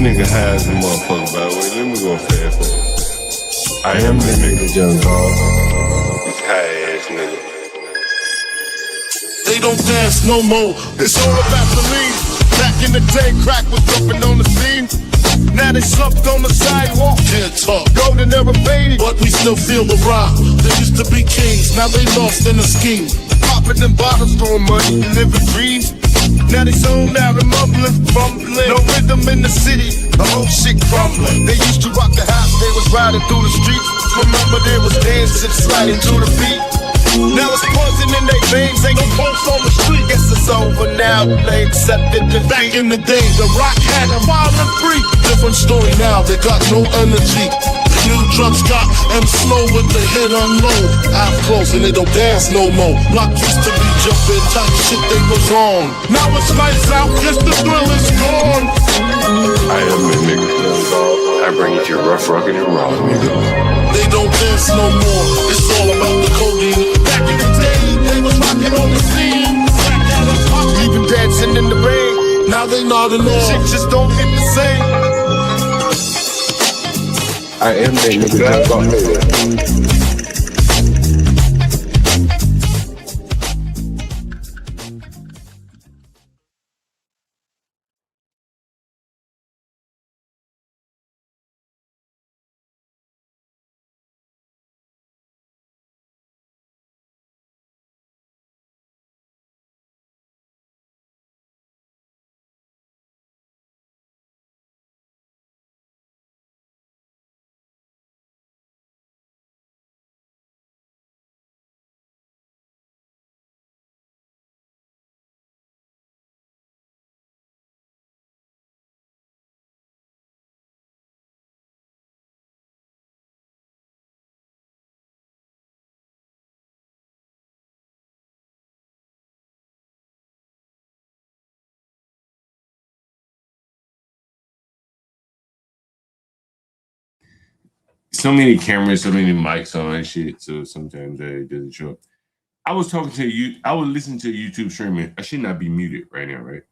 nigga high as a motherfucker, by the way. Let me go fast forward. I am the nigga, Young Dog. This high ass nigga. They don't dance no more. It's all about the lean. Back in the day, crack was jumping on the scene. Now they slumped on the sidewalk. Can't talk. Golden era faded, but we still feel the rock. They used to be kings, now they lost in the scheme. Popping them bottles, throwing money, living dreams. Now they zoned out and mumbling, fumbling. No rhythm in the city, the whole shit crumbling. They used to rock the house, they was riding through the streets. Remember there was dancing, sliding to the beat. Now it's poison in their veins, ain't no pulse on the street. Guess it's over now, they accepted defeat. Back in the day, the rock had them wild and free. Different story now, they got no energy. New drugs got them slow with the hit unload. Out close and they don't dance no more. Block used to be jumping, type shit they was on. Now it's lights out, guess the thrill is gone. I am the nigga, Young Dog. I bring it to you rough, rugged, and raw, nigga. They don't dance no more, it's all about the codeine. Back in the day, they was rocking on the scene. Crack out of pop, even dancing in the rain. Now they nodding off, shit just don't hit the same. I am the nigga, Young Dog. So many cameras, so many mics on and shit. So sometimes it doesn't show up. I was talking to you. I was listening to YouTube streaming. I should not be muted right now, right?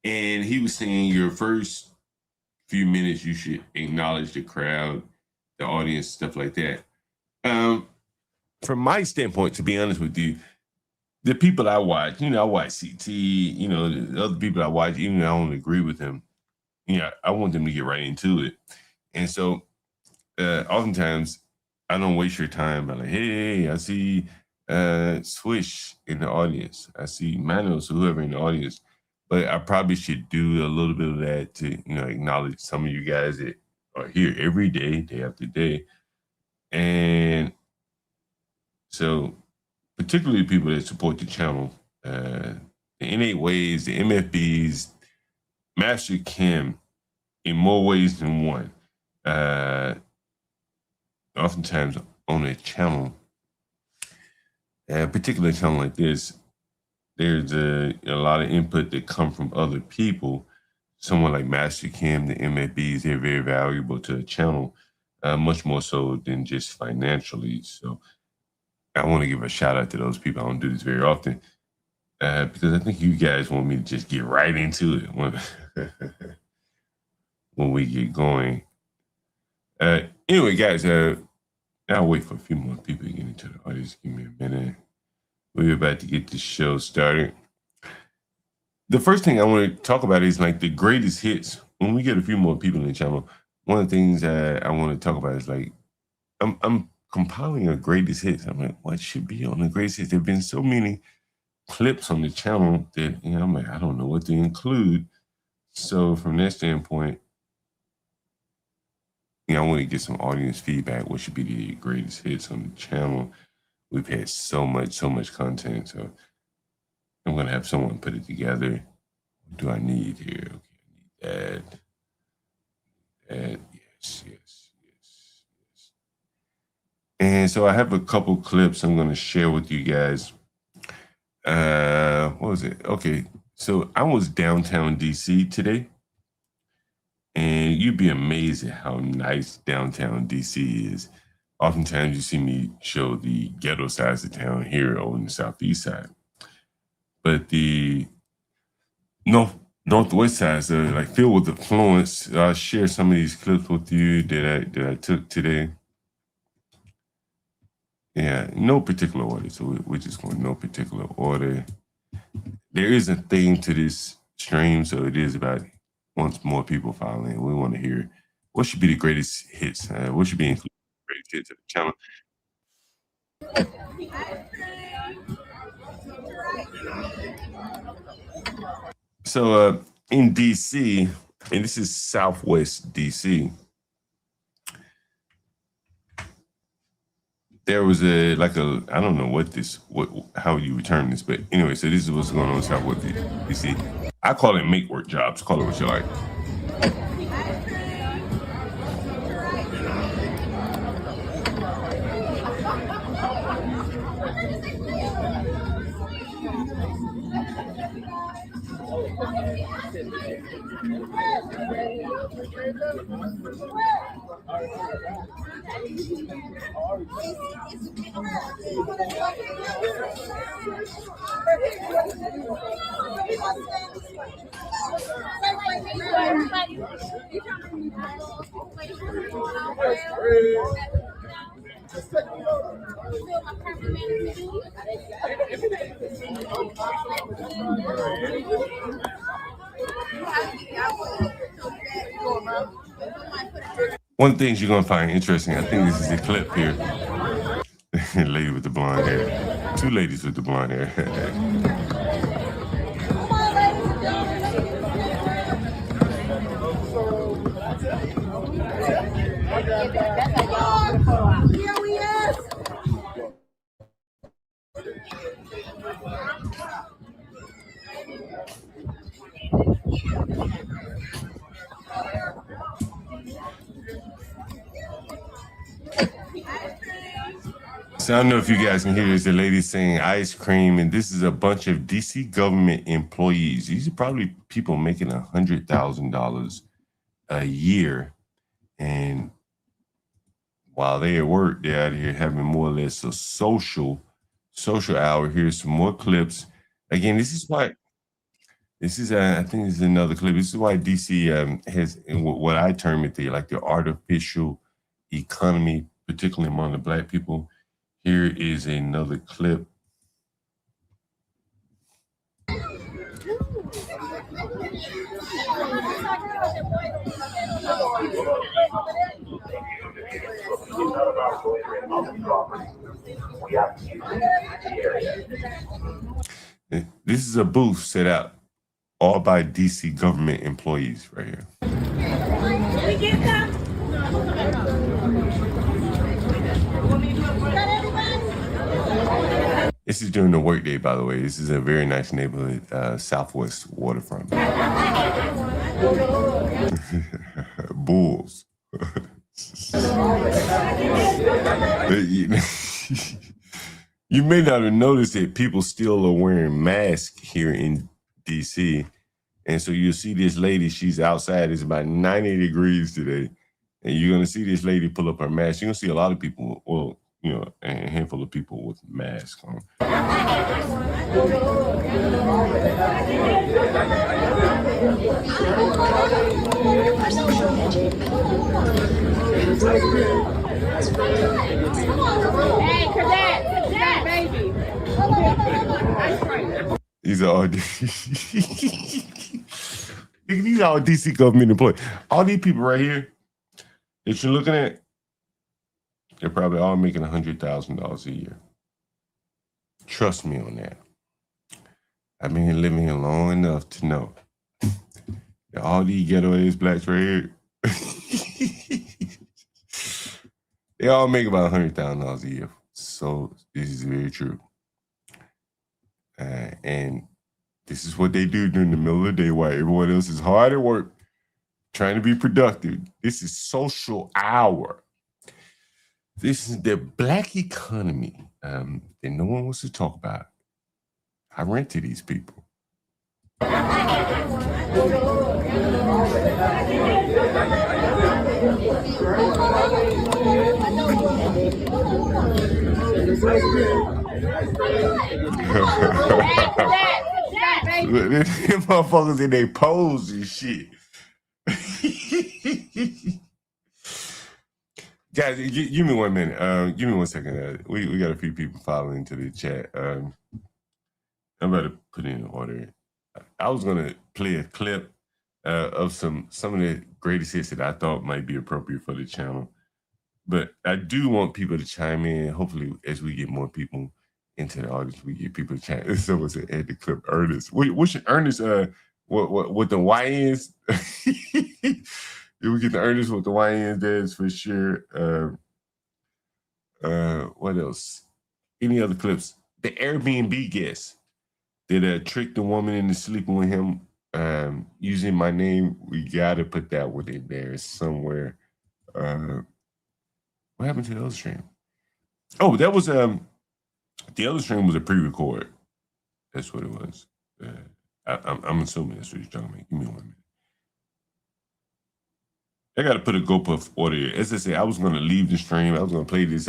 And he was saying your first few minutes, you should acknowledge the crowd, the audience, stuff like that. From my standpoint, to be honest with you, the people I watch, I watch CT, the other people I watch, even though I don't agree with them, I want them to get right into it. And so oftentimes I don't waste your time by like, hey, I see Swish in the audience. I see Manos or whoever in the audience. But I probably should do a little bit of that to, acknowledge some of you guys that are here every day, day after day. And so particularly people that support the channel, the Innate Ways, the MFBs, Master Kim, in more ways than one. Oftentimes on a channel, a particular channel like this, there's a lot of input that come from other people. Someone like Master Kim, the MFBs, they're very valuable to the channel, much more so than just financially. So I want to give a shout out to those people. I don't do this very often because I think you guys want me to just get right into it when we get going. Anyway, guys, I'll wait for a few more people to get into the audience. Give me a minute. We're about to get the show started. The first thing I want to talk about is like the greatest hits. When we get a few more people in the channel, one of the things I want to talk about is like, I'm compiling a greatest hits. I'm like, what should be on the greatest hits? There have been so many clips on the channel that, I'm like, I don't know what to include. So from that standpoint, I want to get some audience feedback. What should be the greatest hits on the channel? We've had so much content. So I'm going to have someone put it together. What do I need here? Okay, I need that. Yes. And so I have a couple clips I'm going to share with you guys. What was it? Okay, so I was downtown DC today. And you'd be amazed at how nice downtown DC is. Oftentimes you see me show the ghetto sides of town here on the southeast side. But the Northwest side, so like filled with affluence. I'll share some of these clips with you that I took today. Yeah, no particular order. So we're just going no particular order. There is a thing to this stream, so it is about once more people file in. We want to hear what should be the greatest hits. What should be included in the greatest hits of the channel. So in DC, and this is Southwest DC, there was I don't know how you would term this, but anyway, so this is what's going on in Southwest DC. I call it make work jobs. Call it what you like. One of the things you're gonna find interesting, I think this is a clip here. Lady with the blonde hair. Two ladies with the blonde hair. So I don't know if you guys can hear this. The lady saying ice cream, and this is a bunch of DC government employees. These are probably people making $100,000 a year, and while they at work, they're out here having more or less a social hour. Here's some more clips. Again, this is why. This is I think this is another clip. This is why DC has what I term it the artificial economy, particularly among the Black people. Here is another clip. This is a booth set out all by DC government employees right here. This is during the workday, by the way. This is a very nice neighborhood, Southwest waterfront. Bulls. You may not have noticed that people still are wearing masks here in DC. And so you'll see this lady, she's outside. It's about 90 degrees today. And you're going to see this lady pull up her mask. You're going to see a lot of people, well, you know, a handful of people with masks on. Cadet, baby. These are all these are all DC government employees. All these people right here that you're looking at, they're probably all making $100,000 a year. Trust me on that. I've been living here long enough to know that all these ghetto-ass blacks right here, they all make about $100,000 a year. So this is very true. And this is what they do during the middle of the day while everyone else is hard at work, trying to be productive. This is social hour. This is the Black economy that no one wants to talk about. I rent to these people. Them motherfuckers in their pose and shit. Guys, give me 1 minute. Give me 1 second. We got a few people following into the chat. I'm about to put in an order. I was gonna play a clip of some of the greatest hits that I thought might be appropriate for the channel, but I do want people to chime in. Hopefully, as we get more people into the audience, we get people to chime. Someone said, "Add the clip, Ernest." What's your Ernest? What the YNs? If we get the Ernest with the YNs, that's for sure. What else? Any other clips? The Airbnb guest that tricked the woman into sleeping with him using my name. We gotta put that one in there somewhere. What happened to the other stream? Oh, that was the other stream was a pre-record. That's what it was. I'm assuming that's what you're talking about. Give me 1 minute. I got to put a GoPuff order here. As I said, I was going to leave the stream. I was going to play this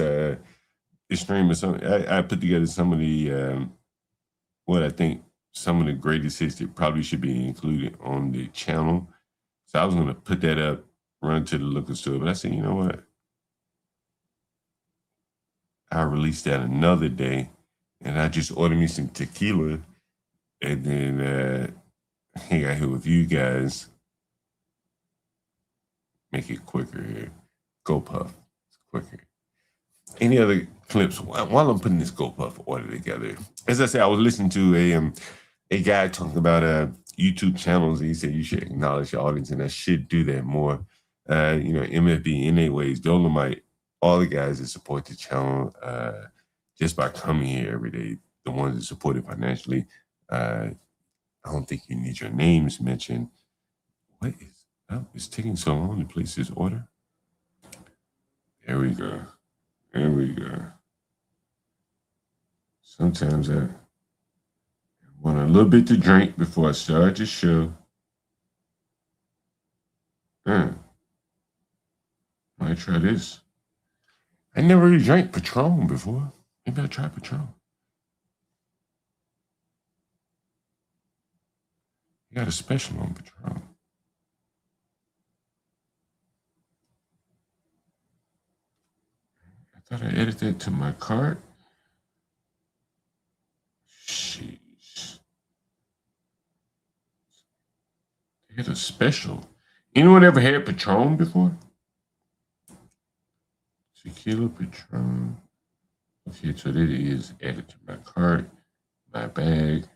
stream or something. I put together some of the what I think some of the greatest hits that probably should be included on the channel. So I was going to put that up, run to the liquor store. But I said, you know what? I'll release that another day. And I just ordered me some tequila. And then I got here with you guys. Make it quicker here. GoPuff. It's quicker. Any other clips while I'm putting this GoPuff order together? As I said, I was listening to a guy talking about YouTube channels. He said you should acknowledge your audience, and I should do that more. MFB, Innate Ways, Dolomite, all the guys that support the channel just by coming here every day, the ones that support it financially. I don't think you need your names mentioned. What is Oh, it's taking so long to place this order. There we go. There we go. Sometimes I want a little bit to drink before I start the show. Might try this. I never really drank Patron before. Maybe I'll try Patron. You got a special on Patron. I thought I added that to my cart. Sheesh. They had a special. Anyone ever had Patron before? Tequila Patron. Okay, so that is added to my cart, my bag.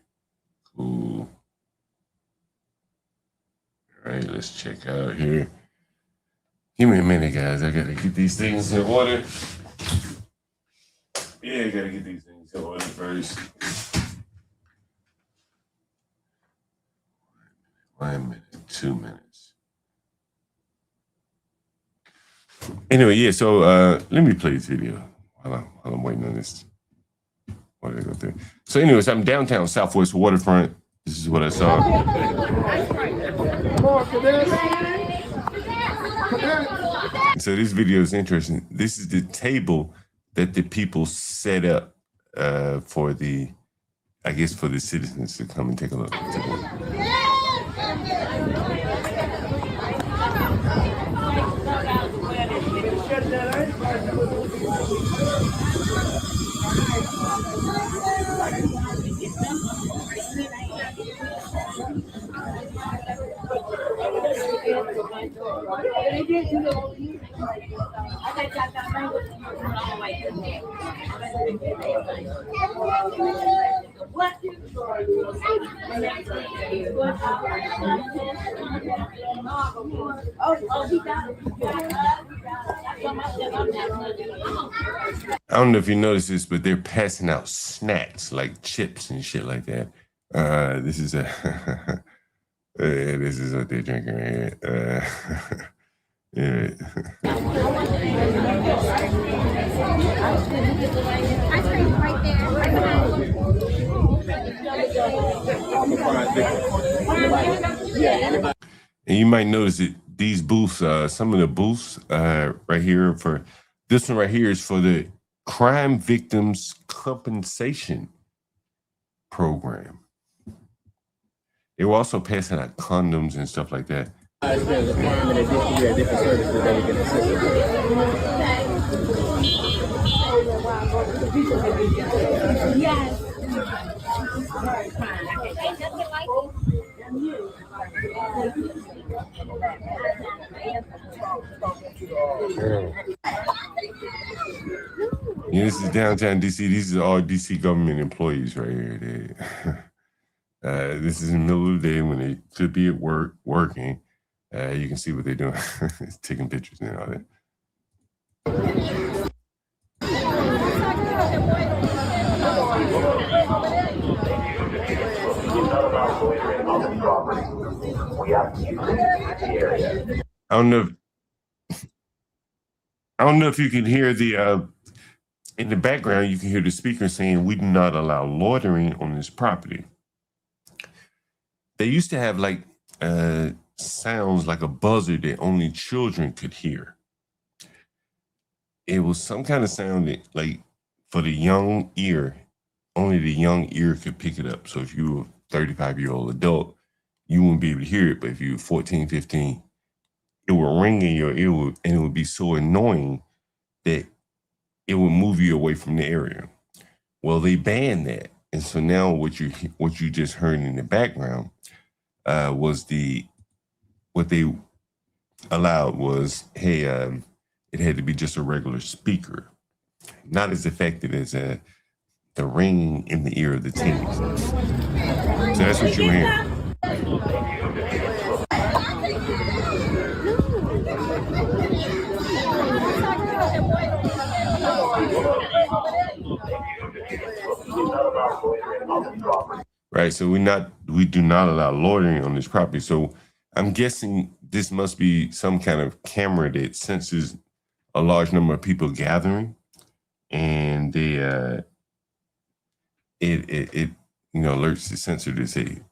Cool. All right, let's check out here. Give me a minute, guys. I gotta get these things in order. Yeah, I gotta get these things in order first. 1 minute, 2 minutes. Anyway, yeah, so let me play this video while I'm waiting on this. What did I go through? So anyways, I'm downtown Southwest Waterfront. This is what I saw. So this video is interesting. This is the table that the people set up for the, I guess, for the citizens to come and take a look. I don't know if you noticed this, but they're passing out snacks like chips and shit like that. This is this is what they're drinking right here. Yeah. And you might notice that these booths, some of the booths right here for this one right here is for the Crime Victims Compensation Program. They were also passing out condoms and stuff like that. There's a requirement that you have different services that we can assist with. Yes. Yeah, this is downtown DC. These are all DC government employees right here. This is in the middle of the day when they could be at work working. You can see what they're doing, taking pictures and all that. I don't know if you can hear the in the background. You can hear the speaker saying, "We do not allow loitering on this property." They used to have like sounds like a buzzer that only children could hear. It was some kind of sound that, like, for the young ear, only the young ear could pick it up. So if you were a 35-year-old adult, you wouldn't be able to hear it. But if you were 14, 15, it would ring in your ear, and it would be so annoying that it would move you away from the area. Well, they banned that. And so now what you just heard in the background was what they allowed was, hey, it had to be just a regular speaker, not as effective as the ringing in the ear of the teens. So that's what you're hearing. Right, so we do not allow loitering on this property. So I'm guessing this must be some kind of camera that senses a large number of people gathering, and they it alerts the sensor to say,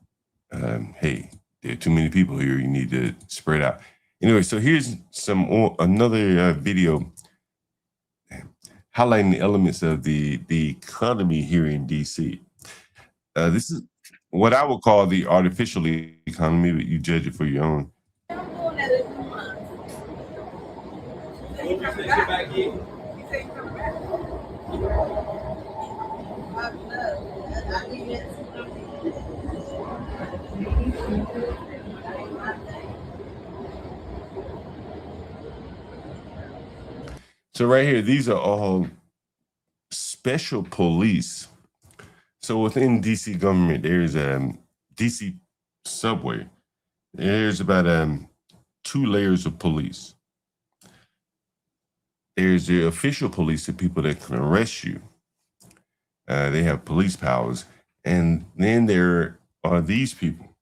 hey, there are too many people here. You need to spread out. Anyway, so here's another video highlighting the elements of the economy here in DC. This is what I would call the artificial economy, but you judge it for your own. So right here, these are all special police. So within DC government, there's DC subway. There's about 2 layers of police. There's the official police, the people that can arrest you. They have police powers. And then there are these people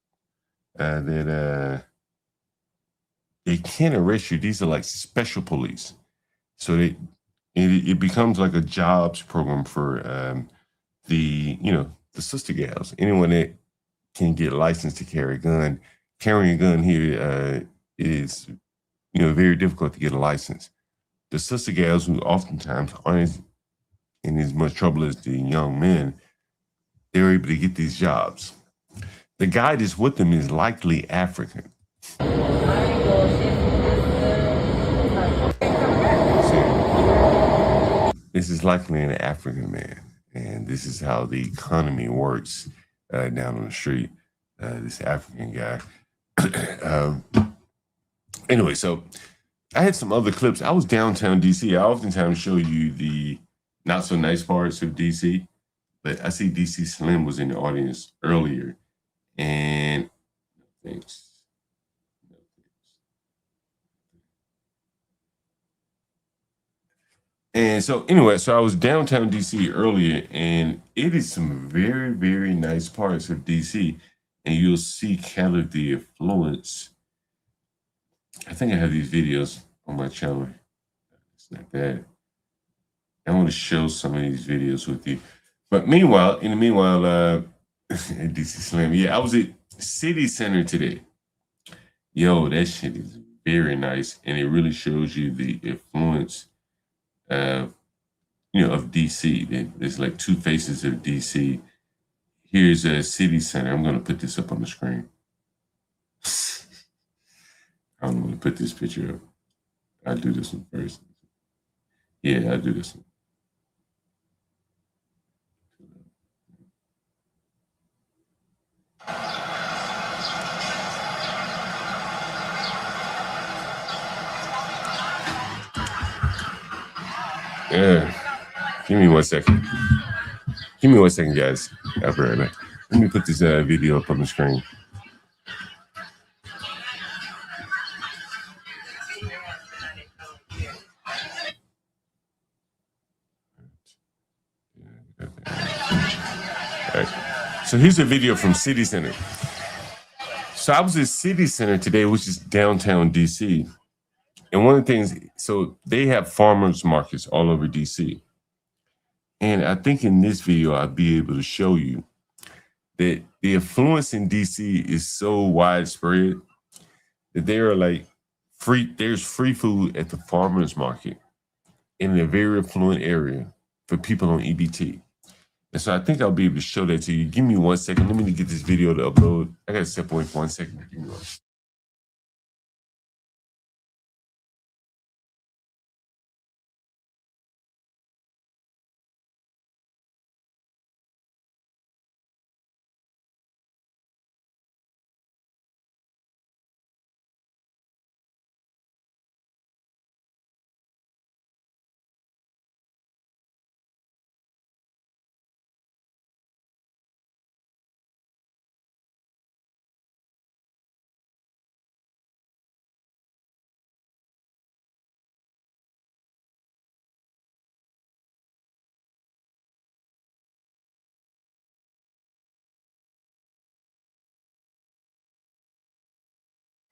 that they can't arrest you. These are like special police. So it becomes like a jobs program for the sister gals. Anyone that can get licensed to carry a gun. Carrying a gun here is very difficult to get a license. The sister gals, who oftentimes aren't in as much trouble as the young men, they're able to get these jobs. The guy that's with them is likely African. This is likely an African man, and this is how the economy works down on the street. This African guy. Anyway, so I had some other clips. I was downtown DC. I oftentimes show you the not so nice parts of DC, but I see DC Slim was in the audience earlier, and thanks. And so anyway, so I was downtown DC earlier, and it is some very, very nice parts of DC, and you'll see kind of the affluence. I think I have these videos on my channel. It's not bad. I want to show some of these videos with you. But in the meanwhile, DC Slam, yeah, I was at City Center today. Yo, that shit is very nice, and it really shows you the influence of DC. There's like 2 faces of DC. Here's a City Center. I'm going to put this up on the screen. I don't want to put this picture up. I'll do this one first. Yeah, I'll do this one. Yeah. Give me 1 second. Give me 1 second, guys. I'll be right back. Let me put this video up on the screen. All right. So here's a video from City Center. So I was at City Center today, which is downtown DC. And one of the things, so they have farmers markets all over DC. And I think in this video, I'll be able to show you that the affluence in DC is so widespread that there are like there's free food at the farmers market in a very affluent area for people on EBT. And so I think I'll be able to show that to you. Give me 1 second. Let me get this video to upload. I got to step away for 1 second. Give me one.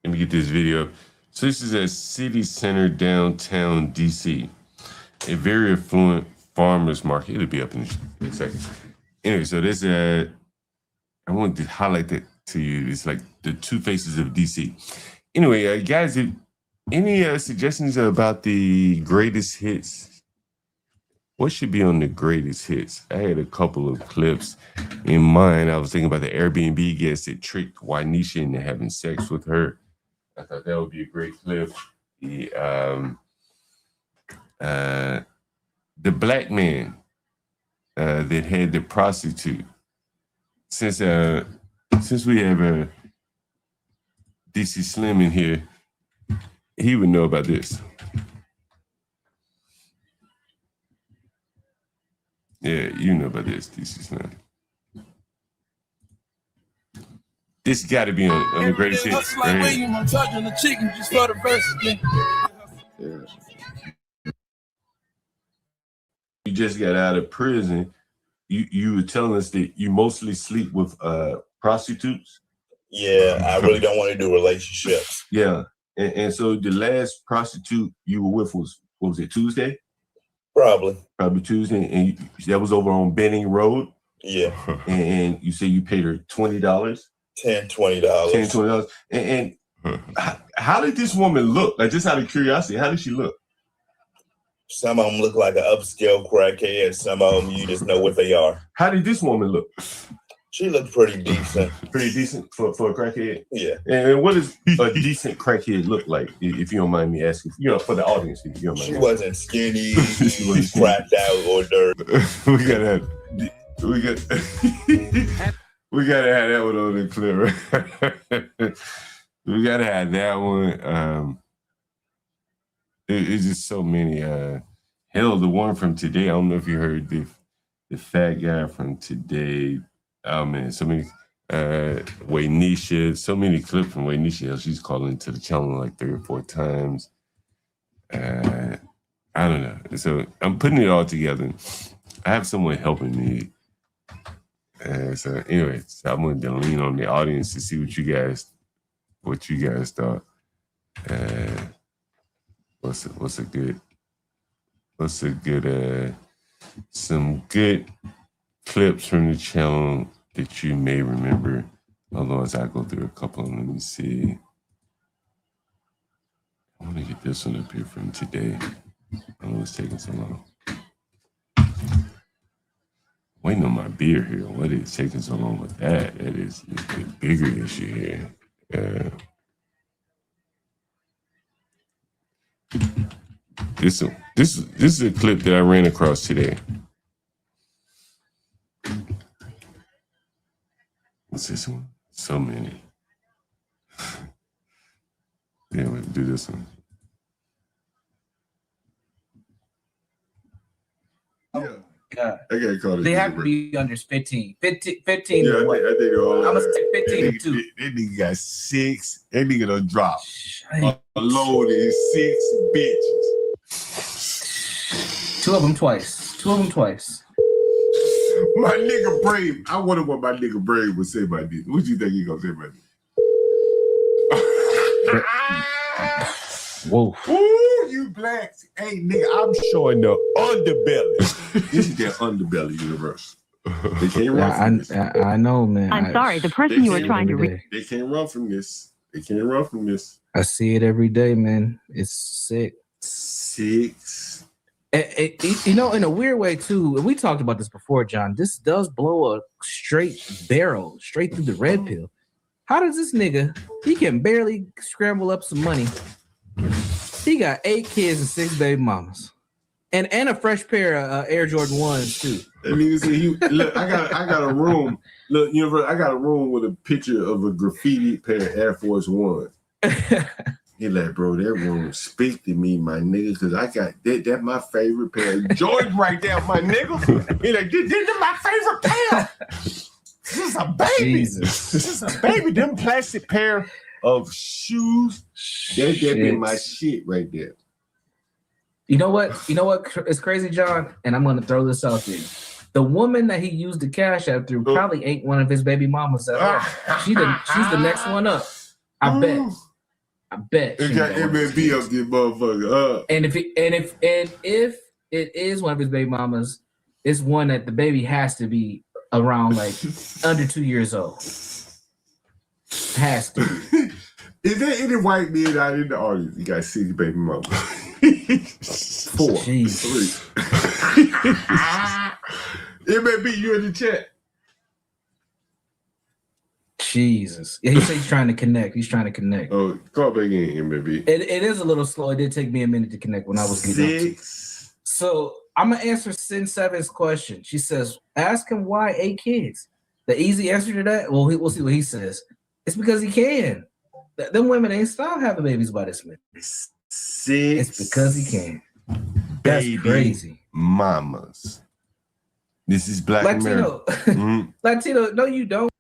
Let me get this video. So this is at City Center, downtown DC, a very affluent farmers market. It'll be up in a second. Anyway, so this I want to highlight that to you. It's like the two faces of DC. Anyway, guys, any suggestions about the greatest hits? What should be on the greatest hits? I had a couple of clips in mind. I was thinking about the Airbnb guest that tricked Wynisha into having sex with her. I thought that would be a great clip. The black man that had the prostitute. Since we have a DC Slim in here, he would know about this. Yeah, you know about this, DC Slim. This got to be on the greatest hits. Right here. I'm charging the chicken just for the verse. You just got out of prison. You were telling us that you mostly sleep with prostitutes. Yeah, I really don't want to do relationships. Yeah, and so the last prostitute you were with was, what was it, Tuesday? Probably Tuesday, and that was over on Benning Road. Yeah. And you say you paid her $20. $10, $20. $10, $20. And how did this woman look? Like, just out of curiosity, how did she look? Some of them look like an upscale crackhead. Some of them, you just know what they are. How did this woman look? She looked pretty decent. Pretty decent for a crackhead? Yeah. And what does a decent crackhead look like, if you don't mind me asking? You know, for the audience, if you don't mind. She wasn't skinny, she wasn't cracked out or dirt. we gotta have that one on the clip, right? We gotta have that one. It's just so many. Hell, the one from today. I don't know if you heard the fat guy from today. Oh man, so many. Wynisha, so many clips from Wynisha. She's calling to the channel like 3 or 4 times. I don't know. So I'm putting it all together. I have someone helping me. So anyway, so I'm going to lean on the audience to see what you guys thought. What's a good some good clips from the channel that you may remember. Although as I go through a couple, let me see. I want to get this one up here from today. I know it's taking so long. Waiting on my beer here. What is taking so long with that? That is a bigger issue here. This is a clip that I ran across today. What's this one? So many. Yeah, we do this one. Yeah. God. I got caught. They have to be under 15. 15 Yeah, I think they're all. I'm gonna say 15 and 2. That nigga got 6. That nigga done dropped. Alone is 6 bitches. 2 of them twice. My nigga Brave. I wonder what my nigga Brave would say about this. What you think he gonna say about this? Whoa. Ooh, you blacks. Hey, nigga, I'm showing the underbelly. This is their underbelly universe. They can't run from this. I know, man. I'm sorry, the person you were trying to reach. They can't run from this. They can't run from this. I see it every day, man. It's sick. 6. You know, in a weird way too, and we talked about this before, John. This does blow a straight barrel straight through the red pill. How does this nigga? He can barely scramble up some money. He got 8 kids and 6 baby mamas, and a fresh pair of Air Jordan 1s too. That nigga said, "Look, I got a room. Look, I got a room with a picture of a graffiti pair of Air Force One." He like, bro, that room speak to me, my nigga, because I got that my favorite pair of Jordan right there, my nigga. He like, this is my favorite pair. This is a baby. Jesus. This is a baby. Them plastic pair of shoes. That be my shit right there. You know what? It's crazy, John, and I'm gonna throw this out there. The woman that he used the cash app through probably ain't one of his baby mamas at all. She's the next one up. I bet. It got MNB up this motherfucker. And if it is one of his baby mamas, it's one that the baby has to be around like under 2 years old. Has to. Is there any white men out in the audience? You got 6 baby mamas. 4. Jesus. 3. MNB, you in the chat. Jesus. Yeah, he said he's trying to connect. Oh, call back in, MNB. It is a little slow. It did take me a minute to connect when I was getting 6. So I'm gonna answer Sin 7's question. She says, ask him why 8 kids. The easy answer to that, well, we'll see what he says. It's because he can. Them women ain't stop having babies by this man. 6. It's because he can. That's baby crazy. Mamas. This is Black Latino. America. Mm-hmm. Latino, no, you don't.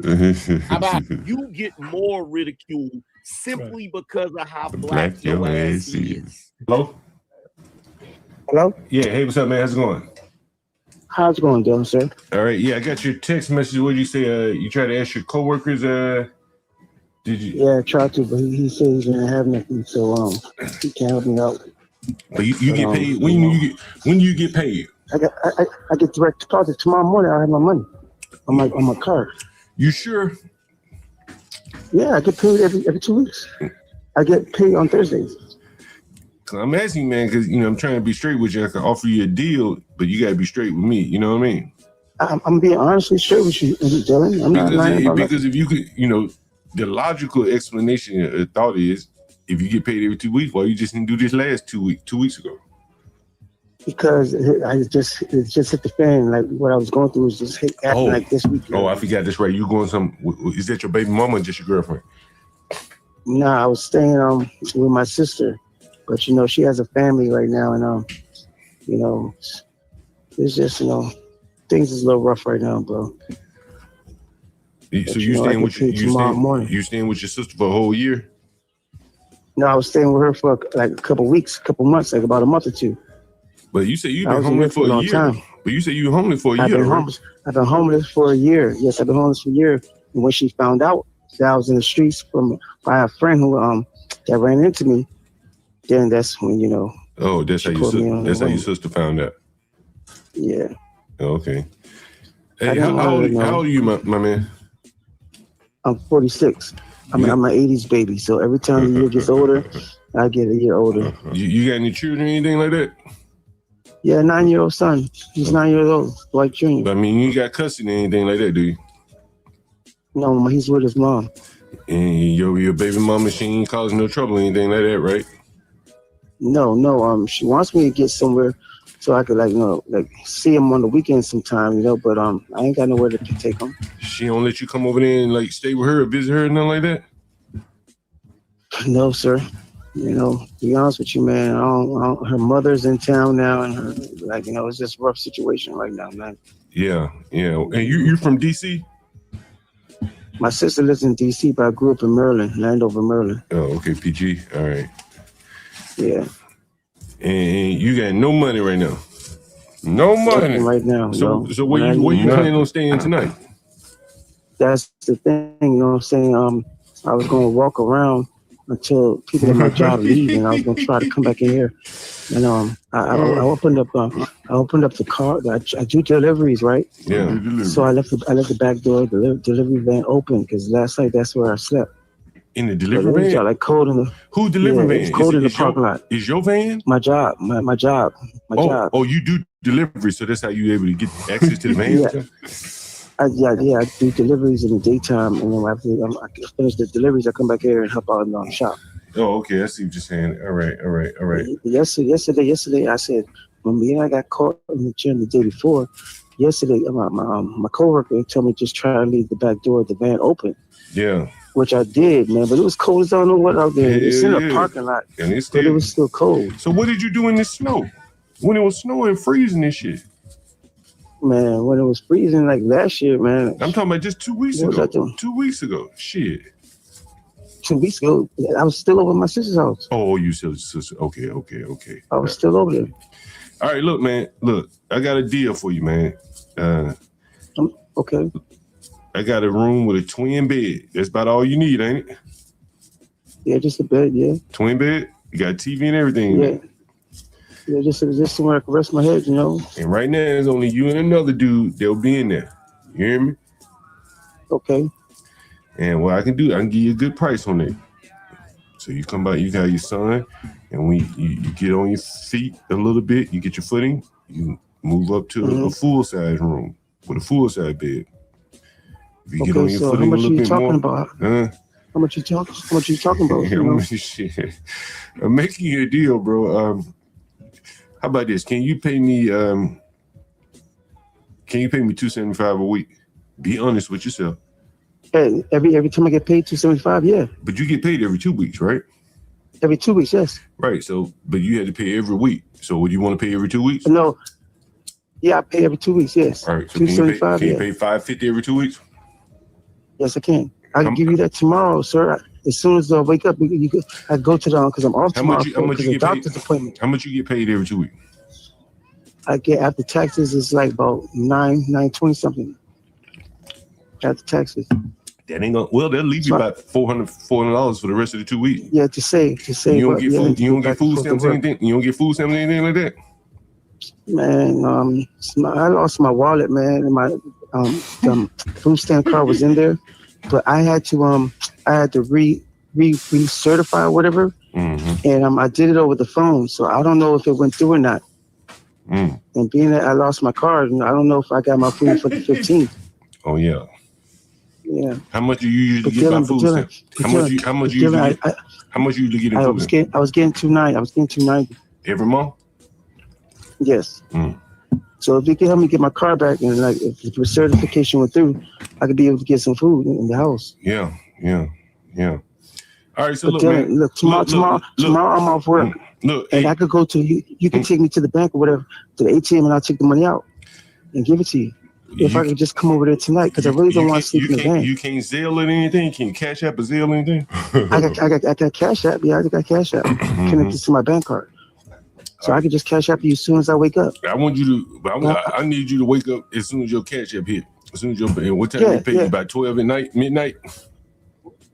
How about you get more ridicule simply because of how black your ass is? Hello? Hello? Yeah, hey, what's up, man? How's it going? How's it going, Dylan, sir? All right, yeah, I got your text message. What did you say? You try to ask your coworkers, did you? Yeah, I tried to, but he said he didn't have nothing, so he can't help me out. But you get paid. When do you get paid? I get direct deposit tomorrow morning. I have my money on my card. You sure? Yeah, I get paid every 2 weeks. I get paid on Thursdays. I'm asking, man, because I'm trying to be straight with you. I can offer you a deal, but you gotta be straight with me. You know what I mean? I'm being honestly straight with you, Dylan. I'm not lying about because if you could, the logical explanation thought is, if you get paid every 2 weeks, why you just didn't do this last 2 weeks ago? Because it just hit the fan. Like what I was going through was just happening like this week. Oh, I forgot that's right. You going is that your baby mama or just your girlfriend? Nah, I was staying with my sister, but she has a family right now, and it's just things is a little rough right now, bro. So you staying with you staying with your sister for a whole year? No, I was staying with her for like a couple months, like about a month or two. But you say you've been homeless for a year. Time. But you say you were homeless for a year. I've been homeless for a year. Yes, I've been homeless for a year. And when she found out that I was in the streets by a friend who that ran into me, then that's when Oh, that's how your sister found out. Yeah. Okay. Hey, how old are you, my man? I'm 46. I'm an 80s baby, so every time the year gets older, I get a year older. You got any children or anything like that? Yeah, 9-year-old son. He's 9 years old, Dwight Jr. But I mean, you ain't got custody or anything like that, do you? No, he's with his mom. And your baby mama, she ain't causing no trouble or anything like that, right? No. She wants me to get somewhere so I could see him on the weekend sometime, but I ain't got nowhere to take him. She don't let you come over there and like stay with her or visit her or nothing like that? No, sir. To be honest with you, man, I don't, her mother's in town now, and her it's just a rough situation right now, man. Yeah. And you from DC? My sister lives in DC, but I grew up in Maryland, Landover, Maryland. Oh, okay, PG. All right. Yeah. And you got no money right now. No money right now. So where you planning on staying tonight? That's the thing, you know what I'm saying? I was gonna walk around until people at my job leave, and I was gonna try to come back in here. And I opened up the car. I do deliveries, right? Yeah. So I left the back door, the delivery van open, because last night that's where I slept. In the delivery van? Got like cold in the Who delivery van? It's cold in the parking lot. Is your van? My job. My job. Oh, you do delivery, so that's how you able to get access to the van? Yeah. I do deliveries in the daytime, and then after I finish the deliveries, I come back here and help out in the shop. Oh, okay. I see what you're saying. All right. Yesterday, I said, when me and I got caught in the gym the day before, yesterday, my coworker told me just try to leave the back door of the van open. Yeah. Which I did, man, but it was cold as I don't know what out there. It's in a parking lot, and but it was still cold. So what did you do in the snow? When it was snowing, freezing and shit? Man, when it was freezing like last year, man. I'm talking about just 2 weeks ago. 2 weeks ago. Shit. 2 weeks ago, I was still over at my sister's house. Oh, you still sister. Okay. I was still over there. All right, look, man. Look, I got a deal for you, man. Okay. I got a room with a twin bed. That's about all you need, ain't it? Yeah, just a bed, yeah. Twin bed? You got TV and everything. Yeah. Man. Yeah, just somewhere I can rest my head, And right now, there's only you and another dude that'll be in there. You hear me? Okay. And what I can do, I can give you a good price on it. So you come by, you got your son, and when you get on your feet a little bit, you get your footing, you move up to a full-size room with a full-size bed. If you get on your footing a little bit more. How much you talking about? Shit. I'm making you a deal, bro. How about this? Can you pay me $275 a week? Be honest with yourself. Hey, every time I get paid $275, yeah. But you get paid every 2 weeks, right? Every 2 weeks, yes. Right. So, but you had to pay every week. So, would you want to pay every 2 weeks? No. Yeah, I pay every 2 weeks, yes. All right. So $275, can you pay $550 every 2 weeks? Yes, I can. I can give you that tomorrow, sir. As soon as I wake up, I go to the because I'm off tomorrow. How much you get doctor's appointment? How much you get paid every 2 weeks? I get after taxes, it's like about $920 something. After taxes. That ain't gonna. Well, they'll leave you about $400 for the rest of the 2 weeks. Yeah, to save. You don't get food. You don't get food stamps or anything. You don't get food stamps or anything like that. Man, I lost my wallet, man, and my food stamp card was in there, but I had to recertify or whatever, and I did it over the phone, so I don't know if it went through or not. And being that I lost my card, I don't know if I got my food for the 15th. Oh yeah. Yeah. How much do you usually get my food stamps? How much you usually get? How much you usually get in food stamps? I was getting $290. I was getting $290 every month. Yes. So if you can help me get my car back, and like if the certification went through, I could be able to get some food in the house. Yeah. All right, so look, man. Look, tomorrow I'm off work. And I could go to you can take me to the bank or whatever, to the ATM, and I'll take the money out and give it to you. If I could just come over there tonight, because I really don't want to sleep in the van. You can't Zelle it anything? Can you Cash App or Zelle anything? I got Cash App. Yeah, I got Cash App connected to my bank card. So I can just Cash App you as soon as I wake up. I want you to, I need you to wake up as soon as your Cash App hit. As soon as and what time you pay you? About 12 at night, midnight?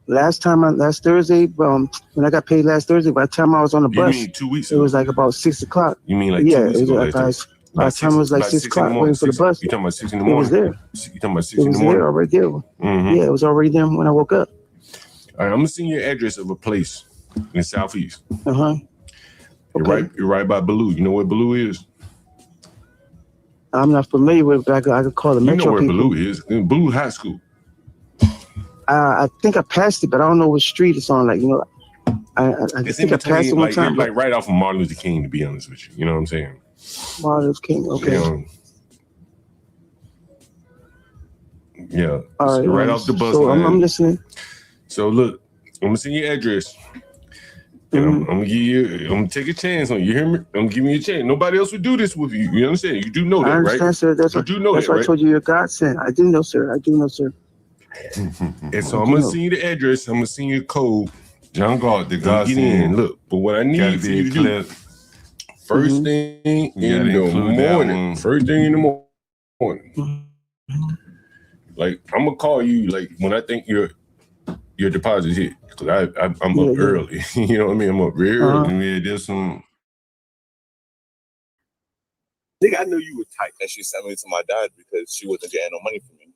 Last Thursday, when I got paid last Thursday, by the time I was on the bus, you mean 2 weeks ago? It was like about 6 o'clock. You mean like 2 weeks ago? By the time it was like 6 o'clock waiting for the bus. You talking about 6 in the morning? It was there. You talking about 6 in the morning? It morning? was there already there. Yeah, it was already there when I woke up. All right, I'm gonna send you an address of a place in the southeast. Okay. You're right by Baloo. You know what Baloo is? I'm not familiar with it, but I could call the You know Metro where people. Blue is? In Blue High School. I think I passed it, but I don't know what street it's on. Like, you know, I It's in think I passed it between, one like, time. like right off of Martin Luther King, to be honest with you. You know what I'm saying? Martin Luther King. Okay. You know, yeah. All So right. right off the bus so line. I'm listening. So look, I'm gonna send you your address. And I'm gonna give you. I'm gonna take a chance on you. Hear me? I'm giving you a chance. Nobody else would do this with you. You understand? You do know that, I understand, right? sir. That's You do know that's that, why right? I told you you're a godsend. I do know, sir. I do know, sir. And so I'm gonna send you the address. I'm gonna send you a code. John God, the Get godsend. in. Look, but what I Gotta need for be you a to do clip. first thing You in gotta the include that morning. one. First thing in the morning. Like I'm gonna call you like when I think your deposit hit because I'm up early. You know what I mean? I'm up very early. Yeah, this one. Nigga, I know you were tight. And she sent me to my dad because she wasn't getting no money from me.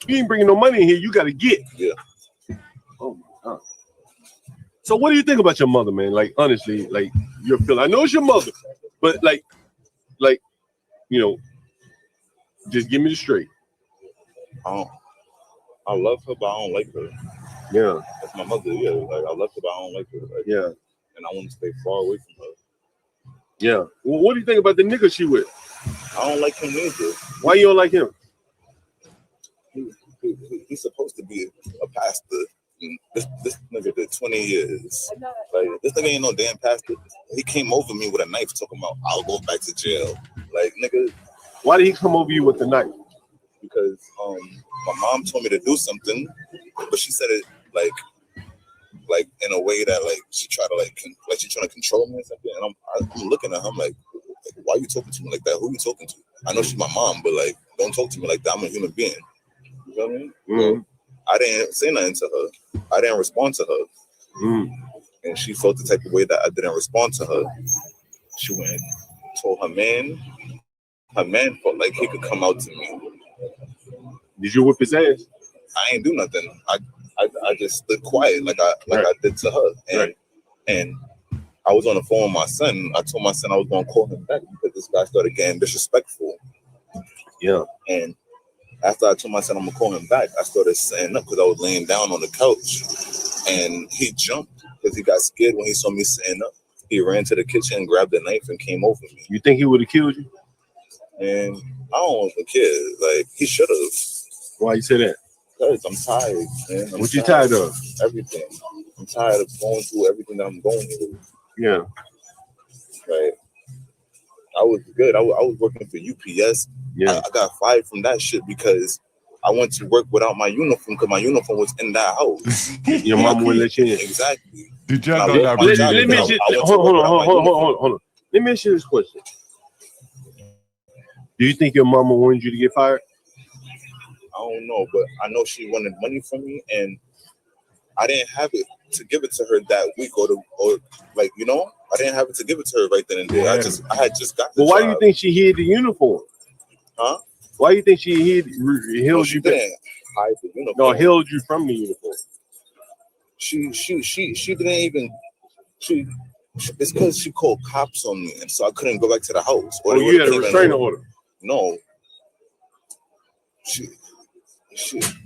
You ain't bringing no money in here. You got to get. Yeah. Oh my God. So what do you think about your mother, man? Like honestly, like your feel. I know it's your mother, but like, you know, just give me the straight. I love her, but I don't like her. Yeah. That's my mother. Yeah. Like I love her, but I don't like her. Like, Yeah. And I want to stay far away from her. Yeah. Well, what do you think about the nigga she with? I don't like him neither. Why you don't like him? He's supposed to be a pastor. This nigga did 20 years. Like this nigga ain't no damn pastor. He came over me with a knife talking about I'll go back to jail. Like nigga. Why did he come over you with the knife? Because my mom told me to do something, but she said it like in a way that like she tried to like she's trying to control me or something. And I'm looking at her, I'm like, why are you talking to me like that? Who are you talking to? I know she's my mom, but like don't talk to me like that. I'm a human being. You know what I mean? Mm-hmm. I didn't say nothing to her. I didn't respond to her. Mm-hmm. And she felt the type of way that I didn't respond to her. She went and told her man. Her man felt like he could come out to me. Did you whip his ass? I ain't do nothing. I just stood quiet like I did to her. And I was on the phone with my son. I told my son I was gonna call him back because this guy started getting disrespectful. Yeah. And after I told my son I'm gonna call him back, I started standing up because I was laying down on the couch. And he jumped because he got scared when he saw me sitting up. He ran to the kitchen, grabbed the knife, and came over me. You think he would have killed you? And I don't want the kid. Like he should have. Why you say that? Because I'm tired, man. What you tired of? Everything. I'm tired of going through everything that I'm going through. Yeah. Like I was good. I was working for UPS. Yeah. I got fired from that shit because I went to work without my uniform because my uniform was in that house. Your mom wouldn't let you in. Exactly. Did y'all Hold know that? Let me ask you. Hold on. Let me ask you this question. Do you think your mama wanted you to get fired? I don't know, but I know she wanted money from me, and I didn't have it to give it to her that week, or like you know, I didn't have it to give it to her right then and there. Yeah. I had just got. But why do you think she hid the uniform? Huh? Why do you think she held she you back? didn't hide the uniform. No, held you from the uniform. She didn't even. It's because she called cops on me, and so I couldn't go back to the house. Oh, you had a restraining order. No. She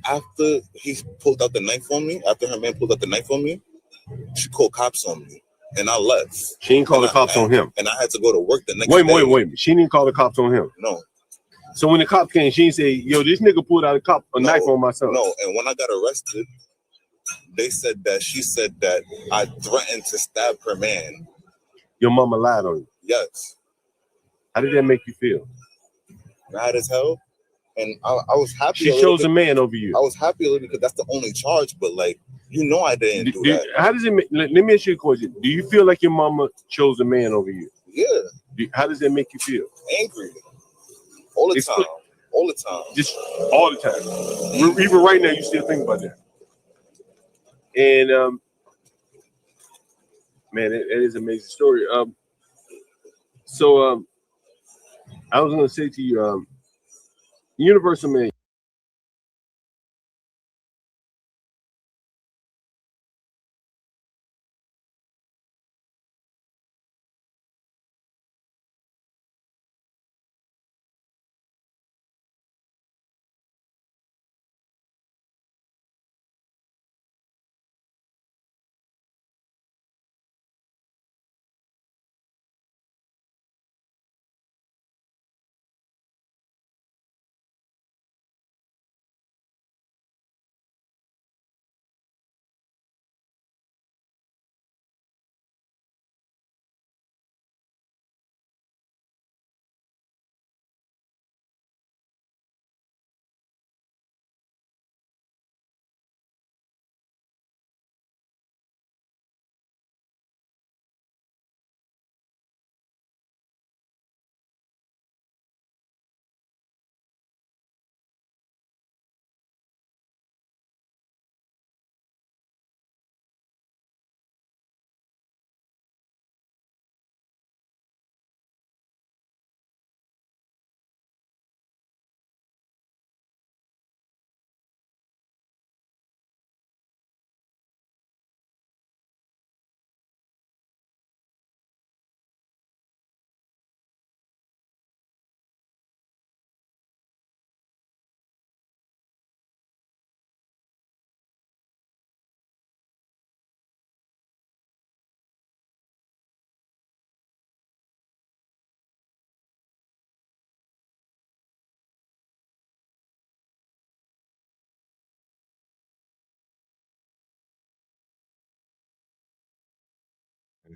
after he pulled out the knife on me, after her man pulled out the knife on me, she called cops on me, and I left. She didn't call the cops on him, and I had to go to work the next day. Wait. She didn't call the cops on him. No. So when the cops came, she didn't say, "Yo, this nigga pulled out a knife on my son." No, and when I got arrested, she said that I threatened to stab her man. Your mama lied on you. Yes. How did that make you feel? Mad as hell. And I was happy. She chose a man over you. I was happy because that's the only charge, but like, you know, I didn't do that. How does it make, let me ask you a question. Do you feel like your mama chose a man over you? Yeah. How does that make you feel? Angry. All the time. All the time. Just all the time. Even right now, you still think about that. And man, it is an amazing story. So I was gonna say to you, Universal Man.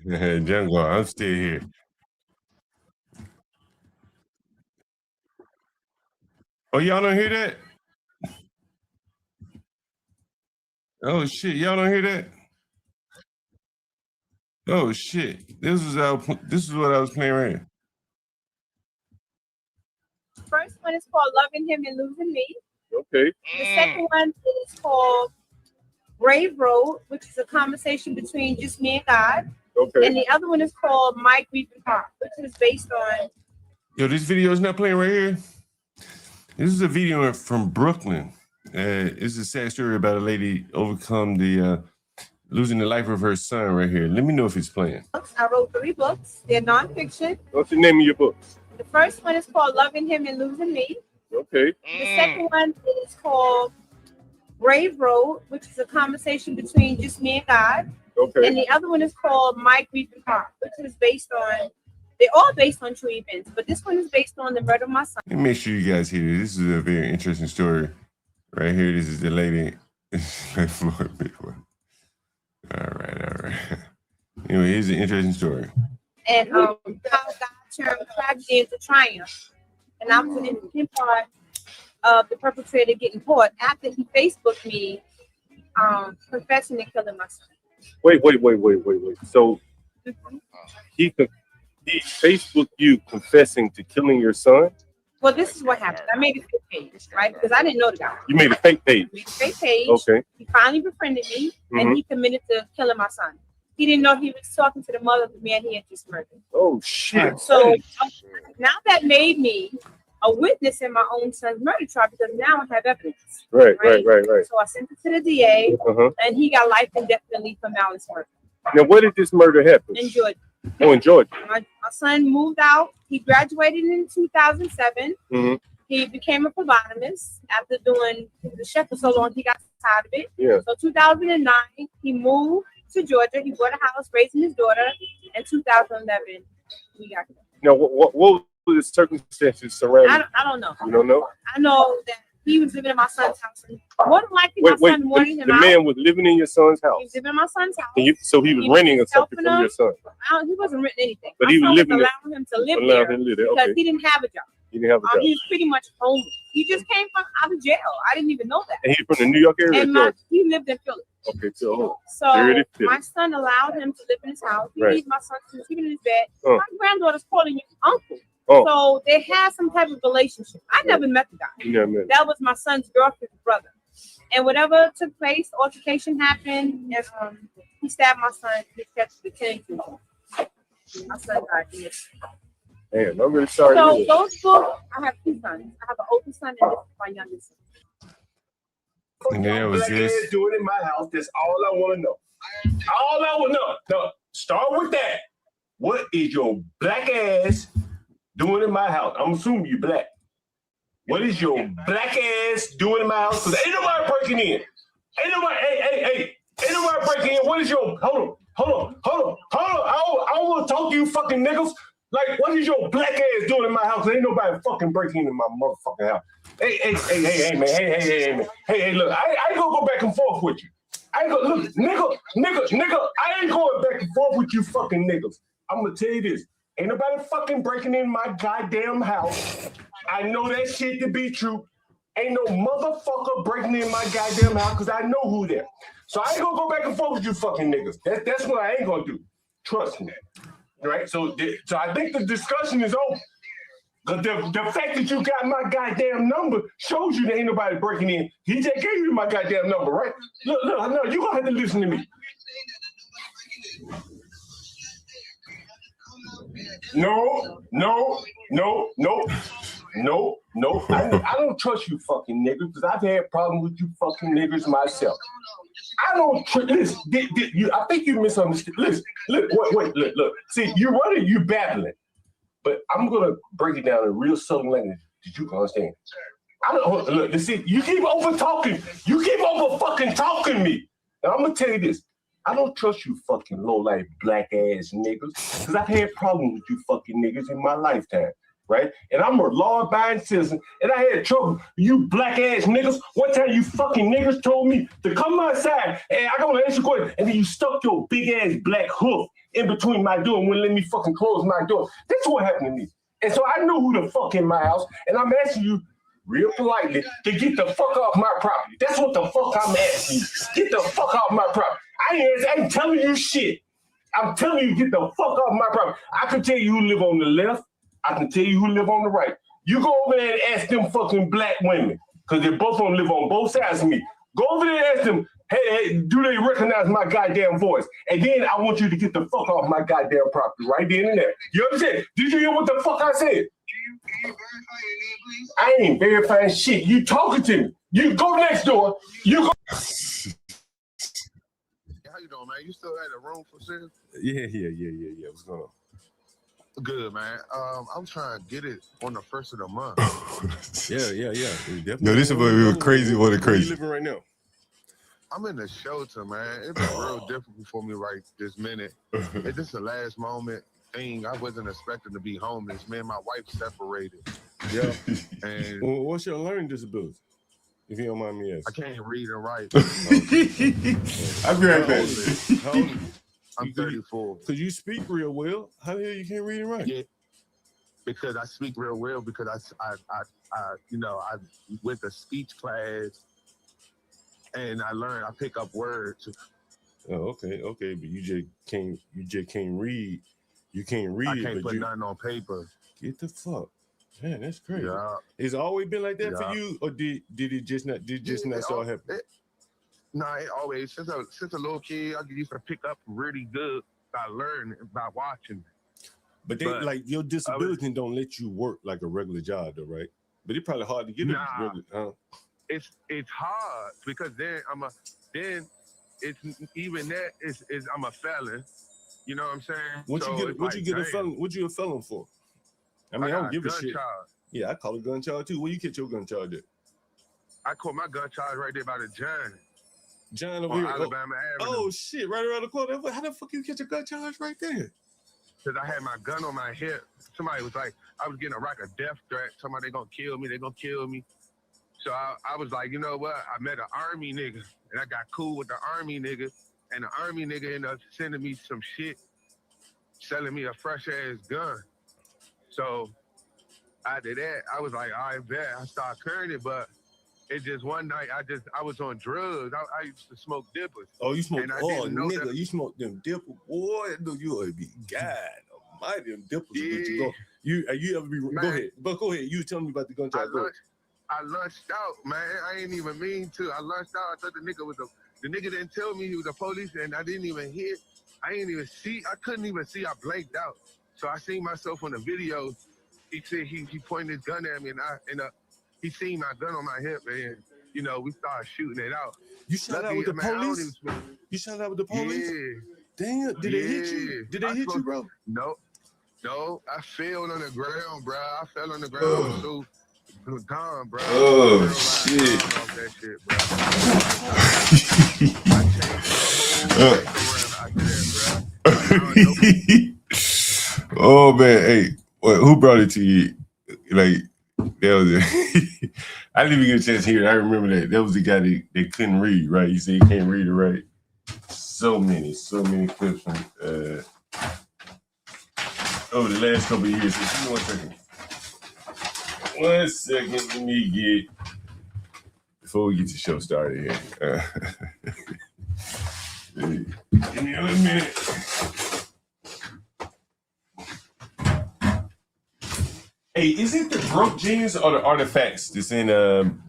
Jungle, I'm still here. Oh, y'all don't hear that? Oh shit, y'all don't hear that? Oh shit, this is what I was playing right here. First one is called Loving Him and Losing Me. Okay. The second one is called Brave Road, which is a conversation between just me and God. Okay. And the other one is called My Grief and Heart, which is based on. Yo, this video is not playing right here. This is a video from Brooklyn. It's a sad story about a lady overcome the losing the life of her son right here. Let me know if it's playing. I wrote 3 books. They're nonfiction. What's the name of your books? The first one is called Loving Him and Losing Me. Okay. The second one is called Brave Road, which is a conversation between just me and God. Okay. And the other one is called My Grief and Heart, which is based on, they're all based on true events, but this one is based on the murder of my son. Let me make sure you guys hear this. This is a very interesting story. Right here, this is the lady. All right. Anyway, here's an interesting story. And how God turned tragedy into triumph. And I was an important part of the perpetrator getting caught after he Facebooked me confessing to killing my son. Wait. So he Facebooked you confessing to killing your son? Well, this is what happened. I made a fake page, right? Because I didn't know the guy. You made a fake page? I made a fake page. Okay. He finally befriended me, and he committed to killing my son. He didn't know he was talking to the mother of the man he had just murdered. Oh, shit. So now that made me a witness in my own son's murder trial because now I have evidence. Right. So I sent it to the DA, and he got life indefinitely for malice murder. Now, where did this murder happen? In Georgia. Oh, in Georgia. My son moved out. He graduated in 2007. He became a phlebotomist after doing the chef for so long. He got tired of it. Yeah. So 2009, he moved to Georgia. He bought a house, raising his daughter. In 2011, we got him. Now, what were the circumstances surrounding? I don't know. You don't know? I know that he was living in my son's house. And more than likely, my son wanted him the out. man was living in your son's house. He was living in my son's house. And so he was renting or something from your son. He wasn't renting anything. But my he was son living there. allowing him to live Allowed there him to live there, because okay. he didn't have a job. He didn't have a job. He was pretty much homeless. He just came out of jail. I didn't even know that. And he's from the New York area? And he lived in Philly. Okay, so So my son allowed him to live in his house. He leaves my son sleeping in his bed. My granddaughter's calling him uncle. So they had some type of relationship. I never met the guy. That was my son's girlfriend's brother. And whatever took place, altercation happened, and he stabbed my son. He kept the tension. My son died. Damn, I'm really sorry. So those books, I have 2 sons. I have an older son and this is my youngest son. And then it was this. Doing in my house. That's all I want to know. All I want to know. No, start with that. What is your black ass doing in my house? I'm assuming you black. What is your black ass doing in my house? Because ain't nobody breaking in. Ain't nobody, hey. Ain't nobody breaking in. What is your, hold on. I don't want to talk to you fucking niggas. Like, what is your black ass doing in my house? Ain't nobody fucking breaking in my motherfucking house. Hey, man. Hey, look, I ain't gonna go back and forth with you. I ain't gonna, look, nigga, I ain't going back and forth with you fucking niggas. I'm gonna tell you this. Ain't nobody fucking breaking in my goddamn house. I know that shit to be true. Ain't no motherfucker breaking in my goddamn house because I know who there. So I ain't gonna go back and forth with you fucking niggas. That's what I ain't gonna do. Trust me. Right? So I think the discussion is over. The fact that you got my goddamn number shows you that ain't nobody breaking in. He just gave you my goddamn number, right? Look, no, you gonna have to listen to me. No. I don't trust you fucking niggas because I've had problems with you fucking niggas myself. I don't listen. I think you misunderstood. Listen, look. See, you're running, you babbling, but I'm gonna break it down in real southern language that you can understand. I don't look. See, you keep over talking. You keep over fucking talking me. Now I'm gonna tell you this. I don't trust you fucking low life black ass niggas because I've had problems with you fucking niggas in my lifetime. right? And I'm a law-abiding citizen, and I had trouble. You black-ass niggas, one time you fucking niggas told me to come outside, and I don't answer question, and then you stuck your big-ass black hoof in between my door and wouldn't let me fucking close my door. That's what happened to me. And so I know who the fuck in my house, and I'm asking you real politely to get the fuck off my property. That's what the fuck I'm asking you. Get the fuck off my property. I ain't telling you shit. I'm telling you, get the fuck off my property. I can tell you who live on the left. I can tell you who live on the right. You go over there and ask them fucking black women, because they both don't live on both sides of me. Go over there and ask them, hey, do they recognize my goddamn voice? And then I want you to get the fuck off my goddamn property right then and there. You understand? Did you hear what the fuck I said? I ain't verifying shit. You talking to me. You go next door. You go. How you doing, man? You still at the room for sale? Yeah. What's going on? Good, man. I'm trying to get it on the first of the month. Yeah. No, this is what we were crazy. What a Where you crazy. living right now? I'm in the shelter, man. It's been real difficult for me right this minute. It's just a last moment thing. I wasn't expecting to be homeless. Me and my wife separated. Yeah. And Well, what's your learning disability? If you don't mind me asking. I can't read and write. I'll be right back. How old are you? I'm 34. Because you speak real well. How the hell you can't read and write? Yeah. Because I speak real well. Because I went to speech class, and I pick up words. Oh, okay. But you just can't read. You can't read. I can't but put you nothing on paper. Get the fuck. Man, that's crazy. Yeah. It's always been like that Yeah. for you, or did it just not start happening? No, it always since a little kid, I used to pick up really good. I learned by watching. But they like your disability don't let you work like a regular job, though, right? But it's probably hard to get a regular. It's hard because I'm a felon. You know what I'm saying? What you a felon for? I mean, I don't give a shit. Charge. Yeah, I call it gun charge too. Where you get your gun charge at? I caught my gun charge right there by the John over on here. Alabama Avenue. Oh shit! Right around the corner. How the fuck you catch a gun charge right there? Because I had my gun on my hip. Somebody was like, I was getting a death threat. Somebody, they gonna kill me. So I was like, you know what? I met an army nigga, and I got cool with the army nigga, and the army nigga ended up sending me some shit, selling me a fresh ass gun. So after that, I was like, I bet. I started carrying it, but it just one night, I was on drugs. I used to smoke dippers. Oh, you smoke? Oh, nigga, you smoke them dippers, boy. You would be God Almighty, them dippers. Yeah. You ever be? Man. Go ahead. But go ahead. You tell me about the gun charge. I lunched out, man. I ain't even mean to. I lunched out. I thought the nigga didn't tell me he was a police, and I didn't even hear. I didn't even see. I couldn't even see. I blanked out. So I seen myself on the video. He said he pointed his gun at me, and he seen my gun on my hip, and we started shooting it out. You shot out with the police? You shot out with the police? Yeah. Damn, did they hit you? Did they hit you, bro? No, I fell on the ground, bro. I fell on the ground, so gone, bro. Oh, shit. That shit, bro. Oh man, hey, who brought it to you? Like that was it. I didn't even get a chance to hear it. I remember that was the guy that couldn't read, right? You say he can't read it, right? So many clips from over the last couple of years. Just give me 1 second. Let me get before we get the show started here. Give me 1 minute. Hey, is it the Broke Jeans or the Artifacts that's in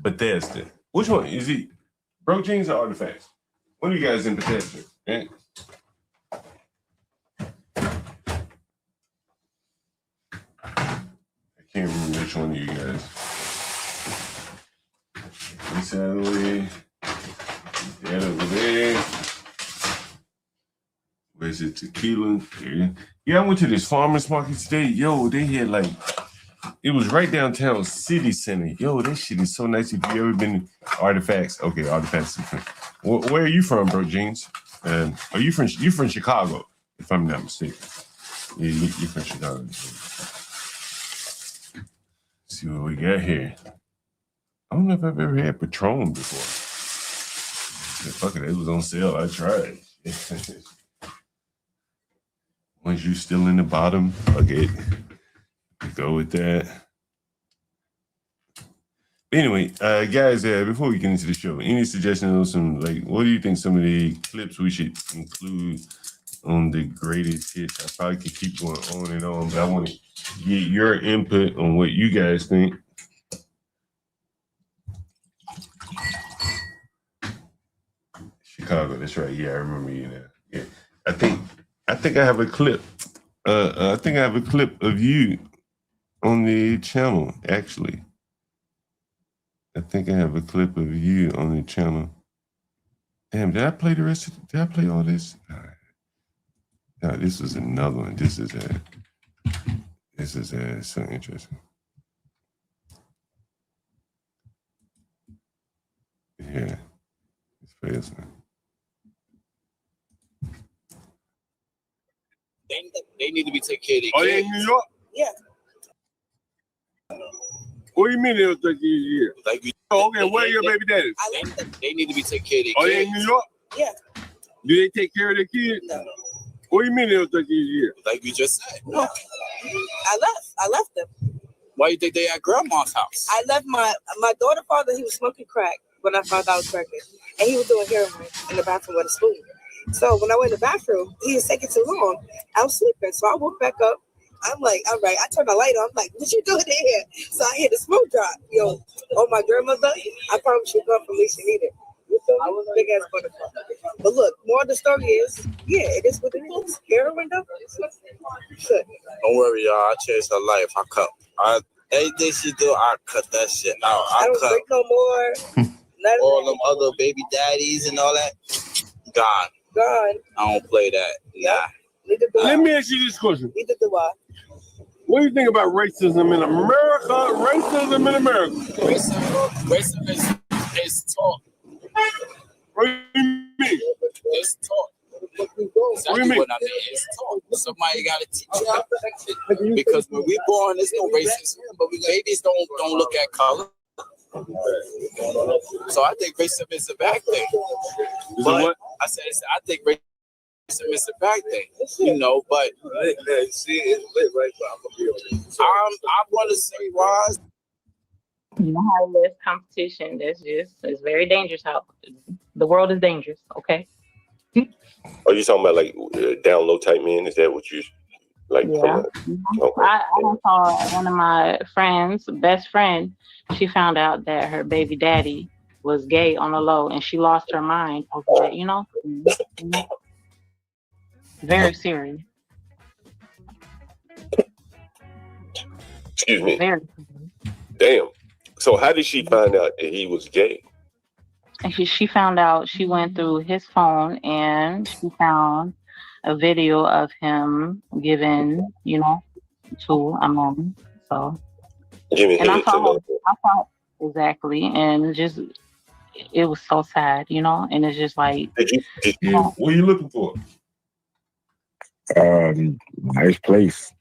Bethesda? Which one is it? Broke Jeans or Artifacts? One of you guys in Bethesda? Right? I can't remember which one of you guys. This side of the way. That over there. Where's it? Tequila. Yeah, I went to this farmer's market today. Yo, they had it was right downtown City Center. Yo, that shit is so nice. If you ever been Artifacts. Okay, Artifacts. Where are you from, Bro Jeans? Are you from Chicago, if I'm not mistaken? Yeah, you're from Chicago. see what we got here. I don't know if I've ever had Patron before. Fuck it, it was on sale. I tried. Once you still in the bottom, fuck it. Go with that. Anyway, guys, before we get into the show, any suggestions on some, like, what do you think some of the clips we should include on the greatest hits? I probably could keep going on and on, but I want to get your input on what you guys think. Chicago, that's right. Yeah, I remember you now. Yeah, I think I have a clip. I think I have a clip of you on the channel. Actually, I think I have a clip of you on the channel. Damn, did I play the rest of? Did I play all this? No, this is another one. This is so interesting. Yeah, it's fast. They need to be taking care of their kids. Are they in New York? Yeah. What do you mean they was 13 years? Like, okay, where are your baby daddies? They need to be taking care of their Are kids. they in New York? Yeah. Do they take care of their kids? No. What do you mean they was 13 years? Like you just said. No. I left them. Why you think they at grandma's house? I left my daughter father, he was smoking crack when I found out I was pregnant. And he was doing heroin in the bathroom with a spoon. So when I went in the bathroom, he was taking too long. I was sleeping. So I woke back up. I'm like, all right. I turned the light on. I'm like, what you doing in here? So I hear the smoke drop. Yo, oh, my grandmother, I promise you come from Lisa Needed. You feel me? Big ass butterfly. But look, more of the story is, yeah, it is what it is. Heroin though. Shit. Don't worry, y'all. I changed her life. I cut. Anything she do, I cut that shit out. I don't drink no more. All them other baby daddies and all that, gone. Gone. I don't play that. Nah. Let me ask you this question. Neither do I. What do you think about racism in America? Racism in America. Racism is taught. What do you mean? It's taught. Exactly what I mean. It's taught. Somebody got to teach you. Because when we born, there's no racism. But babies don't look at color. So I think racism is a bad thing. But I said, I think racism is a bad thing, you know. But see, it's lit right now. I want to say why. You know how there's competition. It's very dangerous. How the world is dangerous. Okay. Are you talking about like down low type men? Is that what you like? Yeah. Okay. I saw one of my friends, best friend. She found out that her baby daddy was gay on the low, and she lost her mind over that. You know, very serious. Excuse me. Very. Damn. So how did she find out that he was gay? And she found out. She went through his phone and she found a video of him giving, you know, to a man. So. And I saw exactly, and just it was so sad, you know. And it's just like, what are you looking for? Nice place.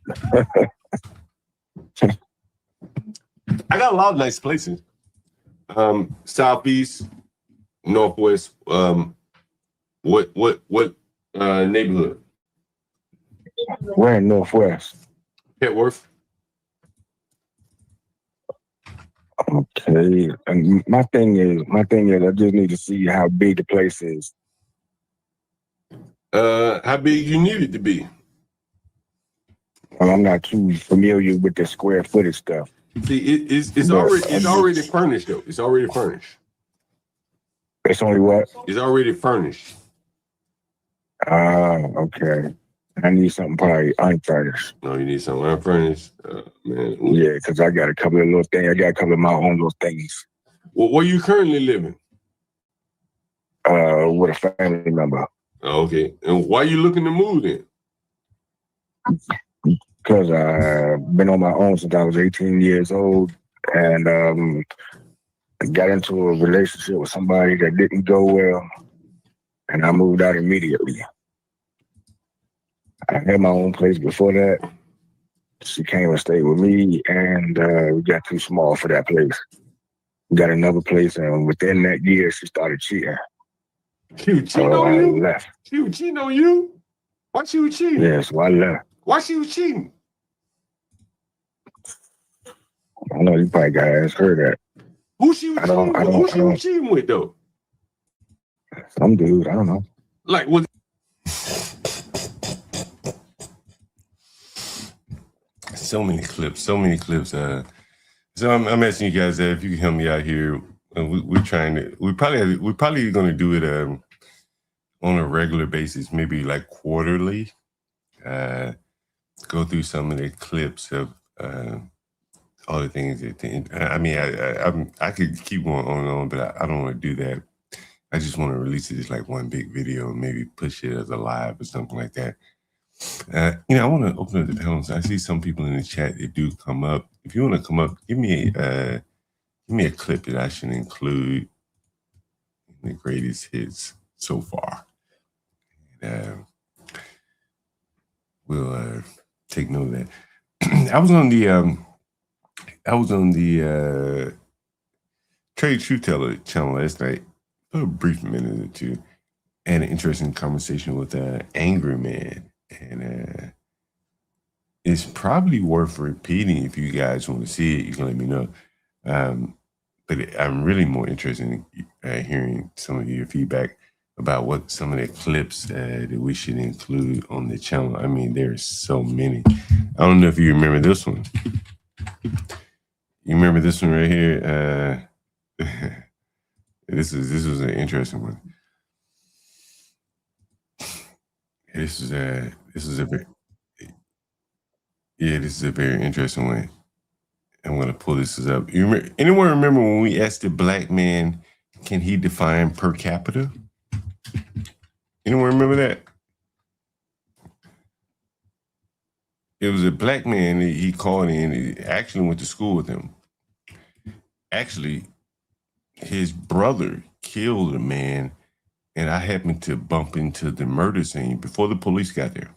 I got a lot of nice places. Southeast, Northwest. What neighborhood? We're in Northwest. Petworth. Okay, and my thing is, I just need to see how big the place is. How big you need it to be? Well, I'm not too familiar with the square footage stuff. See, it's already furnished though. It's already furnished. It's only what? It's already furnished. Okay. I need something probably unfurnished. No, you need something unfurnished, man. Yeah, because I got a couple of little things. I got a couple of my own little things. Well, where you currently living? With a family member. Oh, okay. And why you looking to move then? Because I've been on my own since I was 18 years old, and I got into a relationship with somebody that didn't go well, and I moved out immediately. I had my own place before that, She came and stayed with me, and we got too small for that place. We got another place, and within that year, she started cheating. She was cheating So on I you? left. She was cheating on you? Why she was cheating? Yeah, so I left. Why she was cheating? I know you probably got to ask her that. Who she was cheating with? Who she was cheating with, though? Some dude, I don't know. Like, was so many clips. So I'm asking you guys if you can help me out here. We're probably going to do it on a regular basis, maybe like quarterly. Go through some of the clips of all the things that I mean, I could keep going on and on, but I don't want to do that. I just want to release it as like one big video and maybe push it as a live or something like that. I want to open up the panels. I see some people in the chat that do come up. If you want to come up, give me a clip that I should include in the greatest hits so far. And, we'll take note of that. I was on the Trade Truth Teller channel last night for a brief minute or two, and an interesting conversation with Angry Man. And it's probably worth repeating. If you guys want to see it, you can let me know. But I'm really more interested in hearing some of your feedback about what some of the clips that we should include on the channel. I mean, there's so many. I don't know if you remember this one. You remember this one right here? This was an interesting one. This is a very interesting one. I'm gonna pull this up. Anyone remember when we asked the black man, can he define per capita? Anyone remember that? It was a black man. He called in. He actually went to school with him. Actually, his brother killed a man, and I happened to bump into the murder scene before the police got there.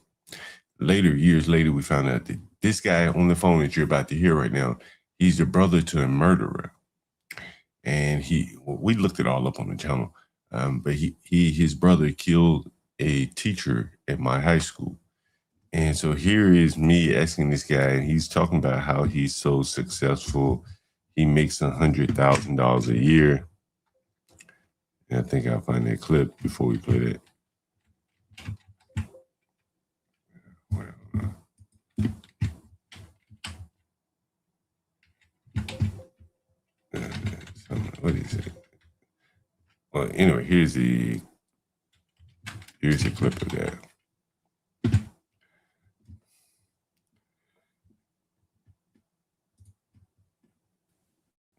Years later, we found out that this guy on the phone that you're about to hear right now, he's the brother to a murderer. And we looked it all up on the channel, but his brother killed a teacher at my high school. And so here is me asking this guy, and he's talking about how he's so successful. He makes $100,000 a year. And I think I'll find that clip before we play that. What is it? Well, anyway, here's the clip of that.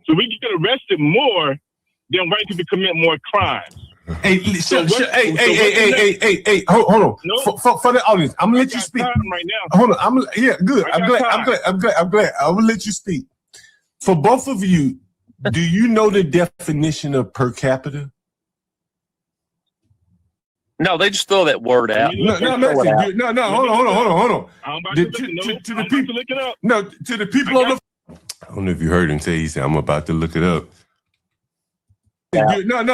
So we get arrested more than white people commit more crimes. Hey, hey, hold on. No, for the audience, I'm gonna let you speak right now. Hold on, good. I'm glad. I'm glad. I'm gonna let you speak. For both of you, do you know the definition of per capita? No, they just throw that word out. No. Hold on. I'm about to look it up. No, to the people on the. I don't know if you heard him say. He said, "I'm about to look it up." No, hold on.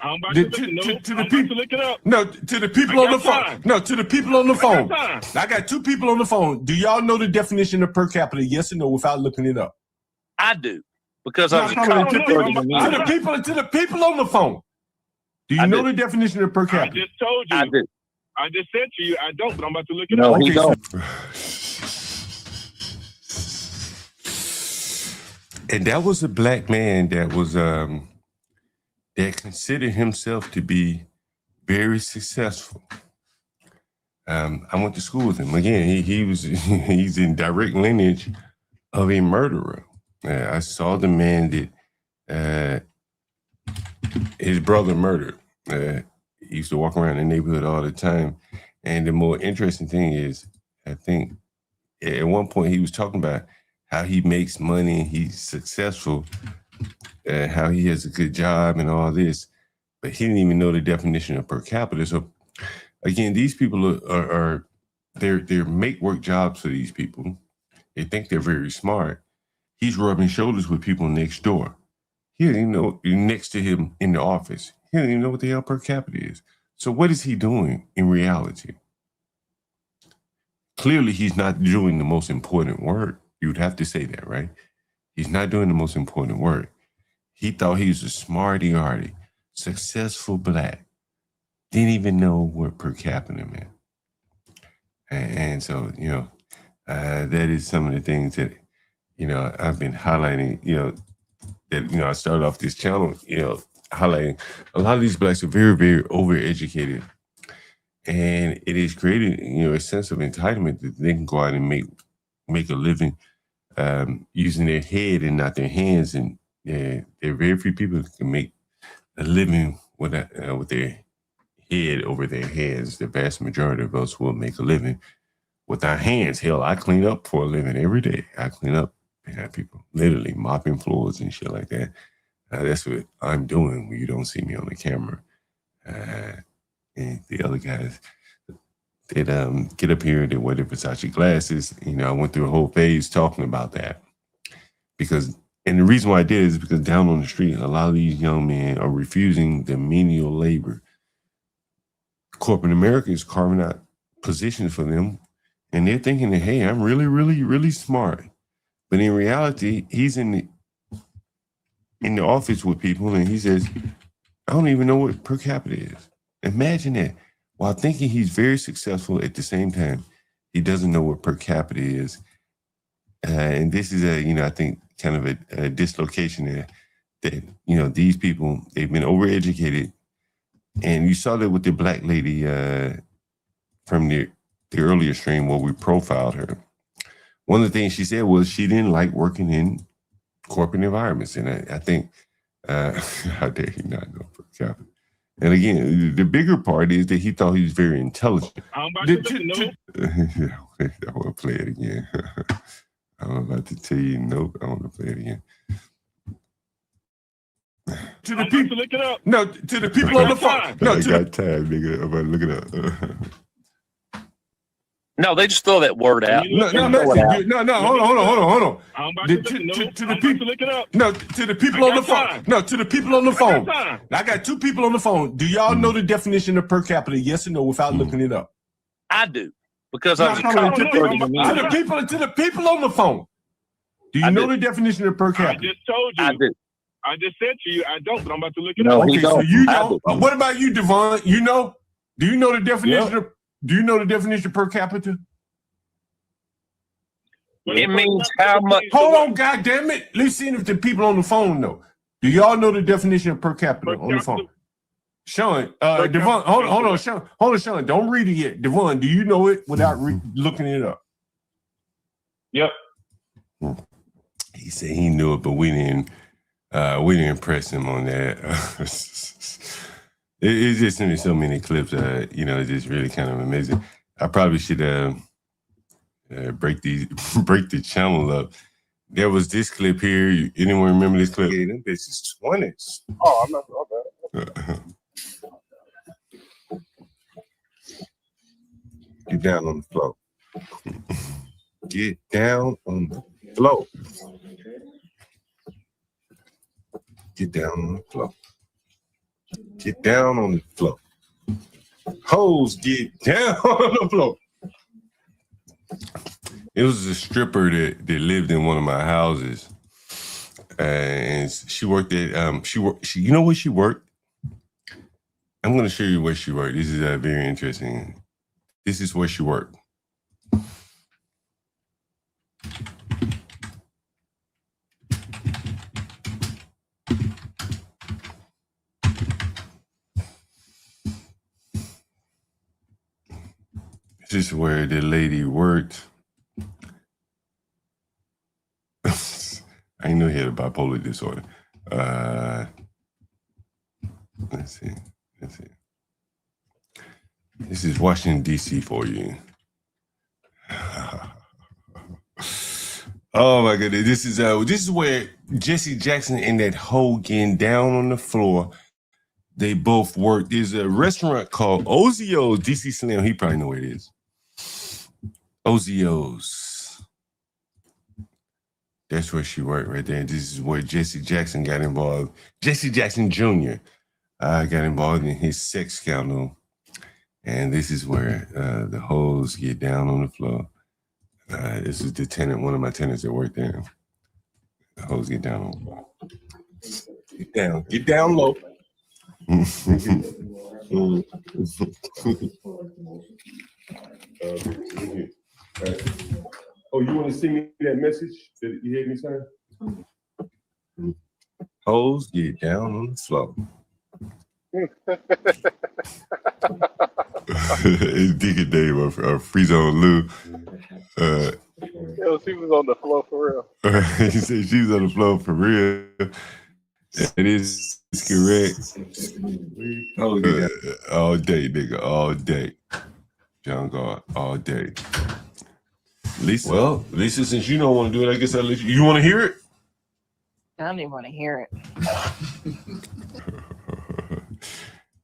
I'm about to look it up. No, to the people on the phone. No, to the people on the phone. I got two people on the phone. Do y'all know the definition of per capita? Yes or no, without looking it up? I do, because I was to the people on the phone. Do you know the definition of per capita? I just told you. I do. I just said to you, I don't, but I'm about to look it No, up. he don't. And that was a black man that was that considered himself to be very successful. I went to school with him. Again, he's in direct lineage of a murderer. I saw the man that his brother murdered. He used to walk around the neighborhood all the time. And the more interesting thing is, I think at one point he was talking about how he makes money, he's successful, how he has a good job and all this, but he didn't even know the definition of per capita. So again, these people are they're make work jobs for these people. They think they're very smart. He's rubbing shoulders with people next door. He doesn't even know next to him in the office. He doesn't even know what the hell per capita is. So what is he doing in reality? Clearly, he's not doing the most important work. You would have to say that, right? He's not doing the most important work. He thought he was a smarty-arty, successful black. Didn't even know what per capita meant. And so, that is some of the things that, I've been highlighting, that, I started off this channel, highlighting a lot of these blacks are very, very overeducated. And it is created, a sense of entitlement that they can go out and make a living using their head and not their hands. And there are very few people that can make a living with their head over their hands. The vast majority of us will make a living with our hands. Hell, I clean up for a living every day. I clean up behind people, literally mopping floors and shit like that. That's what I'm doing when you don't see me on the camera. And the other guys that get up here, they wear their Versace glasses. I went through a whole phase talking about that. And the reason why I did is because down on the street, a lot of these young men are refusing the menial labor. Corporate America is carving out positions for them, and they're thinking that, hey, I'm really, really, really smart. But in reality, he's in the office with people, and he says, I don't even know what per capita is. Imagine that. While thinking he's very successful, at the same time, he doesn't know what per capita is. And this is I think kind of a dislocation there that, these people, they've been overeducated. And you saw that with the black lady from the earlier stream where we profiled her. One of the things she said was she didn't like working in corporate environments. And I think, how dare he not know per capita? And again, the bigger part is that he thought he was very intelligent. I'm about to know. I want to play it again. I'm about to tell you, nope, I want to play it again. To the people, look it up. No, to the people on the phone. No, I got time, nigga. I'm about to look it up. No, they just throw that word out. No, hold on. I'm about To to the people, look it up. no, to the people on the phone. No, to the people on the phone. I got two people on the phone. Do y'all know the definition of per capita? Yes or no, without looking it up? I do, because I was a college to the people on the phone. Do you know the definition of per capita? I just told you. I do. I just said to you, I don't, but I'm about to look it No, up. he Okay, so don't. you I know. do. What about you, Devon? You know? Do you know the definition of? Do you know the definition per capita? It means how much. Hold on, goddammit. Let's see if the people on the phone know. Do y'all know the definition of per capita on the phone? Sean, Devon, hold on, Sean. Don't read it yet. Devon, do you know it without looking it up? Yep. He said he knew it, but we didn't press him on that. It's just in so many clips. It's just really kind of amazing. I probably should break the channel up. There was this clip here. Anyone remember this clip? Yeah, them bitches 20s. Oh, I'm not. Get down on the floor. Get down on the floor. Get down on the floor. Get down on the floor. Hoes, get down on the floor. It was a stripper that lived in one of my houses. And she worked at, she you know where she worked? I'm going to show you where she worked. This is very interesting. This is where she worked. This is where the lady worked. I know he had a bipolar disorder. Let's see. This is Washington, D.C. for you. Oh my goodness. This is where Jesse Jackson and that hoe getting down on the floor. They both worked. There's a restaurant called Ozio's DC Slim. He probably know where it is. Ozios. That's where she worked right there. This is where Jesse Jackson got involved. Jesse Jackson Jr. Got involved in his sex scandal. And this is where the hoes get down on the floor. This is the tenant, one of my tenants that worked there. The hoes get down on the floor. Get down low. Oh, you want to send me that message that you had me sign? Hoes get down on the floor. It's Dick and Dave or Free Zone Lou. Yo, she was on the floor for real. He said she was on the floor for real. It is correct. All day, nigga, all day. John God, all day. Lisa. Well, Lisa, since you don't want to do it, I guess I'll let you. You want to hear it? I don't even want to hear it.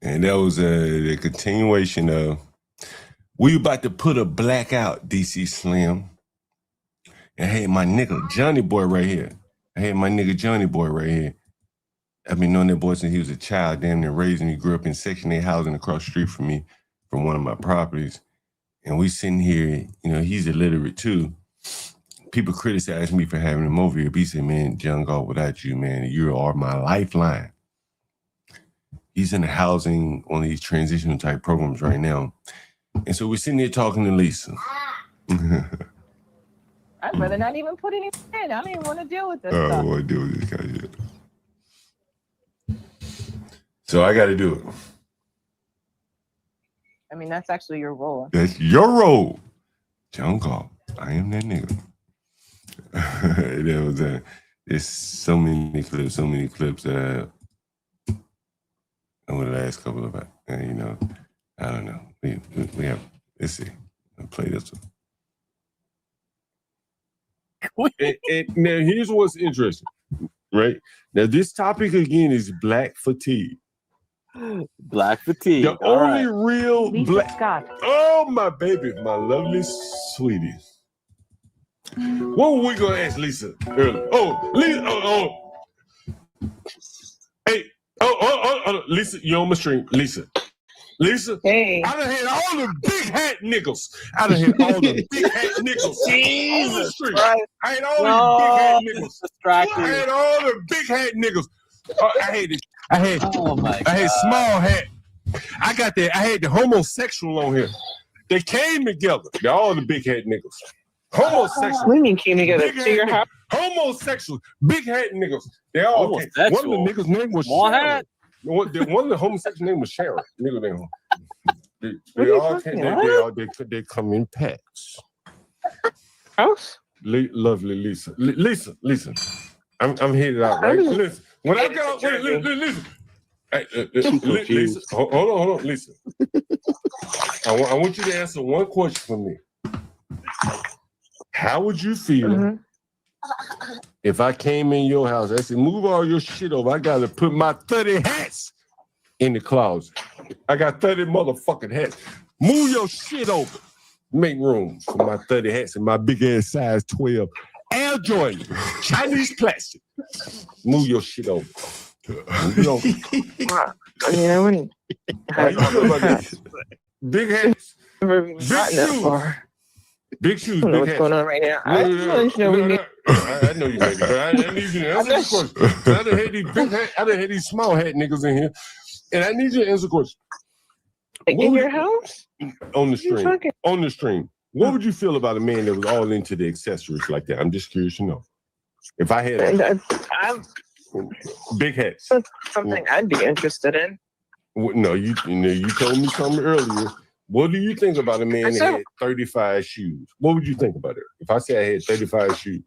And that was the continuation of we about to put a blackout, DC Slim. And I had my nigga Johnny Boy right here. I've been knowing that boy since he was a child, damn near raised him. He grew up in Section 8 housing across the street from me, from one of my properties. And we sitting here, you know, he's illiterate too. People criticize me for having him over here. But he said, man, John God, without you, man, you are my lifeline. He's in the housing, one of these transitional type programs right now. And so we're sitting there talking to Lisa. I'd rather not even put any in. I don't even want to deal with this I stuff. don't want to deal with this kind of shit. So I got to do it. I mean, that's actually your role. That's your role. John God, I am that nigga. There was there's so many clips over the last couple of, you know, I don't know. We have, let's see. I'll play this one. And now here's what's interesting, right? Now this topic again is black fatigue. Black fatigue. The only real Lisa black. Scott. Oh my baby, my lovely sweetie. What were we gonna ask Lisa earlier? Oh, Lisa. Hey. Lisa, you on my stream. Lisa. Hey. I done had all the big hat niggas. On the street. I had all the big hat niggas. I had all the big hat niggas. I had small hat. I got that. I had the homosexual on here. They came together. They're all the big hat niggas. Homosexual. What do you mean came together Big to your hat house? Homosexual. Big hat niggas. They all came. One of the niggas' name was Small Sharon. hat? One of the homosexual name was Sharon. Nigga name. They come in packs. House? Lovely Lisa. Lisa. I'm headed out, right? Listen. When I got listen. Lisa, hold on, Lisa. I want you to answer one question for me. How would you feel if I came in your house? I said, move all your shit over. I got to put my 30 hats in the closet. I got 30 motherfucking hats. Move your shit over. Make room for my 30 hats and my big ass size 12. Air Jordan, Chinese plastic. Move your shit over. Move it over. I mean, I wouldn't. How you feel about this? Big hats. Big shoes. Big shoes. I don't know Big what's hats. going on right now. I know I know you, baby, but I need you to answer the question. I done had these big hat, I done had these small hat niggas in here, and I need you to answer the question. In your house? On the stream. On the stream. What would you feel about a man that was all into the accessories like that? I'm just curious to know. If I had big hats. Something I'd be interested in. No, you told me something earlier. What do you think about a man that had 35 shoes? What would you think about it? If I say I had 35 shoes.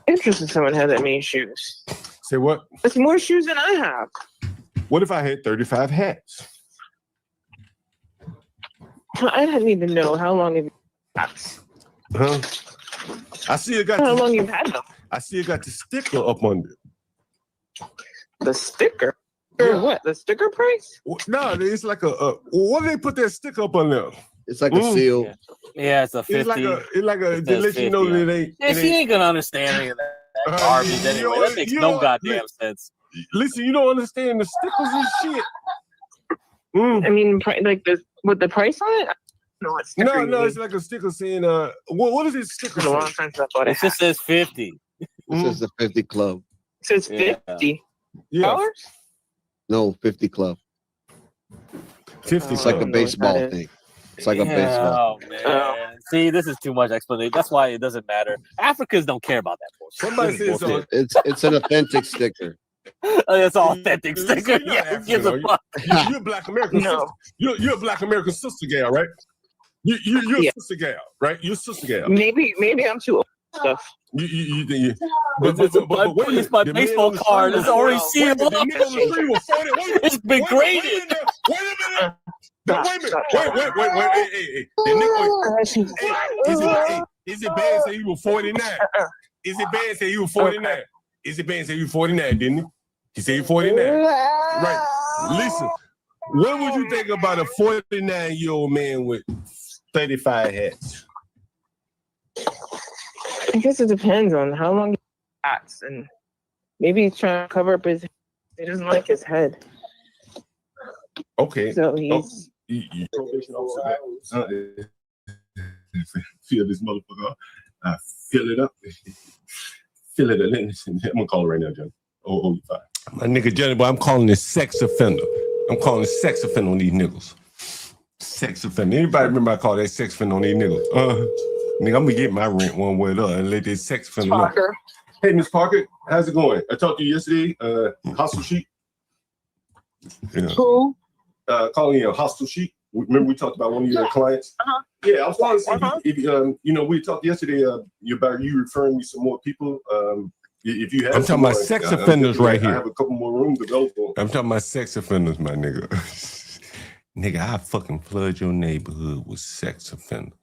Interested in someone had that many shoes. Say what? It's more shoes than I have. What if I had 35 hats? I didn't need to know how long have you had. Huh? I still got how long you've had them. I still got the sticker up under. The sticker? Or what? The sticker price? No, it's like a what do they put that sticker up on there? It's like a seal. Yeah, it's a 50. It's like a to let you know that it ain't. Yeah, she ain't gonna understand any of that garbage anyway. That makes no goddamn sense. Listen, you don't understand the stickers and shit. I mean, like with the price on it. No, it's like a sticker saying, what is this sticker? It just says 50. It says the 50 Club. It says 50. Yeah. No, 50 Club. 50. It's like a baseball thing. It's like a baseball. Oh man! See, this is too much explanation. That's why it doesn't matter. Africans don't care about that bullshit. Somebody says so. It's an authentic sticker. It's an authentic sticker. Yeah, who gives a fuck? You're a Black American. Sister. You're a Black American sister gal, right? You're a sister gal, right? You're a sister gal. Maybe I'm too old stuff. You but it's my baseball card. It's already sealed. It's been graded. Wait a minute. Wait. Hey. Is it bad to say you were 49? Is it bad to say you were 49? Is it bad to say you were 49, didn't he? He said you 49. Right. Listen, what would you think about a 49-year-old man with 35 hats? I guess it depends on how long he acts, and maybe he's trying to cover up his. He doesn't like his head. Okay. So he's. Feel this motherfucker. I fill it up. Fill it up. I'm gonna call it right now, John. 005. My nigga Johnny boy, I'm calling this sex offender. I'm calling this sex offender on these niggas. Sex offender. Anybody remember I called that sex offender on these niggas? Nigga, I'm gonna get my rent one way or the other and let this sex offender know. Hey, Miss Parker, how's it going? I talked to you yesterday. Hostel Chic. Yeah. Who? Calling you a Hostel Chic. Remember we talked about one of your clients? Yeah, I was calling to see if we talked yesterday about you referring me some more people. If you have, I'm talking about sex offenders right here. I have a couple more rooms available. I'm talking about sex offenders, my nigga. Nigga, I fucking flood your neighborhood with sex offenders.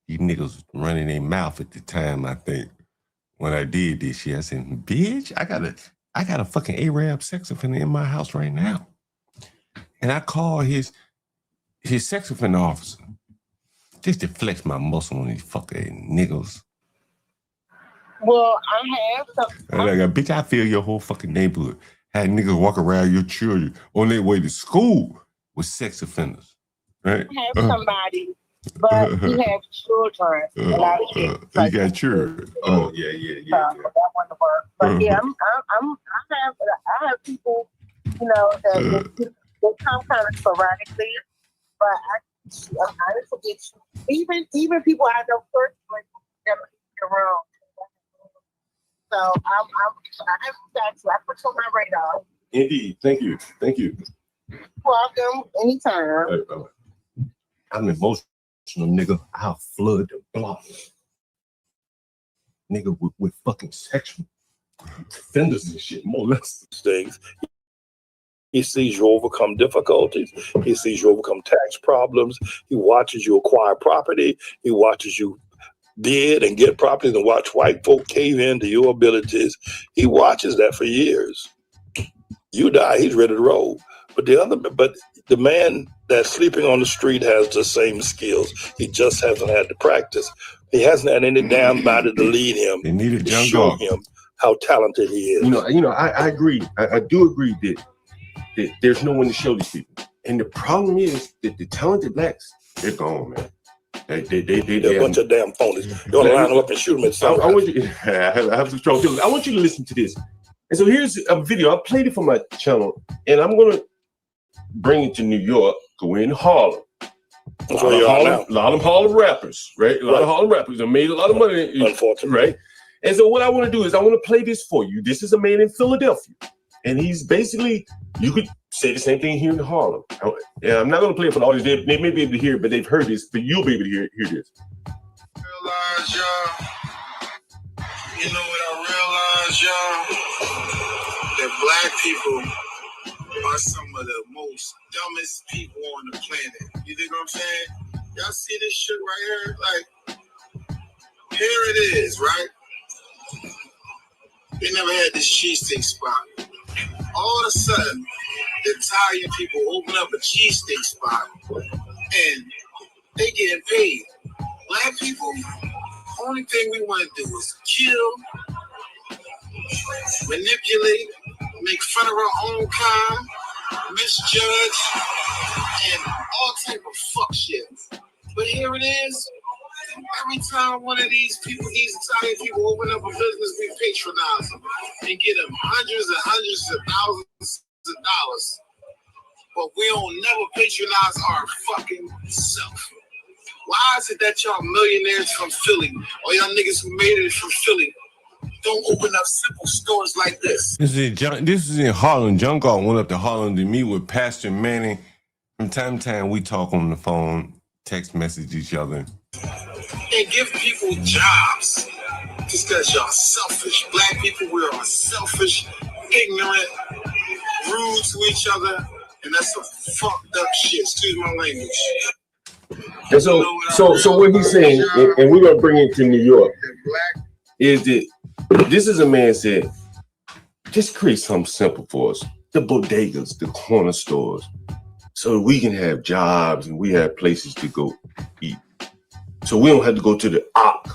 These niggas running their mouth at the time, I think. When I did this shit, I said, bitch, I got a fucking Arab sex offender in my house right now. And I called his sex offender officer just to flex my muscle on these fucking niggas. Well, I have some. Like, bitch, I feel your whole fucking neighborhood. Had niggas walk around your children on their way to school with sex offenders, right? I have somebody, but he has children. A lot of kids. You got children. Oh yeah. That wouldn't work. But yeah, I have people, that they come kind of sporadically, but I forget even people I know personally never get around. So I have got you. I put you on my radar. Indeed. Thank you. Welcome anytime. I'm emotional, nigga. I'll flood the block. Nigga with fucking sexual offenders and shit, more or less. Things. He sees you overcome difficulties. He sees you overcome tax problems. He watches you acquire property. He watches you bid and get properties and watch white folk cave into your abilities. He watches that for years. You die, he's ready to roll. But the man that's sleeping on the street has the same skills. He just hasn't had to practice. He hasn't had any damn body to lead him. They need a to young show dog. him how talented he is. I agree. I do agree that there's no one to show these people. And the problem is that the talented blacks, they're gone, man. They're a bunch of damn phonies. You want to line them up and shoot them at something. I have some strong feelings. I want you to listen to this. And so here's a video. I played it for my channel, and I'm going to bring it to New York, go in Harlem. That's where you are now. A lot of Harlem rappers, right? A lot of Harlem rappers have made a lot of money. Unfortunately. Right? And so what I want to do is I want to play this for you. This is a man in Philadelphia. And he's basically, you could say the same thing here in Harlem. I'm not going to play it for the audience. They may be able to hear it, but they've heard this, but you'll be able to hear this. Realize, y'all, you know what I realize, y'all? That black people are some of the most dumbest people on the planet. You think what I'm saying? Y'all see this shit right here? Like, here it is, right? They never had this cheesesteak spot. All of a sudden, the Italian people open up a cheesesteak spot, and they getting paid. Black people, only thing we want to do is kill, manipulate, make fun of our own kind, misjudge, and all type of fuck shit. But here it is. Every time one of these people, these Italian people open up a business, we patronize them and get them hundreds and hundreds of thousands of dollars. But we don't never patronize our fucking self. Why is it that y'all millionaires from Philly, or y'all niggas who made it from Philly, don't open up simple stores like this? This is in Harlem. John Galt went up to Harlem to meet with Pastor Manning. From time to time, we talk on the phone, text message each other. And give people jobs just because y'all selfish. Black people, we are selfish, ignorant, rude to each other, and that's some fucked up shit. Excuse my language. And so what he's saying, and we're gonna bring it to New York, is that this is a man said, just create something simple for us. The bodegas, the corner stores, so we can have jobs and we have places to go eat. So we don't have to go to the op.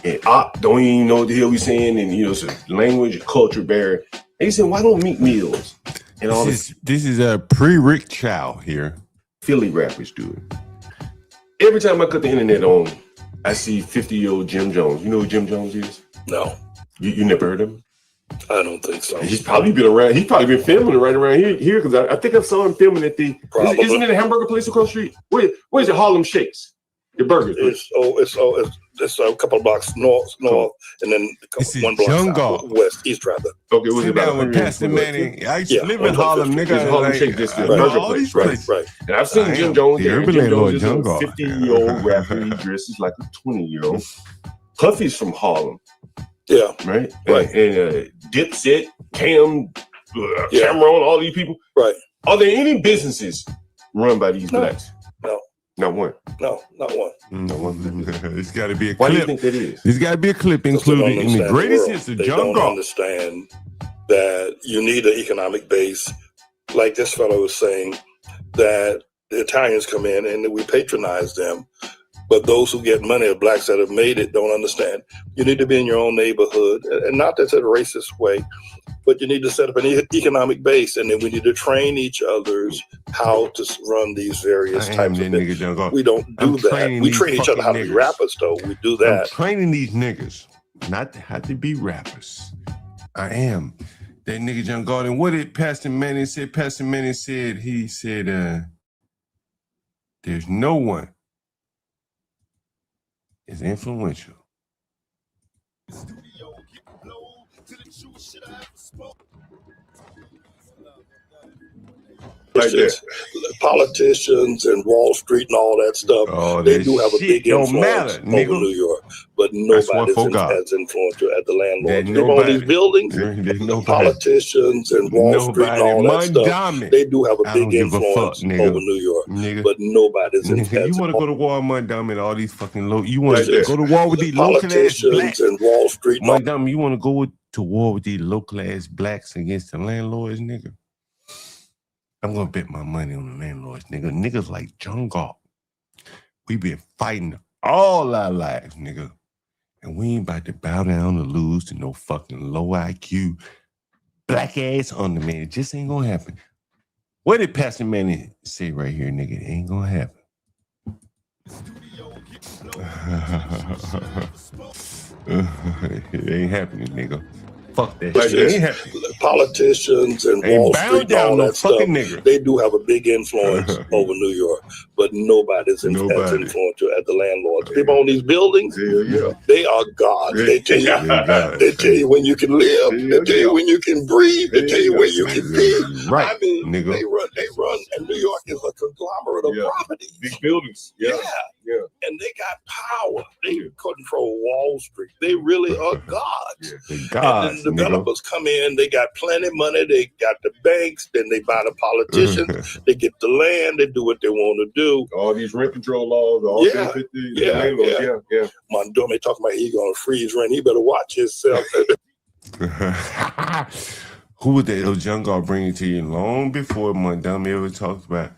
And op don't even know what the hell we saying, and it's a language, a culture barrier. And he said, why don't meat meals? And all this is a pre-Rick Chow here. Philly rappers do it. Every time I cut the internet on, I see 50-year-old Jim Jones. You know who Jim Jones is? No. You never heard of him? I don't think so. He's probably been around. He's probably been filming right around here because I think I saw him filming at the. Isn't it a hamburger place across the street? Where is it? Harlem Shakes. The burgers. It's a couple of blocks north, and then one block west, east rather. Okay, was it about with Pastor Manning? I used to live in Harlem, nigga. Harlem Shake, this burger place, right? And I've seen Jim Jones there. Jim Jones is a 50-year-old rapper. He dresses like a 20-year-old. Puffy's from Harlem. Yeah. Right. And Dipset, Cameron, all these people. Right. Are there any businesses run by these blacks? No. Not one. No, not one. Not one. It's got to be a clip. Why do you think that is? There's got to be a clip included in the greatest hits of They John don't Galt. understand that you need an economic base, like this fellow was saying, that the Italians come in and we patronize them. But those who get money, the blacks that have made it, don't understand. You need to be in your own neighborhood, and not that's in a racist way, but you need to set up an economic base, and then we need to train each others how to run these various types of things. We don't do that. We train each other how to be rappers, though. We do that. I'm training these niggas not to have to be rappers. I am. That nigga John Galt. And what did Pastor Manning say? Pastor Manning said, he said, there's no one is influential. Like politicians and Wall Street and all that stuff, they do have a big influence over New York, but nobody's as influential as the landlords. They own these buildings, politicians and Wall Street and all that stuff, they do have a big influence over New York, but nobody's as You want to go to war, Mondami, and all these fucking low. You want to go to war with these local ass blacks and Wall Street. Mondami, you want to go to war with these local ass blacks against the landlords, nigga? I'm gonna bet my money on the landlords, nigga. Niggas like John Galt. We been fighting all our lives, nigga. And we ain't about to bow down or lose to no fucking low IQ, black ass on the man. It just ain't gonna happen. What did Pastor Manning say right here, nigga? It ain't gonna happen. It ain't happening, nigga. Fuck that shit. It ain't happening. Politicians and Wall Street and all that stuff, they do have a big influence over New York, but nobody's as influential as the landlords. People own these buildings, they are God. They tell you when you can live, they tell you when you can breathe, they tell you where you can be. Right, I mean, nigga. they run, and New York is a conglomerate of property. Big buildings. Yeah. And they got power. They control Wall Street. They really are gods. Gods. And then developers come in, they got plenty of money, they got the banks, then they buy the politicians, they get the land, they do what they want to do. All these rent control laws, all Mondumi talking about he gonna freeze rent. He better watch himself. Who would that John Galt bring it to you long before Mondami ever talked about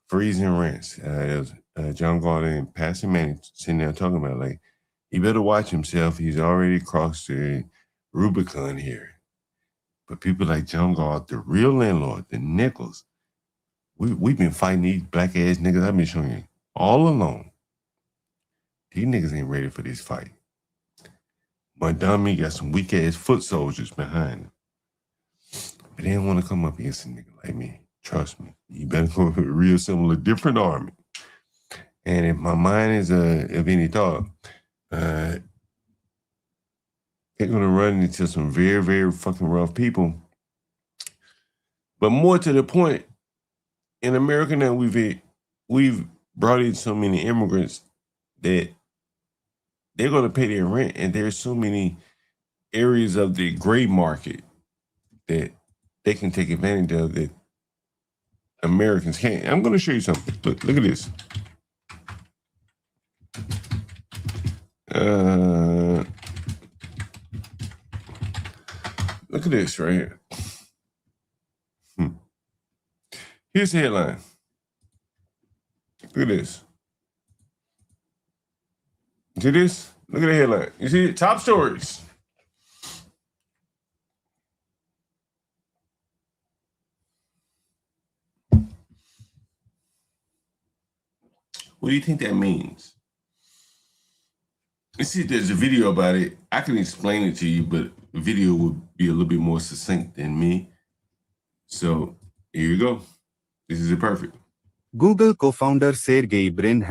freezing rents? John Gardner and Pastor Manny sitting there talking about, like, he better watch himself. He's already crossed the Rubicon here. But people like John Gardner, the real landlord, the Nichols, we've been fighting these black ass niggas. I've been showing you all along. These niggas ain't ready for this fight. Montgomery got some weak ass foot soldiers behind him. But they don't want to come up against a nigga like me. Trust me. You better go with a real similar, different army. And if my mind is of any thought, they're gonna run into some very, very fucking rough people. But more to the point, in America now we've brought in so many immigrants that they're gonna pay their rent, and there's so many areas of the gray market that they can take advantage of that Americans can't. I'm gonna show you something. Look at this. Look at this right here. Here's the headline. Look at this. See this? Look at the headline. You see it? Top stories. What do you think that means? You see, there's a video about it. I can explain it to you, but the video would be a little bit more succinct than me. So here you go. This is it perfect. Google co-founder Sergey Brin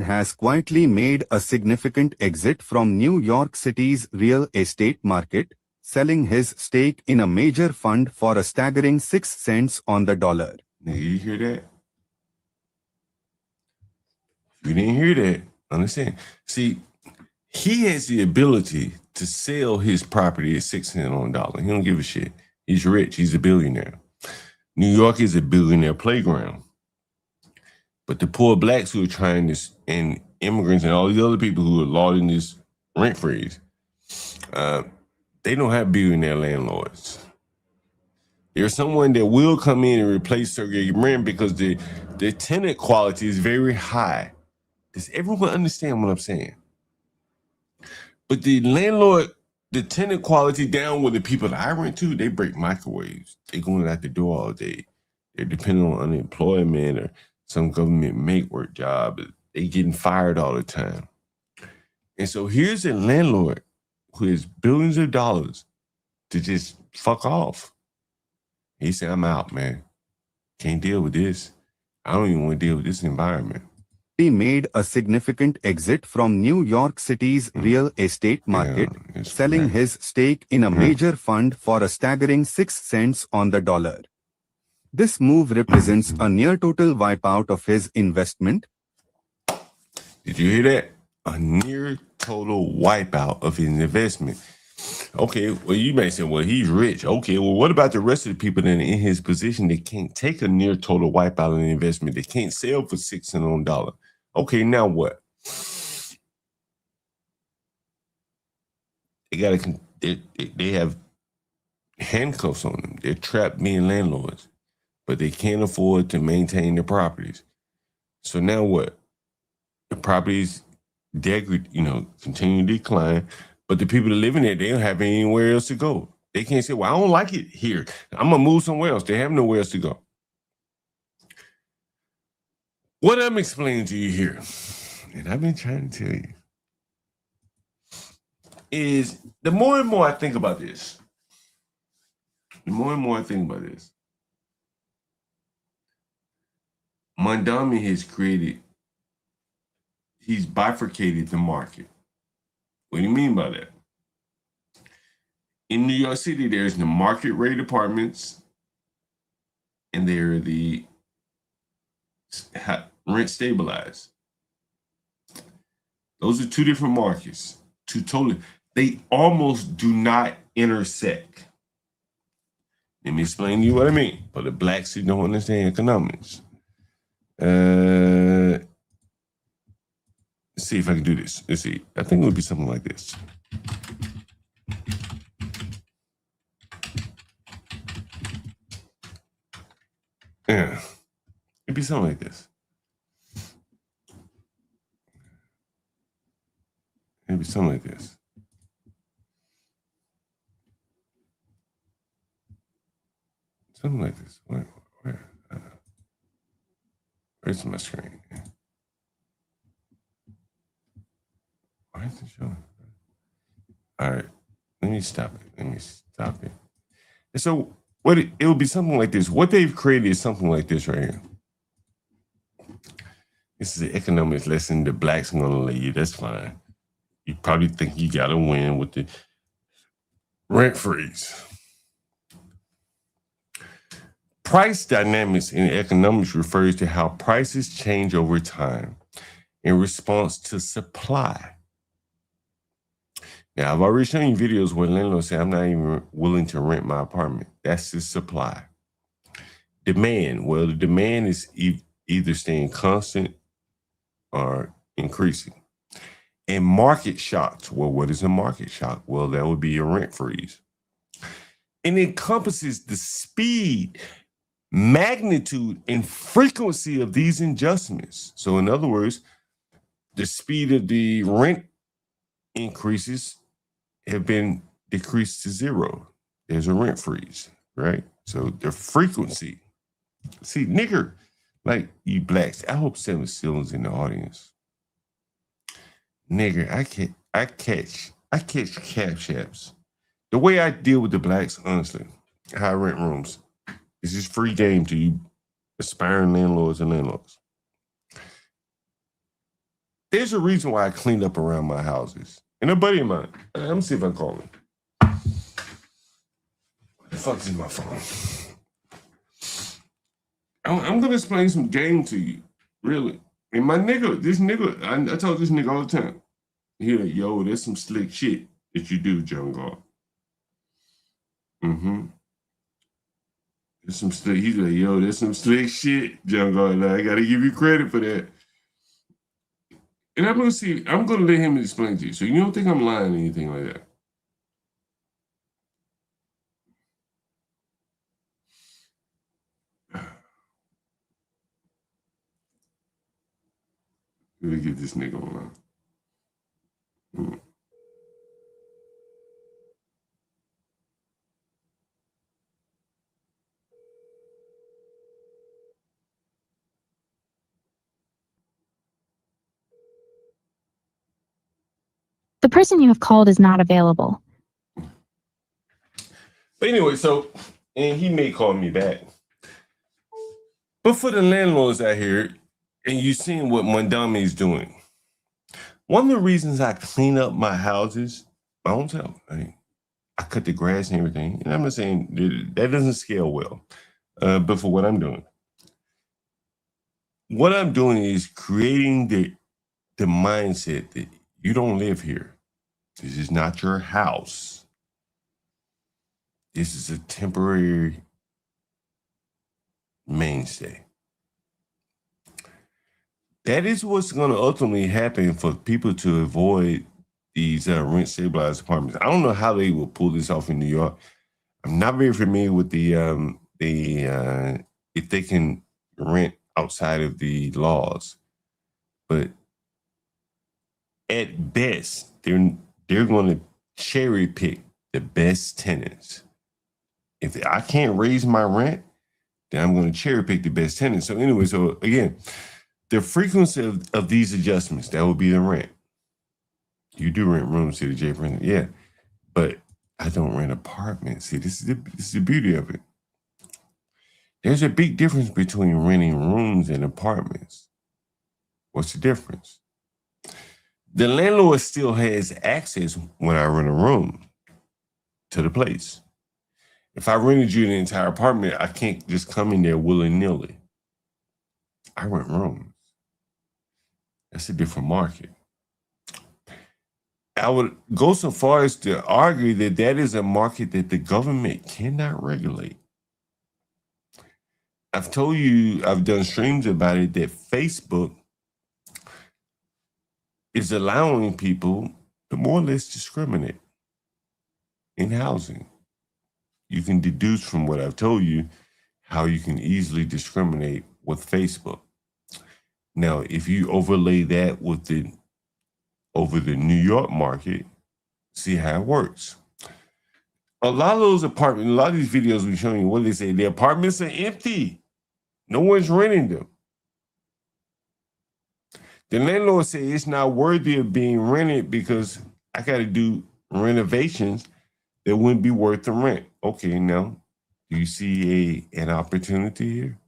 has quietly made a significant exit from New York City's real estate market, selling his stake in a major fund for a staggering 6 cents on the dollar. Now, you hear that? If you didn't hear that, understand. See, he has the ability to sell his property at 6 cents on the dollar. He don't give a shit. He's rich. He's a billionaire. New York is a billionaire playground. But the poor blacks who are trying this, and immigrants and all these other people who are lauding this rent freeze, they don't have billionaire landlords. There's someone that will come in and replace Sergey Brin because the tenant quality is very high. Does everyone understand what I'm saying? But the landlord, the tenant quality down with the people that I rent to, they break microwaves. They going out the door all day. They're depending on unemployment or some government make-work job. They getting fired all the time. And so here's a landlord who has billions of dollars to just fuck off. He said, I'm out, man. Can't deal with this. I don't even want to deal with this environment. He made a significant exit from New York City's real estate market, selling his stake in a major fund for a staggering 6 cents on the dollar. This move represents a near-total wipeout of his investment. Did you hear that? A near-total wipeout of his investment. Okay, well, you may say, well, he's rich. Okay, well, what about the rest of the people that are in his position that can't take a near-total wipeout of an investment? They can't sell for 6 cents on the dollar. Okay, now what? They have handcuffs on them. They're trapped being landlords, but they can't afford to maintain their properties. So now what? The properties continue to decline, but the people that live in there, they don't have anywhere else to go. They can't say, well, I don't like it here. I'm gonna move somewhere else. They have nowhere else to go. What I'm explaining to you here, and I've been trying to tell you, is the more and more I think about this, Mondami has he's bifurcated the market. What do you mean by that? In New York City, there's the market rate apartments, and there are the rent stabilized. Those are two different markets. They almost do not intersect. Let me explain to you what I mean. For the blacks who don't understand economics. Let's see if I can do this. Let's see. I think it would be something like this. Yeah. It'd be something like this. It'd be something like this. Something like this. Where's my screen? Why is it showing? All right. Let me stop it. And so it would be something like this. What they've created is something like this right here. This is an economics lesson the blacks are going to lay you. That's fine. You probably think you got to win with the rent freeze. Price dynamics in economics refers to how prices change over time in response to supply. Now, I've already shown you videos where landlords say, I'm not even willing to rent my apartment. That's the supply. Demand. Well, the demand is either staying constant or increasing. And market shocks. Well, what is a market shock? Well, that would be a rent freeze. And it encompasses the speed, magnitude, and frequency of these adjustments. So in other words, the speed of the rent increases have been decreased to zero. There's a rent freeze, right? So the frequency. See, nigger, like you blacks, I hope 7 Ceilings in the audience. Nigger, I catch cash apps. The way I deal with the blacks, honestly, how I rent rooms, is just free game to you aspiring landlords and landlords. There's a reason why I cleaned up around my houses. And a buddy of mine, let me see if I call him. What the fuck is my phone? I'm gonna explain some game to you, really. And my nigga, this nigga, I tell this nigga all the time. He like, yo, there's some slick shit that you do, John God. There's some slick. He's like, yo, there's some slick shit, John God. Like, I gotta give you credit for that. And I'm gonna let him explain to you. So you don't think I'm lying or anything like that. Let me get this nigga online. The person you have called is not available. But anyway, and he may call me back. But for the landlords out here, and you seeing what Mondami is doing, one of the reasons I clean up my houses, I don't tell. I cut the grass and everything. And I'm not saying that doesn't scale well. But for what I'm doing is creating the mindset that you don't live here. This is not your house. This is a temporary mainstay. That is what's going to ultimately happen for people to avoid these rent stabilized apartments. I don't know how they will pull this off in New York. I'm not very familiar with if they can rent outside of the laws, but at best, they're going to cherry pick the best tenants. If I can't raise my rent, then I'm going to cherry pick the best tenants. So anyway, so again, the frequency of these adjustments, that would be the rent. You do rent rooms, City J. Yeah, but I don't rent apartments. See, this is the beauty of it. There's a big difference between renting rooms and apartments. What's the difference? The landlord still has access when I rent a room to the place. If I rented you the entire apartment, I can't just come in there willy-nilly. I rent rooms. That's a different market. I would go so far as to argue that that is a market that the government cannot regulate. I've told you, I've done streams about it, that Facebook is allowing people to more or less discriminate in housing. You can deduce from what I've told you how you can easily discriminate with Facebook. Now, if you overlay that with over the New York market, see how it works. A lot of those apartments, a lot of these videos we're showing you, what do they say? The apartments are empty. No one's renting them. The landlord said it's not worthy of being rented because I got to do renovations that wouldn't be worth the rent. Okay, now, do you see an opportunity here?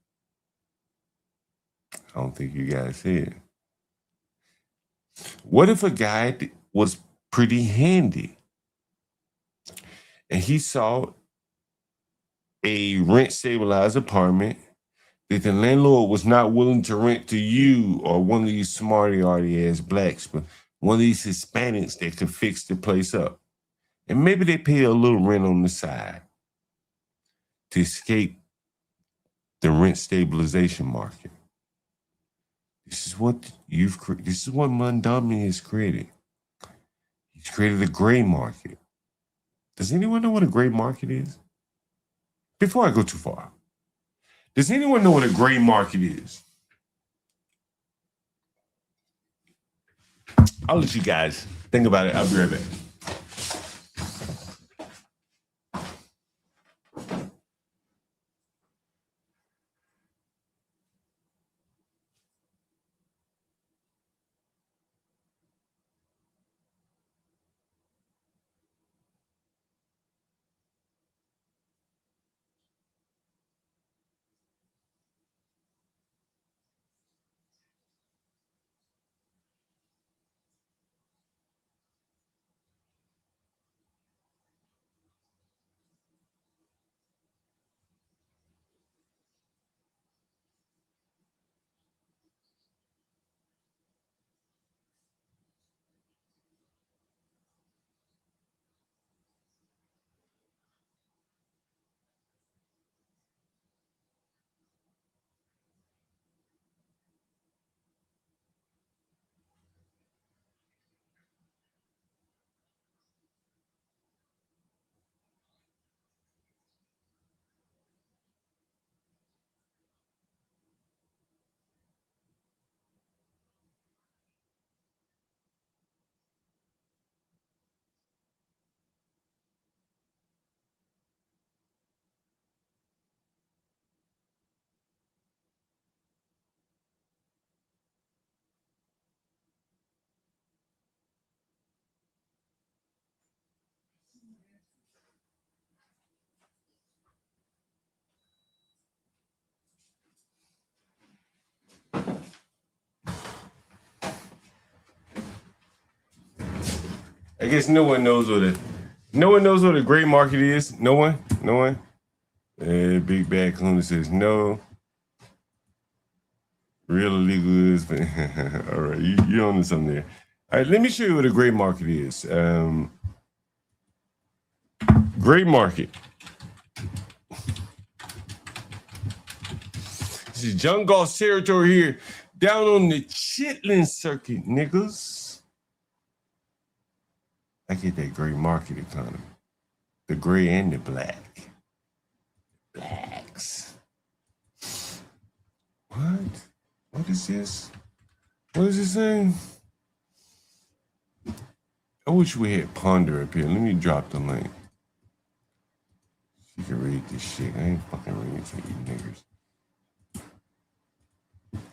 I don't think you guys see it. What if a guy was pretty handy and he saw a rent stabilized apartment that the landlord was not willing to rent to you or one of these smarty-arty ass blacks, but one of these Hispanics that could fix the place up? And maybe they pay a little rent on the side to escape the rent stabilization market. This is what this is what Mondami has created. He's created a gray market. Does anyone know what a gray market is? Before I go too far, does anyone know what a gray market is? I'll let you guys think about it. I'll be right back. I guess no one knows what a gray market is. No one. Big Bad Cluna says no. Real illegal is. All right, you're on to something there. All right, let me show you what a gray market is. Gray market. This is John Golf territory here, down on the Chitlin circuit, niggas. I get that gray market economy. The gray and the black. Blacks. What? What is this? What is this thing? I wish we had Ponder up here. Let me drop the link. You can read this shit. I ain't fucking reading for you niggers.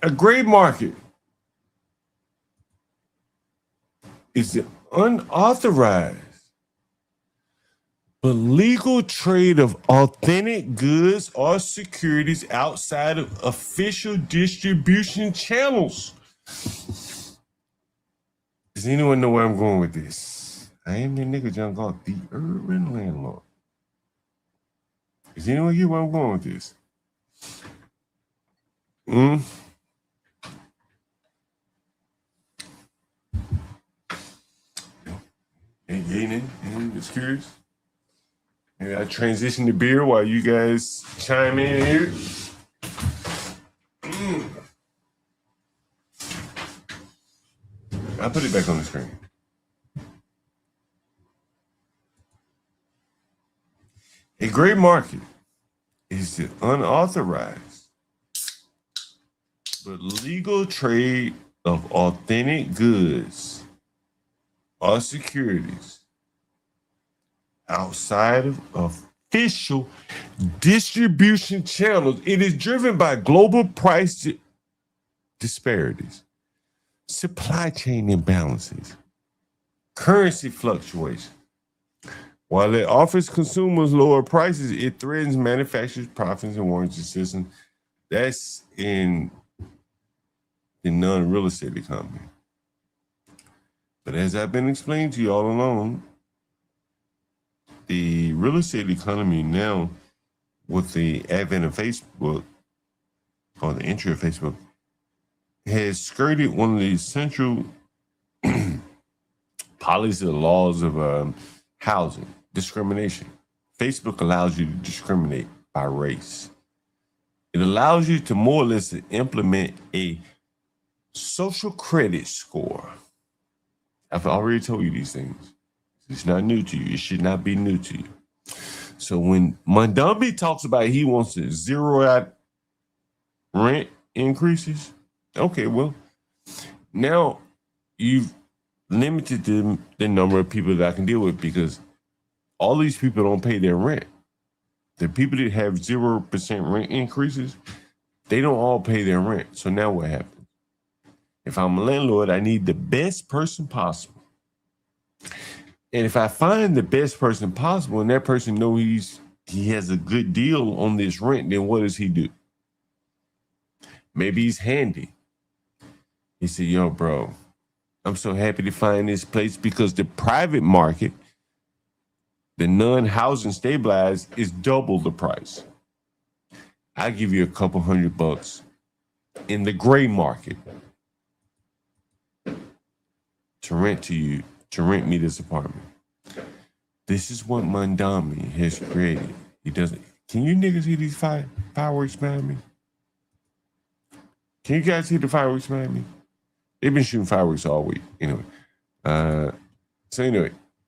A gray market is the unauthorized but legal trade of authentic goods or securities outside of official distribution channels. Does anyone know where I'm going with this? I am the nigga John Golf, the urban landlord. Does anyone get where I'm going with this? Ain't just curious. Maybe I transition to beer while you guys chime in here. I'll put it back on the screen. A gray market is is the unauthorized but legal trade of authentic goods or securities outside of official distribution channels. It is driven by global price disparities, supply chain imbalances, currency fluctuation. While it offers consumers lower prices, it threatens manufacturers' profits and warranty systems. That's in the non-real estate economy. But as I've been explaining to you all along, the real estate economy now, with the advent of Facebook, or the entry of Facebook, has skirted one of the central policies or laws of housing, discrimination. Facebook allows you to discriminate by race. It allows you to more or less implement a social credit score. I've already told you these things. It's not new to you. It should not be new to you. So when Mondambi talks about he wants to zero out rent increases, okay, well, now you've limited the number of people that I can deal with, because all these people don't pay their rent. The people that have 0% rent increases, they don't all pay their rent. So now what happens? If I'm a landlord, I need the best person possible. And if I find the best person possible and that person knows he has a good deal on this rent, then what does he do? Maybe he's handy. He said, yo, bro, I'm so happy to find this place because the private market, the non-housing stabilized, is double the price. I'll give you a couple $100 in the gray market to rent me this apartment. This is what Mondami has created. He doesn't. Can you niggas see these fireworks behind me? Can you guys see the fireworks behind me? They've been shooting fireworks all week. Anyway,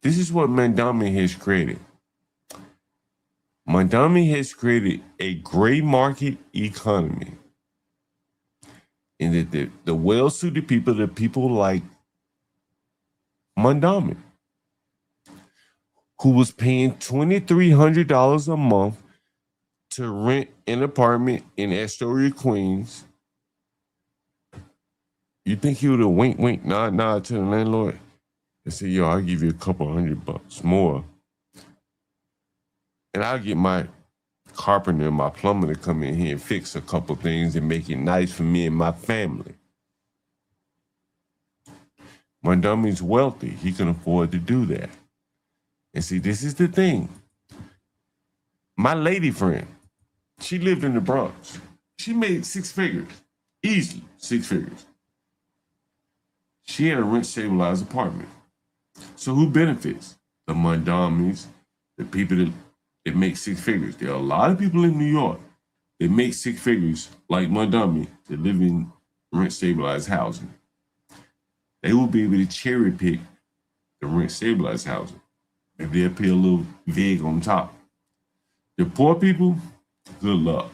this is what Mondami has created. Mondami has created a gray market economy, and that the well-suited people, the people like Mondami, who was paying $2,300 a month to rent an apartment in Astoria, Queens. You think he would have wink, nod to the landlord and say, yo, I'll give you a couple $100 more, and I'll get my carpenter and my plumber to come in here and fix a couple things and make it nice for me and my family. Mondami's wealthy. He can afford to do that. And see, this is the thing. My lady friend, she lived in the Bronx. She made 6 figures, easily 6 figures. She had a rent-stabilized apartment. So who benefits? The Mondamis, the people that make 6 figures. There are a lot of people in New York that make 6 figures, like Mondami, that live in rent-stabilized housing. They will be able to cherry pick the rent-stabilized housing. Maybe they'll pay a little vig on top. The poor people, good luck.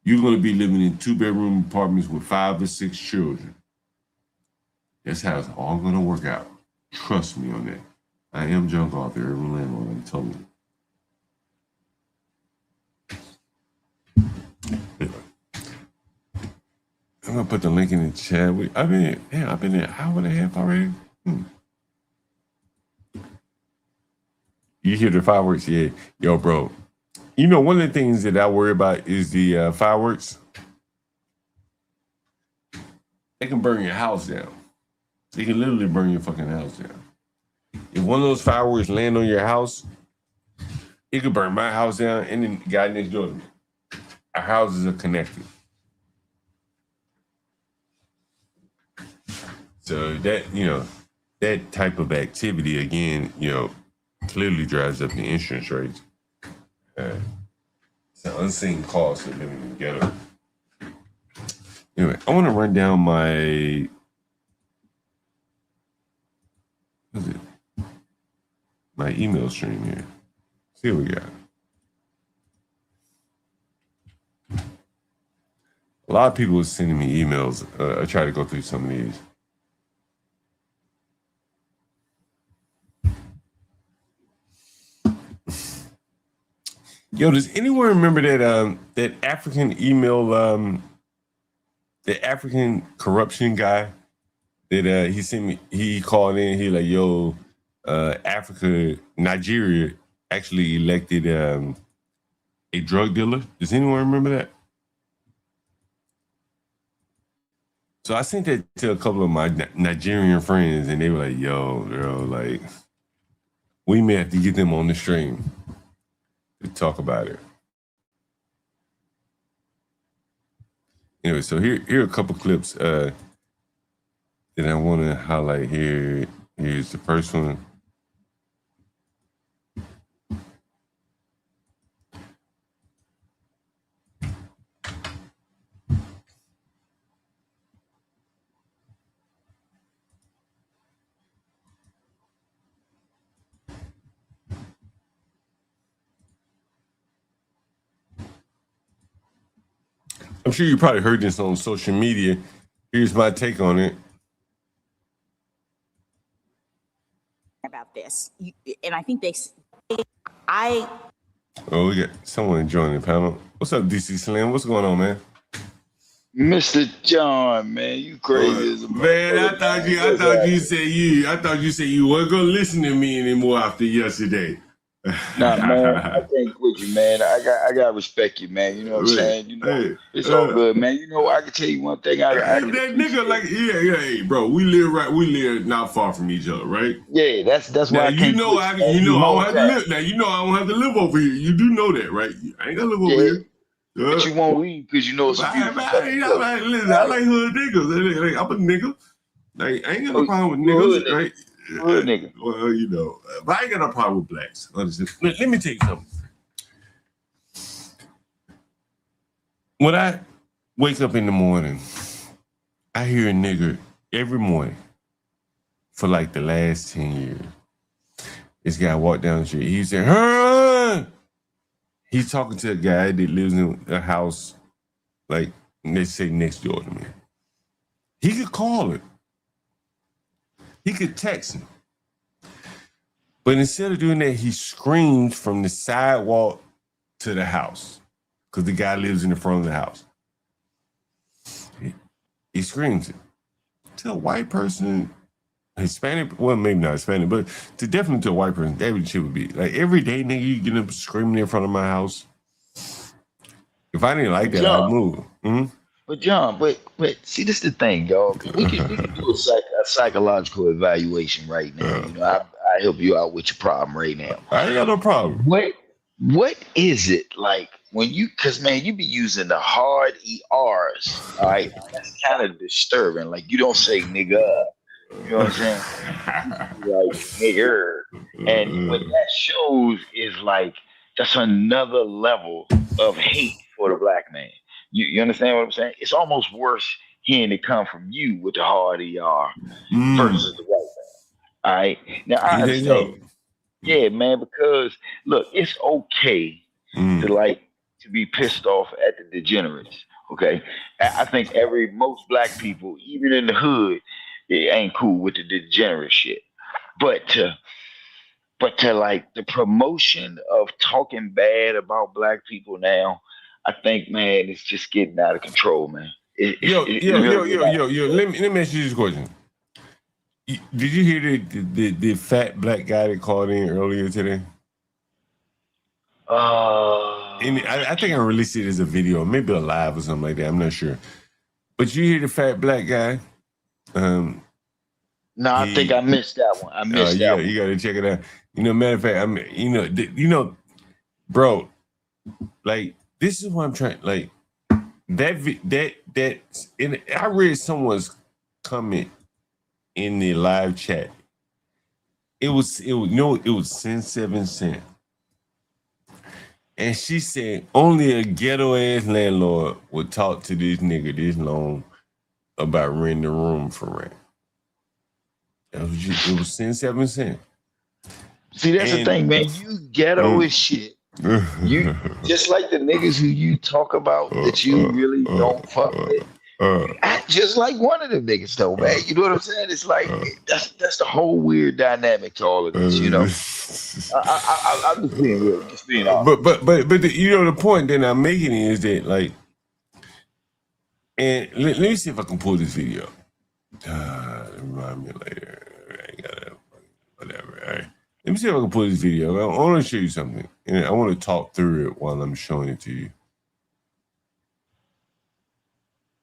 You're going to be living in 2-bedroom apartments with 5 or 6 children. That's how it's all going to work out. Trust me on that. I am Junk Author, Urban Landlord, I'm telling you. I'm going to put the link in the chat. I've been in an hour and a half already. You hear the fireworks? Yeah. Yo, bro. You know, one of the things that I worry about is the fireworks. They can burn your house down. They can literally burn your fucking house down. If one of those fireworks land on your house, it could burn my house down and then the guy next door to me. Our houses are connected. So that type of activity, again, clearly drives up the insurance rates. It's an unseen cost of living in the ghetto. Anyway, I want to run down my email stream here. See what we got. A lot of people were sending me emails. I try to go through some of these. Yo, does anyone remember that that African email, the African corruption guy that he sent me? He called in. He like, yo, Nigeria actually elected a drug dealer. Does anyone remember that? So I sent that to a couple of my Nigerian friends, and they were like, yo, girl, like, we may have to get them on the stream to talk about it. Anyway, so here are a couple clips that I want to highlight here. Here's the first one. I'm sure you probably heard this on social media. Here's my take on it. About this, and I think Oh, we got someone joining the panel. What's up, DC Slim? What's going on, man? Mr. John, man, you crazy as a man. I thought you said you weren't gonna listen to me anymore after yesterday. Nah, man, I can't quit you, man. I got respect you, man. You know what I'm saying? You know, it's all good, man. You know, I can tell you one thing. That nigga, like, hey, bro, we live not far from each other, right? Yeah, that's why. Now, I don't have to live. Now you know I don't have to live over here. You do know that, right? I ain't gotta live over here. But you won't leave because you know it's I like hood niggas. I'm a nigga. Like, I ain't got no problem with niggas, right? Hood nigga. Well, you know, but I ain't got no problem with blacks. Honestly. Let me tell you something. When I wake up in the morning, I hear a nigga every morning for like the last 10 years. This guy walked down the street. He said, "Huh?" He's talking to a guy that lives in a house, like, let's say next door to me. He could call him. He could text him. But instead of doing that, he screams from the sidewalk to the house because the guy lives in the front of the house. He screams it. To a white person, Hispanic, well, maybe not Hispanic, but definitely to a white person, that shit would be like every day, nigga, you get up screaming in front of my house. If I didn't like that, I'd move. Mm-hmm. But John, but see, this is the thing, y'all. We can do a psychological evaluation right now. You know, I help you out with your problem right now. I ain't got no problem. What is it like when you? Because man, you be using the hard ERs. All right, that's kind of disturbing. Like you don't say nigga. You know what I'm saying? Like nigger, and what that shows is like that's another level of hate for the black man. You understand what I'm saying? It's almost worse hearing it come from you with the hard ER versus the white man. All right. Now I understand. Yeah, man, because look, it's okay to be pissed off at the degenerates. Okay. I think most black people, even in the hood, it ain't cool with the degenerate shit. But to like the promotion of talking bad about black people now, I think, man, it's just getting out of control, man. Yo. Let me ask you this question. Did you hear the fat black guy that called in earlier today? I think I released it as a video, maybe a live or something like that. I'm not sure. But you hear the fat black guy? No, I think I missed that one. I missed that one. You got to check it out. You know, matter of fact, bro, like, this is what I'm trying, like, I read someone's comment in the live chat. It was Sin 7 Cent. And she said, only a ghetto ass landlord would talk to this nigga this long about renting the room for rent. It was Sin 7 Cent. See, that's the thing, man. You ghetto as shit. You just like the niggas who you talk about that you really don't fuck with. Act just like one of them niggas though, man. You know what I'm saying? It's like that's the whole weird dynamic to all of this, you know. I'm just being real, just being honest. But you know the point that I'm making is that like, and let me see if I can pull this video. Remind me later. I gotta whatever. All right. Let me see if I can pull this video. I want to show you something, and I want to talk through it while I'm showing it to you.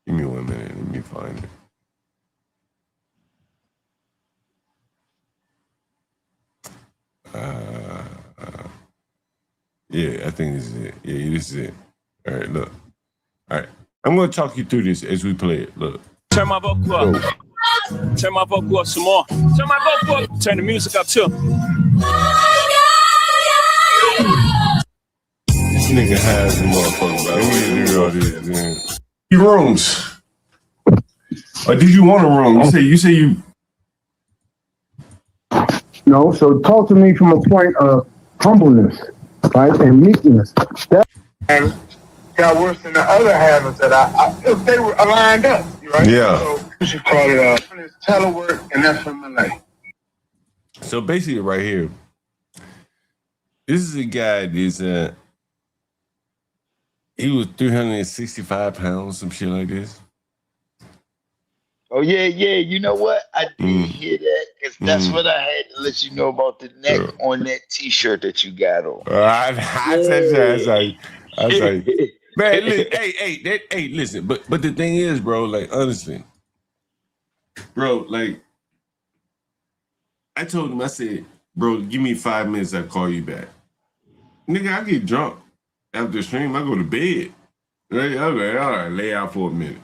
Give me 1 minute. Let me find it. Yeah, I think this is it. Yeah, this is it. All right, look. All right. I'm going to talk you through this as we play it. Look. Turn my vocal up. Turn my vocal up some more. Turn my vocal up. Turn the music up too. This nigga has the motherfucker. Let me do all this, man. Your rooms. Or did you want a room? You say you. No, so talk to me from a point of humbleness, right, and meekness. That got worse than the other habits that if they were aligned up, right? Yeah. So you should call it telework, and that's from LA. So basically, right here, this is a guy that's he was 365 pounds, some shit like this. Oh yeah. You know what? I did hear that because that's what I had to let you know about the neck on that T-shirt that you got on. I was like, man, hey, listen. But the thing is, bro, like honestly, bro, like I told him, I said, bro, give me 5 minutes, I'll call you back. Nigga, I get drunk after the stream, I go to bed. Right? I was like, all right, lay out for a minute.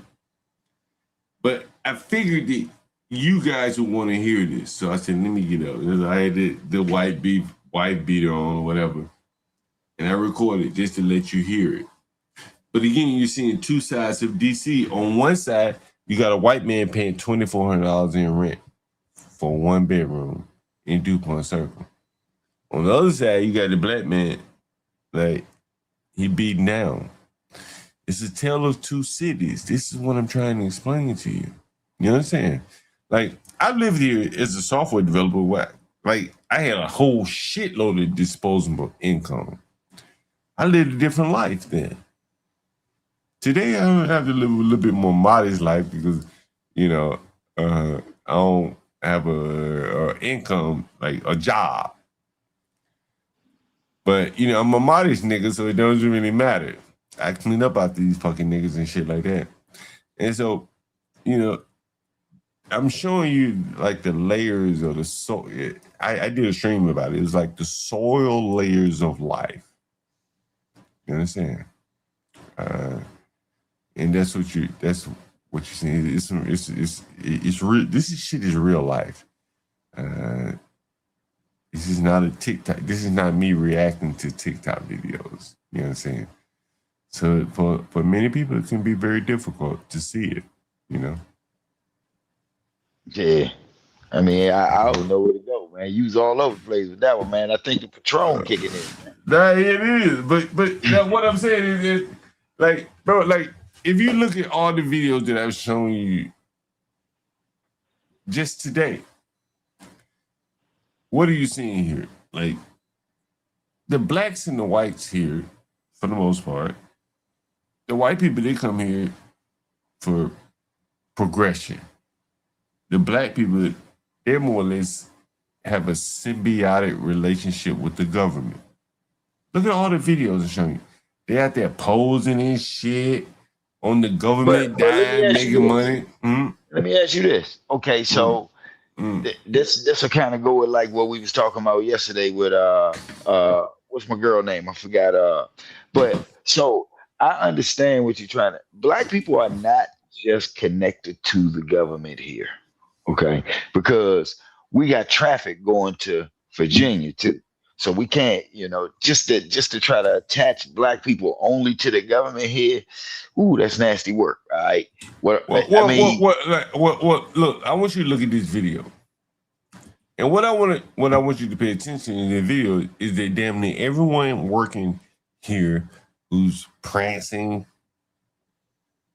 But I figured that you guys would want to hear this. So I said, let me get up. I had the white beater on or whatever. And I recorded just to let you hear it. But again, you're seeing two sides of DC. On one side, you got a white man paying $2,400 in rent for 1 bedroom in DuPont Circle. On the other side, you got the black man, like, he beaten down. It's a tale of two cities. This is what I'm trying to explain to you. You understand? Like, I lived here as a software developer. Like, I had a whole shitload of disposable income. I lived a different life then. Today, I have to live a little bit more modest life because, you know, I don't have a income, like a job. But, you know, I'm a modest nigga, so it doesn't really matter. I clean up after these fucking niggas and shit like that. And so, you know, I'm showing you like the layers of the soil. I did a stream about it. It was like the soil layers of life. You understand? And that's what you're seeing. It's real. This shit is real life. This is not a TikTok. This is not me reacting to TikTok videos. You know what I'm saying? So for many people, it can be very difficult to see it, you know? Yeah. I mean, I don't know where to go, man. You was all over the place with that one, man. I think the Patron kicking in. That it is. But what I'm saying is like, bro, like, if you look at all the videos that I've shown you just today, what are you seeing here? Like, the blacks and the whites here, for the most part, the white people, they come here for progression. The black people, they more or less have a symbiotic relationship with the government. Look at all the videos I'm showing you. They out there posing and shit on the government dime, making money. Let me ask you this. Okay, so this will kind of go with like what we was talking about yesterday with what's my girl name? I forgot. But so I understand what you're trying to. Black people are not just connected to the government here, okay? Because we got traffic going to Virginia too. So we can't, you know, just to try to attach black people only to the government here. Ooh, that's nasty work, all right? Look, I want you to look at this video. And what I want you to pay attention in the video is that damn near everyone working here who's prancing,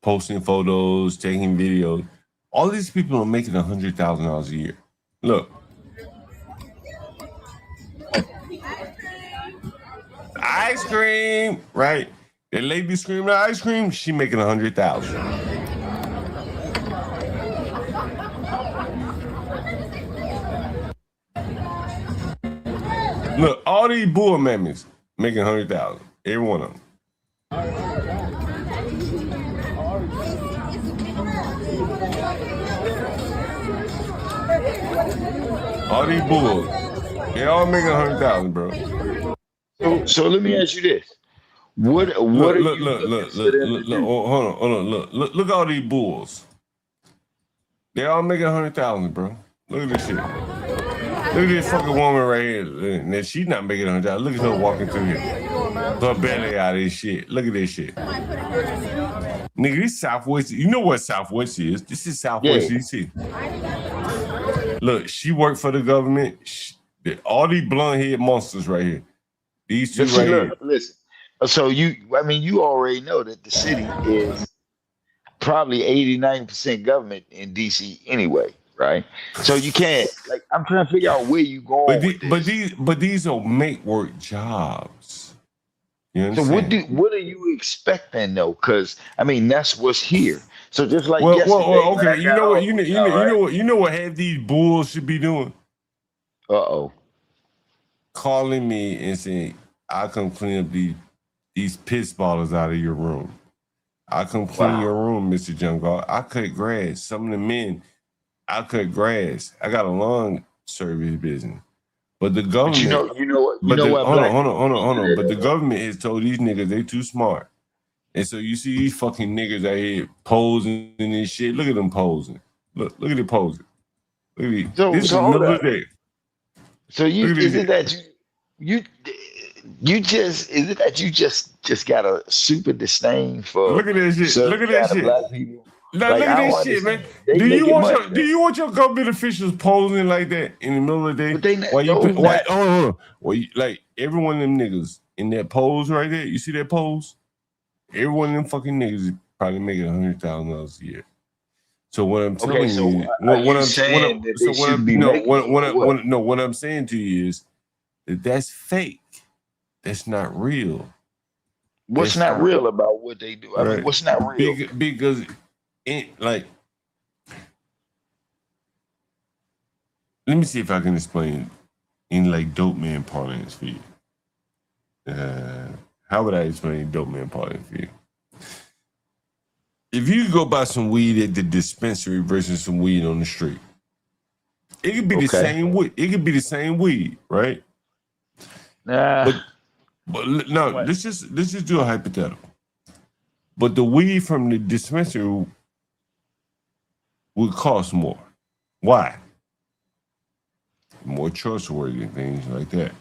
posting photos, taking videos, all these people are making $100,000 a year. Look. Ice cream, right? The lady screaming ice cream, she making $100,000. Look, all these bull mammies making $100,000. Every one of them. All these bulls, they all making $100,000, bro. So let me ask you this: What Look, are you look, hold on, look at all these bulls. They all making $100,000, bro. Look at this shit. Look at this fucking woman right here. Now she's not making $100,000. Look at her walking through here. Her belly out of this shit. Look at this shit. Nigga, this Southwest. You know what Southwest is? This is Southwest DC. Look, she worked for the government. All these blonde head monsters right here. These two right here. Listen. So you already know that the city is probably 80-90% government in DC anyway, right? So you can't, like, I'm trying to figure out where you going with this. But these are make work jobs. You So understand? what are you expecting though? Because I mean that's what's here. So just like yesterday, okay. You know what? You know what half these bulls should be doing? Calling me and saying, "I come clean up these piss bottles out of your room. I come clean your room, Mr. Jungle. I cut grass. Some of the men, I cut grass. I got a lawn service business." But the government, hold on. But the government has told these niggas they too smart, and so you see these fucking niggas out here posing and this shit. Look at them posing. Look at it posing. Look at it. This is the middle of the day. So you just got a super disdain for? Look at this shit. Look at that shit. Black people? Now Like, look I at don't this shit, man. understand. They making money. Do you want your government officials posing like that in the middle of the day? But they not- no, not- Like every one of them niggas in that pose right there, you see that pose? Every one of them fucking niggas is probably making $100,000 a year. So what I'm telling you, what I'm saying to you is that that's fake. That's not real. What's not real about what they do? I mean, what's not real? Because let me see if I can explain in like dope man parlance for you. How would I explain dope man parlance for you? If you go buy some weed at the dispensary versus some weed on the street, it could be the same weed. It could be the same weed, right? But no, let's just do a hypothetical. But the weed from the dispensary would cost more. Why? More trustworthy things like that.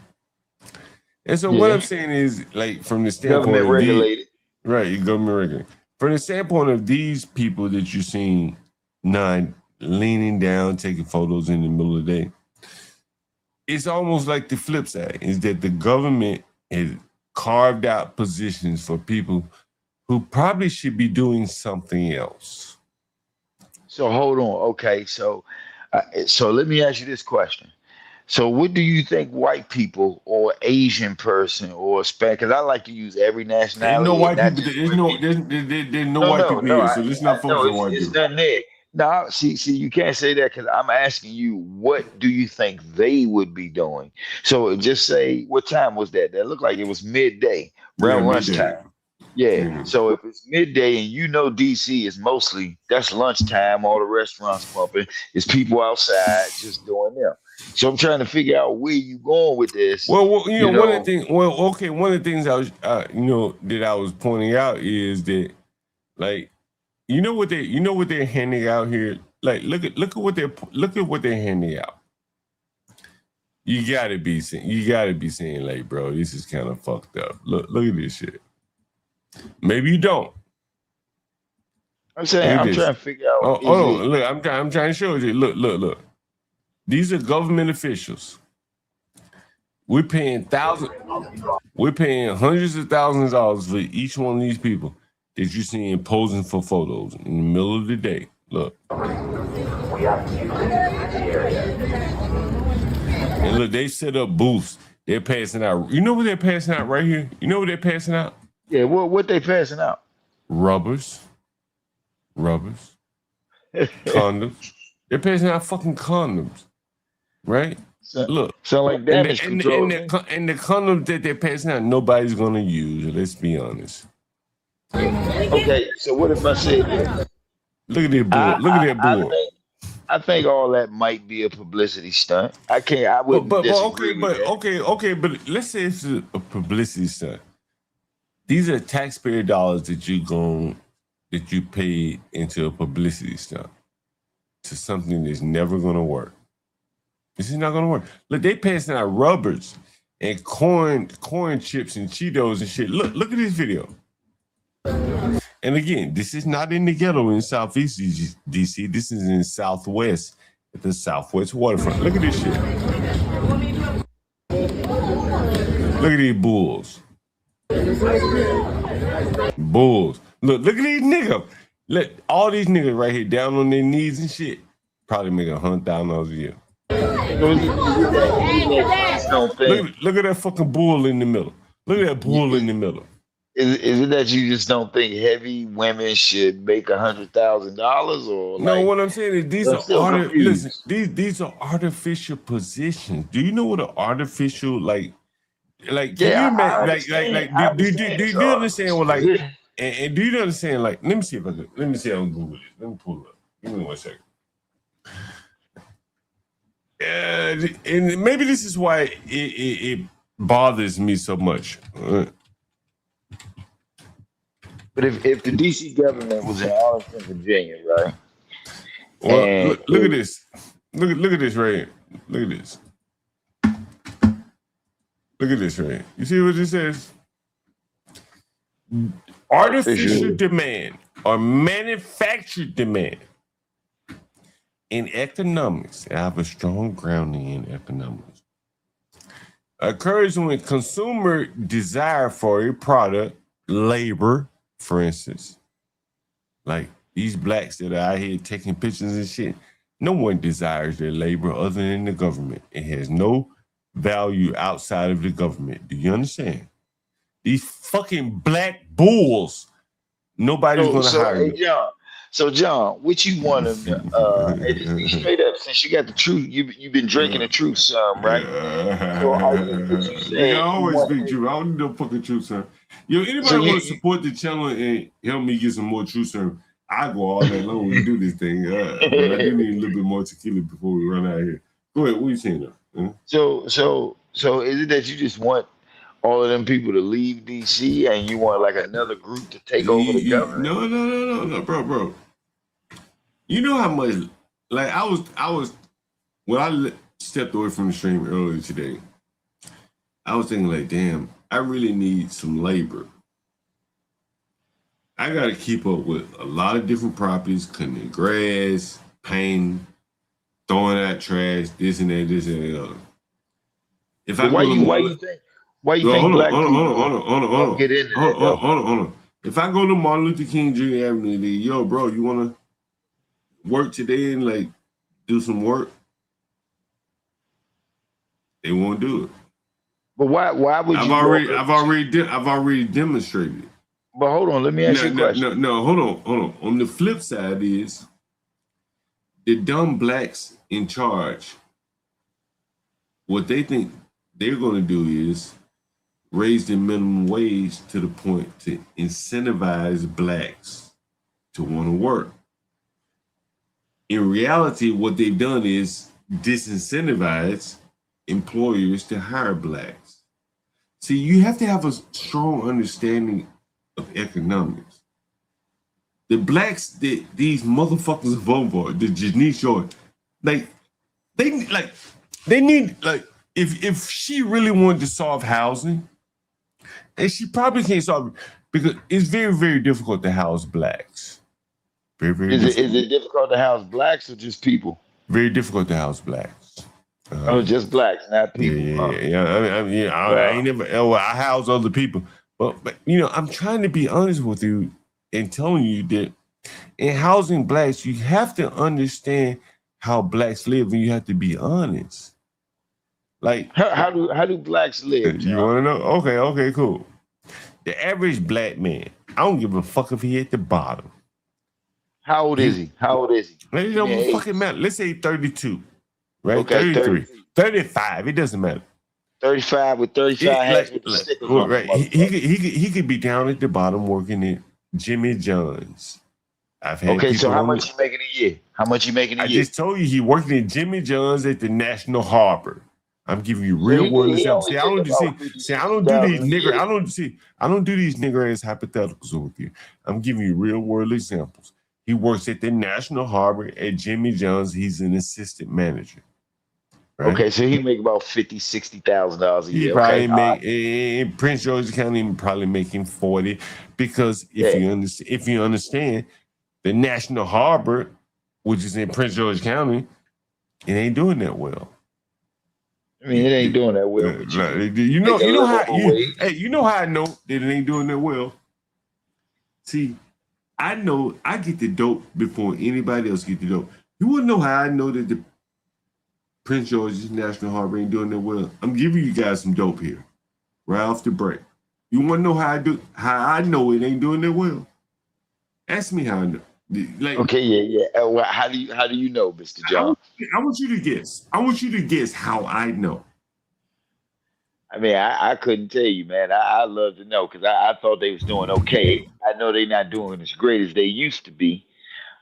And so what I'm saying is, like, from the standpoint Government of regulated. Right, government regulated. From the standpoint of these people that you're seeing leaning down, taking photos in the middle of the day, it's almost like the flip side is that the government has carved out positions for people who probably should be doing something else. So hold on. Okay, so let me ask you this question. So what do you think white people or Asian person or Hispanic, because I like to use every nationality. There's no white people. There's no white people here, so let's not focus on white people. It's nothing there. No, see, you can't say that because I'm asking you, what do you think they would be doing? So just say, what time was that? That looked like it was midday, around lunchtime. Yeah. So if it's midday and you know DC is mostly, that's lunchtime, all the restaurants pumping, it's people outside just doing them. So I'm trying to figure out where you going with this. Well, one of the things. One of the things I was, that I was pointing out is that, like, you know what they're handing out here. Like, look at what they're handing out. You gotta be saying, like, bro, this is kind of fucked up. Look at this shit. Maybe you don't. I'm saying I'm trying to figure out. Hold on, look, I'm trying to show you. Look. These are government officials. We're paying hundreds of thousands of dollars for each one of these people that you see posing for photos in the middle of the day. Look. And look, they set up booths. They're passing out. You know what they're passing out right here? You know what they're passing out? Yeah, what they passing out? Rubbers. Condoms. They're passing out fucking condoms. Right? Look. So like damage control. And the condoms that they're passing out, nobody's gonna use. Let's be honest. Okay, so what if I say look at that bull. I think all that might be a publicity stunt. I wouldn't disagree with that. Okay, but let's say it's a publicity stunt. These are taxpayer dollars that you pay into a publicity stunt to something that's never gonna work. This is not gonna work. Look, they passing out rubbers and corn chips and Cheetos and shit. Look at this video. And again, this is not in the ghetto in Southeast DC. This is in Southwest, at the Southwest waterfront. Look at this shit. Look at these bulls. Bulls. Look at these niggas. Look, all these niggas right here down on their knees and shit. Probably make $100,000 a year. Look at that fucking bull in the middle. Look at that bull in the middle. Is it that you just don't think heavy women should make $100,000 or no? What I'm saying is these are artificial positions. Do you know what an artificial like? Can you imagine, do you understand what like? And do you understand like? Let me see on Google this. Let me pull it up. Give me 1 second. And maybe this is why it bothers me so much. But if the DC government was in Arlington, Virginia, right? Well, look at this. Look at this right here. Look at this. Look at this right here. You see what it says? Artificial demand or manufactured demand. In economics, I have a strong grounding in economics. Occurs when consumer desire for a product, labor, for instance, like these blacks that are out here taking pictures and shit, no one desires their labor other than the government. It has no value outside of the government. Do you understand? These fucking black bulls, nobody's going to hire you. So John, what you want them straight up? Since you got the truth, you've been drinking the truth, some, right? So I always speak truth. I don't need no fucking truth, sir. Yo, anybody want to support the channel and help me get some more truth, sir? I go all day long when we do this thing. But I do need a little bit more tequila before we run out of here. Go ahead. What are you saying though? So is it that you just want all of them people to leave DC and you want like another group to take over the government? No, bro. You know how much, like I was, when I stepped away from the stream earlier today, I was thinking like, damn, I really need some labor. I got to keep up with a lot of different properties, cutting the grass, painting, throwing out trash, this and that, this and that other. Why you think black people get into that? Hold on. If I go to Martin Luther King Jr. Avenue, yo, bro, you want to work today and like do some work? They won't do it. But why would you? I've already demonstrated. But hold on, let me ask you a question. No, hold on. On the flip side is the dumb blacks in charge. What they think they're going to do is raise the minimum wage to the point to incentivize blacks to want to work. In reality, what they've done is disincentivize employers to hire blacks. See, you have to have a strong understanding of economics. The blacks that these motherfuckers vote for, the Janice Jordan, they need if she really wanted to solve housing, and she probably can't solve it because it's very, very difficult to house blacks. Very, very difficult. Is it difficult to house blacks or just people? Very difficult to house blacks. Oh, just blacks, not people. Yeah. I ain't never. Well, I house other people, but I'm trying to be honest with you and telling you that in housing blacks, you have to understand how blacks live, and you have to be honest. Like how do blacks live? You want to know? Okay, cool. The average black man, I don't give a fuck if he at the bottom. How old is he? It don't fucking matter. Let's say 32, right? Okay, 33, 35. It doesn't matter. 35 with 35 hats with the stickers on right. them. He could be down at the bottom working at Jimmy John's. I've had Okay, so people how on much you making a year? How much you making a I year? just told you he working at Jimmy John's at the National Harbor. I'm giving you real world examples. See, I don't do these nigger. I don't do these nigger ass hypotheticals with you. I'm giving you real world examples. He works at the National Harbor at Jimmy John's. He's an assistant manager. Right? Okay, so he make about $50,000-$60,000 a year. He probably Okay, make in Prince George's County probably making 40 because if you understand the National Harbor, which is in Prince George's County, it ain't doing that well. I mean, it ain't doing that well. But you know how I know that it ain't doing that well. See, I know I get the dope before anybody else get the dope. You wanna know how I know that the Prince George's National Harbor ain't doing that well? I'm giving you guys some dope here, right off the break. You wanna know how I know it ain't doing that well? Ask me how I know. Okay, yeah. Well, how do you know, Mr. John? I want you to guess. I want you to guess how I know. I mean, I couldn't tell you, man. I love to know because I thought they was doing okay. I know they're not doing as great as they used to be,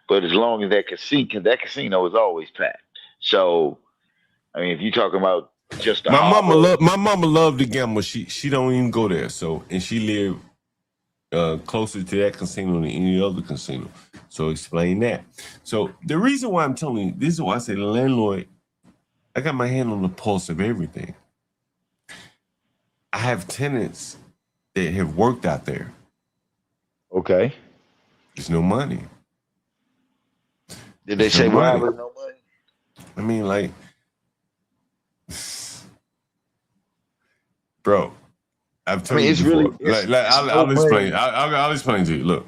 but as long as that casino is always packed. So, I mean, if you're talking about just the my mama loved to gamble. She don't even go there. So, and she lived closer to that casino than any other casino. So explain that. So the reason why I'm telling you, this is why I say the landlord, I got my hand on the pulse of everything. I have tenants that have worked out there. Okay. There's no money. Did they say why there's no money? I mean, like, bro, I've told you before. I'll explain. I'll explain to you. Look,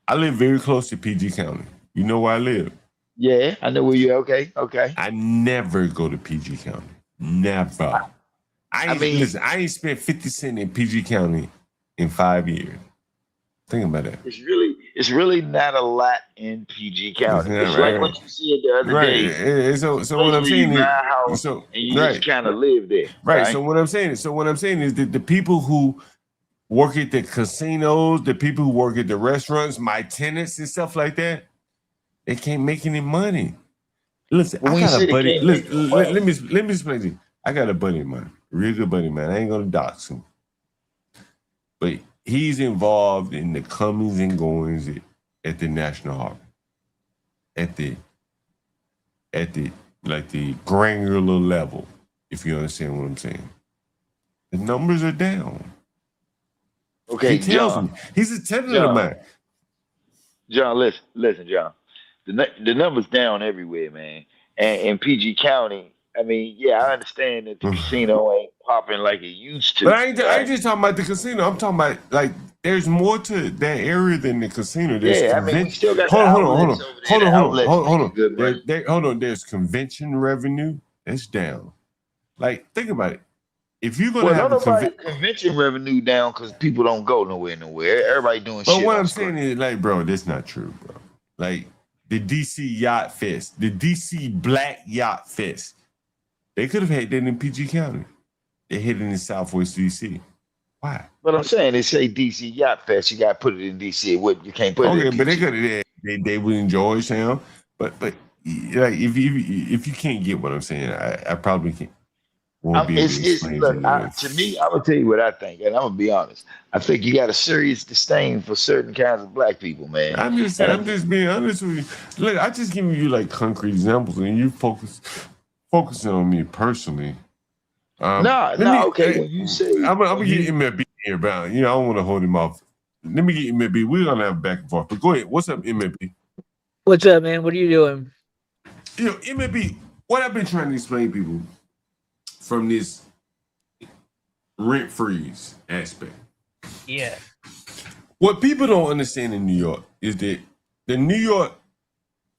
I live very close to PG County. You know where I live? Yeah, I know where you. Okay. I never go to PG County. Never. I ain't spent 50 cents in PG County in 5 years. Think about that. It's really not a lot in PG County. It's like what you said the other day. So what I'm saying is, and you just kind of live there. Right. So what I'm saying is that the people who work at the casinos, the people who work at the restaurants, my tenants and stuff like that, they can't make any money. Listen, I got a buddy. Listen, let me explain to you. I got a buddy of mine, a real good buddy of mine. I ain't gonna dox him, but he's involved in the comings and goings at the National Harbor, at the granular level, if you understand what I'm saying. The numbers are down. Okay, he tells John. me he's a tenant of mine. John, listen, John. The numbers down everywhere, man. And in PG County, I mean, yeah, I understand that the casino ain't popping like it used to. But I ain't just talking about the casino. I'm talking about like there's more to that area than the casino. There's we still got hold on. Hold on. There's convention revenue that's down. Like, think about it. If you're gonna have convention revenue down because people don't go nowhere. Everybody doing shit. But what I'm saying is, like, bro, that's not true, bro. Like the DC Yacht Fest, the DC Black Yacht Fest. They could have had that in PG County. They hit it in Southwest DC. Why? But I'm saying they say DC Yacht Fest. You got to put it in DC. What you can't put it in PG. But they could have. They would enjoy Georgetown. But like if you can't get what I'm saying, I probably can't. To me, I'm gonna tell you what I think, and I'm gonna be honest. I think you got a serious disdain for certain kinds of black people, man. I'm just being honest with you. Look, I just giving you like concrete examples, and you focusing on me personally. Okay. When you say I'm gonna get MLB here, but I don't want to hold him off. Let me get MLB. We're gonna have back and forth. But go ahead. What's up, MLB? What's up, man? What are you doing? You know, it may be what I've been trying to explain to people from this rent freeze aspect. Yeah. What people don't understand in New York is that the New York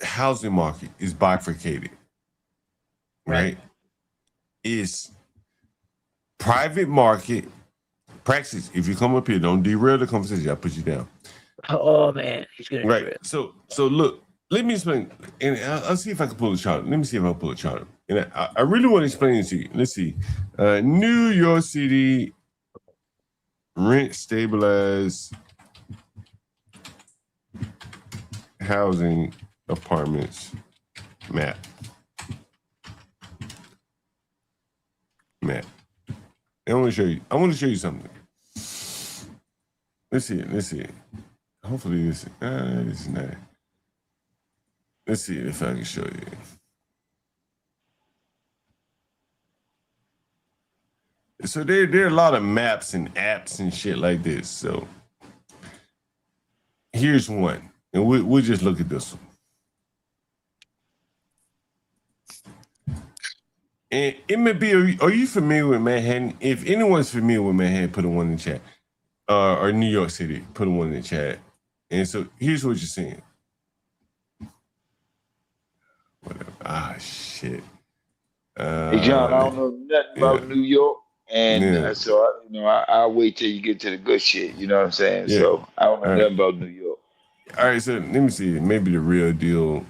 housing market is bifurcated, right? It's private market. Praxis, if you come up here, don't derail the conversation. I'll put you down. Oh man, he's gonna Right. So look, let me explain, and I'll see if I can pull a chart. Let me see if I can pull a chart. And I really want to explain it to you. Let's see. New York City rent stabilized housing apartments map. I want to show you something. Let's see it. Hopefully this is not. Let's see if I can show you. So there are a lot of maps and apps and shit like this. So here's one, and we'll just look at this one. And it may be, are you familiar with Manhattan? If anyone's familiar with Manhattan, put a one in the chat. Or New York City, put a one in the chat. And so here's what you're seeing. Whatever. Shit. Hey John, I don't know nothing about New York, and so I'll wait till you get to the good shit. You know what I'm saying? Yeah. So I don't know nothing about New York. All right, so let me see. Maybe the real deal,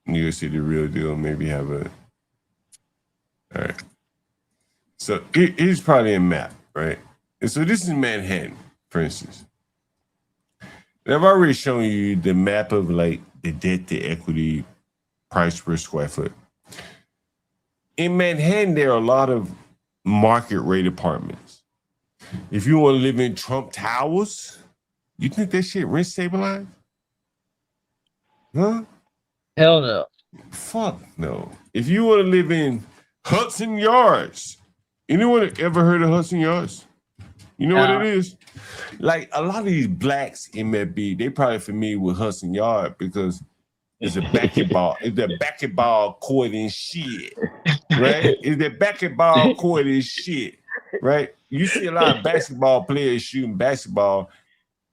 New York City, real deal. Maybe have a. All right. So here's probably a map, right? And so this is Manhattan, for instance. And I've already shown you the map of like the debt to equity price per square foot. In Manhattan, there are a lot of market rate apartments. If you want to live in Trump Towers, you think that shit rent stabilized? Huh? Hell no. Fuck no. If you want to live in Hudson Yards, anyone ever heard of Hudson Yards? You know what it is? Like a lot of these blacks in MFB, they probably familiar with Hudson Yard because it's a basketball, it's the basketball court and shit, right? It's the basketball court and shit, right? You see a lot of basketball players shooting basketball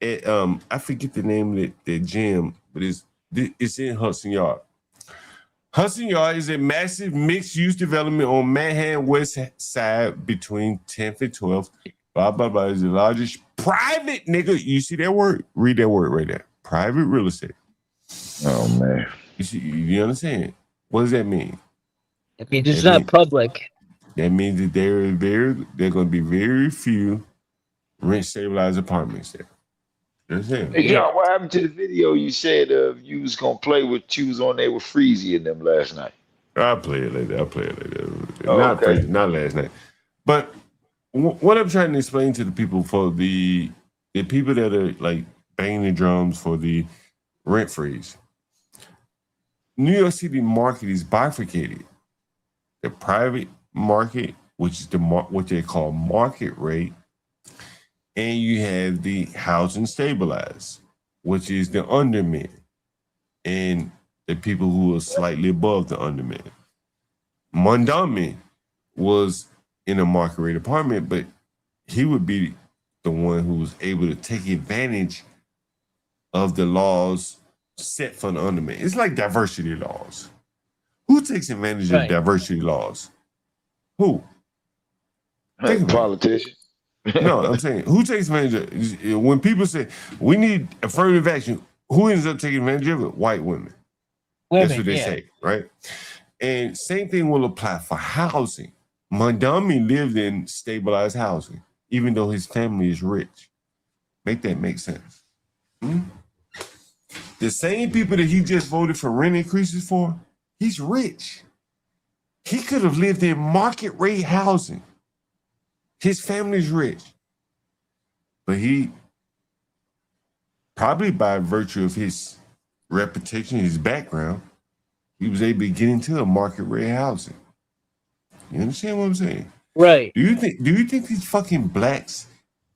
at I forget the name of the gym, but it's in Hudson Yard. Hudson Yard is a massive mixed-use development on Manhattan West Side between 10th and 12th. Blah, blah, blah. It's the largest private, nigga. You see that word? Read that word right there. Private real estate. Oh, man. You understand? What does that mean? I mean, it's not public. That means that there are going to be very few rent-stabilized apartments there. You understand? Hey, John, what happened to the video you said you was going to play with, you was on there with Freezy and them last night? I'll play it later. Oh, Not last night. But what I'm trying to explain to the people, for the people that are like banging the drums for the rent freeze, New York City market is bifurcated. The private market, which is what they call market rate, and you have the housing stabilized, which is the undermen, and the people who are slightly above the undermen. Mondami was in a market rate apartment, but he would be the one who was able to take advantage of the laws set for the underman. It's like diversity laws. Who takes advantage of diversity laws? Who? Politicians. No, I'm saying, who takes advantage of, when people say we need affirmative action, who ends up taking advantage of it? White women. That's what they say, right? And same thing will apply for housing. Mondami lived in stabilized housing, even though his family is rich. Make that make sense. The same people that he just voted for rent increases for, he's rich. He could have lived in market rate housing. His family's rich. But he, probably by virtue of his reputation, his background, he was able to get into a market rate housing. You understand what I'm saying? Right. Do you think these fucking blacks,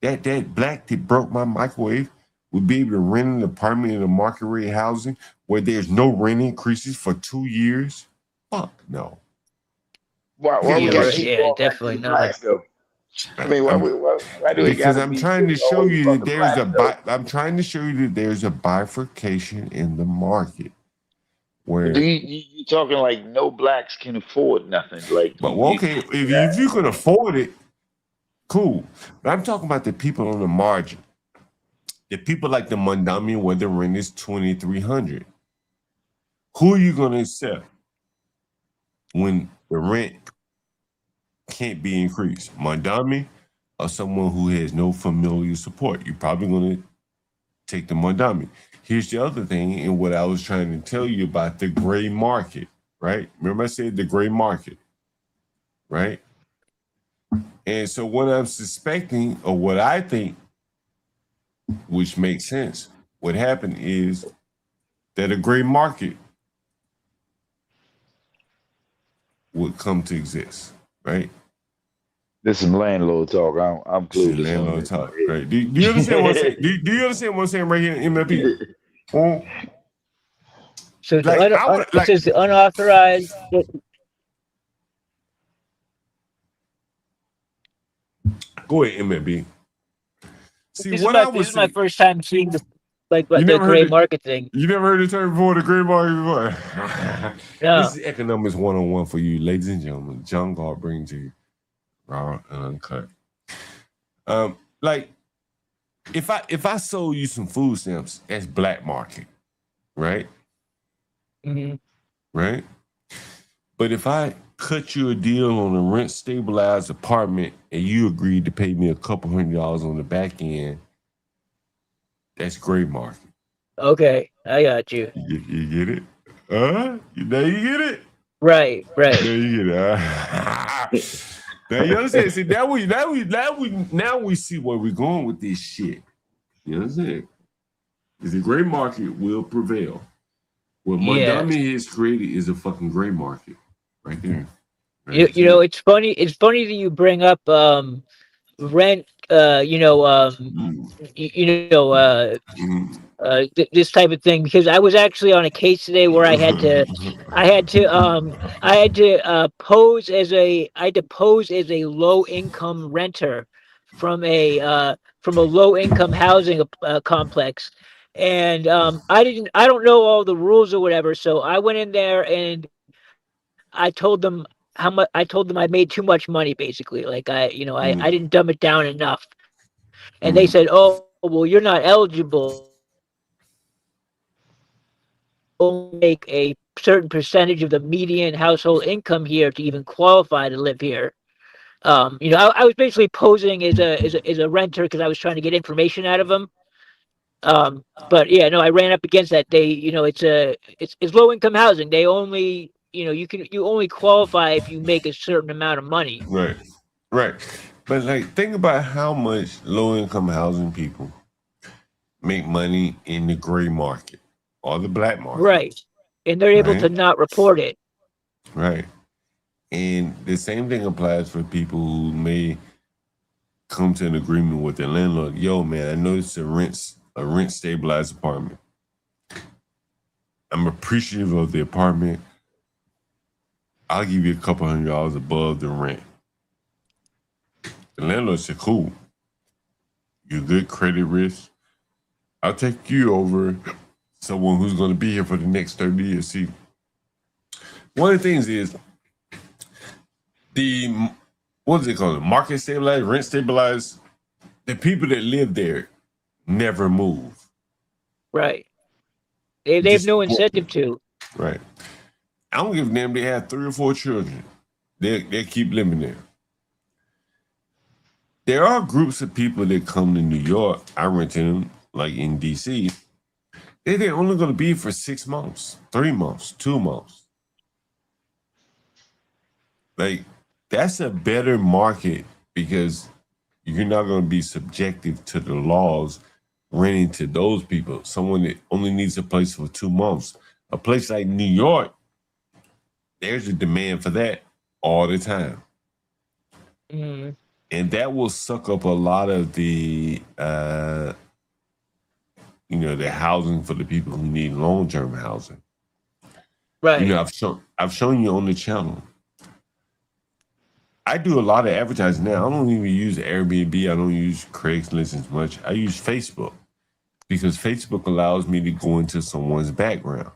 that black that broke my microwave, would be able to rent an apartment in a market rate housing where there's no rent increases for 2 years? Fuck no. Why we Yeah, gotta right, keep yeah, going back to definitely the not. blacks though? I mean, why do we Because gotta I'm be trying to picking show on these you that fucking there's blacks, though? I'm trying to show you that there's a bifurcation in the market Do where. you talking like no blacks can afford nothing? Like But well, okay, if you can afford it, cool. But I'm talking about the people on the margin. The people like the Mondami where the rent is $2,300. Who are you gonna accept when the rent can't be increased? Mondami or someone who has no familial support? You're probably gonna take the Mondami. Here's the other thing, and what I was trying to tell you about the gray market, right? Remember I said the gray market, right? And so what I'm suspecting, or what I think, which makes sense, what happened is that a gray market would come to exist, right? This is landlord talk. I'm This is clueless on landlord this. talk, right? Do you understand what I'm saying? Do you understand what I'm saying right here in MLP? So Like, I would, it says the unauthorized. Go ahead, MLB. See, This what is I this was is my saying, first time seeing the you the never gray heard it. market thing. You never heard the term before, the gray market before. No. This is economics 101 for you, ladies and gentlemen. John Gall brings to you raw and uncut. Like if I sold you some food stamps, that's black market, right? Mm-hmm. Right? But if I cut you a deal on a rent stabilized apartment and you agreed to pay me a couple $100 on the back end, that's gray market. Okay, I got you. You get it? Now you get it? Right. Now you get it. Now you understand? See, now we see where we're going with this shit. You understand? Is the gray market will prevail. What Yeah. Mondami has created is a fucking gray market, right there. You know, it's funny. It's funny that you bring up rent. This type of thing, because I was actually on a case today where I had to pose as a low income renter from a low income housing complex, and I don't know all the rules or whatever, so I went in there and I told them how much. I told them I made too much money, basically. Like I didn't dumb it down enough, and they said, "Oh, well, you're not eligible. Only make a certain percentage of the median household income here to even qualify to live here." I was basically posing as a renter because I was trying to get information out of them. But yeah, no, I ran up against that. It's low income housing. They only, you only qualify if you make a certain amount of money. Right. But like, think about how much low income housing people make money in the gray market or the black market. Right. And they're able to not report it. Right. And the same thing applies for people who may come to an agreement with their landlord. Yo, man, I noticed a rent stabilized apartment. I'm appreciative of the apartment. I'll give you a couple $100 above the rent. The landlord said, cool. You're good credit risk. I'll take you over someone who's going to be here for the next 30 years. See, one of the things is what is it called? Market stabilized, rent stabilized. The people that live there never move. Right. They have no incentive to. Right. I don't give a damn. They have 3 or 4 children. They keep living there. There are groups of people that come to New York. I rented them, like in DC. They're only going to be for 6 months, 3 months, 2 months. Like, that's a better market because you're not going to be subjective to the laws renting to those people. Someone that only needs a place for 2 months. A place like New York, there's a demand for that all the time. Mm-hmm. And that will suck up a lot of the, the housing for the people who need long-term housing. Right. You know, I've shown you on the channel. I do a lot of advertising now. I don't even use Airbnb. I don't use Craigslist as much. I use Facebook because Facebook allows me to go into someone's background.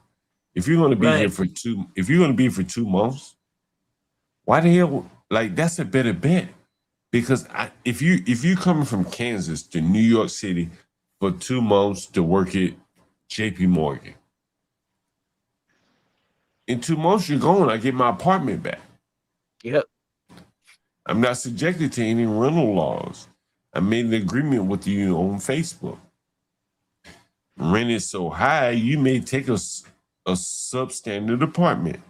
If you're going to be here for if you're going to be for 2 months, why the hell? Like, that's a better bet because if you coming from Kansas to New York City for 2 months to work at JP Morgan, in 2 months you're going. I get my apartment back. Yep. I'm not subjected to any rental laws. I made an agreement with you on Facebook. Rent is so high, you may take a substandard apartment.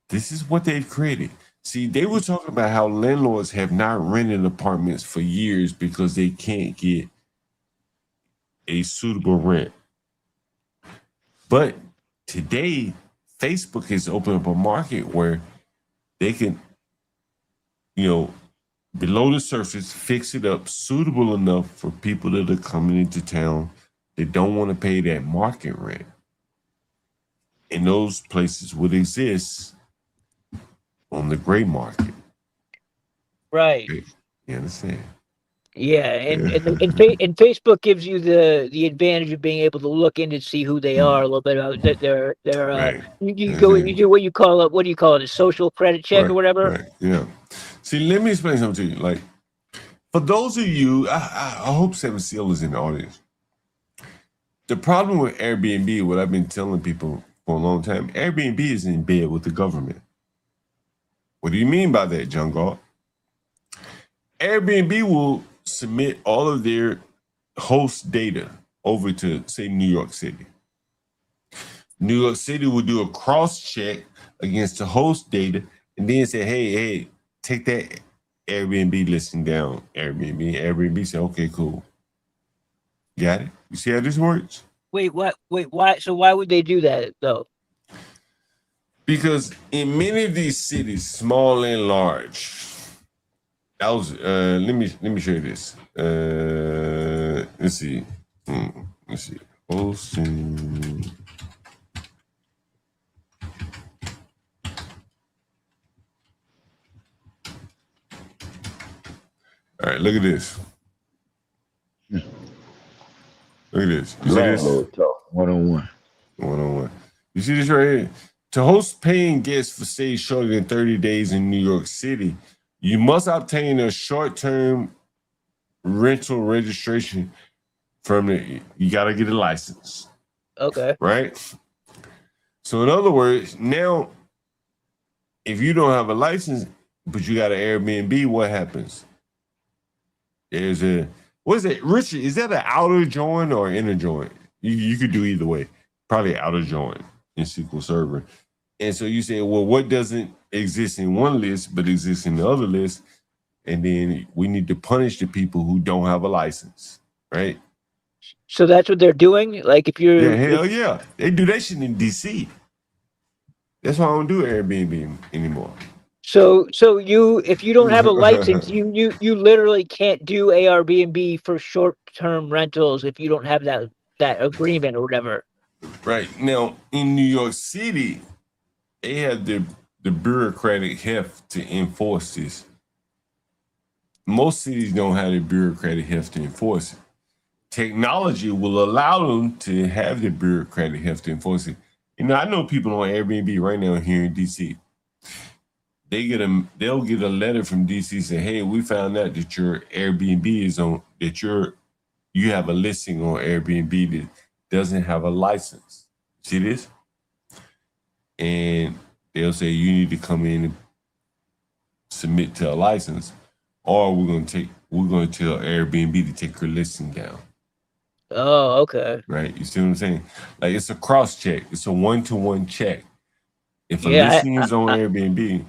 This is what they've created. See, they were talking about how landlords have not rented apartments for years because they can't get a suitable rent. But today, Facebook has opened up a market where they can, below the surface, fix it up suitable enough for people that are coming into town that don't want to pay that market rent. And those places would exist on the gray market. Right. You understand? Yeah, and Facebook gives you the advantage of being able to look in and see who they are a little bit about their you do what do you call it, a social credit check or whatever. Right. Yeah. See, let me explain something to you. Like, for those of you, I hope Seven Seal is in the audience. The problem with Airbnb, what I've been telling people for a long time, Airbnb is in bed with the government. What do you mean by that, John Galt? Airbnb will submit all of their host data over to, say, New York City. New York City will do a cross-check against the host data and then say, hey, take that Airbnb listing down. Airbnb say, okay, cool. Got it? You see how this works? Wait, what? Wait, why? So why would they do that though? Because in many of these cities, small and large, let me show you this. Let's see. Hosting. All right, look at this. Look at this. You see this? One-on-one. One-on-one. You see this right here? To host paying guests for stays shorter than 30 days in New York City, you must obtain a short-term rental registration you got to get a license. Okay. Right? So in other words, now, if you don't have a license, but you got an Airbnb, what happens? What is it, Richard? Is that an outer join or inner join? You could do either way. Probably outer join in SQL Server. And so you say, well, what doesn't exist in one list but exists in the other list? And then we need to punish the people who don't have a license, right? So that's what they're doing? Like if you're... Yeah, hell yeah. They do that shit in DC. That's why I don't do Airbnb anymore. So you, if you don't have a license, you literally can't do Airbnb for short-term rentals if you don't have that agreement or whatever. Right. Now, in New York City, they have the bureaucratic heft to enforce this. Most cities don't have the bureaucratic heft to enforce it. Technology will allow them to have the bureaucratic heft to enforce it. I know people on Airbnb right now here in DC. They'll get a letter from DC saying, hey, we found out that your Airbnb is on, that you have a listing on Airbnb that doesn't have a license. See this? And they'll say you need to come in and submit to a license, or we're going to tell Airbnb to take your listing down. Oh, okay. Right. You see what I'm saying? Like, it's a cross check. It's a one-to-one check. If a listing is on Airbnb,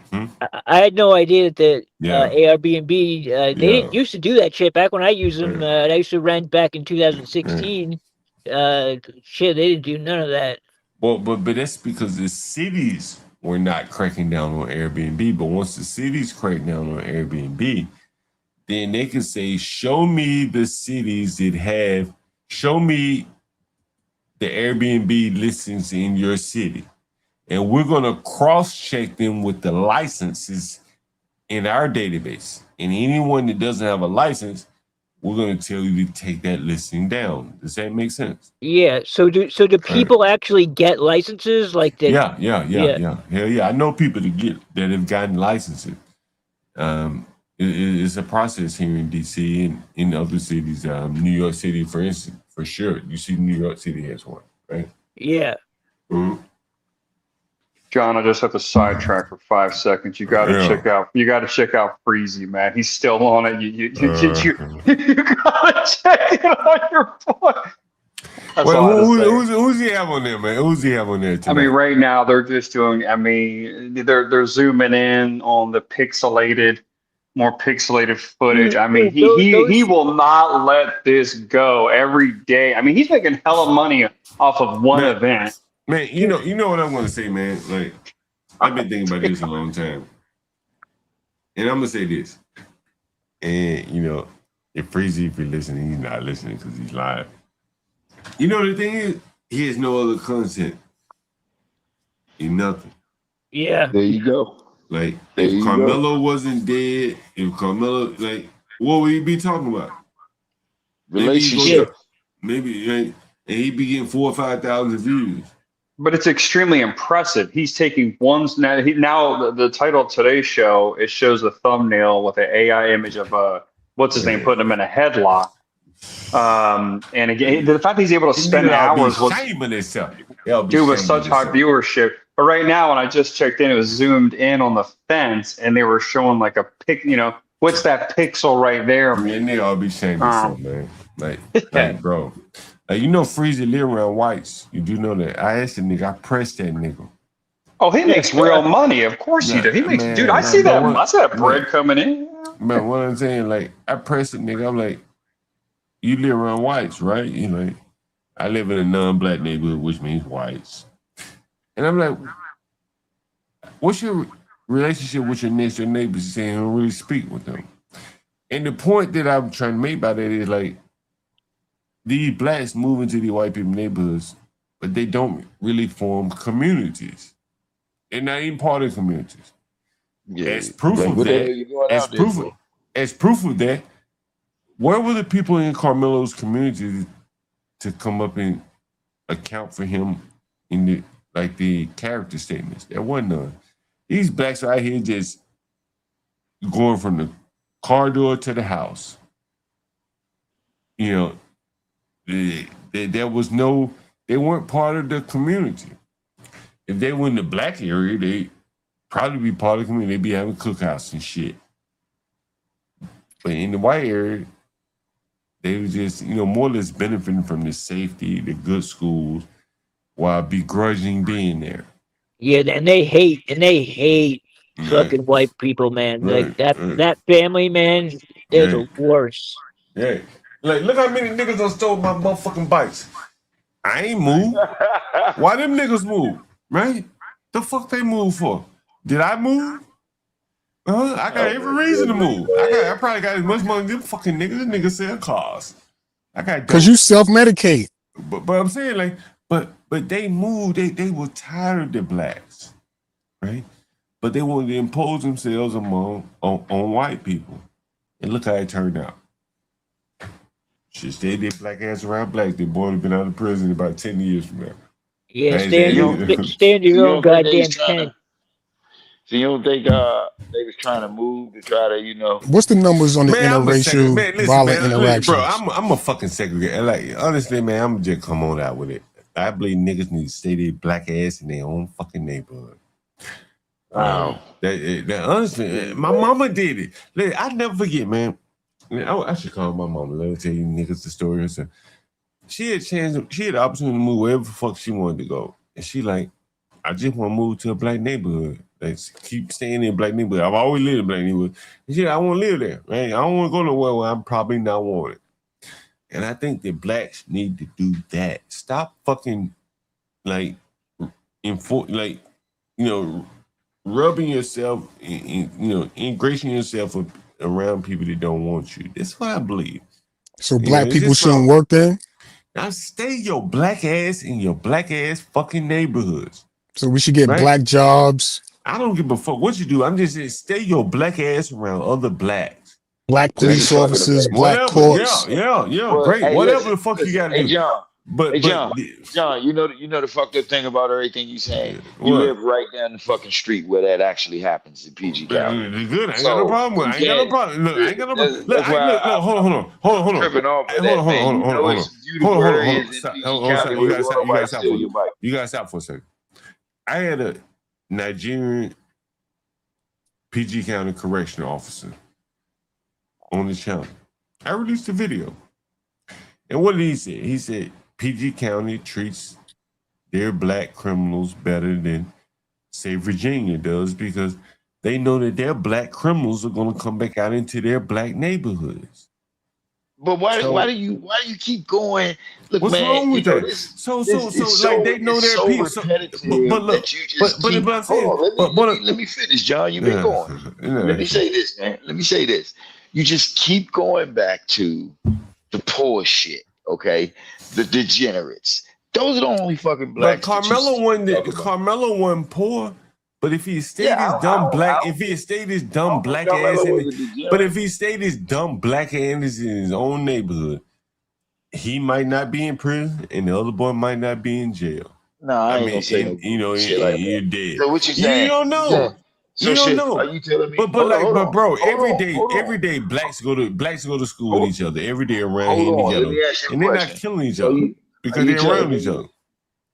I had no idea that Airbnb they didn't used to do that shit back when I used them. I used to rent back in 2016. Shit, they didn't do none of that. Well, but that's because the cities were not cracking down on Airbnb. But once the cities crack down on Airbnb, then they can say, show me the cities that show me the Airbnb listings in your city. and we're gonna cross-check them with the licenses in our database. And anyone that doesn't have a license, we're gonna tell you to take that listing down. Does that make sense? Yeah. So do people actually get licenses like that? Yeah. Hell yeah. I know people that have gotten licenses. It's a process here in DC and in other cities. New York City, for instance, for sure. You see New York City has one, right? Yeah. Mhm. John, I just have to sidetrack for 5 seconds. You got to check out. You got to check out Freezy, man. He's still on it. You gotta check it on your boy. Who's he have on there, man? Who's he have on there tonight? I mean, right now they're just doing. I mean, they're zooming in on the more pixelated footage. I mean, he will not let this go every day. I mean, he's making hella money off of one event. Man, you know what I'm gonna say, man. Like, I've been thinking about this a long time, and I'm gonna say this. And if Freezy, if you're listening, he's not listening because he's live. You know the thing is, he has no other content. He nothing. Yeah. There you go. Like, if Carmelo wasn't dead, if Carmelo, like, what would he be talking about? Relationship. Maybe and he'd be getting 4,000 or 5,000 views. But it's extremely impressive. He's taking now the title of today's show, it shows the thumbnail with an AI image of what's his name, putting him in a headlock. And again, the fact that he's able to spend hours with such high viewership. But right now, when I just checked in, it was zoomed in on the fence, and they were showing like a pic. What's that pixel right there? Man, they all be saying this, man. Like, bro. Freezy live around whites. You do know that. I asked the nigga, I pressed that nigga. Oh, he makes real money. Of course he does. He makes, dude, I see that. I see that bread coming in. Man, what I'm saying, like, I pressed the nigga. I'm like, you live around whites, right? I live in a non-black neighborhood, which means whites. And I'm like, what's your relationship with your next door neighbors? Saying you don't really speak with them. And the point that I'm trying to make by that is like, these blacks move into the white people neighborhoods, but they don't really form communities. They're not even part of communities. Yeah. As proof of that, as proof of that, where were the people in Carmelo's community to come up and account for him in the character statements? There wasn't none. These blacks out here just going from the car door to the house. There was they weren't part of the community. If they were in the black area, they'd probably be part of the community. They'd be having cookouts and shit. But in the white area, they were just, more or less benefiting from the safety, the good schools, while begrudging being there. Yeah, and they hate fucking white people, man. Like that family, man, they're the worst. Yeah. Like, look how many niggas done stole my motherfucking bikes. I ain't moved. Why them niggas move? Right? The fuck they move for? Did I move? I got every reason to move. I probably got as much money as them fucking niggas. Them niggas sell cars. Because you self-medicate. But I'm saying, like, but they moved. They were tired of the blacks, right? But they wanted to impose themselves on white people. And look how it turned out. Should stay their black ass around blacks. They boy have been out of prison about 10 years from now. Yeah, stand your own goddamn tent. So you don't think they was trying to move to try to, What's the numbers on the interracial violent interactions? Bro, I'm a fucking segregator. Like, honestly, man, I'm just come on out with it. I believe niggas need to stay their black ass in their own fucking neighborhood. Wow. Honestly, my mama did it. Look, I never forget, man. I should call my mama. Let her tell you niggas the story herself. She had the opportunity to move wherever the fuck she wanted to go. And she like, I just want to move to a black neighborhood. Like, keep staying in a black neighborhood. I've always lived in a black neighborhood. And she, I want to live there, right? I don't want to go nowhere where I'm probably not wanted. And I think that blacks need to do that. Stop fucking rubbing yourself, ingratiating yourself around people that don't want you. That's what I believe. So black people shouldn't work there? Now stay your black ass in your black ass fucking neighborhoods. So we should get Right? black jobs, I don't give a fuck what you do. I'm just saying, stay your black ass around other blacks. black This police is fucking officers, amazing. black Whatever. courts. Yeah. Well, Great. hey, Whatever listen, the fuck you listen. gotta Hey, do. John. But Hey, John. but John, you know the fucked up thing about everything you saying. You what? live right down the fucking street where that actually happens in PG County. Good. I ain't got no So problem with it. I ain't got no again, problem. Look, I ain't got no problem. Look, that's why look, hold on. tripping off Hey, of that, man. You know it's beautiful areas in Stop. PG Hold on. County You where gotta stop. You nobody gotta stop steal for your bike. you gotta stop for a second. I had a Nigerian PG County correctional officer on the channel. I released a video. And what did he say? He said PG County treats their black criminals better than, say, Virginia does because they know that their black criminals are going to come back out into their black neighborhoods. But why So- do you keep going? Look, What's man, wrong with you know, that? this- So it's like they know it's their so people. repetitive But look, that you just but keep, I'm saying, hold on, let me finish, John. You've been going. Let me say this, man. Let me say this. You just keep going back to the poor shit, okay? The degenerates. Those are the only fucking But blacks. Carmelo wasn't poor. But if he stayed his dumb black, if he stayed his dumb black ass but if he stayed his dumb black ass in his own neighborhood, he might not be in prison, and the other boy might not be in jail. No, I ain't gonna say no you know, shit like you're that. dead. So what you saying? You don't know. Yeah. So You don't shit, know. are you telling me? But Hold on, hold on. bro, Hold on, hold on. every day blacks go to school with each other every day around Hold here on, let together, me ask you a and they're not question. killing each Are other you- because are you they're around telling each me- other.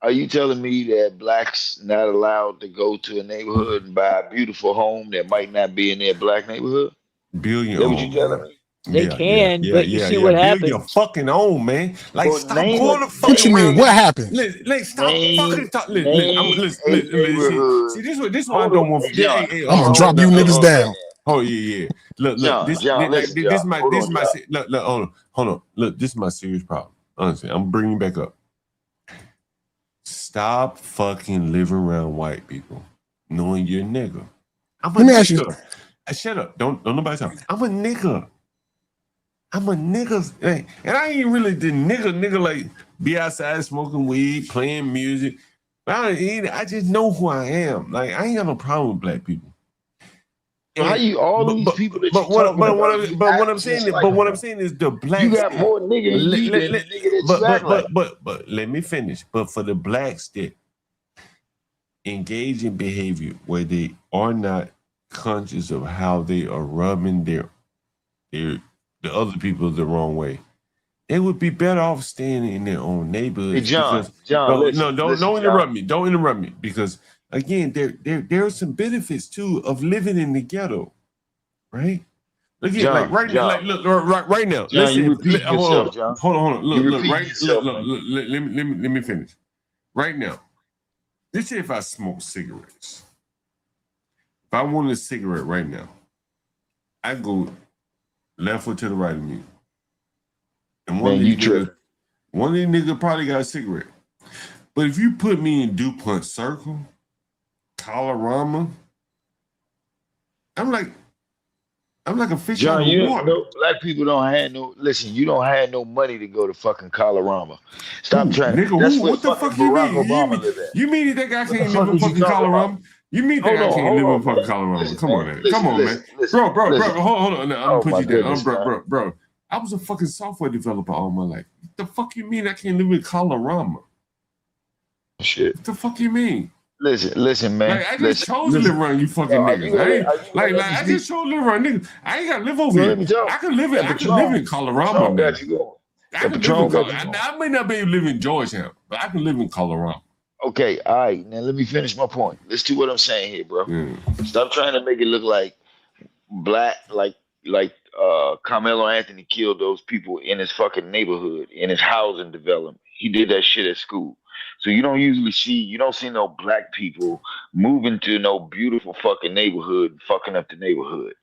Are you telling me that blacks not allowed to go to a neighborhood and buy a beautiful home that might not be in their black neighborhood? Billion. Is that what you telling me? They can, but you see what Build happens. your fucking own, man. Like, Well, stop name going a- to fucking What you mean? around. What happened? Stop fucking talking. neighborhood. See, this why I don't want. Hey, John, Hey, I'm gonna drop you niggas down. Oh yeah. Look. John, This listen, this John. my Hold this on, my John. look. Hold on. Look, this is my serious problem. Honestly, I'm bringing you back up. Stop fucking living around white people, knowing you're a nigga. I'm a Let me ask you- nigga. Shut up. Don't nobody talk. I'm a nigga. Hey, and I ain't really the nigga like be outside smoking weed, playing music. I just know who I am. Like, I ain't got no problem with black people. So how you all these people that you But what talking I'm saying is the black. You got more nigga in you than the nigga that you act like. But let me finish. But for the blacks that engage in behavior where they are not conscious of how they are rubbing the other people the wrong way, they would be better off staying in their own neighborhood. Hey, John, listen, Don't interrupt me. Don't interrupt me, because again, there are some benefits too of living in the ghetto, right? Look at John, right now. John, you repeat yourself, John. Hold on. You Look, repeat right. yourself, Look, man. let me finish. Right now, let's say if I smoke cigarettes. If I wanted a cigarette right now, I go left foot to the right of me. And one of these niggas probably got a cigarette. But if you put me in DuPont Circle, Colorama, I'm like a fish John, out you of water. know, black people don't have no. Listen, you don't have no money to go to fucking Colorama. Stop trying. Nigga, That's who, where what the fucking fuck you Barack mean? Obama live at. You mean that guy What the can't fuck live in is you fucking talking Colorama? about? You mean that Hold guy on, can't hold live in on, fucking man. Colorama? Listen, Come on, man. man. Listen, Come on, listen, man. listen, Bro, listen. hold on. No, I'm Oh, gonna my put you down. goodness, man. Bro. I was a fucking software developer all my life. What the fuck you mean I can't live in Colorama? Shit. What the fuck you mean? Listen, man. Like, I just chose to live around you fucking niggas. I just chose to live around niggas. I ain't gotta live over Well, here. let me talk. I can live That in Colorado, Patron man. got you going. I That can live Patron in got you Colorado. going. I may not be able to live in Georgetown, but I can live in Colorado. Okay, all right. Now let me finish my point. Listen to what I'm saying here, bro. Stop trying to make it look like black, like Carmelo Anthony killed those people in his fucking neighborhood, in his housing development. He did that shit at school. So you don't see no black people moving to no beautiful fucking neighborhood and fucking up the neighborhood.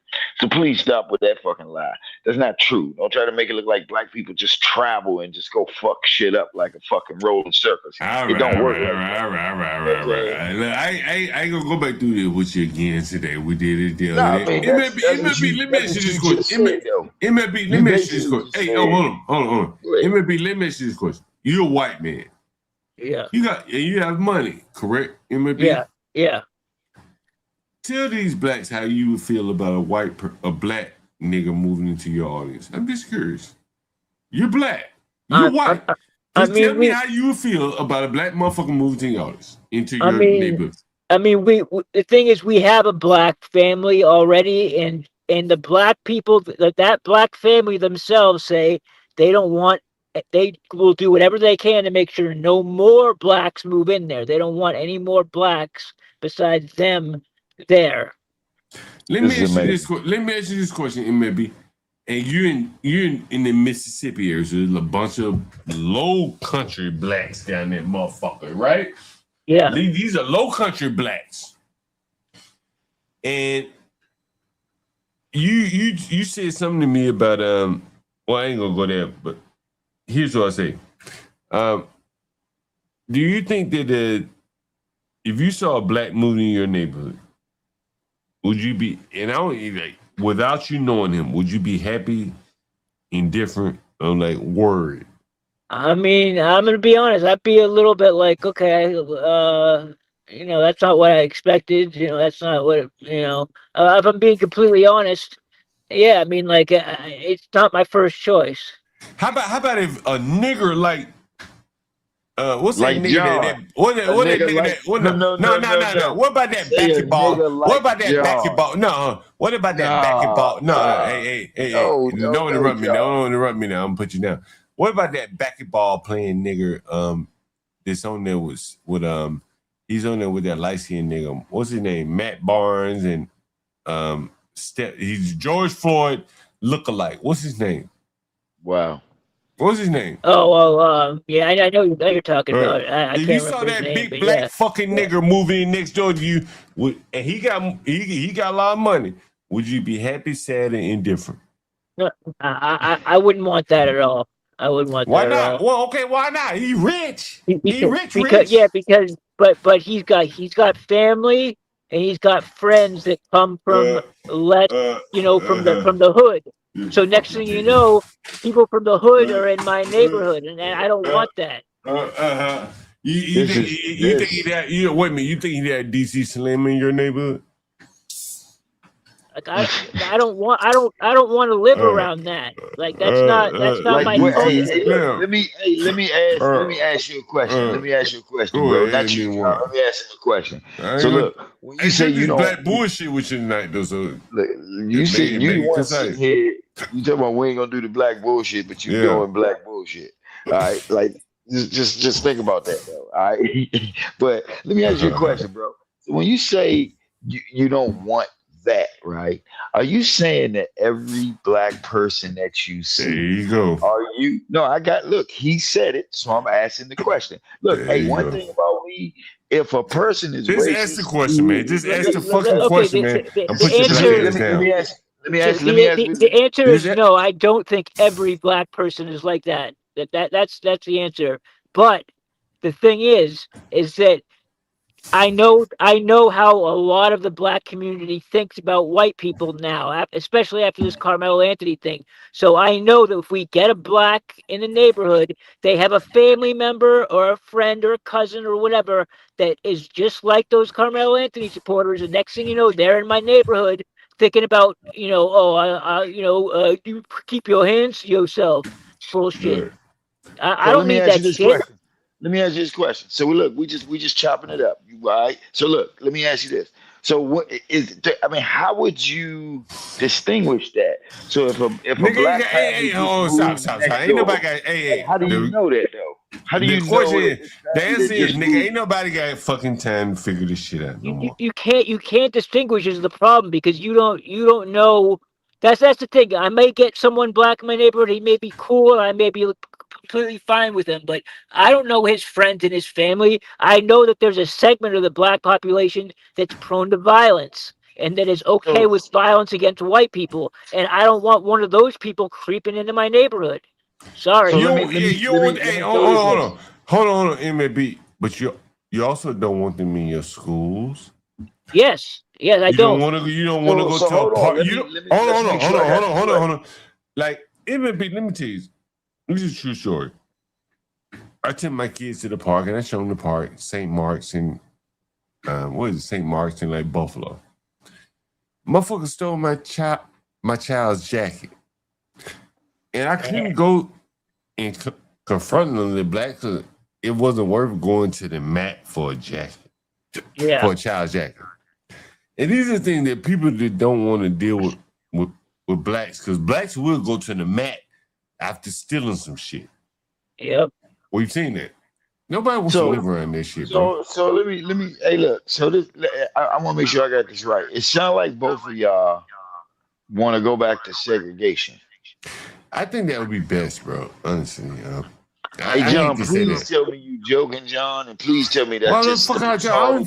So please stop with that fucking lie. That's not true. Don't try to make it look like black people just travel and just go fuck shit up like a fucking rolling circus. It don't work like that. All right. Look, I ain't gonna go back through this with you again today. We did it the Nah, other I day. mean, It may be. Let me ask you this question. It may be. Let me ask you this question. Hey, hold on. It may be. Let me ask you this question. You're a white man. Yeah. You have money, correct? MLB? Yeah. Yeah. Tell these blacks how you would feel about a black nigga moving into your audience. I'm just curious. You're black. You're white. Just tell me how you would feel about a black motherfucker moving to your audience, into your neighborhood. I mean, the thing is, we have a black family already, and the black people, that black family themselves say they don't want. They will do whatever they can to make sure no more blacks move in there. They don't want any more blacks besides them there. Let me ask you this question, MLB. And you're in the Mississippi area, so there's a bunch of low country blacks down there, motherfucker, right? Yeah. These are low country blacks. And you said something to me about well, I ain't gonna go there, but here's what I say. Do you think that if you saw a black moving in your neighborhood, would you be, and I don't even, without you knowing him, would you be happy, indifferent, or like worried? I mean, I'm gonna be honest. I'd be a little bit like, okay, that's not what I expected. That's not what if I'm being completely honest. Yeah, I mean, like, it's not my first choice. How about if a nigger like what's Like that nigga? What about that basketball? What about that basketball? No, what about that basketball? No, hey, don't interrupt me. Don't interrupt me now. I'm gonna put you down. What about that basketball playing nigger? That's on there with he's on there with that light skinned nigga. What's his name? Matt Barnes and he's George Floyd lookalike. What's his name? Wow. What's his name? Oh, well, yeah, I know what you're talking about. I if can't you saw that name, big black fucking nigger moving next door to you, and he got a lot of money, would you be happy, sad, and indifferent? No, I wouldn't want that at all. I wouldn't want why that not? at all. Well, okay, why not? He rich. He rich. Because but he's got family and he's got friends that come from from the hood. So next thing you know, people from the hood are in my neighborhood, and I don't want that. You think he had DC Slim in your neighborhood? Like I don't want to live around that. Like that's not my focus. Let me ask you a question. Let me ask you a question, bro. Not you. Let me ask him a question. So look, when you say you don't black bullshit with you tonight, though. So you said you want to sit here. You talking about we ain't gonna do the black bullshit, but you doing black bullshit. All right, like just think about that, though. All right, but let me ask you a question, bro. When you say you don't want that, right? Are you saying that every black person that you see? There you go. Are you? No, look, he said it, so I'm asking the question. Look, one thing about me, if a person is just racist, ask the question, man. Just ask the fucking question, man. The answer is no. I don't think every black person is like that. That's the answer. But the thing is that I know how a lot of the black community thinks about white people now, especially after this Carmelo Anthony thing. So I know that if we get a black in the neighborhood, they have a family member or a friend or a cousin or whatever that is just like those Carmelo Anthony supporters. And next thing you know, they're in my neighborhood thinking about, you keep your hands to yourself. Bullshit. I don't need that shit. Let me ask you this question. So look, we just chopping it up. You right? So look, let me ask you this. So what is? How would you distinguish that? So if a black stop. Ain't nobody got. How do you know that though? How do you know? The answer is, nigga, ain't nobody got fucking time to figure this shit out. You can't distinguish is the problem because you don't know. That's the thing. I may get someone black in my neighborhood. He may be cool, and I may be completely fine with him, but I don't know his friends and his family. I know that there's a segment of the black population that's prone to violence and that is okay with violence against white people, and I don't want one of those people creeping into my neighborhood. Sorry. Hold on, MLB. But you also don't want them in your schools. Yes, I don't. You don't want to go to a party. Hold on. Like MLB, let me tell you. This is a true story. I took my kids to the park and I showed them the park, St. Mark's in St. Mark's in like Buffalo. Motherfucker stole my child's jacket. And I couldn't go and confront them the black because it wasn't worth going to the mat for a jacket. Yeah. For a child's jacket. And these are things that people that don't want to deal with blacks, because blacks will go to the mat after stealing some shit. Yep. We've seen that. Nobody wants to live around this shit, bro. So let me. Hey, look. So this, I want to make sure I got this right. It sounds like both of y'all want to go back to segregation. I think that would be best, bro. Honestly, Hey, John, please tell me you joking, John, and please tell me that. Well, I don't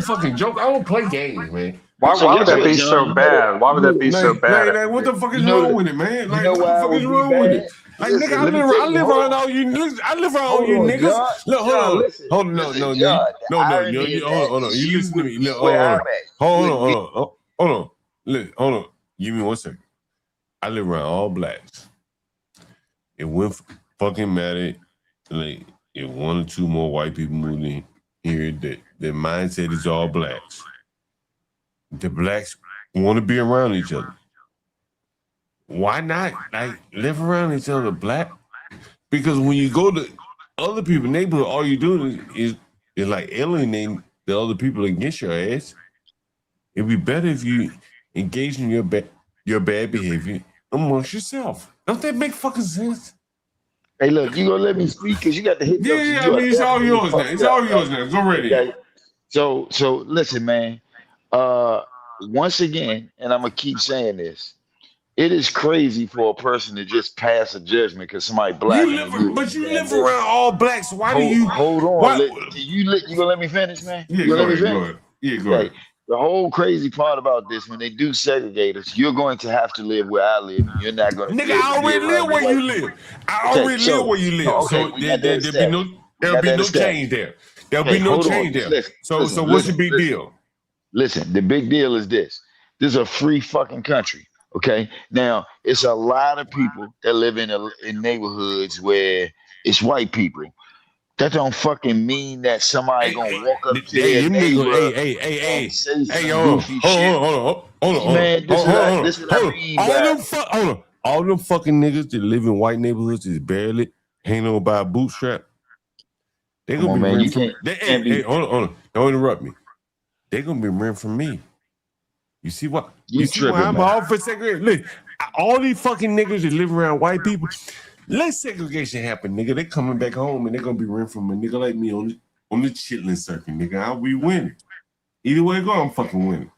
fucking joke. I don't play games, man. Why would that be so bad? Why would that be so bad? Like, what the fuck is wrong with it, man? Like, what the fuck is wrong with it? Like, nigga, I live around all you niggas. I live around all you niggas. Look, hold on, no, hold on. You listen to me. Look, hold on. Look, hold on. Give me 1 second. I live around all blacks. It wouldn't fucking matter, like, if 1 or 2 more white people moved in here, that their mindset is all blacks. The blacks want to be around each other. Why not, like, live around each other black? Because when you go to other people's neighborhood, all you're doing is like alienating the other people against your ass. It'd be better if you engage in your bad behavior amongst yourself. Don't that make fucking sense? Hey, look, you gonna let me speak because you got the hit. Yeah, I mean, it's all yours now. It's all yours now. Go ready. Okay. So listen, man. Once again, and I'm gonna keep saying this. It is crazy for a person to just pass a judgment because somebody black. But you live around all blacks. Why do you hold on? You gonna let me finish, man? Yeah, you go gonna ahead. Yeah, go ahead. The whole crazy part about this, when they do segregate us, you're going to have to live where I live. And you're not going to. Nigga, I already live where you live. I already live where you live. So there'll be no change there. There'll be no change there. So what's the big deal? Listen, the big deal is this. This is a free fucking country. Okay. Now, it's a lot of people that live in neighborhoods where it's white people. That don't fucking mean that somebody gonna walk up to their neighbor. Hey, hold on. Man, this is what I mean. All them fucking niggas that live in white neighborhoods is barely hanging on by a bootstrap. They gonna be renting from. Hey, hold on. Don't interrupt me. They gonna be renting from me. You see what? You see why I'm all for segregation? Look, all these fucking niggas that live around white people. Let segregation happen, nigga. They coming back home and they gonna be renting from a nigga like me on the chitlin circuit, nigga. I'll be winning. Either way it go, I'm fucking winning.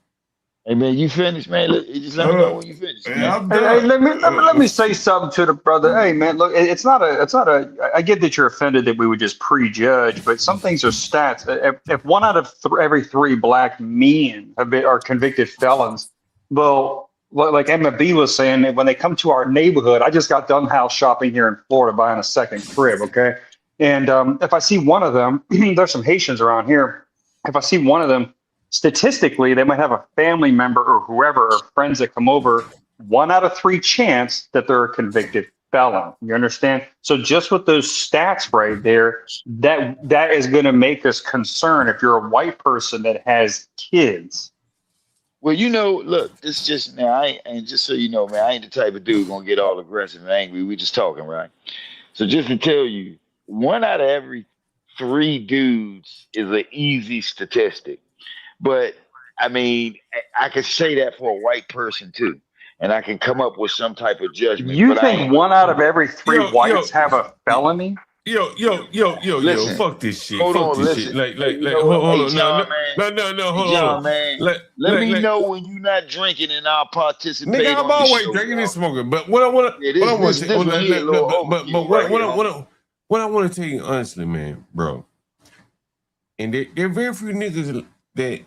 Hey man, you finished, man. Just let me know when you finish. Hey, let me say something to the brother. Hey man, look, it's not a. I get that you're offended that we would just prejudge, but some things are stats. If 1 out of every 3 black men are convicted felons, well, like Emma B was saying, that when they come to our neighborhood, I just got done house shopping here in Florida buying a second crib, okay? And if I see one of them, there's some Haitians around here. If I see one of them, statistically, they might have a family member or whoever or friends that come over. 1 out of 3 chance that they're a convicted felon. You understand? So just with those stats right there, that is going to make us concerned if you're a white person that has kids. Well, you know, look, it's just now. And just so you know, man, I ain't the type of dude gonna get all aggressive and angry. We just talking, right? So just to tell you, 1 out of every 3 dudes is an easy statistic. But I mean, I could say that for a white person too, and I can come up with some type of judgment. You think 1 out of every 3 whites have a felony? Yo, listen, fuck this shit. Hold fuck on, this listen. shit. Like, You know hold what? on. Hey, John, Hold on. Man, let me know when you're not drinking and I'll participate. Nigga, I'm always drinking and smoking. But what I want to tell you honestly, man, bro, and there are very few niggas that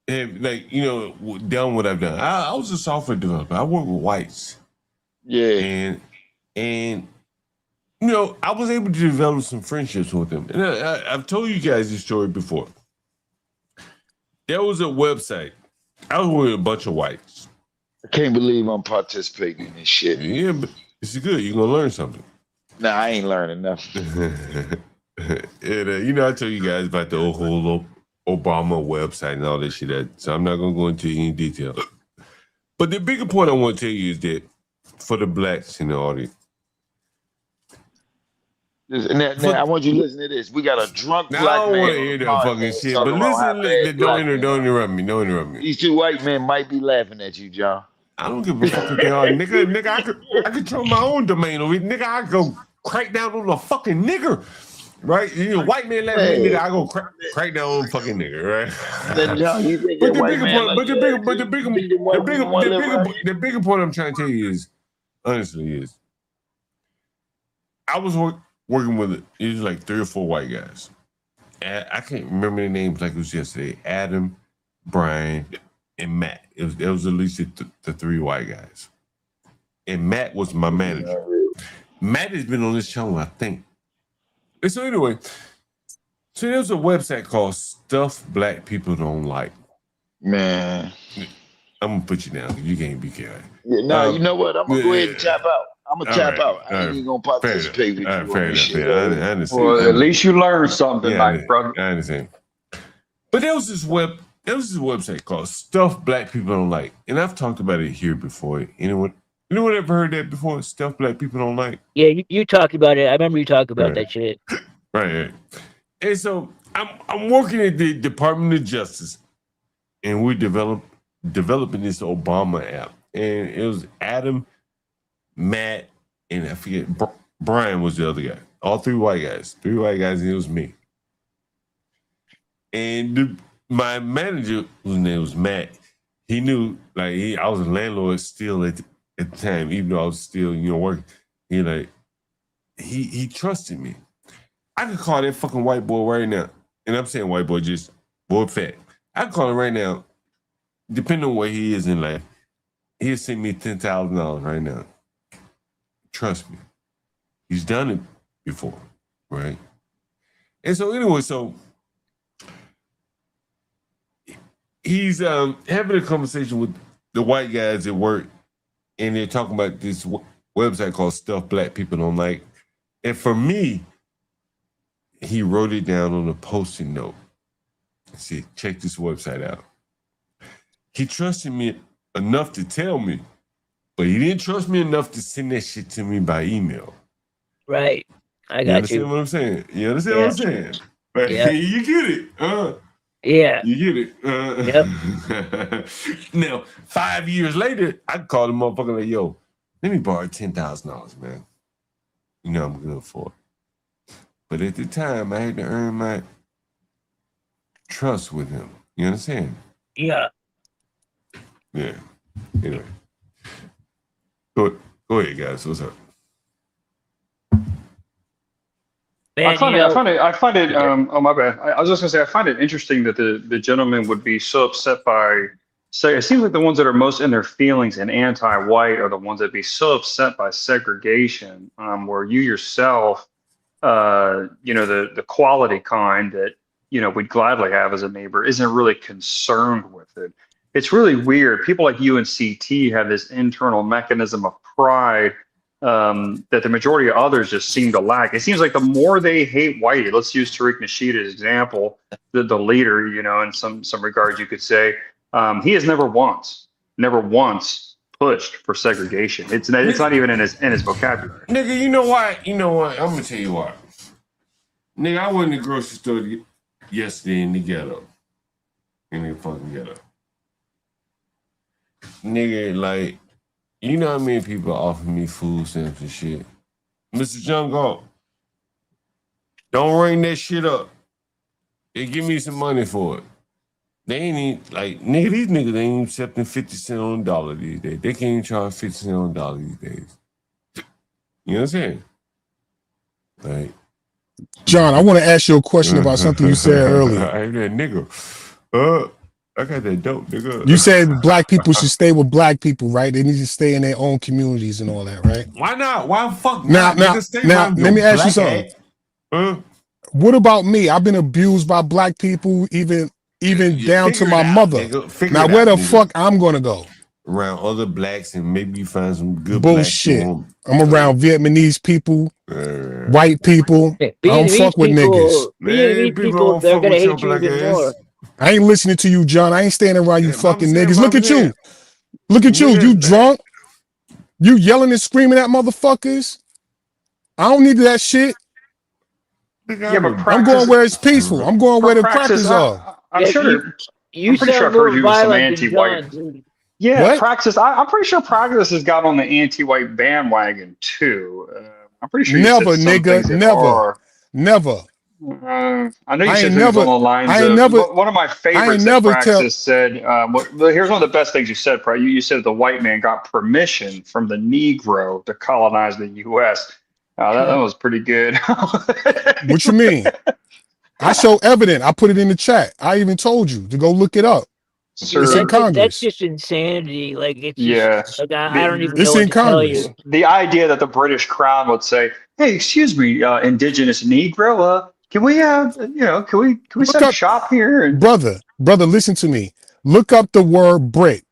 have, like, you know, done what I've done. I was a software developer. I work with whites. Yeah. And you know, I was able to develop some friendships with them. And I've told you guys this story before. There was a website. I was with a bunch of whites. I can't believe I'm participating in this shit. Yeah, but it's good. You're going to learn something. Nah, I ain't learning nothing. And, I told you guys about the whole Obama website and all this shit. So I'm not going to go into any detail. But the bigger point I want to tell you is that for the blacks in the audience. Now, I want you to listen to this. We got a drunk Now, black I don't man. want to hear that fucking shit. But listen, don't interrupt me. Don't interrupt me. These two white men might be laughing at you, John. I don't give a fuck if they are. Nigga, I control my own domain over it. Nigga, I go crack down on a fucking nigger. Right? You white man laughing at me, nigga, I go crack down on a fucking nigga, right? Then, John, you think But that white man like the bigger point I'm trying to tell you is, honestly, is I was working with it was like 3 or 4 white guys. And I can't remember their names like it was yesterday. Adam, Brian, and Matt. It was at least the 3 white guys. And Matt was my manager. Matt has been on this channel, I think. And so anyway, so there's a website called Stuff Black People Don't Like. Man. I'm going to put you down. You can't be careful. Yeah, no, you know what? I'm going to go ahead and tap out. I'm going to tap out. I ain't even going to Fair participate with you. enough. Fair enough. I understand. Well, at least you learned something tonight, brother. I understand. But there was this website called Stuff Black People Don't Like. And I've talked about it here before. Anyone ever heard that before? Stuff Black People Don't Like? Yeah, you talked about it. I remember you talking about that shit. Right. And so I'm working at the Department of Justice, and we're developing this Obama app. And it was Adam, Matt, and I forget, Brian was the other guy. All 3 white guys. 3 white guys, and it was me. And my manager, whose name was Matt, he knew, like, I was a landlord still at the time, even though I was still, working. He trusted me. I could call that fucking white boy right now. And I'm saying white boy, just boy fat. I can call him right now, depending on where he is in life. He'll send me $10,000 right now. Trust me. He's done it before, right? And so anyway, he's having a conversation with the white guys at work, and they're talking about this website called Stuff Black People Don't Like. And for me, he wrote it down on a Post-it note. He said, check this website out. He trusted me enough to tell me, but he didn't trust me enough to send that shit to me by email. Right. I got you. Understand what I'm saying? You understand what I'm saying? Right? Yeah. You get it. Yeah. You get it. Now, 5 years later, I called the motherfucker like, yo, let me borrow $10,000, man. You know I'm good for it. But at the time, I had to earn my trust with him. You understand? Yeah. Yeah. Anyway. Go ahead, guys. What's up? Man, I find it. Oh my bad. I was just gonna say I find it interesting that the gentleman would be so upset by. So it seems like the ones that are most in their feelings and anti-white are the ones that be so upset by segregation. Where you yourself, the quality kind that we'd gladly have as a neighbor isn't really concerned with it. It's really weird. People like you and CT have this internal mechanism of pride that the majority of others just seem to lack. It seems like the more they hate whitey, let's use Tariq Nasheed as example, the leader, in some regards you could say, he has never once pushed for segregation. It's not even in his vocabulary. Nigga, you know what? I'm gonna tell you what. Nigga, I went in the grocery store yesterday in the ghetto. In the fucking ghetto. Nigga, like, you know how many people offer me food stamps and shit? Mr. Jungle, don't ring that shit up. They give me some money for it. They ain't even, like, nigga, these niggas ain't even accepting 50 cents on the dollar these days. They can't even charge 50 cents on the dollar these days. You know what I'm saying? Like, John, I want to ask you a question about something you said earlier. I ain't that nigga. I got that dope, nigga. You said black people should stay with black people, right? They need to stay in their own communities and all that, right? Why not? Why fuck Now, nigga, stay now, around let me your ask you black something. What about me? I've been abused by black people, even down to my mother. Now, where the fuck I'm gonna go? around other blacks and maybe you find some good Bullshit. blacks. I'm around Vietnamese people, white people. I don't fuck with niggas. Vietnamese people, they're gonna hate you even more. I ain't listening to you, John. I ain't standing around you fucking niggas. Look at you. Look at you. You drunk. You yelling and screaming at motherfuckers. I don't need that shit. Yeah, but I'm going where it's peaceful. I'm going where the crackers are. I'm sure. You I'm pretty sure sound I've heard more you with some violent than anti-white. John. Yeah, What? Praxis. I'm pretty sure Praxis has got on the anti-white bandwagon too. I'm pretty sure. Never, you said some nigga. things that Never. are- Never. I know you I said ain't things never- on the lines I ain't of never- one of my I ain't favorites that never tell- Praxis said. Well, here's one of the best things you said, Pratt. You said the white man got permission from the Negro to colonize the U.S. That was pretty good. What you mean? I show evidence. I put it in the chat. I even told you to go look it up. Sir, It's in Congress. That's just insanity. Like it's Yeah. just, like, I don't even It's know what in to tell Congress. you. The idea that the British Crown would say, "Hey, excuse me, indigenous Negro, can we set up shop here?" And Brother, listen to me. Look up the word Brit,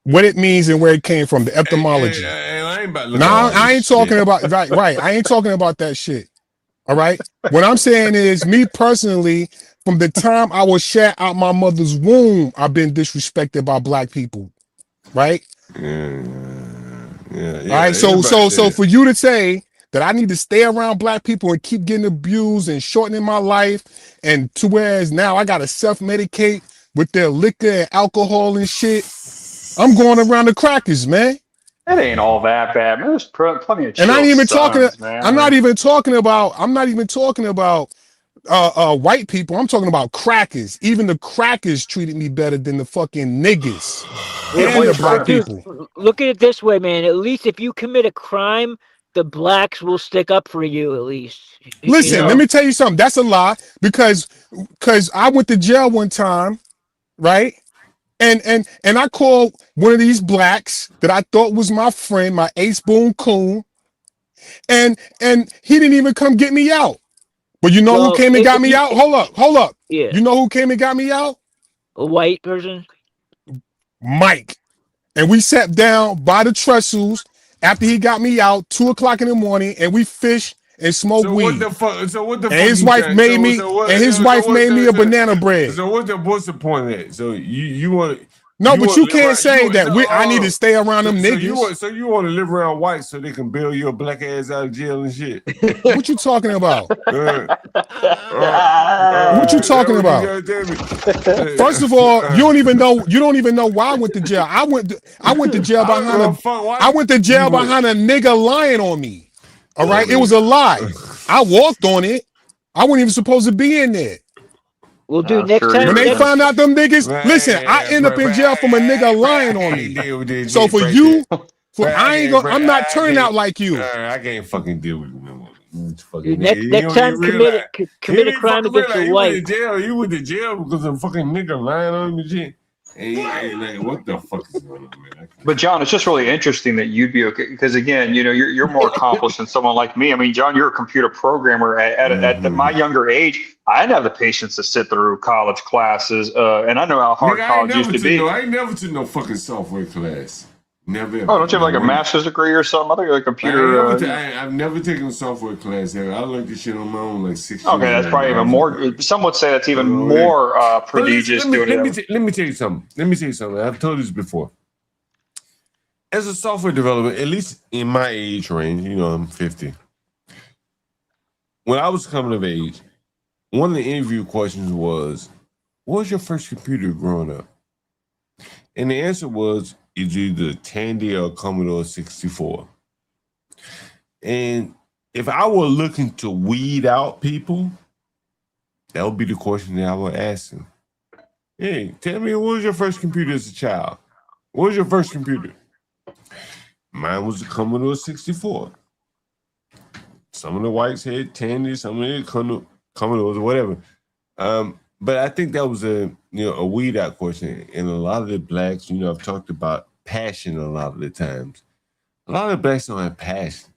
what it means and where it came from, the etymology. I ain't about to look Nah, at all I ain't this talking shit. about right. I ain't talking about that shit. All right. What I'm saying is, me personally, from the time I was shat out my mother's womb, I've been disrespected by black people. Right. Yeah. All right. So for you to say that I need to stay around black people and keep getting abused and shortening my life, and to whereas now I gotta self-medicate with their liquor and alcohol and shit, I'm going around the crackers, man. it ain't all that bad, man. There's plenty of chill And I ain't even sons, talking. man. I'm not even talking about white people. I'm talking about crackers. Even the crackers treated me better than the fucking niggas and the black Dude, people. look at it this way, man. At least if you commit a crime, the blacks will stick up for you. At least. Listen, let me tell you something. That's a lie because I went to jail one time, right? And I called one of these blacks that I thought was my friend, my Ace Boone Coon, and he didn't even come get me out. But you know who came and got me out? Hold up. Yeah. You know who came and got me out? A white person. Mike. And we sat down by the trestles after he got me out, 2:00 in the morning, and we fished and smoked weed. What the fuck? So what the fuck? And his you wife saying? made me, what- and his so wife what- made me so- a banana bread. So what's the point of that? So you want No, but wanna you live can't around- say you that want- I need to stay around them niggas. So you want to live around white so they can bail your black ass out of jail and shit? What you talking about? What What you talking about? First of all, you don't even know why I went to jail. I went to jail behind a nigga lying on me. All right, it was a lie. I walked on it. I wasn't even supposed to be in there. Well, dude, next time when they found out them niggas, listen, I end up in jail from a nigga lying on me. So for you, I'm not turning out like you. I can't fucking deal with you no more. Dude, next time commit a crime against a white. You went to jail because a fucking nigga lying on you, shit. And you ain't like, what the fuck is going on, man? But John, it's just really interesting that you'd be okay because again, you're more accomplished than someone like me. I mean, John, you're a computer programmer at my younger age. I didn't have the patience to sit through college classes, and I know how hard college used to be. I ain't never took no fucking software class. Never. Oh, don't you have like a master's degree or something? I think like a computer. I've never taken a software class ever. I learned this shit on my own like 6 years. Okay, that's probably even more. Some would say that's even more prodigious. Let me tell you something. I've told you this before. As a software developer, at least in my age range, I'm 50. When I was coming of age, one of the interview questions was, what was your first computer growing up? And the answer was, it's either Tandy or Commodore 64. And if I were looking to weed out people, that would be the question that I would ask them. Hey, tell me, what was your first computer as a child? What was your first computer? Mine was the Commodore 64. Some of the whites had Tandy, some of the Commodores or whatever. But I think that was a weed out question. And a lot of the blacks, I've talked about passion a lot of the times. A lot of the blacks don't have passion.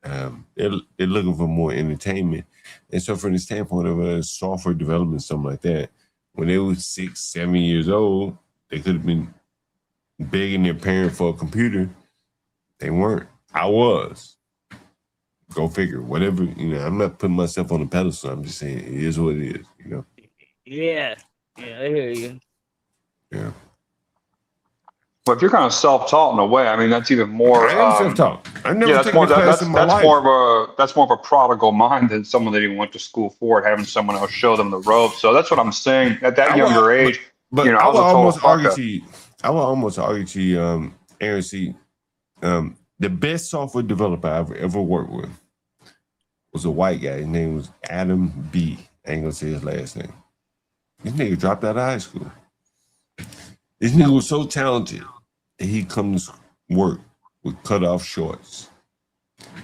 They're looking for more entertainment. And so from the standpoint of software development, something like that, when they were 6, 7 years old, they could have been begging their parent for a computer. They weren't. I was. Go figure. Whatever, I'm not putting myself on a pedestal. I'm just saying it is what it is, Yeah. Yeah, I hear you. Yeah. But if you're kind of self-taught in a way, I mean, that's even more. I am self-taught. I've never that's taken a class in my life. that's more of a prodigal mind than someone that even went to school for it, having someone else show them the ropes. So that's what I'm saying. At that younger age, But I I was will a total almost argue fucker. to you. I will almost argue to you, Aaron C. The best software developer I've ever worked with was a white guy. His name was Adam B. I ain't gonna say his last name. This nigga dropped out of high school. This nigga was so talented that he comes work with cut off shorts.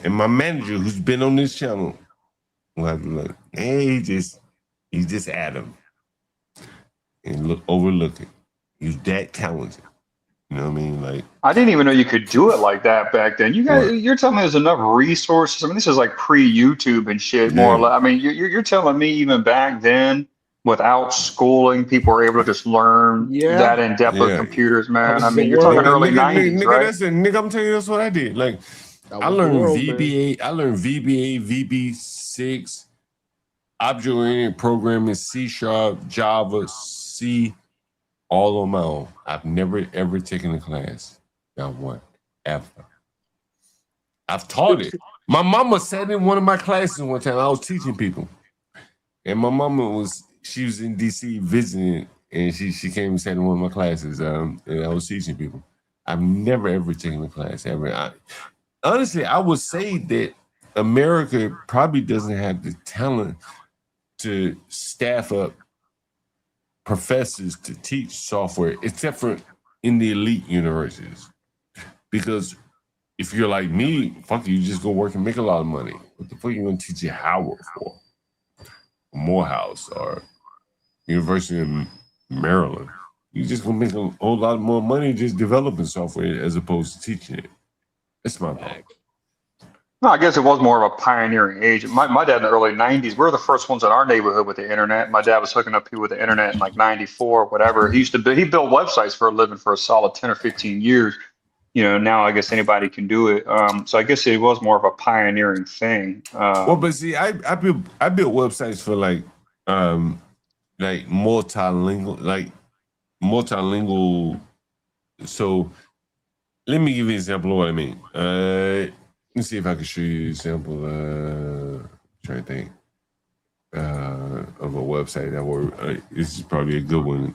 And my manager, who's been on this channel, will have to look, hey, he's just Adam. And overlook it. He's that talented. You know what I mean? Like, I didn't even know you could do it like that back then. You guys, you're telling me there's enough resources. I mean, this is like pre-YouTube and shit, more or less. I mean, you're telling me even back then, without schooling, people were able to just learn that in depth with computers, man. I mean, you're talking early '90s, right? Nigga, I'm telling you, that's what I did. Like, I learned VBA, VB6, object-oriented programming, C#, Java, C, all on my own. I've never ever taken a class. Not one. Ever. I've taught it. My mama sat in one of my classes one time. I was teaching people. And my mama she was in DC visiting, and she came and sat in one of my classes. And I was teaching people. I've never ever taken a class ever. Honestly, I would say that America probably doesn't have the talent to staff up professors to teach software, except for in the elite universities. Because if you're like me, fuck you just go work and make a lot of money. What the fuck are you gonna teach you Howard for? Morehouse or University of Maryland. You just gonna make a whole lot more money just developing software as opposed to teaching it. That's my thought. No, I guess it was more of a pioneering age. My dad in the early '90s, we were the first ones in our neighborhood with the internet. My dad was hooking up people with the internet in like '94, whatever. He built websites for a living for a solid 10 or 15 years. Now I guess anybody can do it. So I guess it was more of a pioneering thing. Well, but see, I built websites for like multilingual. So let me give you an example of what I mean. Let me see if I can show you an example. Trying to think of a website that were. This is probably a good one.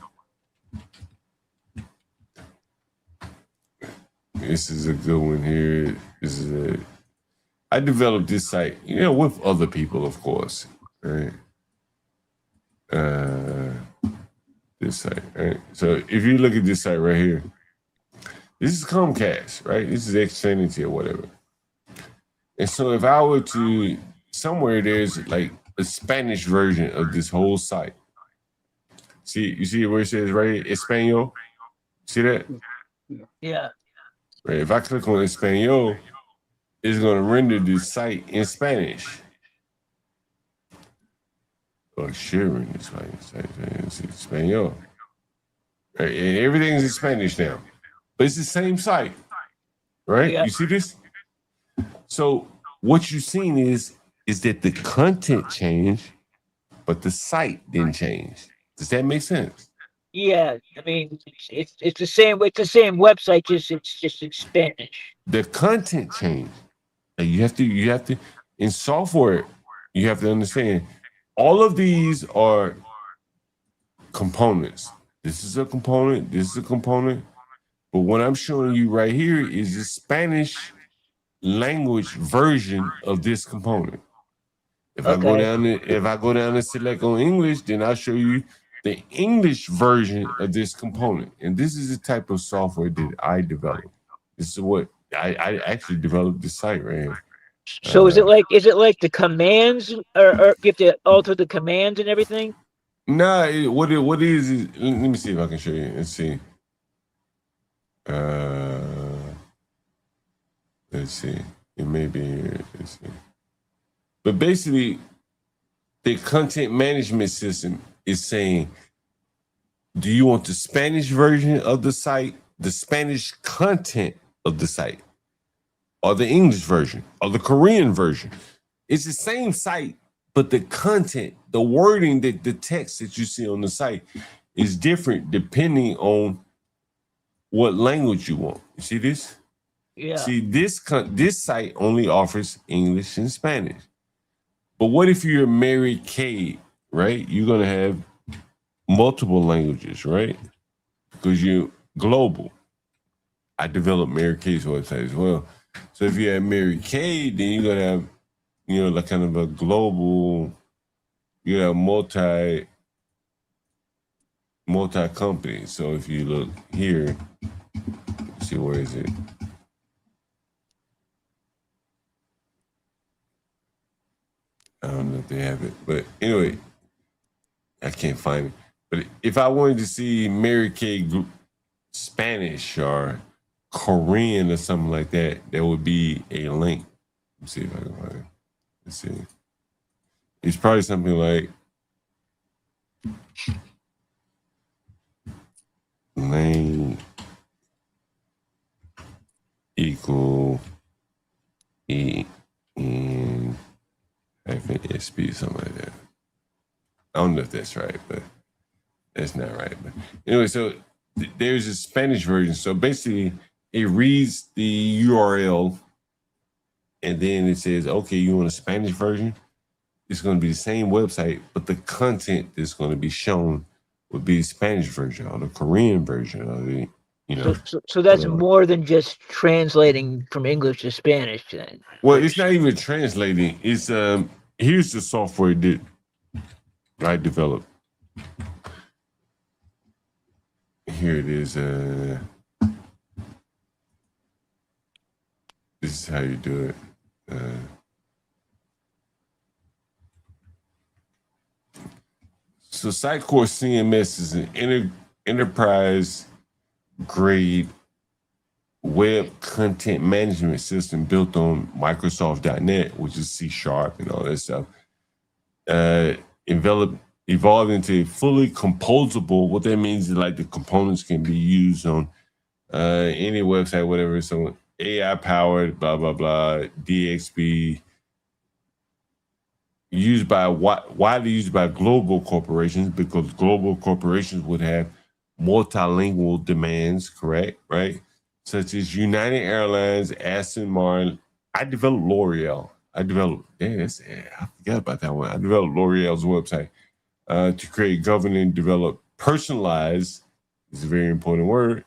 This is a good one here. I developed this site, with other people, of course, right? This site, right? So if you look at this site right here, this is Comcast, right? This is Xfinity or whatever. And so if I were to, somewhere there's like a Spanish version of this whole site. You see where it says right here, Espanol? See that? Yeah. Right. If I click on Espanol, it's going to render this site in Spanish. Or should render Spanish. Espanol. Right. And everything's in Spanish now. But it's the same site. Right? Yeah. You see this? So what you've seen is that the content changed, but the site didn't change. Does that make sense? Yeah, I mean, it's the same. It's the same website, just in Spanish. The content changed. Like you have to in software. You have to understand all of these are components. This is a component. This is a component. But what I'm showing you right here is the Spanish language version of this component. If I go down and select on English, then I'll show you the English version of this component. And this is the type of software that I developed. This is what I actually developed this site right here. So is it like the commands or you have to alter the commands and everything? Nah, what it is let me see if I can show you. Let's see. Let's see. It may be here. Let's see. But basically, the content management system is saying, do you want the Spanish version of the site the Spanish content of the site, or the English version, or the Korean version. It's the same site, but the content, the wording, the text that you see on the site is different depending on what language you want. You see this? Yeah. See, this site only offers English and Spanish. But what if you're Mary Kay, right? You're going to have multiple languages, right? Because you're global. I developed Mary Kay's website as well. So if you have Mary Kay, then you're going to have, you know, like kind of a global, you have multi-company. So if you look here, let's see, where is it? I don't know if they have it, but anyway, I can't find it. But if I wanted to see Mary Kay Spanish or Korean or something like that, there would be a link. Let's see if I can find it. Let's see. It's probably something like lane equal EN -SP, something like that. I don't know if that's right, but that's not right. But anyway, so there's a Spanish version. So basically, it reads the URL, and then it says, okay, you want a Spanish version? It's going to be the same website, but the content that's going to be shown would be the Spanish version or the Korean version, or the, you know. So that's more than just translating from English to Spanish, then. Well, it's not even translating. It's here's the software that I developed. Here it is. This is how you do it. So Sitecore CMS is an enterprise grade web content management system built on Microsoft.NET, which is C# and all that stuff. Evolved into a fully composable. What that means is like the components can be used on any website, whatever. So AI powered, blah, blah, blah, DXB, widely used by global corporations, because global corporations would have multilingual demands, correct? Right? Such as United Airlines, Aston Martin. I developed L'Oreal. I forgot about that one. I developed L'Oreal's website to create, govern, and develop personalized, is a very important word,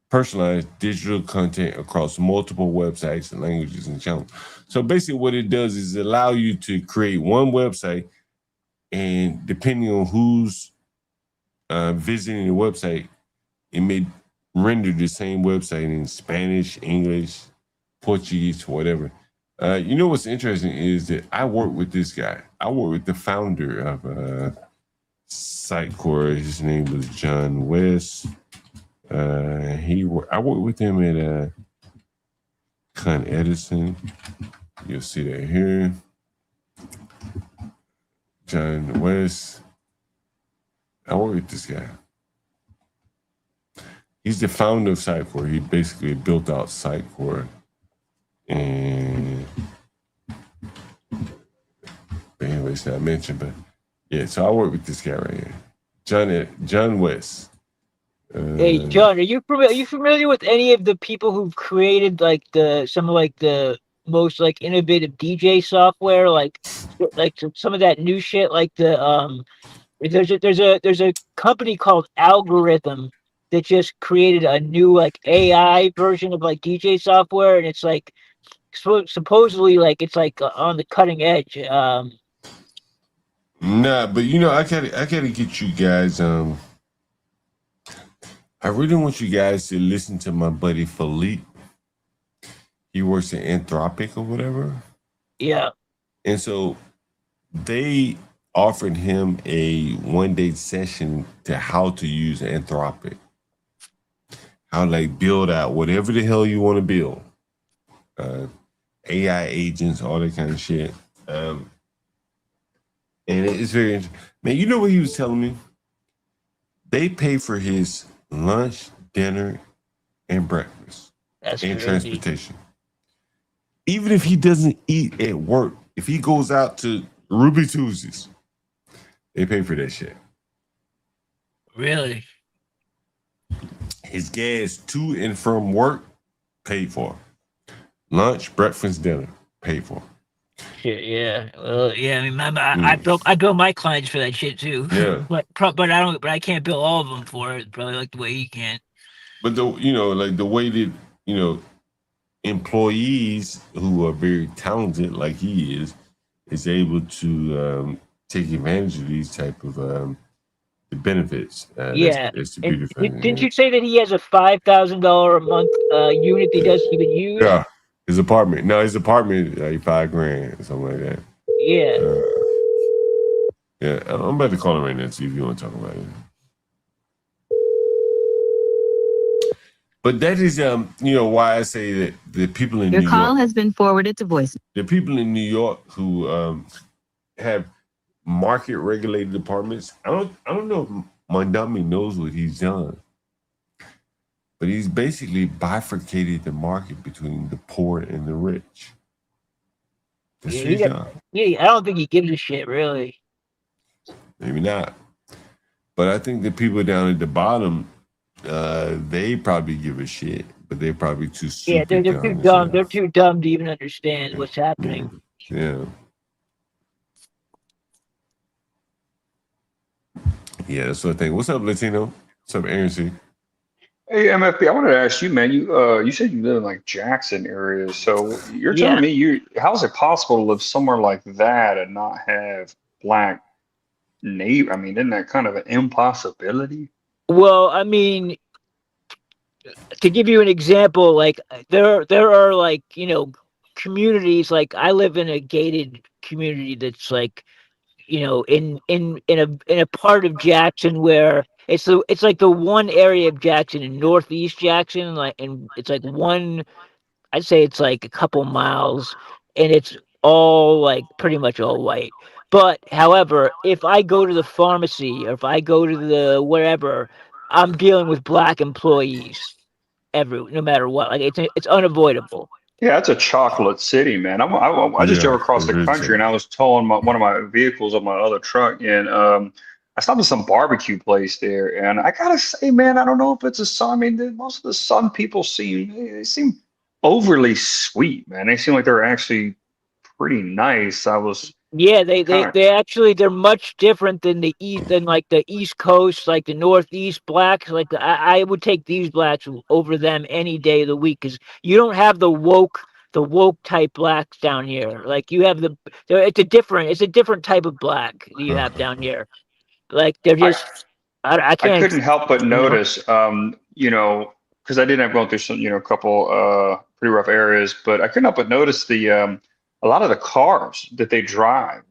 personalized digital content across multiple websites and languages and channels. So basically what it does is allow you to create one website, and depending on who's visiting the website, it may render the same website in Spanish, English, Portuguese, whatever. You know what's interesting is that I work with this guy. I work with the founder of Sitecore. His name was John West. I worked with him at Con Edison. You'll see that here. John West. I work with this guy. He's the founder of Sitecore. He basically built out Sitecore. And anyway, it's not mentioned, but yeah, so I work with this guy right here. John West. Hey John, are you familiar with any of the people who've created like some of the most like innovative DJ software, like some of that new shit, like there's a company called Algorithm that just created a new like AI version of like DJ software, and it's like supposedly like it's like on the cutting edge. Nah, but you know, I gotta get you guys. I really want you guys to listen to my buddy Philippe. He works at Anthropic or whatever. Yeah. And so they offered him a one-day session to how to use Anthropic. How to like build out whatever the hell you want to build. AI agents, all that kind of shit. And it's very interesting. Man, you know what he was telling me? They pay for his lunch, dinner, and breakfast, That's and crazy. transportation. Even if he doesn't eat at work, if he goes out to Ruby Tuesdays, they pay for that shit. Really? His gas to and from work, paid for. Lunch, breakfast, dinner, paid for. Shit, yeah. Well, yeah. I mean, I bill my clients for that shit too. Yeah. but I can't bill all of them for it. Probably like the way he can. But like the way that, employees who are very talented like he is able to take advantage of these type of the benefits. Yeah. That's the beautiful thing. Didn't you say that he has a $5,000 a month unit that he doesn't even use? Yeah. His apartment. No, his apartment like $5,000 or something like that. Yeah. Yeah. I'm about to call him right now and see if you want to talk about it. But that is why I say that the people in Your New call York, has been forwarded to voice. the people in New York who have market regulated apartments, I don't know if Mondami knows what he's done. But he's basically bifurcated the market between the poor and the rich. That's what he's done. Yeah, I don't think he gives a shit, really. Maybe not. But I think the people down at the bottom, they probably give a shit, but they're probably too stupid. Yeah, they're too dumb. They're too dumb to even understand what's happening. Yeah. Yeah, that's what I think. What's up, Latino? What's up, Aaron C? Hey, MFP, I wanted to ask you, man. You said you live in like Jackson area, so you're telling me how is it possible to live somewhere like that and not have black neighbor? I mean, isn't that kind of an impossibility? Well, I mean, to give you an example, like there are like, communities, like I live in a gated community that's like, in a part of Jackson where it's like the one area of Jackson in Northeast Jackson, and it's like I'd say it's like a couple miles, and it's all like pretty much all white. But however, if I go to the pharmacy or if I go to the wherever, I'm dealing with black employees no matter what. Like it's unavoidable. Yeah, it's a chocolate city, man. I just drove across the country and I was towing one of my vehicles on my other truck, and I stopped at some barbecue place there, and I gotta say, man, I don't know if it's a sun. I mean, most of the Sun people seem overly sweet, man. They seem like they're actually pretty nice. Yeah, they're much different than the East Coast, like the Northeast blacks. Like I would take these blacks over them any day of the week, because you don't have the woke type blacks down here. Like you have it's a different type of black that you have down here. Like they're just I can't. I couldn't help but notice, because I did have gone through some, a couple pretty rough areas, but I couldn't help but notice a lot of the cars that they drive,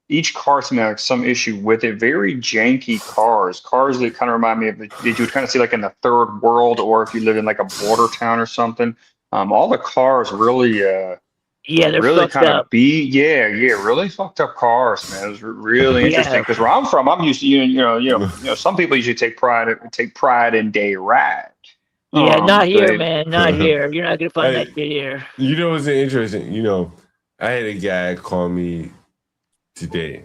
each car seems to have some issue with it. Very janky cars that kind of remind me of that you would kind of see like in the third world, or if you live in like a border town or something. All the cars really, they're really kind up. of really fucked up cars, man. It was really interesting, because where I'm from, I'm used to some people usually take pride in day ride. Yeah, not here, man. Not here. You're not gonna find that shit here. You know what's interesting? I had a guy call me today.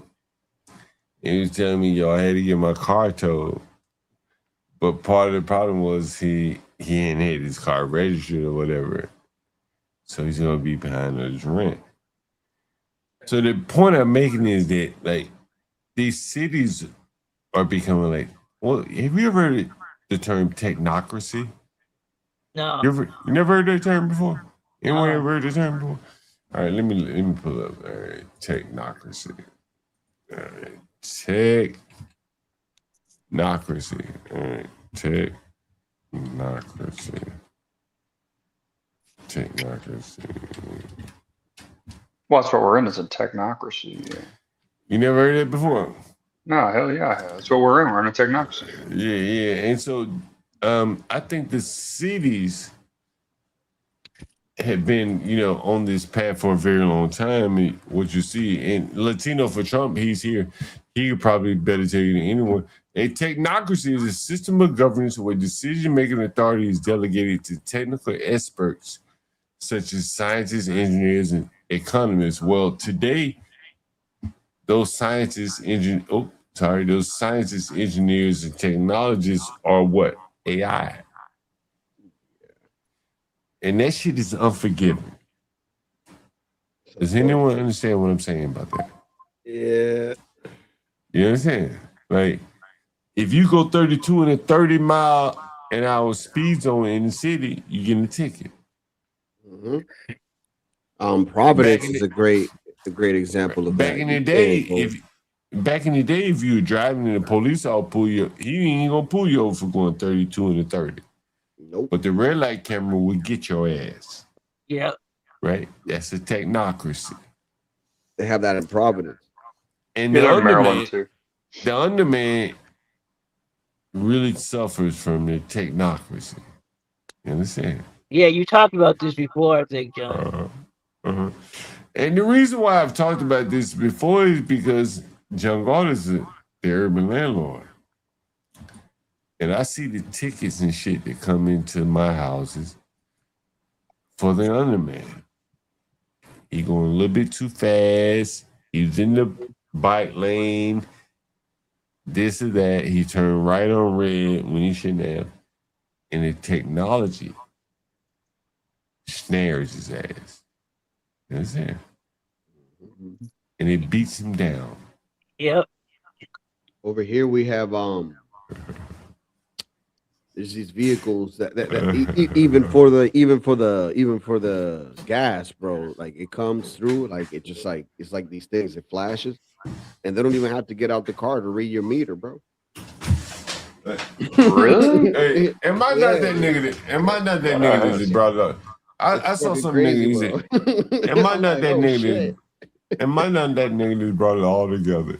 He was telling me, I had to get my car towed. But part of the problem was he ain't had his car registered or whatever. So he's gonna be behind on his rent. So the point I'm making is that like these cities are becoming like, well, have you ever heard the term technocracy? No. You never heard that term before? Anyone ever heard the term before? All right, let me pull up. All right, technocracy. All right, technocracy. All right, technocracy. Well, that's what we're in, is a technocracy. Yeah. You never heard it before? No, hell yeah, I have. That's what we're in. We're in a technocracy. Yeah. And so I think the cities have been, on this path for a very long time. What you see, and Latino for Trump, he's here. He could probably better tell you than anyone. A technocracy is a system of governance where decision-making authority is delegated to technical experts such as scientists, engineers, and economists. Well, today, those scientists, engineers, and technologists are what? AI. And that shit is unforgiving. Does anyone understand what I'm saying about that? Yeah. You understand? Like, if you go 32 in a 30-mile-an-hour speed zone in the city, you get a ticket. Providence is a great example of back that. in the day. If you were driving and the police all pull you, he ain't gonna pull you over for going 32 in a 30. Nope. But the red light camera would get your ass. Yeah. Right? That's a technocracy. They have that in Providence. And Yeah, the they're in Maryland, underman, too. the underman really suffers from the technocracy. You understand? Yeah, you talked about this before, I think, John. And the reason why I've talked about this before is because John Galt is the urban landlord. And I see the tickets and shit that come into my houses for the underman. He going a little bit too fast. He's in the bike lane. This or that. He turned right on red when he shouldn't have. And the technology snares his ass. You understand? And it beats him down. Yep. Over here we have there's these vehicles that even for the gas, bro, like it comes through, like it just like it's like these things, it flashes, and they don't even have to get out the car to read your meter, bro. Really? Hey, am I not that nigga that just brought it up? I saw some nigga. He said, "Am I not that nigga? Am I not that nigga that brought it all together?"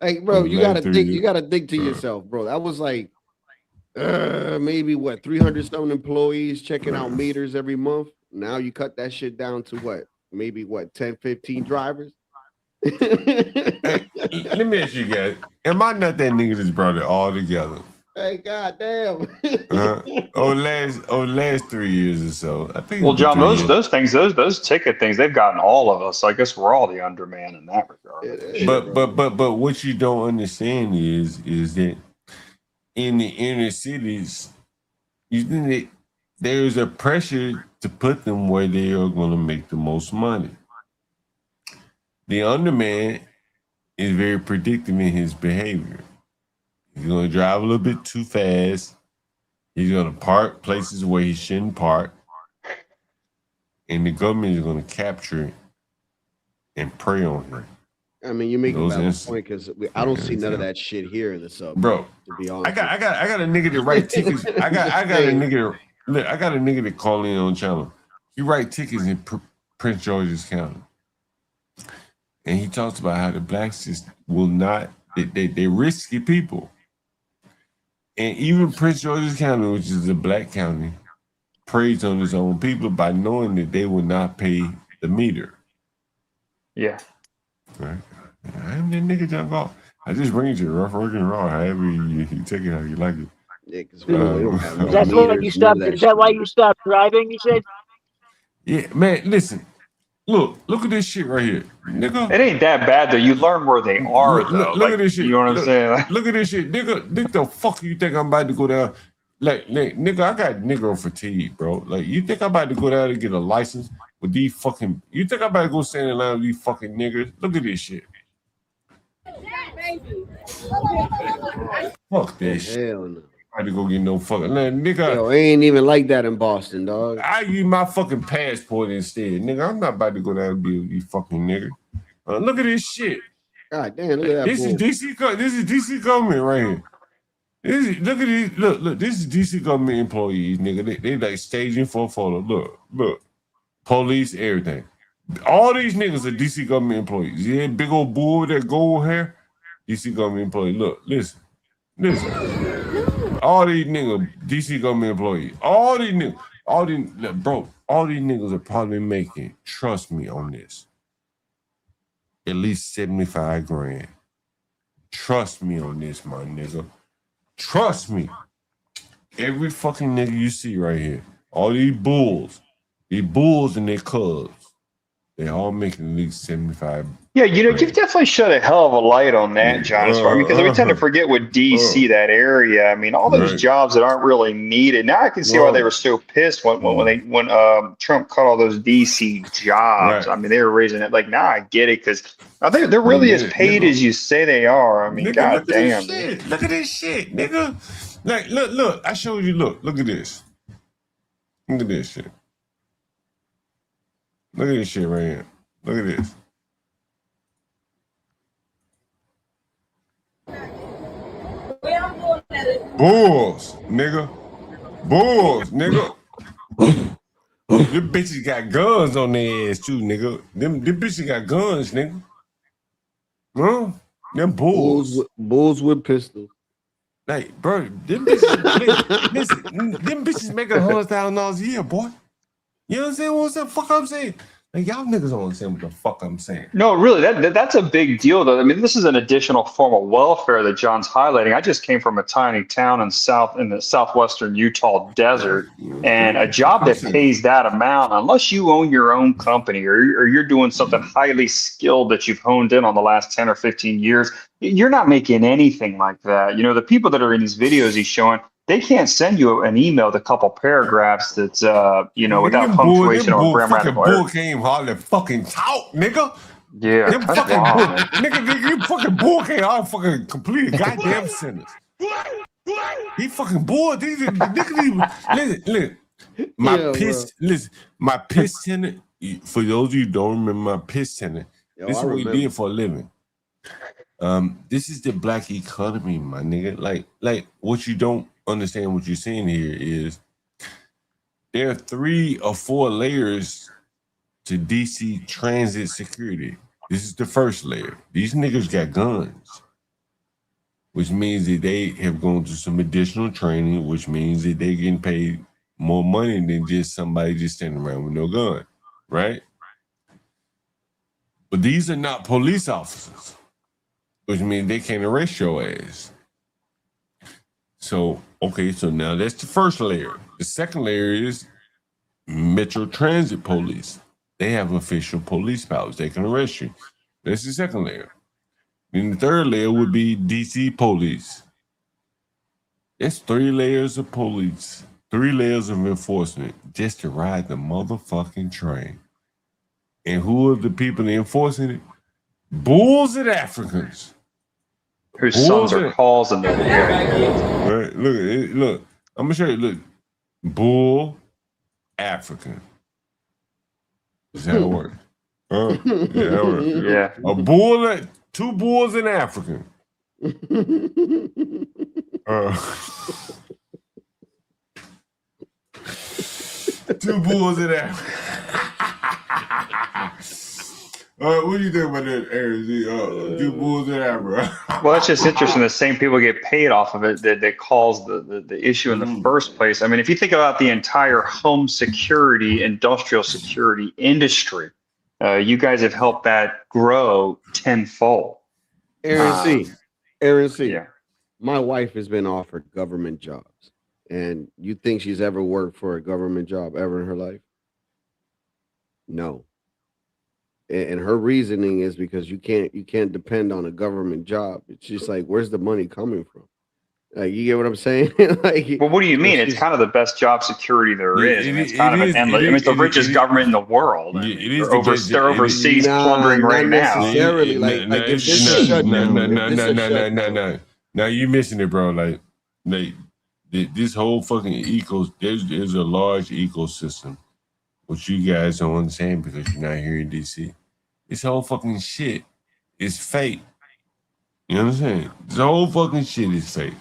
Like, bro, you gotta think to yourself, bro. That was like maybe what 300 something employees checking out meters every month. Now you cut that shit down to what? Maybe what 10, 15 drivers. Hey, let me ask you guys: am I not that nigga that brought it all together? Hey, goddamn. last 3 years or so. I think. Well, John, 3 years. those ticket things, they've gotten all of us. I guess we're all the underman in that regard. But what you don't understand is that in the inner cities, you think that there's a pressure to put them where they are going to make the most money. The underman is very predictive in his behavior. He's going to drive a little bit too fast. He's going to park places where he shouldn't park. And the government is going to capture it and prey on him. I mean, you make a valid instances. point because I don't see none of that shit here in the sub, Bro, to be honest. I got a nigga that write tickets. I got a nigga. Look, I got a nigga that call in on channel. He write tickets in Prince George's County, and he talks about how the blacks just will not. They risky people, and even Prince George's County, which is a black county, preys on its own people by knowing that they will not pay the meter. Yeah. Right. I'm that nigga John Galt. I just bring it to rough working raw. However you take it how you like it. Yeah, because That's why you stopped. Is that why you stopped driving? You said. Yeah, man. Listen, look at this shit right here, nigga. It ain't that bad though. You learn where they are though. Look at this shit. You know what I'm saying? Look at this shit, nigga. The fuck you think I'm about to go down? Like, nigga, I got Negro fatigue, bro. Like, you think I'm about to go down and get a license with these fucking? You think I'm about to go stand in line with these fucking niggas? Look at this shit. Fuck that shit. Hell no. I had to go get no fucking nigga. Yo, it ain't even like that in Boston, dog. I use my fucking passport instead, nigga. I'm not about to go down and be with these fucking niggas. Look at this shit. God damn, look at that. This is DC government right here. Look at these. Look. This is DC government employees, nigga. They like staging for a photo. Look. Police, everything. All these niggas are DC government employees. Yeah, big old bull with that gold hair. DC government employee. Look, listen. All these niggas, DC government employees. All these niggas are probably making, trust me on this, at least 75 grand. Trust me on this, my nigga. Trust me. Every fucking nigga you see right here, all these bulls and their cubs, they all making at least 75. Yeah, you know, you've definitely shed a hell of a light on that, John. As far because we tend to forget with DC, that area. I mean, all those jobs that aren't really needed. Now I can see why they were so pissed when Trump cut all those DC jobs. I mean, they were raising it. Like, now I get it because they're really as paid as you say they are. I mean, goddamn. Look at this shit, nigga. Like, look. I showed you. Look at this. Look at this shit. Look at this shit right here. Look at this. Bulls, nigga. Bulls, nigga. Them bitches got guns on their ass too, nigga. Them bitches got guns, nigga. Huh? Them bulls. Bulls with pistols. Like, bro, them bitches, listen, them bitches make $100,000 a year, boy. You know what I'm saying? What's the fuck I'm saying? Like, y'all niggas don't understand what the fuck I'm saying. No, really, that's a big deal, though. I mean, this is an additional form of welfare that John's highlighting. I just came from a tiny town in the southwestern Utah desert, and a job that pays that amount, unless you own your own company or you're doing something highly skilled that you've honed in on the last 10 or 15 years, you're not making anything like that. You know, the people that are in these videos he's showing, they can't send you an email with a couple paragraphs that's, without punctuation or grammatical errors. Bull can't hardly fucking talk, nigga. Yeah, them fucking bull, nigga, fucking bull can't hardly fucking complete a goddamn sentence. He fucking bored. Listen, my piss tenant. For those of you who don't remember my piss tenant, this is what he did for a living. This is the black economy, my nigga. Like what you don't understand what you're seeing here is there are 3 or 4 layers to DC transit security. This is the first layer. These niggas got guns, which means that they have gone through some additional training, which means that they're getting paid more money than just somebody just standing around with no gun, right? But these are not police officers, which means they can't arrest your ass. So, okay, so now that's the first layer. The second layer is Metro Transit Police. They have official police powers. They can arrest you. That's the second layer. Then the third layer would be DC Police. It's 3 layers of police, 3 layers of enforcement just to ride the motherfucking train. And who are the people enforcing it? Bulls and Africans. Whose sons are calls in the right, look. I'm gonna show you. Look, bull, African. Is how it works. Yeah. A bull, 2 bulls and African. 2 bulls and African. What do you think about that, Aaron? 2 bulls in Africa. Well, that's just interesting. The same people get paid off of it that caused the issue in the first place. I mean, if you think about the entire home security, industrial security industry, you guys have helped that grow tenfold. Aaron C. Yeah. My wife has been offered government jobs, and you think she's ever worked for a government job ever in her life? No. And her reasoning is because you can't depend on a government job. It's just like, where's the money coming from? Like, you get what I'm saying? Like, well, what do you mean? It's kind of the best job security there is. I mean, it's kind of an endless. I mean, it's the richest government in the world. They're overseas plundering right now. Necessarily, like if this is shut down. Now you missing it, bro. Like this whole fucking there's a large ecosystem, which you guys don't understand because you're not here in DC. This whole fucking shit is fake. You know what I'm saying? This whole fucking shit is fake.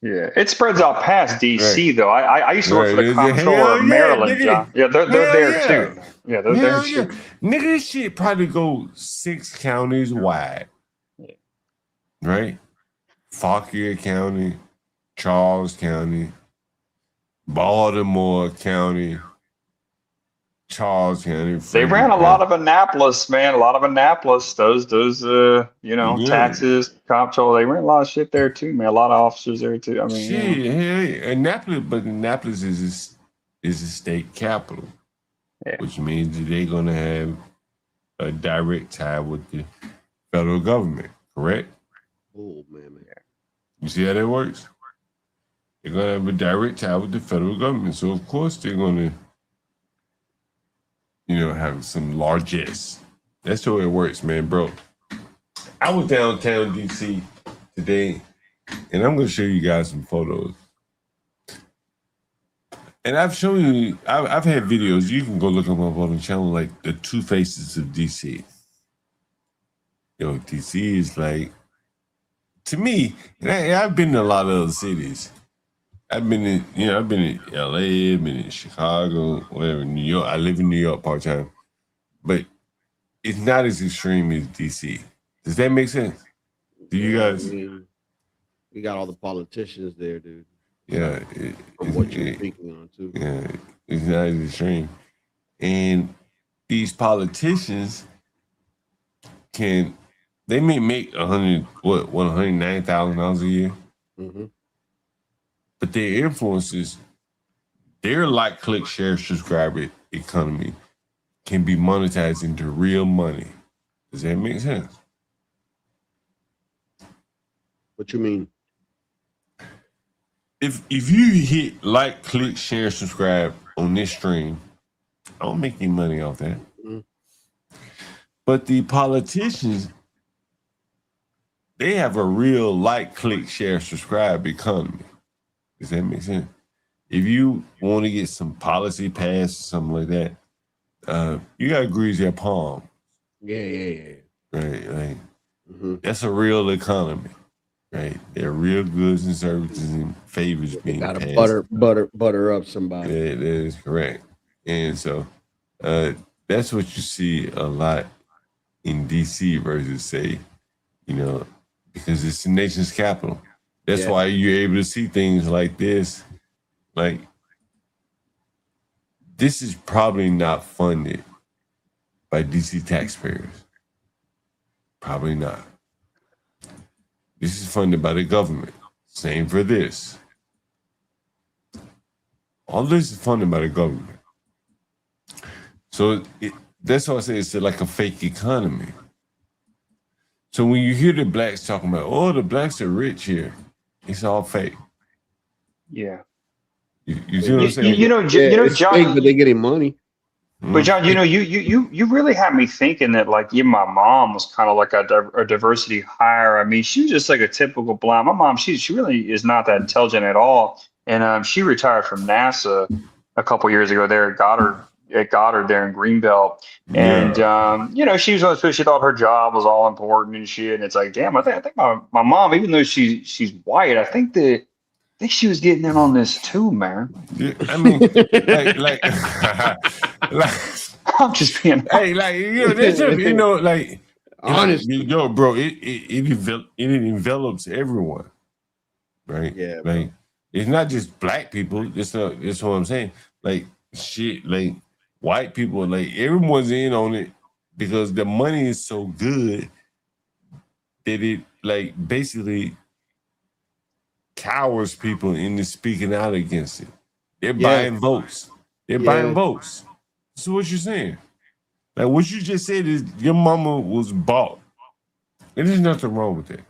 Yeah, it spreads out past DC though. I used to work for the comptroller of Maryland, John. Yeah, they're there too. Yeah, they're there too. Nigga, this shit probably go 6 counties wide. Right? Fauquier County, Charles County, Baltimore County, Charles County. They ran a lot of Annapolis, man. A lot of Annapolis. Those taxes, comptroller. They ran a lot of shit there too, man. A lot of officers there too. I mean, Shit, hey, Annapolis, but Annapolis is a state capital, which means that they're gonna have a direct tie with the federal government, correct? Oh man. You see how that works? They're gonna have a direct tie with the federal government, so of course they're gonna, have some largesse. That's the way it works, man, bro. I was downtown DC today, and I'm gonna show you guys some photos. And I've shown you, I've had videos. You can go look them up on the channel, like the two faces of DC. DC is like, to me, and I've been to a lot of other cities. I've been in LA, I've been in Chicago, whatever, New York. I live in New York part-time. But it's not as extreme as DC. Does that make sense? Do you guys? We got all the politicians there, dude. Yeah. From what you're speaking on, too. Yeah, it's not as extreme. And these politicians they may make $109,000 a year. Mm-hmm. But their influences, their like, click, share, subscribe economy can be monetized into real money. Does that make sense? What you mean? If you hit like, click, share, subscribe on this stream, I don't make any money off that. Mm-hmm. But the politicians, they have a real like, click, share, subscribe economy. Does that make sense? If you want to get some policy passed or something like that, you got to grease your palm. Yeah. Right. That's a real economy. Right. There are real goods and services and favors being Got passed. to butter up somebody. Yeah, that is correct. And so that's what you see a lot in DC versus, say, because it's the nation's capital. That's why you're able to see things like this. Like, this is probably not funded by DC taxpayers. Probably not. This is funded by the government. Same for this. All this is funded by the government. So that's why I say it's like a fake economy. So when you hear the blacks talking about, the blacks are rich here, it's all fake. Yeah. You see what I'm saying? It's John, fake, but they're getting money. But John, you really had me thinking that, like, my mom was kind of like a diversity hire. I mean, she was just like a typical blonde. My mom, she really is not that intelligent at all, and she retired from NASA a couple years ago there at Goddard there in Greenbelt, and she was one of those people. She thought her job was all important and shit. And it's like, damn, I think my mom, even though she's white, I think she was getting in on this too, man. Yeah, I mean, like I'm just being. Hey, that's just, honestly, bro, it envelops everyone, right? Yeah, like it's not just black people. That's what I'm saying. Like shit, like white people, like everyone's in on it because the money is so good that it like basically cowers people into speaking out against it. They're buying votes. They're buying votes. So what you're saying? Like what you just said is your mama was bought. And there's nothing wrong with that.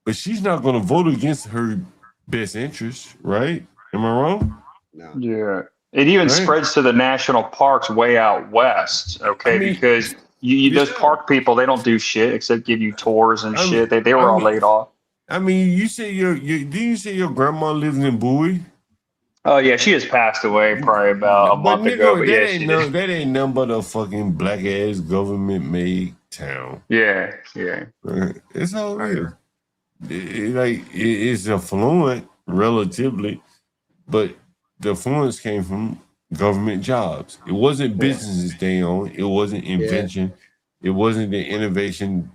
But she's not going to vote against her best interest, right? Am I wrong? No. Yeah. It even spreads to the national parks way out west, okay? Because those park people, they don't do shit except give you tours and shit. They were all laid off. I mean, you say didn't you say your grandma lives in Bowie? Oh yeah, she has passed away probably about a month ago. But that ain't nothing but a fucking black ass government made town. Yeah. It's all real. It's affluent relatively, but the affluence came from government jobs. It wasn't businesses they owned. It wasn't invention. It wasn't the innovation.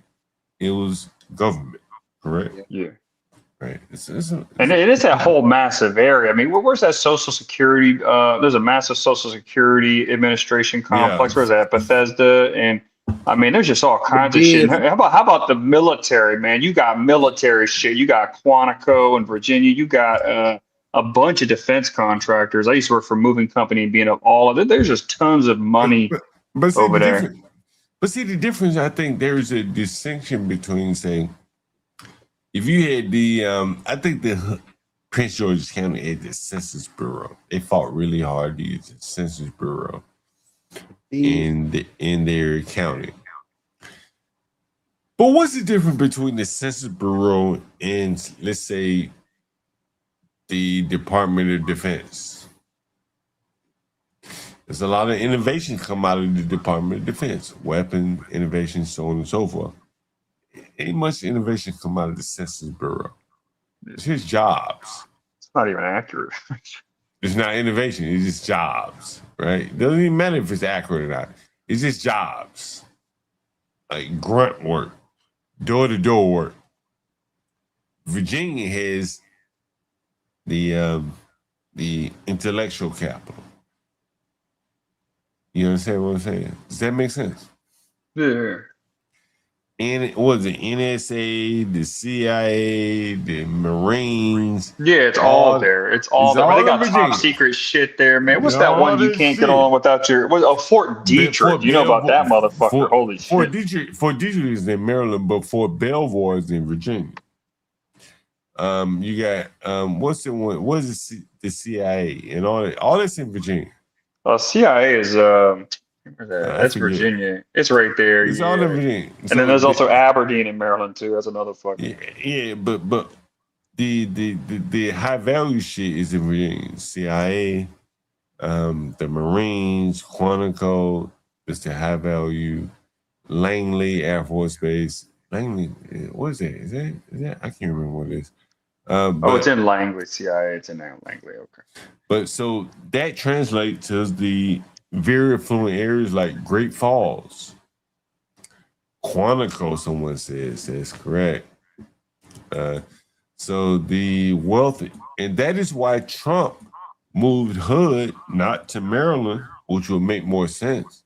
It was government. Correct. Yeah. Right. And it is a whole massive area. I mean, where's that Social Security? There's a massive Social Security Administration complex. Where's that? Bethesda, and I mean, there's just all kinds of shit. How about the military, man? You got military shit. You got Quantico in Virginia. You got a bunch of defense contractors. I used to work for a moving company and being up all of it. There's just tons of money see, over there. But see, the difference, I think there's a distinction between saying, if you had the, I think the Prince George's County had the Census Bureau. They fought really hard to use the Census Bureau in their county. But what's the difference between the Census Bureau and, let's say, the Department of Defense? There's a lot of innovation come out of the Department of Defense, weapon innovation, so on and so forth. Ain't much innovation come out of the Census Bureau. It's his jobs. It's not even accurate. It's not innovation. It's just jobs, right? It doesn't even matter if it's accurate or not. It's just jobs, like grunt work, door-to-door work. Virginia has the intellectual capital. You understand what I'm saying? Does that make sense? Yeah. And it was the NSA, the CIA, the Marines. Yeah, it's all there. It's all there. They got Virginia. top secret shit there, man. What's It's that all one you this can't get shit. on without your Fort Detrick? You know about that motherfucker. Holy shit. Fort Detrick is in Maryland, but Fort Belvoir is in Virginia. You got what's the one? What is the CIA and all that's in Virginia. CIA is that's Virginia. It's right there. It's all in Virginia. And then there's also Aberdeen in Maryland too. That's another fucking. Yeah, but the high value shit is in Virginia. CIA, the Marines, Quantico, is the high value. Langley Air Force Base. Langley, what is that? Is that? I can't remember what it is. It's in Langley, CIA. It's in Langley. Okay. But so that translates to the very affluent areas like Great Falls. Quantico, someone says that's correct. So the wealthy, and that is why Trump moved HUD not to Maryland, which would make more sense,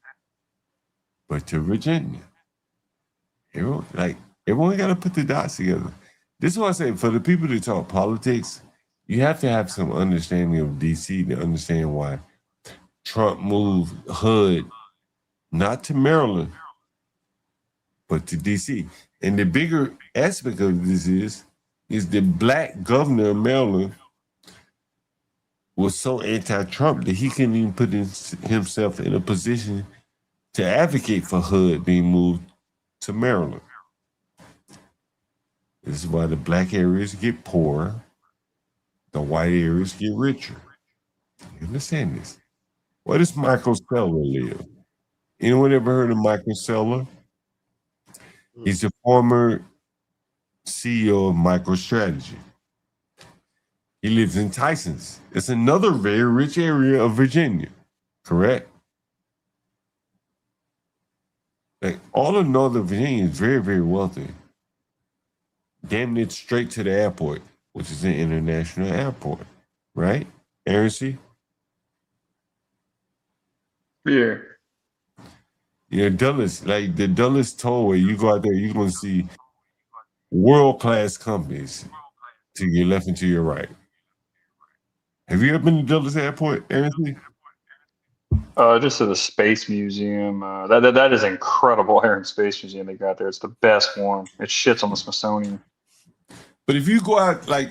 but to Virginia. Everyone got to put the dots together. This is why I say, for the people that talk politics, you have to have some understanding of DC to understand why Trump moved HUD not to Maryland, but to DC. And the bigger aspect of this is the black governor of Maryland was so anti-Trump that he couldn't even put himself in a position to advocate for HUD being moved to Maryland. This is why the black areas get poorer, the white areas get richer. You understand this? Where does Michael Saylor live? Anyone ever heard of Michael Saylor? He's the former CEO of MicroStrategy. He lives in Tysons. It's another very rich area of Virginia, correct? Like all of Northern Virginia is very, very wealthy. Damn near straight to the airport, which is an international airport, right? Aaron C? Yeah. Yeah, Dulles, like the Dulles Tollway, you go out there, you're going to see world-class companies to your left and to your right. Have you ever been to Dulles Airport, Aaron C? Just to the Space Museum. That is incredible. Air and Space Museum they got there. It's the best one. It shits on the Smithsonian. But if you go out, like,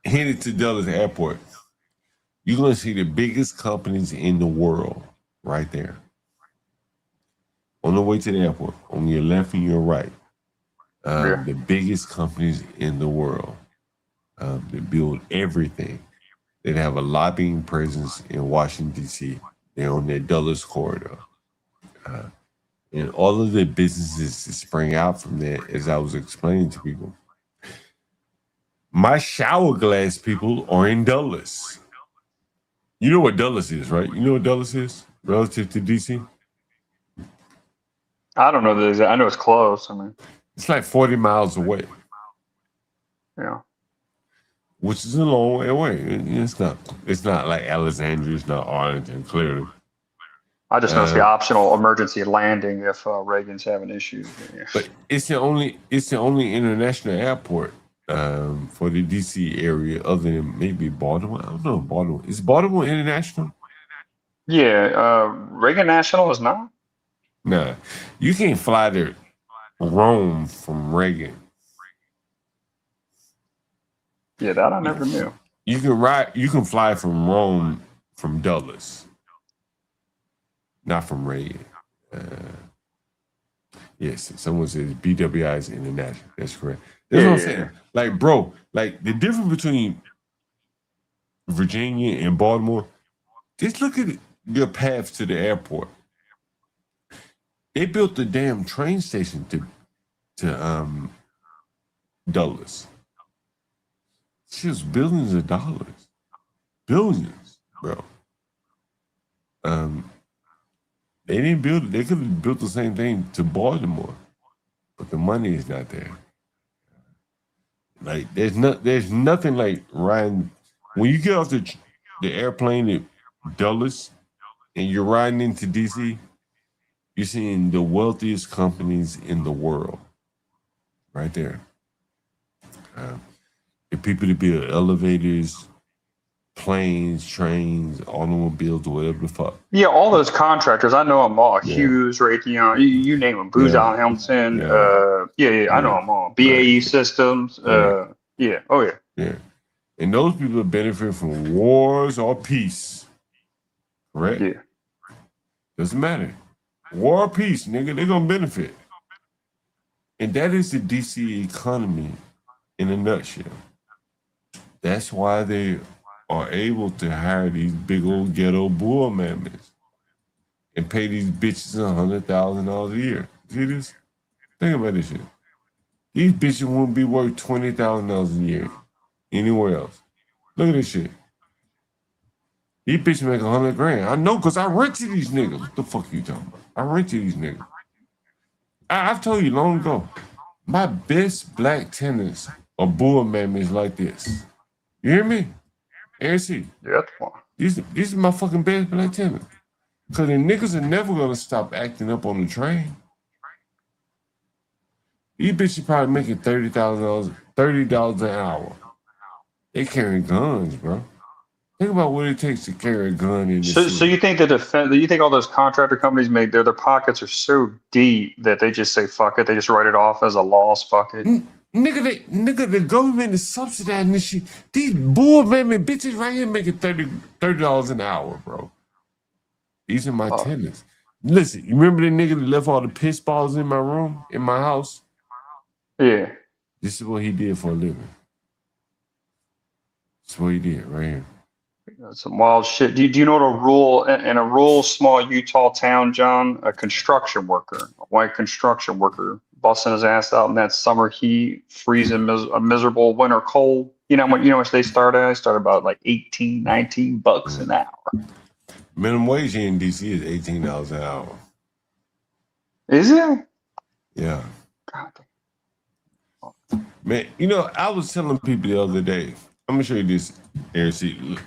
headed to Dulles Airport, you're going to see the biggest companies in the world right there. On the way to the airport, on your left and your right, the biggest companies in the world. They build everything. They have a lobbying presence in Washington, D.C. They're on their Dulles corridor. And all of the businesses that spring out from there, as I was explaining to people. My shower glass people are in Dulles. You know what Dulles is, right? You know what Dulles is relative to D.C.? I don't know I know it's close. I mean, it's like 40 miles away. Yeah. which is a long way away. It's not like Alexandria, it's not Arlington, clearly. I just know it's the optional emergency landing if Reagan's having issues. Yeah. But it's the only international airport for the DC area, other than maybe Baltimore. I don't know Baltimore. Is Baltimore international? Yeah, Reagan National is not. Nah, you can't fly to Rome from Reagan. Yeah, that I never knew. You can fly from Rome from Dulles, not from Reagan. Yes, someone says BWI is international. That's correct. That's what I'm saying. Like, bro, like the difference between Virginia and Baltimore, just look at your path to the airport. They built the damn train station to Dulles. It's just billions of dollars. Billions, bro. They didn't build it. They could have built the same thing to Baltimore, but the money is not there. Like there's nothing like riding when you get off the airplane at Dulles and you're riding into DC. You're seeing the wealthiest companies in the world, right there. The people that build elevators, planes, trains, automobiles, whatever the fuck. Yeah, all those contractors, I know them all. Hughes, Raytheon, you name them. Booz Allen Hamilton. I know them all. BAE Systems. Yeah. And those people benefit from wars or peace. Correct? Yeah. Doesn't matter. War or peace, nigga, they're gonna benefit. And that is the DC economy in a nutshell. That's why they are able to hire these big old ghetto bull mammoths and pay these bitches $100,000 a year. See this? Think about this shit. These bitches won't be worth $20,000 a year anywhere else. Look at this shit. These bitches make $100,000. I know, cause I rent to these niggas. What the fuck you talking about? I rent to these niggas. I've told you long ago, my best black tenants are bull mammoths like this. You hear me? ANC. Yeah, that's fine. These are my fucking best black tenants. Cause the niggas are never gonna stop acting up on the train. These bitches probably making $30 an hour. They carrying guns, bro. Think about what it takes to carry a gun in this. So you think you think all those contractor companies make their pockets are so deep that they just say fuck it, they just write it off as a loss, fuck it. Nigga, the government is subsidizing this shit. These bull mammoth bitches right here making $30 an hour, bro. These are my tenants. Listen, you remember the nigga that left all the piss balls in my room, in my house? Yeah. This is what he did for a living. This is what he did right here. That's some wild shit. Do you know what in a rural small Utah town, John, a construction worker, a white construction worker, busting his ass out in that summer heat, freezing a miserable winter cold. You know how much they start at? They start about like $18-19 an hour. Minimum wage here in DC is $18 an hour. Is it? Yeah. Man, I was telling people the other day. I'm gonna show you this, Aaron.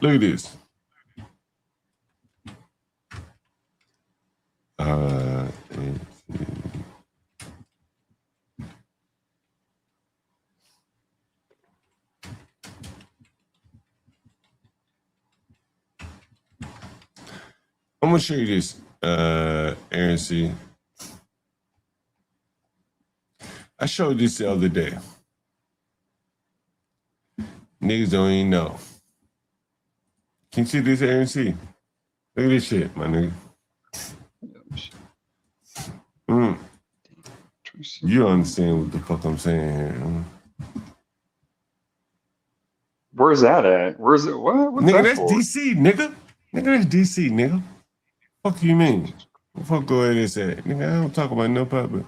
Look at this. I'm gonna show you this, Aaron C. I showed this the other day. Niggas don't even know. Can you see this, Aaron C? Look at this shit, my nigga. You understand what the fuck I'm saying here. Where's that at? Where's it? What? What's Nigga, that that's for? DC, nigga. Nigga, that's DC, nigga. Fuck you mean? What the fuck go ahead and say? Nigga, I don't talk about no public.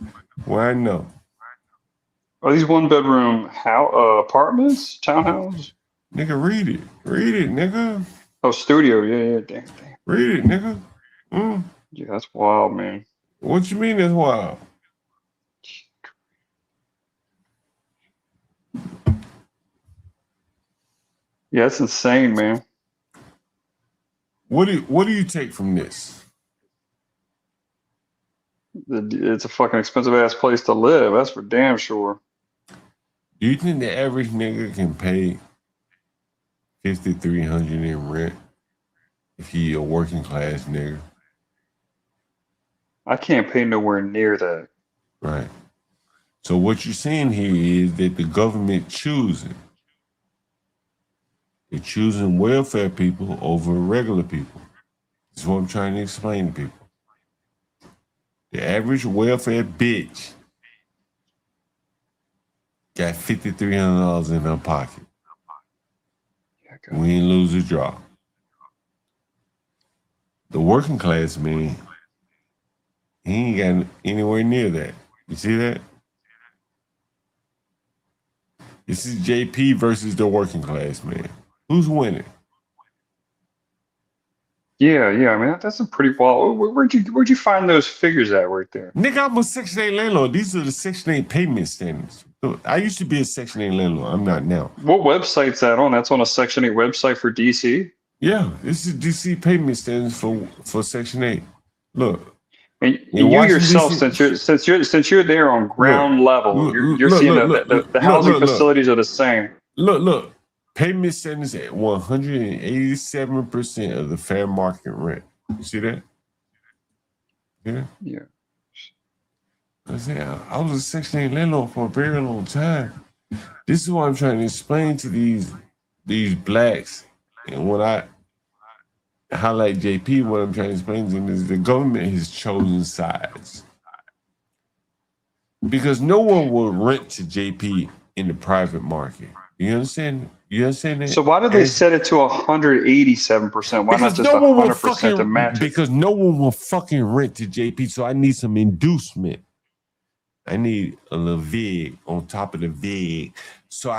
Well, I know. Are these one-bedroom apartments, townhouse? Nigga, read it, nigga. Oh, studio, yeah, damn. Read it, nigga. Yeah, that's wild, man. What you mean that's wild? Yeah, it's insane, man. What do you take from this? It's a fucking expensive ass place to live. That's for damn sure. Do you think the average nigga can pay $5,300 in rent if he a working class nigga? I can't pay nowhere near that. Right. So what you're saying here is that the government choosing. They're choosing welfare people over regular people. That's what I'm trying to explain to people. The average welfare bitch got $5,300 in her pocket. We ain't lose a drop. The working class man, he ain't got anywhere near that. You see that? This is JP versus the working class man. Who's winning? Yeah. I mean, that's a pretty well. Where'd you find those figures at right there? Nigga, I'm a Section 8 landlord. These are the Section 8 payment standards. I used to be a Section 8 landlord. I'm not now. What website's that on? That's on a Section 8 website for DC? Yeah, this is DC payment standards for Section 8. Look. And you yourself, since you're there on ground level, you're seeing the housing facilities are the same. Look. Payment standards at 187% of the fair market rent. You see that? Yeah. I was a Section 8 landlord for a very long time. This is what I'm trying to explain to these blacks. And when I highlight JP, what I'm trying to explain to them is the government has chosen sides. Because no one will rent to JP in the private market. You understand? You understand that? So why did they set it to 187%? Why not just 100% to match it? Because no one will fucking rent to JP, so I need some inducement. I need a little vig on top of the vig so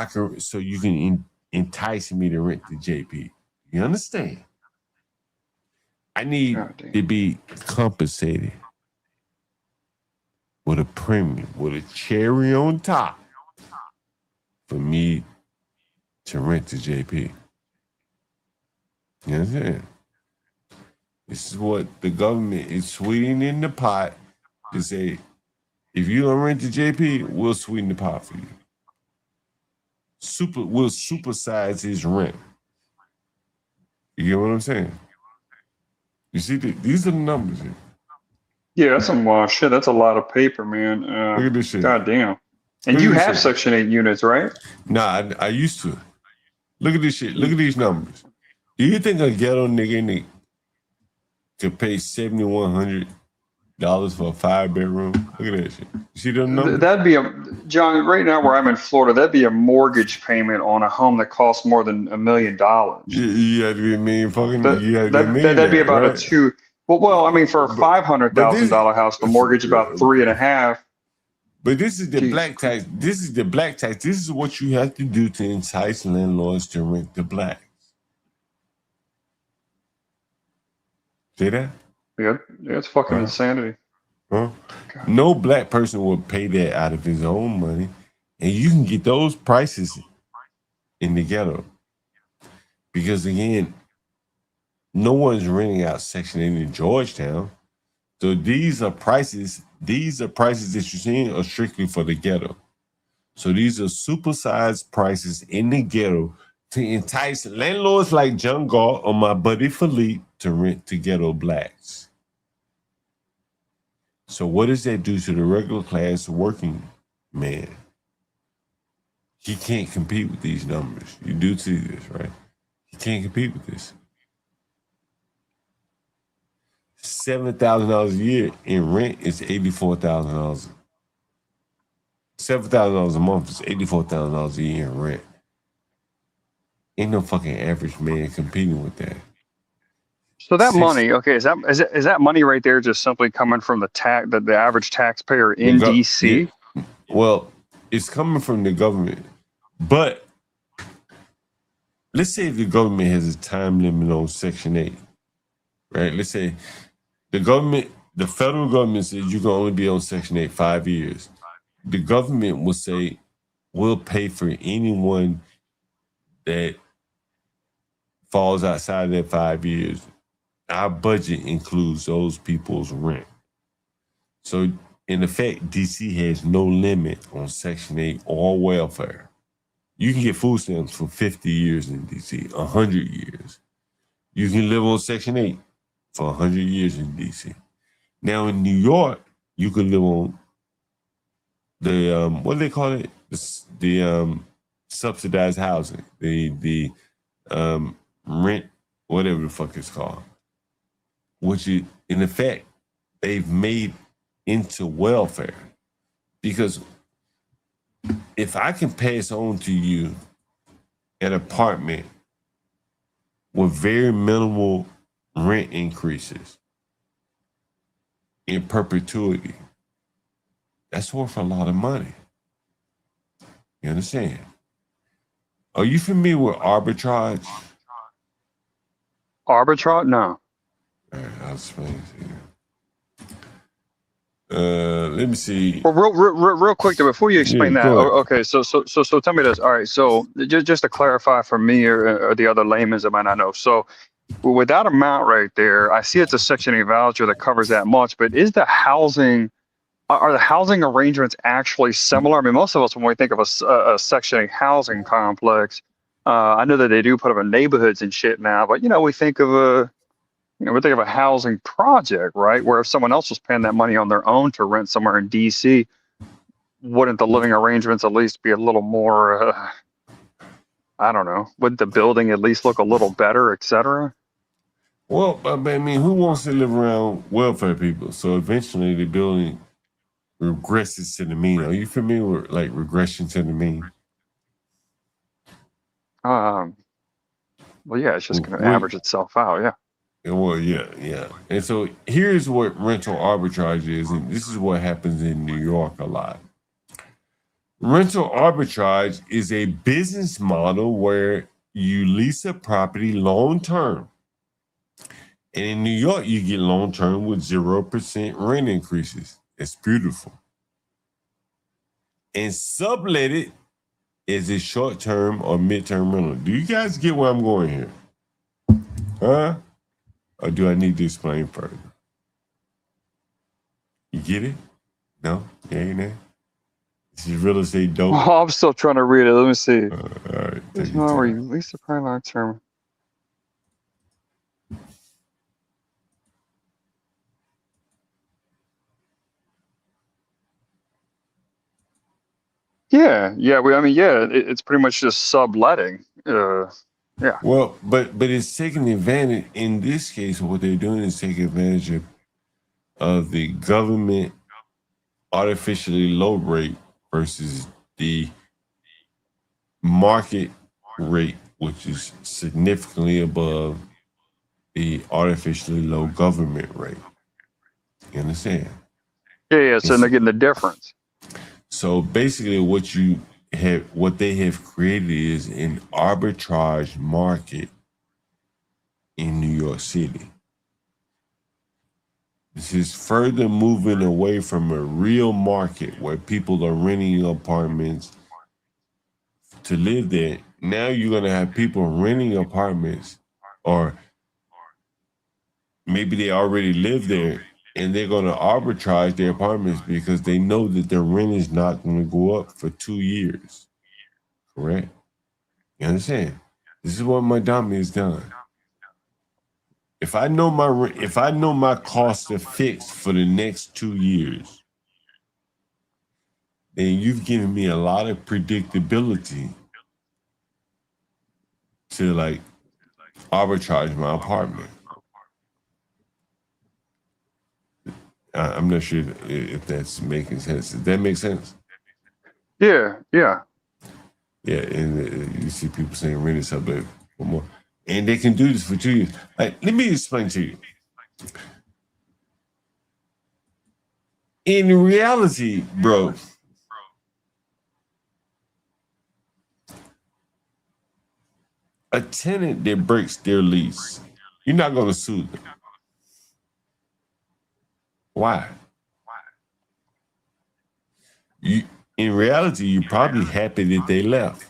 you can entice me to rent to JP. You understand? I need to be compensated with a premium, with a cherry on top for me to rent to JP. You understand? This is what the government is sweetening the pot to say, if you don't rent to JP, we'll sweeten the pot for you. We'll supersize his rent. You get what I'm saying? You see, these are the numbers here. Yeah, that's some wild shit. That's a lot of paper, man. Look at this shit. God damn. And you have Section 8 units, right? Nah, I used to. Look at this shit. Look at these numbers. Do you think a ghetto nigga could pay $7,100 for a 5-bedroom? Look at that shit. You see them numbers? That'd be John, right now where I'm in Florida, that'd be a mortgage payment on a home that costs more than $1 million. You had to be a million fucking. That'd be about a two. Well, I mean, for a $500,000 house, the mortgage about 3.5. But this is the black tax. This is the black tax. This is what you have to do to entice landlords to rent to blacks. See that? Yeah, it's fucking insanity. Huh? No black person would pay that out of his own money, and you can get those prices in the ghetto. Because again, no one's renting out Section 8 in Georgetown. So these are prices that you're seeing are strictly for the ghetto. So these are supersized prices in the ghetto to entice landlords like John Galt or my buddy Philippe to rent to ghetto blacks. So what does that do to the regular class working man? He can't compete with these numbers. You do see this, right? He can't compete with this. $7,000 a year in rent is $84,000. $7,000 a month is $84,000 a year in rent. Ain't no fucking average man competing with that. So that money, okay, is that money right there just simply coming from the average taxpayer in DC? Yeah. Well, it's coming from the government, but let's say if the government has a time limit on Section 8, right? Let's say the federal government says you can only be on Section 8 5 years. The government will say, we'll pay for anyone that falls outside of that 5 years, our budget includes those people's rent. So in effect, DC has no limit on Section 8 or welfare. You can get food stamps for 50 years in DC, 100 years. You can live on Section 8 for 100 years in DC. Now in New York, you can live on the what do they call it? The subsidized housing, the rent, whatever the fuck it's called, which is, in effect, they've made into welfare. Because if I can pass on to you an apartment with very minimal rent increases in perpetuity, that's worth a lot of money. You understand? Are you familiar with arbitrage? Arbitrage? No. All right, I'll explain it to you. Let me see. Well, real quick though, before you explain Yeah, that, go ahead. okay, so tell me this. All right, so just to clarify for me or the other laymen that might not know. So with that amount right there, I see it's a Section 8 voucher that covers that much, but is the housing, are the housing arrangements actually similar? I mean, most of us, when we think of a Section 8 housing complex, I know that they do put them in neighborhoods and shit now, but we think of a housing project, right? Where if someone else was paying that money on their own to rent somewhere in DC, wouldn't the living arrangements at least be a little more, I don't know, would the building at least look a little better, et cetera? Well, I mean, who wants to live around welfare people? So eventually the building regresses to the mean. Are you familiar with like regression to the mean? Well, yeah, it's just going to Wait. average itself out, yeah. Well, yeah. And so here's what rental arbitrage is, and this is what happens in New York a lot. Rental arbitrage is a business model where you lease a property long-term. And in New York, you get long-term with 0% rent increases. It's beautiful. And sublet it as a short-term or mid-term rental. Do you guys get where I'm going here? Huh? Or do I need to explain further? You get it? No? Yeah, nah? This is real estate dope. Oh, I'm still trying to read it. Let me see. All right. There's no where you lease the prime long term. Yeah. It's pretty much just subletting. Yeah. Well, but it's taking advantage, in this case, what they're doing is taking advantage of the government artificially low rate versus the market rate, which is significantly above the artificially low government rate. You understand? Yeah. So they're getting the difference. So basically what they have created is an arbitrage market in New York City. This is further moving away from a real market where people are renting apartments to live there. Now you're going to have people renting apartments, or maybe they already live there, and they're going to arbitrage their apartments because they know that their rent is not going to go up for 2 years. Correct? You understand? This is what Madame has done. If I know my costs are fixed for the next 2 years, then you've given me a lot of predictability to like arbitrage my apartment. I'm not sure if that's making sense. Does that make sense? Yeah. Yeah, and you see people saying rent is up there for more. And they can do this for 2 years. Like, let me explain to you. In reality, bro, a tenant that breaks their lease, you're not going to sue them. Why? In reality, you're probably happy that they left.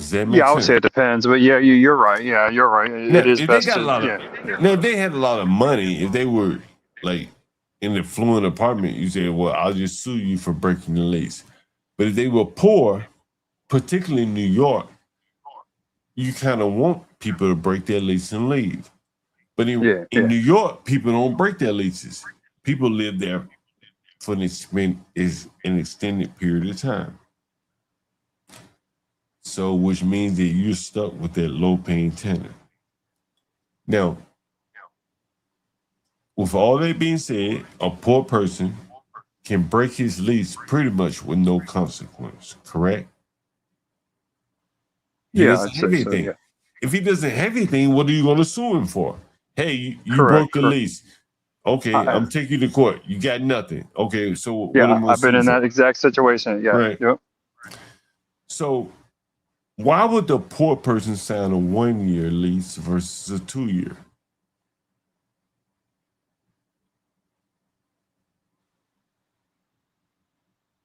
Does that make Yeah, I would sense? say it depends, but yeah, you're right. Yeah, you're right. Now, It is if they best got to, a lot of, now if they had a lot of money, if they were like in the affluent apartment, you say, well, I'll just sue you for breaking the lease. But if they were poor, particularly in New York, you kind of want people to break their lease and leave. But in New York, people don't break their leases. People live there for an extended period of time. So, which means that you're stuck with that low-paying tenant. Now, with all that being said, a poor person can break his lease pretty much with no consequence, correct? He Yeah, doesn't I'd have say so, anything. yeah. If he doesn't have anything, what are you going to sue him for? Hey, you Correct, broke the correct. lease. Okay, I'm taking you to court. You got nothing. Okay, so what Yeah, am I going to I've been sue in you for? that exact situation. Yeah. Right. Yep. So why would the poor person sign a 1-year lease versus a 2-year?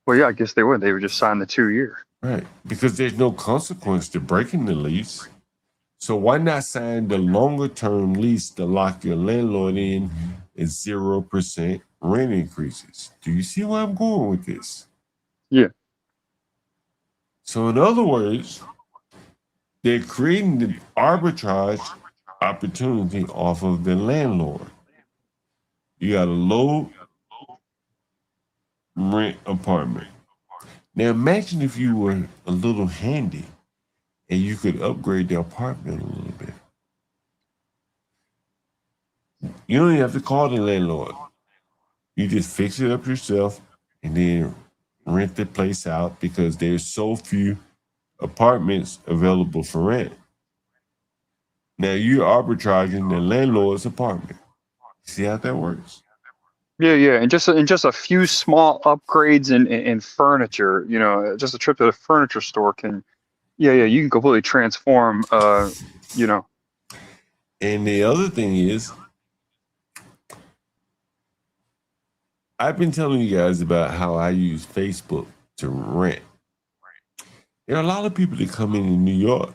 Well, yeah, I guess they would. They would just sign the 2-year. Right, because there's no consequence to breaking the lease. So why not sign the longer term lease to lock your landlord in at 0% rent increases? Do you see where I'm going with this? Yeah. So in other words, they're creating the arbitrage opportunity off of the landlord. You got a low rent apartment. Now imagine if you were a little handy and you could upgrade the apartment a little bit. You don't even have to call the landlord. You just fix it up yourself and then rent the place out because there's so few apartments available for rent. Now you're arbitraging the landlord's apartment. See how that works? Yeah, yeah, and just a few small upgrades in furniture. You know, just a trip to the furniture store can, yeah, you can completely transform. You know. And the other thing is, I've been telling you guys about how I use Facebook to rent. There are a lot of people that come in New York,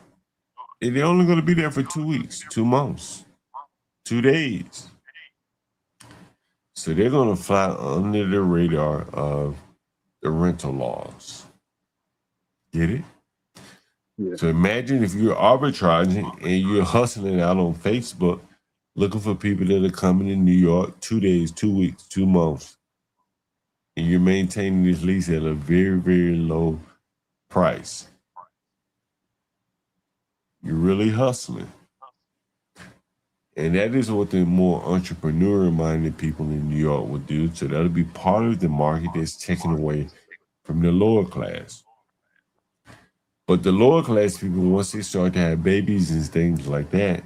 and they're only going to be there for 2 weeks, 2 months, 2 days. So they're going to fly under the radar of the rental laws. Get it? Yeah. So imagine if you're arbitraging and you're hustling out on Facebook, looking for people that are coming in New York 2 days, 2 weeks, 2 months, and you're maintaining this lease at a very, very low price. You're really hustling. And that is what the more entrepreneur-minded people in New York would do. So that'll be part of the market that's taken away from the lower class. But the lower class people, once they start to have babies and things like that,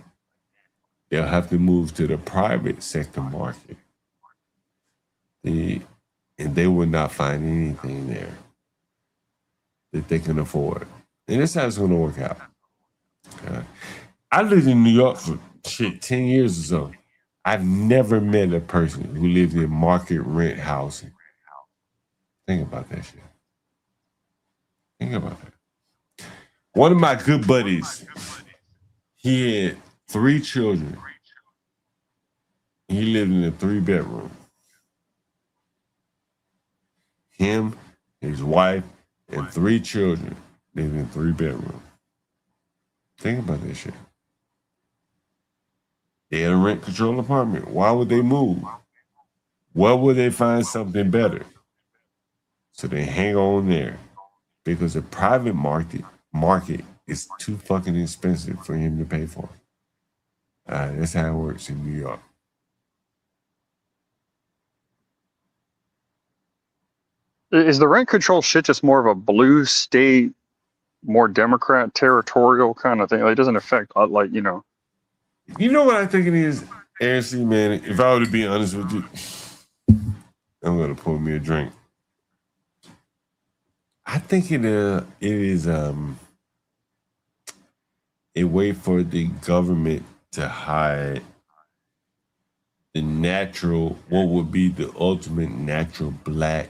they'll have to move to the private sector market. And they will not find anything there that they can afford. And that's how it's going to work out. I lived in New York for 10 years or so. I've never met a person who lived in market rent housing. Think about that shit. Think about that. One of my good buddies, he had 3 children. He lived in a 3-bedroom. Him, his wife, and 3 children lived in a 3-bedroom. Think about that shit. They had a rent control apartment. Why would they move? Where would they find something better? So they hang on there because the private market is too fucking expensive for him to pay for. That's how it works in New York. Is the rent control shit just more of a blue state, more Democrat territorial kind of thing? Like, it doesn't affect, like, you know. You know what I think it is, Ashley, man? If I were to be honest with you, I'm going to pour me a drink. I think it is a way for the government to hide the natural, what would be the ultimate natural black,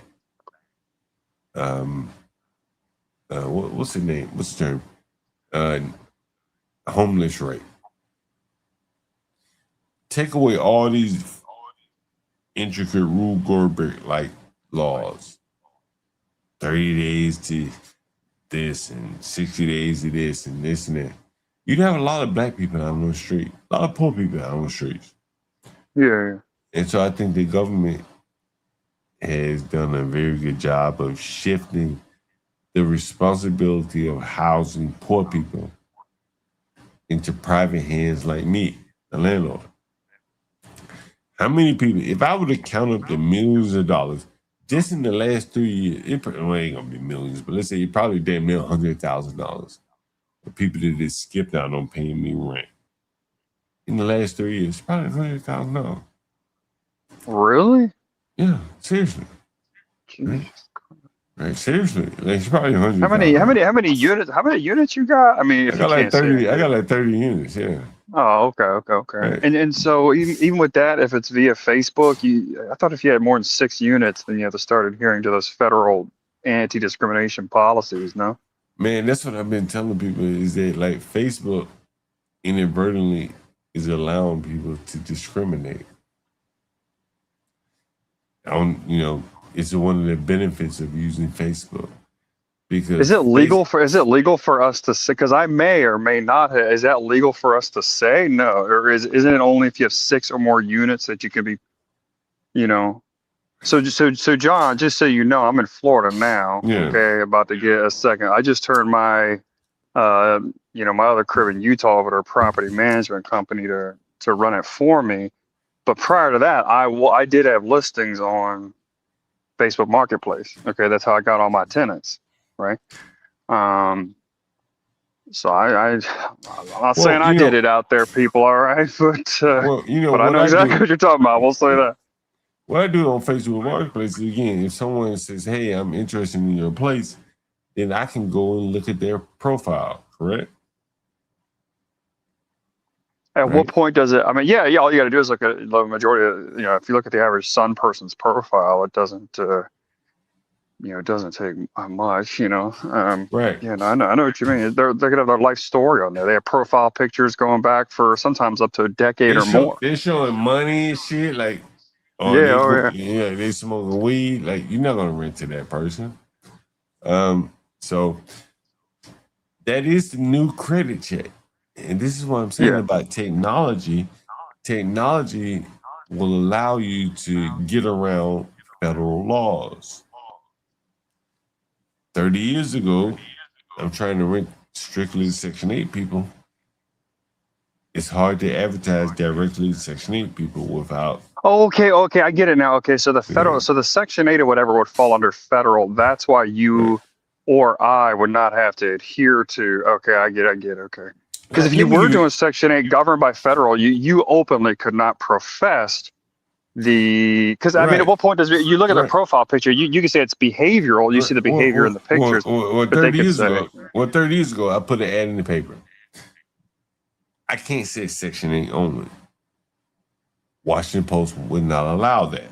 what's the name? What's the term? homeless rate. Take away all these intricate Rube Goldberg like laws. 30 days to this and 60 days to this and this and that. You'd have a lot of black people out on the street, a lot of poor people out on the streets. Yeah. And so I think the government has done a very good job of shifting the responsibility of housing poor people into private hands like me, the landlord. How many people, if I were to count up the millions of dollars, just in the last 3 years, it ain't gonna be millions, but let's say it probably damn near $100,000 for people that just skipped out on paying me rent. In the last 3 years, probably $100,000. Really? Yeah, seriously. Right, seriously. Like, it's probably 100. How many units you got? I mean, if I got you like can't say 30. it. I got like 30 units. Yeah. Oh, okay. Right. And so even with that, if it's via Facebook, I thought if you had more than 6 units, then you have to start adhering to those federal anti-discrimination policies. No. Man, that's what I've been telling people is that like Facebook inadvertently is allowing people to discriminate. It's one of the benefits of using Facebook. Because Is it legal for us to say? Because I may or may not have. Is that legal for us to say? No, or isn't it only if you have 6 or more units that you can be, So John, just so you know, I'm in Florida now. Yeah. Okay, about to get a second. I just turned my, my other crib in Utah over to a property management company to run it for me. But prior to that, I did have listings on Facebook Marketplace. Okay, that's how I got all my tenants. Right. So I'm not saying I did it out there, people. All right, but I know exactly what you're talking about. We'll say that. What I do on Facebook Marketplace is, again, if someone says, "Hey, I'm interested in your place," then I can go and look at their profile. Correct. At what point does it? I mean, yeah. All you got to do is look at the majority of, if you look at the average Sun person's profile, it doesn't. It doesn't take much, Right. Yeah, I know what you mean. They're gonna have their life story on there. They have profile pictures going back for sometimes up to a decade or more. They're showing money and shit, like, they smoking weed. Like, you're not gonna rent to that person. So that is the new credit check, and this is what I'm saying about technology. Technology will allow you to get around federal laws. 30 years ago, I'm trying to rent strictly to Section 8 people. It's hard to advertise directly to Section 8 people without. Okay, I get it now. Okay, so the federal, so the Section 8 or whatever would fall under federal. That's why you or I would not have to adhere to. Okay, I get it. Okay, because if you were doing Section 8 governed by federal, you openly could not profess because I mean, at what point does you look at the profile picture? You can say it's behavioral. You see the behavior in the pictures. 30 years ago, I put an ad in the paper. I can't say Section 8 only. Washington Post would not allow that.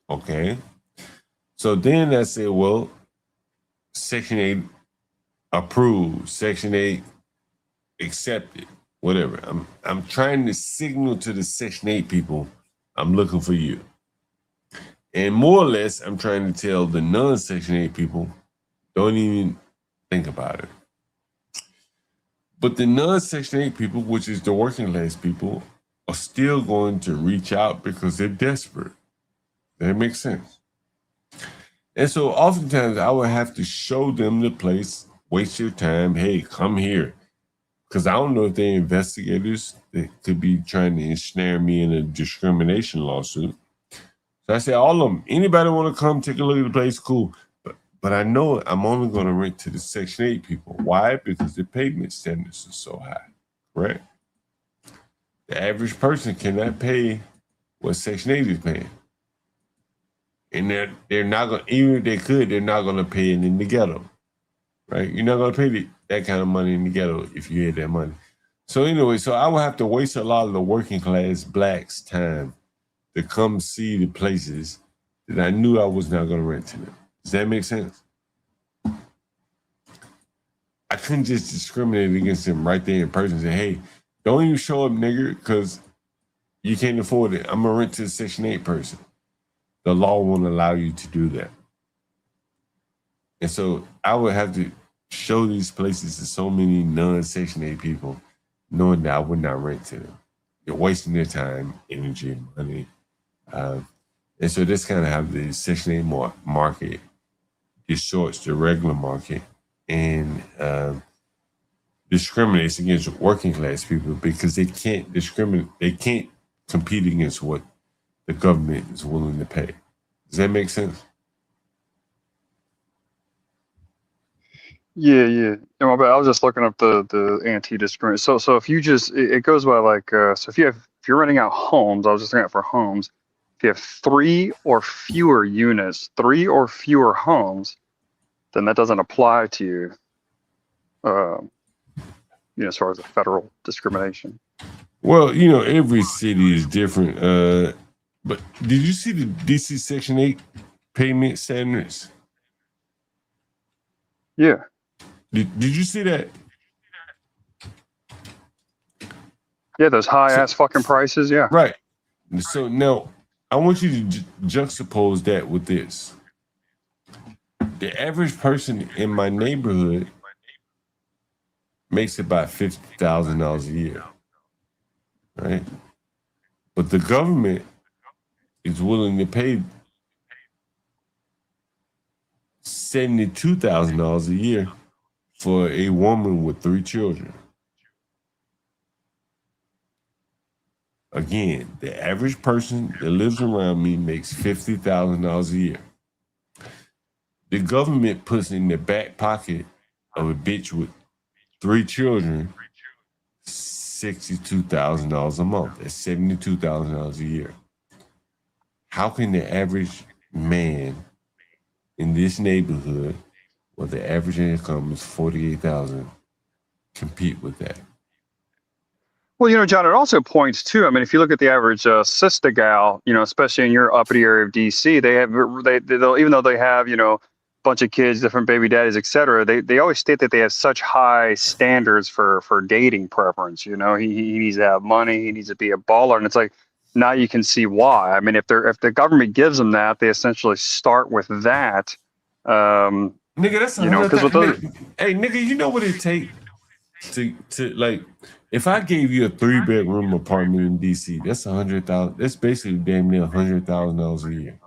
Okay, so then I said, well, Section 8 approved, Section 8 accepted, whatever. I'm trying to signal to the Section 8 people, I'm looking for you. And more or less, I'm trying to tell the non-Section 8 people, don't even think about it. But the non-Section 8 people, which is the working class people, are still going to reach out because they're desperate. That makes sense. And so oftentimes I would have to show them the place, waste your time, hey, come here. Because I don't know if they're investigators that could be trying to ensnare me in a discrimination lawsuit. So I say, all of them, anybody want to come take a look at the place, cool. But I know I'm only going to rent to the Section 8 people. Why? Because the payment standards are so high, right? The average person cannot pay what Section 8 is paying. And they're not going to, even if they could, they're not going to pay it in the ghetto, right? You're not going to pay that kind of money in the ghetto if you had that money. So anyway, so I would have to waste a lot of the working class blacks' time to come see the places that I knew I was not going to rent to them. Does that make sense? I couldn't just discriminate against them right there in person and say, hey, don't even show up, nigger, because you can't afford it. I'm going to rent to a Section 8 person. The law won't allow you to do that. And so I would have to show these places to so many non-Section 8 people, knowing that I would not rent to them. You're wasting their time, energy, money. And so this kind of how the Section 8 market distorts the regular market and discriminates against working class people because they can't discriminate. They can't compete against what the government is willing to pay. Does that make sense? Yeah. No, but I was just looking up the anti-discrimination. So if you just it goes by like so if you're renting out homes, I was just looking at for homes. If you have 3 or fewer units, 3 or fewer homes, then that doesn't apply to you. As far as the federal discrimination. Well, every city is different. But did you see the DC Section 8 payment standards? Yeah. Did you see that? Yeah, those high ass fucking prices. Yeah. Right. So now I want you to juxtapose that with this. The average person in my neighborhood makes about $50,000 a year, right? But the government is willing to pay $72,000 a year for a woman with 3 children. Again, the average person that lives around me makes $50,000 a year. The government puts in the back pocket of a bitch with 3 children $62,000 a month. That's $72,000 a year. How can the average man in this neighborhood, where the average income is $48,000, compete with that? Well, John, it also points to, I mean, if you look at the average sister gal, especially in your uppity area of DC, they'll even though they have, a bunch of kids, different baby daddies, et cetera, they always state that they have such high standards for dating preference. He needs to have money, he needs to be a baller. And it's like, now you can see why. I mean, if the government gives them that, they essentially start with that. Nigga, that's because hey, nigga, you know what it takes to like, if I gave you a 3-bedroom apartment in DC, that's $100,000. That's basically damn near $100,000 a year.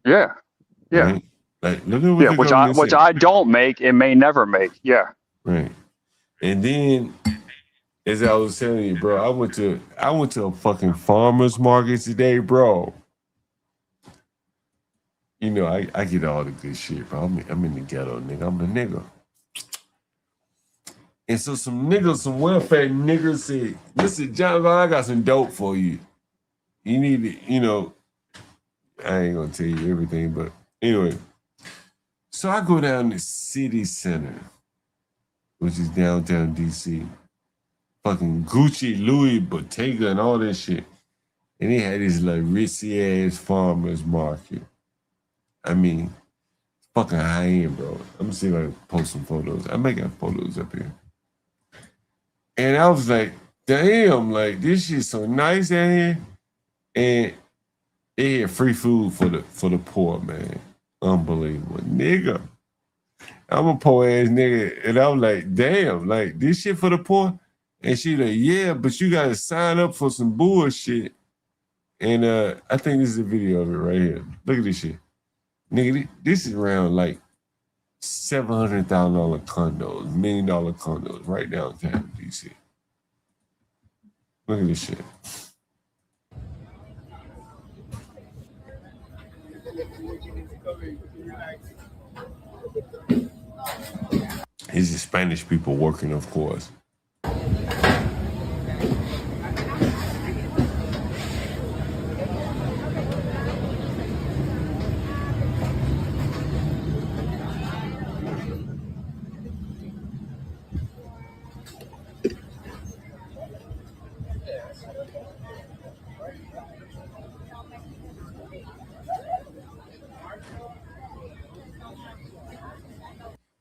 Yeah. Right? Like, look at what which I don't make, it may never make. Yeah. Right. And then, as I was telling you, bro, I went to a fucking farmer's market today, bro. I get all the good shit, bro. I'm in the ghetto, nigga. I'm a nigga. And so some welfare niggas said, listen, John, I got some dope for you. You need it, I ain't gonna tell you everything, but anyway. So I go down to City Center, which is downtown DC. Fucking Gucci, Louis, Bottega, and all that shit. And they had this like ritzy ass farmer's market. I mean, fucking high end, bro. I'm gonna see if I can post some photos. I may got photos up here. And I was like, damn, like this shit's so nice down here. And they had free food for the poor, man. Unbelievable. Nigga. I'm a poor ass nigga. And I was like, damn, like this shit for the poor? And she like, yeah, but you gotta sign up for some bullshit. And I think this is a video of it right here. Look at this shit. Nigga, this is around like $700,000 condos, $1 million condos right downtown DC. Look at this shit. It's the Spanish people working, of course.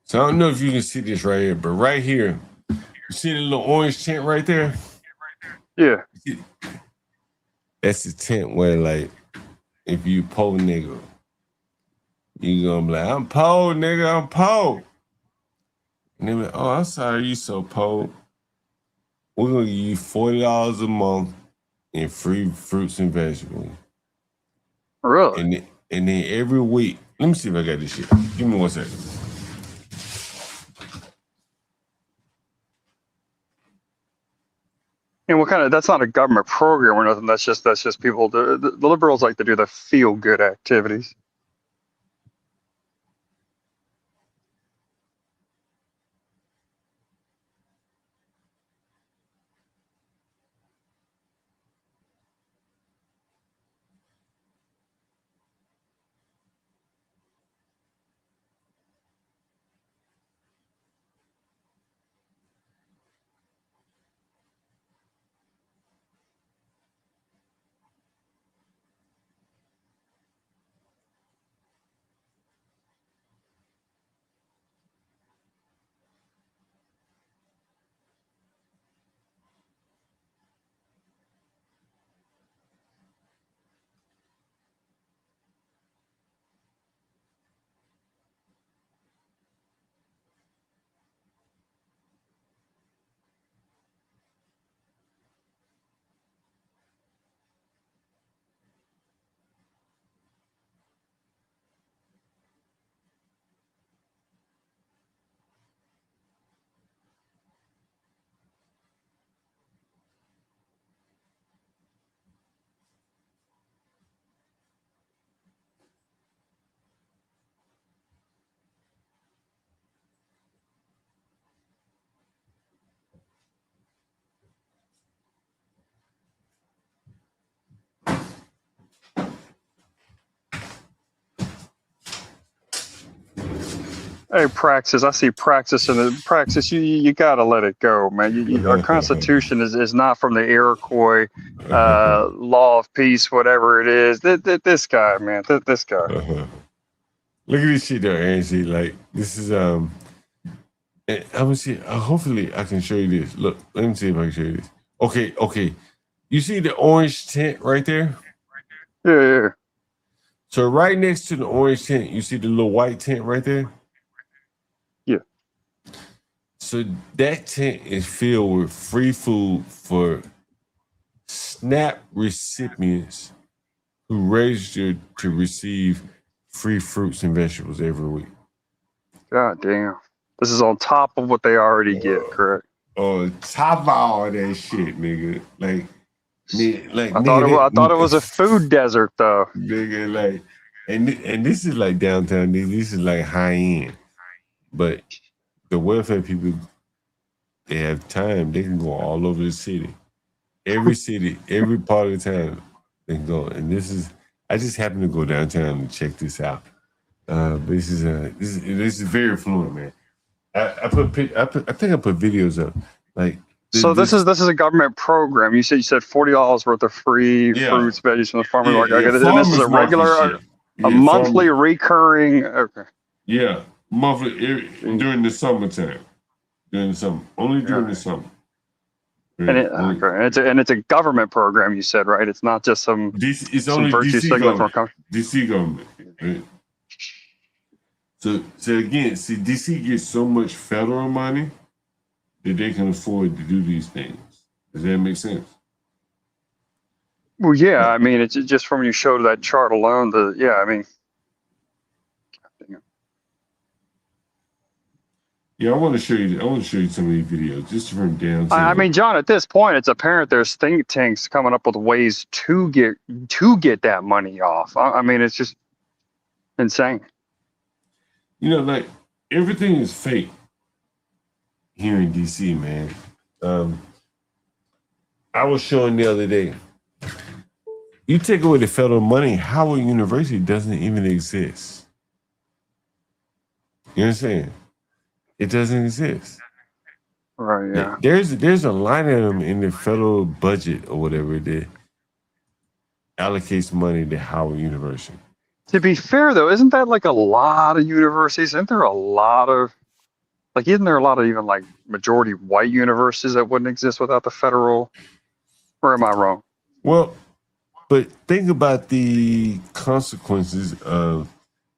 So So I don't know if you can see this right here, but right here, you see the little orange tent right there? Yeah. That's the tent where, like, if you po nigga, you gonna be like, I'm po, nigga, I'm po. And they be like, oh, I'm sorry you so po. We're gonna give you $40 a month in free fruits and vegetables. Really? And then every week, let me see if I got this shit. Give me 1 second. And what kind of? That's not a government program or nothing. That's just people. The liberals like to do the feel good activities. Hey, Praxis, I see Praxis, and Praxis, you gotta let it go, man. Our Constitution is not from the Iroquois law of peace, whatever it is. This guy, man, this guy. Look at this shit though, Angie. Like, this is I'm gonna see. Hopefully, I can show you this. Look, let me see if I can show you this. Okay. You see the orange tent right there? Yeah. So right next to the orange tent, you see the little white tent right there? Yeah. So that tent is filled with free food for SNAP recipients who registered to receive free fruits and vegetables every week. God damn. This is on top of what they already get, correct? On top of all that shit, nigga. Like I thought it was a food desert though. Nigga, like, and this is like downtown, nigga. This is like high end. But the welfare people, they have time. They can go all over the city. Every city, every part of the town, they can go. And this is, I just happened to go downtown to check this out. This is very fluent, man. I think I put videos up. Like, this is a government program. You said $40 worth of free fruits, veggies from the farmer market. And this is a regular, monthly recurring. Okay. Yeah, monthly during the summertime. During the summer, only during the summer. And it's a government program. You said, right? It's not just some. It's only DC government. DC government. Right? So again, see, DC gets so much federal money that they can afford to do these things. Does that make sense? Well, yeah. I mean, it's just from when you showed that chart alone. Yeah, I want to show you. I want to show you some of these videos just from downtown. I mean, John, at this point, it's apparent there's think tanks coming up with ways to get that money off. I mean, it's just insane. You know, like, everything is fake here in DC, man. I was showing the other day. You take away the federal money, Howard University doesn't even exist. You understand? It doesn't exist. Right, yeah. There's a line item in the federal budget or whatever it is allocates money to Howard University. To be fair, though, isn't that like a lot of universities? Isn't there a lot of Like, isn't there a lot of even like majority white universities that wouldn't exist without the federal? Or am I wrong? Well, but think about the consequences of,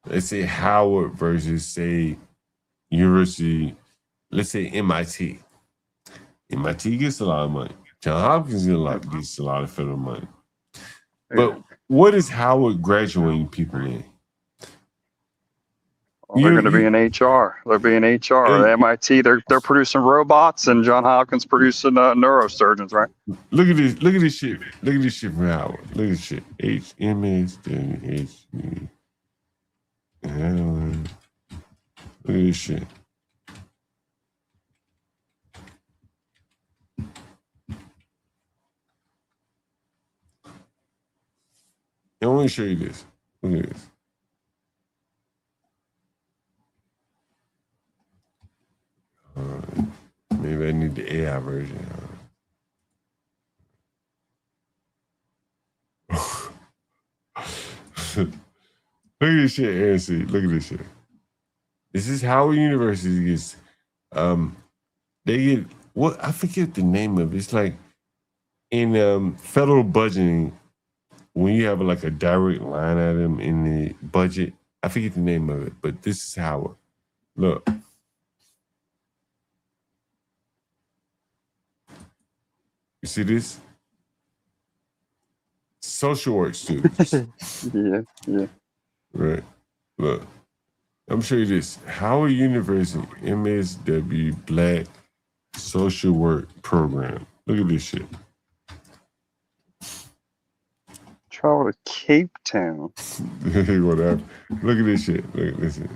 let's say, Howard versus, say, University, let's say MIT. MIT gets a lot of money. Johns Hopkins gets a lot of federal money. But what is Howard graduating people in? Well, they're going to be in HR. They're being HR. At MIT, they're producing robots, and John Hopkins producing neurosurgeons, right? Look at this. Look at this shit. Look at this shit from Howard. Look at this shit. HMS. Look at this shit. I want to show you this. Look at this. Maybe I need the AI version. Look at this shit, ANC. Look at this shit. This is Howard University gets. They get what I forget the name of it. It's like in federal budgeting when you have like a direct line item in the budget. I forget the name of it, but this is Howard. Look. You see this? Social work students. Yeah. Right. Look. I'm show you this. Howard University MSW Black Social Work Program. Look at this shit. Travel to Cape Town. Whatever. Look at this shit. Look at this shit.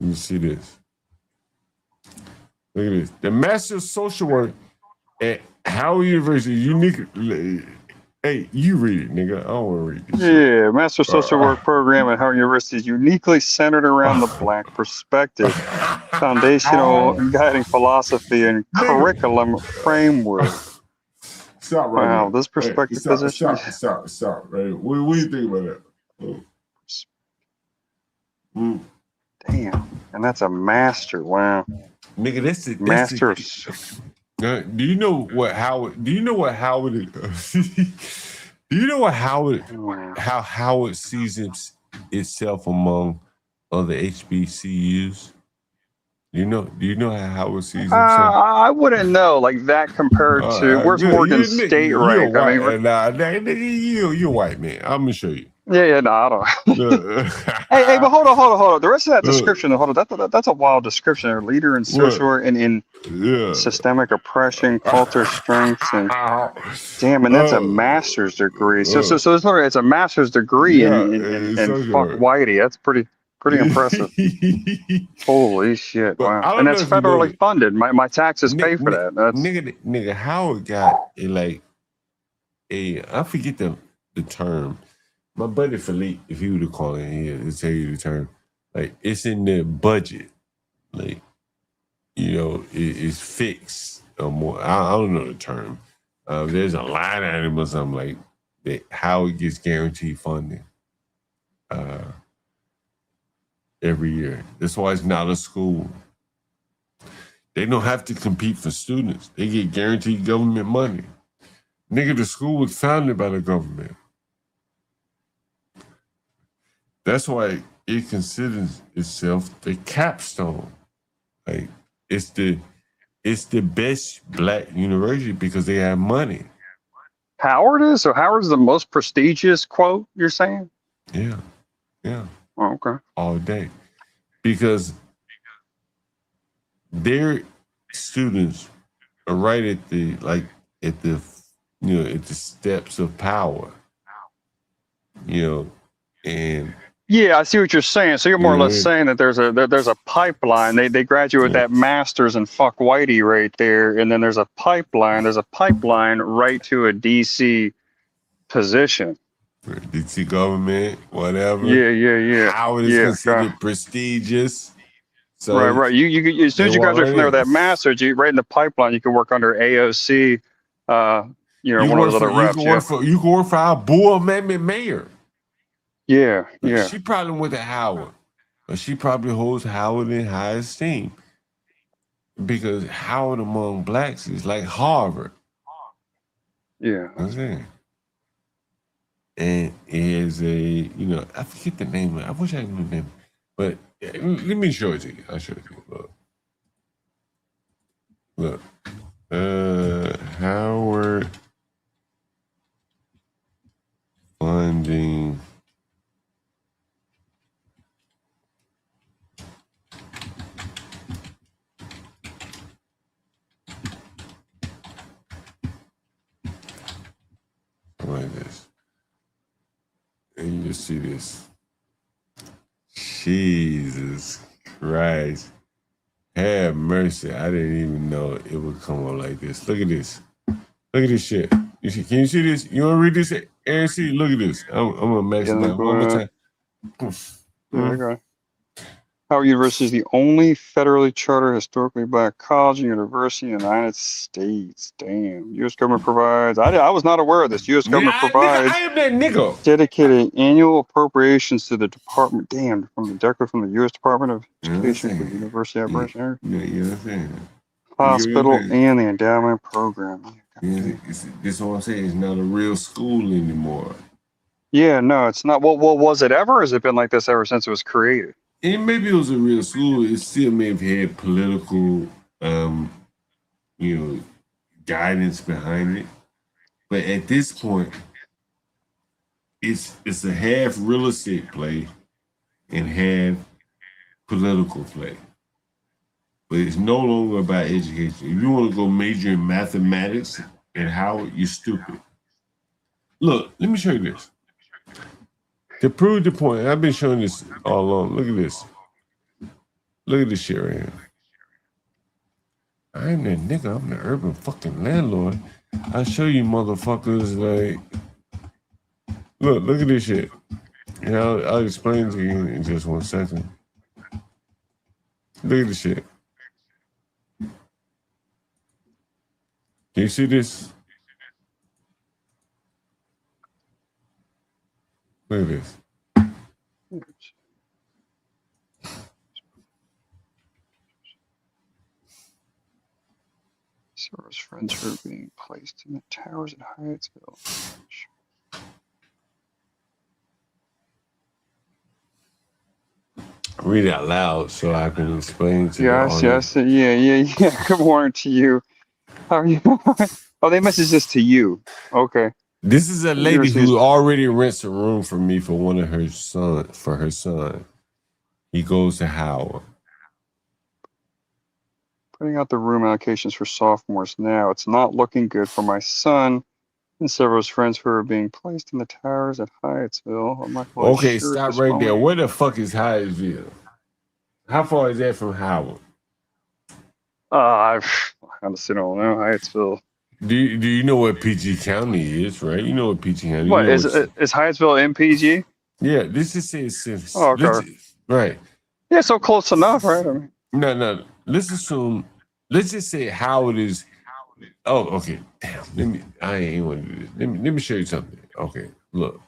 You see this. Look at this. The Master of Social Work at Howard University unique. Hey, you read it, nigga. I don't want to read this. Yeah, Master of Social Work program at Howard University is uniquely centered around the Black perspective, foundational guiding philosophy and curriculum framework. Stop right Wow, now. this perspective position. Stop. Right. What do you think about that? Damn, and that's a master. Wow, nigga, that's it. Master of. Do you know what Howard? Do you know what Howard is? Do you know what Howard? How Howard sees itself among other HBCUs? Do you know how Howard sees himself? I wouldn't know like that compared to where's Morgan State ranked? I mean, you're a white man. I'm gonna show you. Yeah, no, I don't. hey, but hold on. The rest of that description, hold on, that's a wild description. A leader in social work and in systemic oppression, culture strengths, and damn, and that's a master's degree. So it's a master's degree in fuck whitey. That's pretty impressive. Holy shit! Wow, and that's federally funded. My taxes pay for that. That's... Nigga, Howard got I forget the term. My buddy Philippe, if he would have called in here, he'd tell you the term. Like, it's in the budget. Like, it's fixed or more. I don't know the term. There's a line item or something like that. Howard gets guaranteed funding every year. That's why it's not a school. They don't have to compete for students. They get guaranteed government money. Nigga, the school was founded by the government. That's why it considers itself the capstone. Like it's the best Black university because they have money. Howard is? So Howard's the most prestigious quote you're saying? Yeah. Oh, okay. All day. Because their students are right at the steps of power. And yeah, I see what you're saying. So you're more or less saying that there's a pipeline. They graduate with that master's in fuck whitey right there, and then there's a pipeline. There's a pipeline right to a DC position. DC government, whatever. Yeah. Howard is considered prestigious. So right. You as soon as you graduate from there with that master's, you right in the pipeline. You can work under AOC. One of those other reps. You can work for our Bull Amendment mayor. Yeah, Like, yeah. she probably went to Howard, but she probably holds Howard in high esteem because Howard among blacks is like Harvard. Yeah. You know what I'm saying? And it is a, I forget the name of it. I wish I knew the name. But let me show it to you. I'll show it to you. Look. Howard funding like this. And you see this. Jesus Christ. Have mercy. I didn't even know it would come up like this. Look at this. Look at this shit. Can you see this? You want to read this? Aaron, see? Look at this. I'm going to max it out one more time. There you go. Howard University is the only federally chartered historically black college and university in the United States. Damn. U.S. government provides. I was not aware of this. U.S. government provides. I am that nigga. Dedicated annual appropriations to the department. Damn. From the U.S. Department of Education for the University Operation. Yeah, you know what I'm saying? Hospital and the endowment program. Yeah, this is what I'm saying. It's not a real school anymore. Yeah, no, it's not. Well, was it ever? Or has it been like this ever since it was created? And maybe it was a real school. It still may have had political, guidance behind it. But at this point, it's a half real estate play and half political play. But it's no longer about education. If you want to go major in mathematics and Howard, you're stupid. Look, let me show you this. To prove the point, I've been showing this all along. Look at this. Look at this shit right here. I ain't that nigga. I'm the urban fucking landlord. I'll show you motherfuckers like... Look at this shit. And I'll explain to you in just 1 second. Look at this shit. Can you see this? Look at this. Sarah's friends were being placed in the towers at Hyattsville. Read it out loud so I can explain to you. Yes. Yeah. Good morning to you. How are you? Oh, they messaged this to you. Okay. This is a lady who already rents a room for me for her son. He goes to Howard. Putting out the room allocations for sophomores now. It's not looking good for my son and several of his friends who are being placed in the towers at Hyattsville. I'm not quite Okay, sure stop at this right moment. there. Where the fuck is Hyattsville? How far is that from Howard? I honestly don't know. Hyattsville. Do you know what PG County is, right? You know what PG County is. What is Hyattsville MPG? Yeah, this is Oh, okay. right. Yeah, so close enough, right? I mean, No. Let's just say Howard is. Oh, okay. Damn. I ain't want to do this. Let me show you something. Okay, look.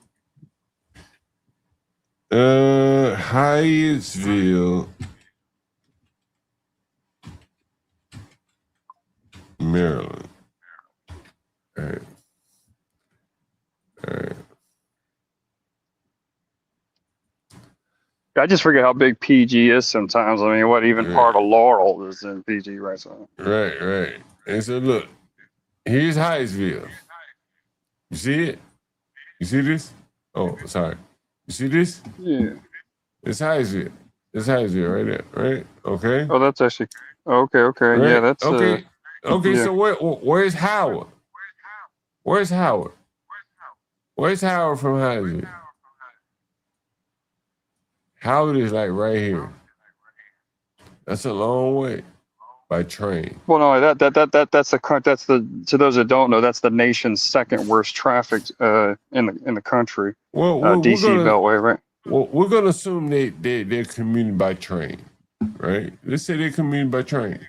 Hyattsville, Maryland. All right. I just forget how big PG is sometimes. I mean, what even part of Laurel is in PG, right? So. Right. And so look, here's Hyattsville. You see it? You see this? Oh, sorry. You see this? Yeah. It's Hyattsville. It's Hyattsville right there, right? Okay. Oh, that's actually okay. Right? Yeah, that's okay. yeah. So where's Howard? Where's Howard? Where's Howard from Hyattsville? Howard is like right here. That's a long way by train. Well, no, that's the to those that don't know, that's the nation's second worst traffic in the country. Well, DC Beltway, right? Well, we're gonna assume they're commuting by train, right? Let's say they're commuting by train.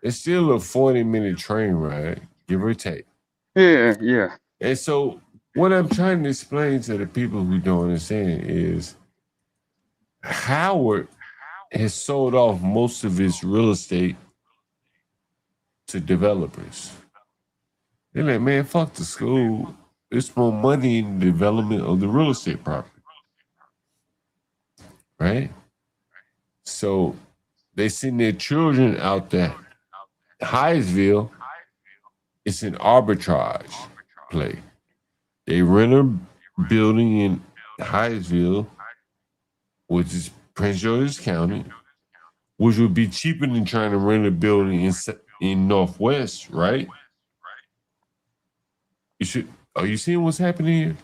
It's still a 40-minute train ride, give or take. Yeah. And so what I'm trying to explain to the people who don't understand is Howard has sold off most of his real estate to developers. They're like, man, fuck the school. There's more money in the development of the real estate property. Right? So they send their children out there. Hyattsville, it's an arbitrage play. They rent a building in Hyattsville, which is Prince George's County, which would be cheaper than trying to rent a building in Northwest, right? Are you seeing what's happening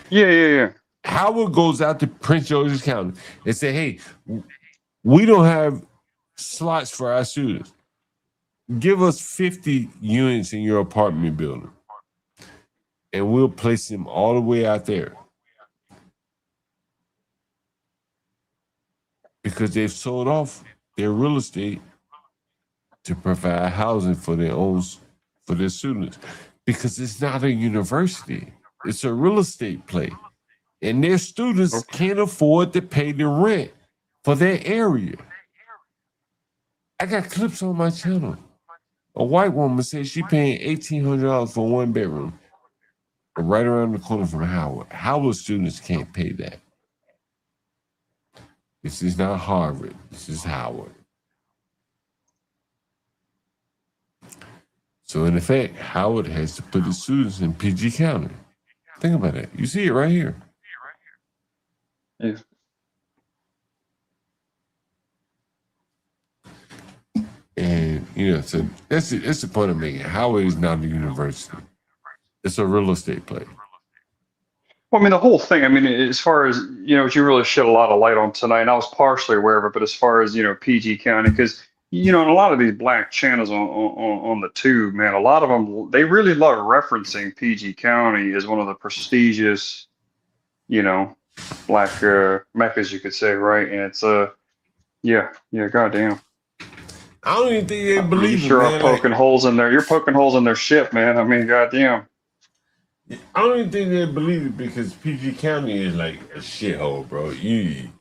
here? Yeah. Howard goes out to Prince George's County and say, hey, we don't have slots for our students. Give us 50 units in your apartment building, and we'll place them all the way out there. Because they've sold off their real estate to provide housing for their students. Because it's not a university. It's a real estate play. And their students can't afford to pay the rent for their area. I got clips on my channel. A white woman said she paying $1,800 for one bedroom right around the corner from Howard. Howard students can't pay that. This is not Harvard. This is Howard. So in effect, Howard has to put his students in PG County. Think about that. You see it right here. Yeah. And, so that's the point I'm making. Howard is not a university. It's a real estate play. Well, I mean, the whole thing, as far as, you really shed a lot of light on tonight, and I was partially aware of it, but as far as, PG County, because, in a lot of these black channels on the tube, man, a lot of them, they really love referencing PG County as one of the prestigious, black meccas, you could say, right? And it's, goddamn. I don't even think they believe you sure it, man. are poking holes in there. You're poking holes in their ship, man. goddamn. I don't even think they believe it because PG County is like a shithole, bro. John.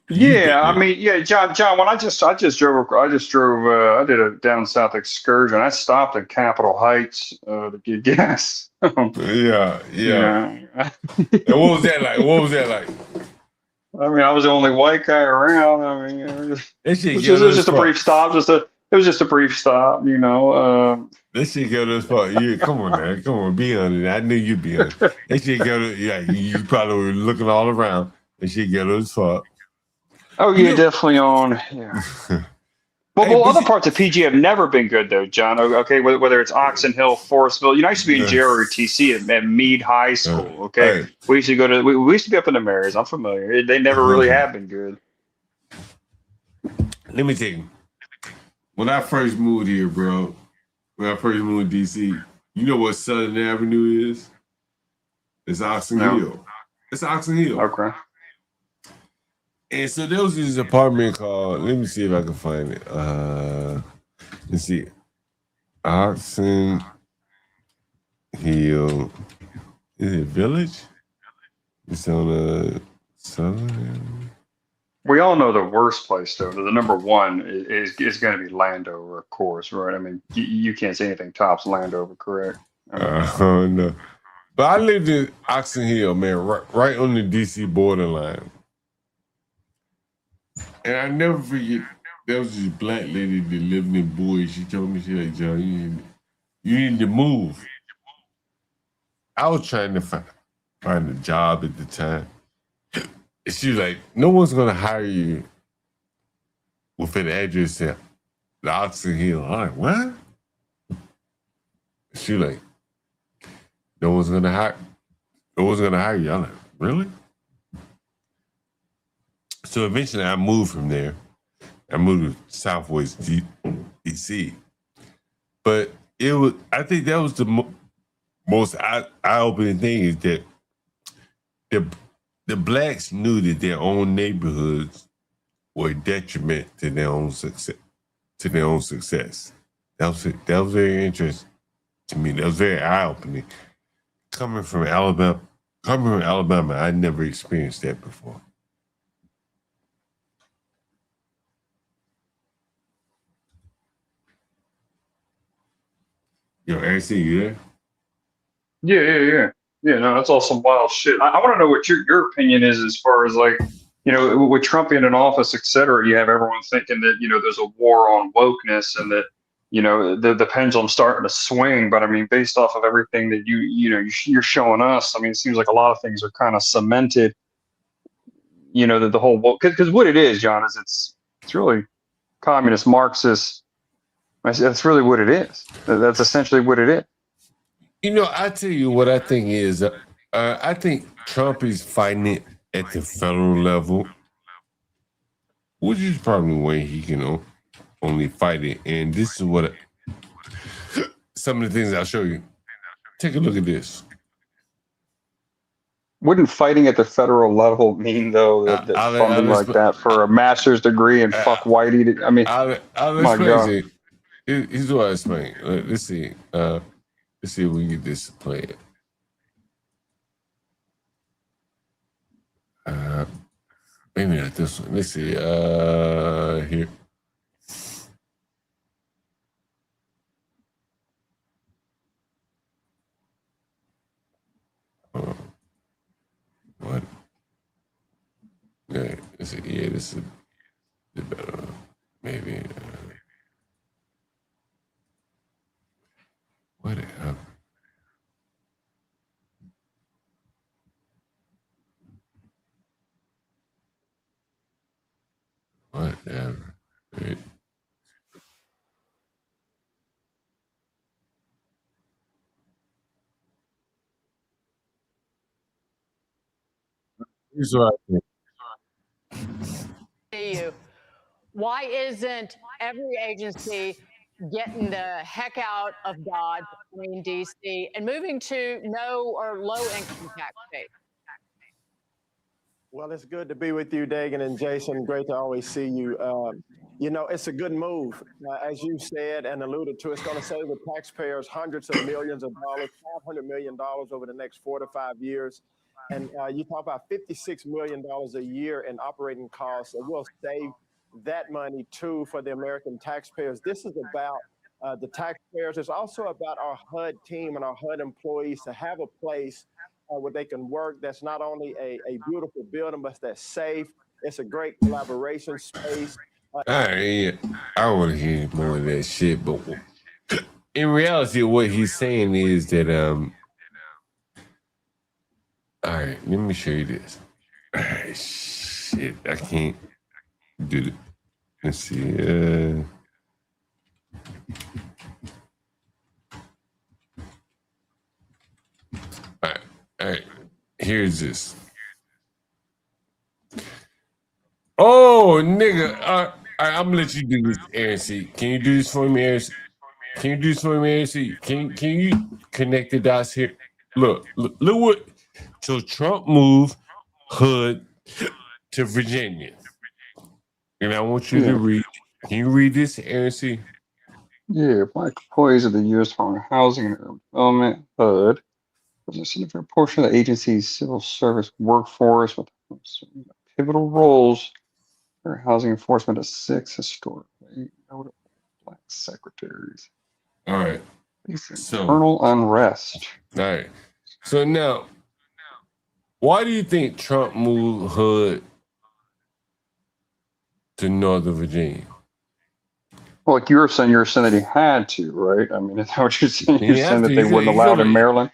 When I did a down south excursion. I stopped in Capitol Heights to get gas. Yeah. And what was that like? I was the only white guy around. That shit it was just a brief stop. It was just a brief stop, This shit go to this part. Yeah, come on, man. Come on, be on it. I knew you'd be on it. That shit go to, you probably were looking all around. That shit go to this part. Oh, yeah, definitely on. Yeah. Well, other parts of PG have never been good, though, John. Okay, whether it's Oxon Hill, Forestville. I used to be in JROTC at Meade High School, okay? We used to go to, we used to be up in the Marys. I'm familiar. They never really have been good. Let me tell you. When I first moved here, bro, when I first moved to DC, you know what Southern Avenue is? It's Oxon Hill. It's Oxon Hill. Okay. And so there was this apartment called, let me see if I can find it. Let's see. Oxon Hill. Is it Village? It's on the Southern Avenue. We all know the worst place, though. The number one is going to be Landover, of course, right? You can't say anything tops Landover, correct? No. But I lived in Oxon Hill, man, right on the DC borderline. And I never forget, there was this black lady that lived in Bowie. She told me, she like, John, you need to move. I was trying to find a job at the time. She was like, no one's going to hire you with an address at the Oxon Hill. I'm like, what? She was like, no one's going to hire you. I'm like, really? So eventually I moved from there. I moved to Southwest DC. But I think that was the most eye-opening thing is that the blacks knew that their own neighborhoods were a detriment to their own success. That was very interesting to me. That was very eye-opening. Coming from Alabama, Coming from Alabama, I never experienced that before. Yo, AC, you there? Yeah, no, that's all some wild shit. I want to know what your opinion is as far as like, you know, with Trump being in office, et cetera, you have everyone thinking that, you know, there's a war on wokeness and that, you know, the pendulum's starting to swing. But I mean, based off of everything that you're showing us, I mean, it seems like a lot of things are kind of cemented, you know, the whole woke, because what it is, John, is it's really communist, Marxist. That's really what it is. That's essentially what it is. You know, I tell you what I think is, I think Trump is fighting it at the federal level, which is probably where he can only fight it. And this is what some of the things I'll show you. Take a look at this. Wouldn't fighting at the federal level mean though that funding like that for a master's degree and fuck whitey? I mean, I'll my God. explain it. Here's what I explain. Let's see. Let's see if we can get this played. Maybe not this one. Let's see. Here. What? Yeah, this is the better. Maybe. What? Whatever. Right. Here's what I think. Why isn't every agency getting the heck out of Dodge, D.C., and moving to no or low income tax states? Well, it's good to be with you, Dagan and Jason. Great to always see you. You know, it's a good move. As you said and alluded to, it's going to save the taxpayers hundreds of millions of dollars, $500 million over the next 4 to 5 years. And you talk about $56 million a year in operating costs. It will save that money, too, for the American taxpayers. This is about the taxpayers. It's also about our HUD team and our HUD employees to have a place where they can work. That's not only a beautiful building, but that's safe. It's a great collaboration space. I want to hear more of that shit, but in reality, what he's saying is that all right, let me show you this. All right, shit, I can't do it. Let's see. All right, here's this. Oh, nigga. All right, I'm gonna let you do this, Aaron C. Can you do this for me, Aaron C? Can you do this for me, Aaron C? Can you connect the dots here? Look what. So Trump moved HUD to Virginia. And I want you to read. Can you read this, Aaron C? Yeah, black employees of the U.S. Department of Housing and Urban Development, HUD, was a significant portion of the agency's civil service workforce with pivotal roles for housing enforcement of 6 historically notable black secretaries. All right. So, internal unrest. All right. So now, why do you think Trump moved HUD to Northern Virginia? Well, like you were saying that he had to, right? I mean, is that what you're saying? You're saying that they wouldn't allow it in Maryland?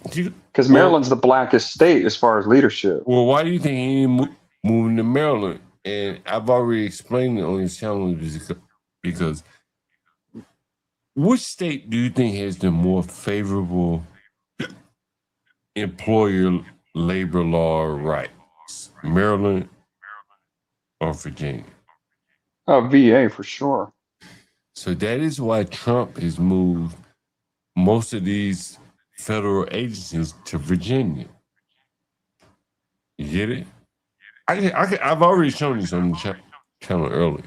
Because Maryland's the blackest state as far as leadership. Well, why do you think he moved to Maryland? And I've already explained it on his channel because which state do you think has the more favorable employer labor law rights? Maryland or Virginia? VA for sure. So that is why Trump has moved most of these federal agencies to Virginia. You get it? I've already shown you on the channel earlier.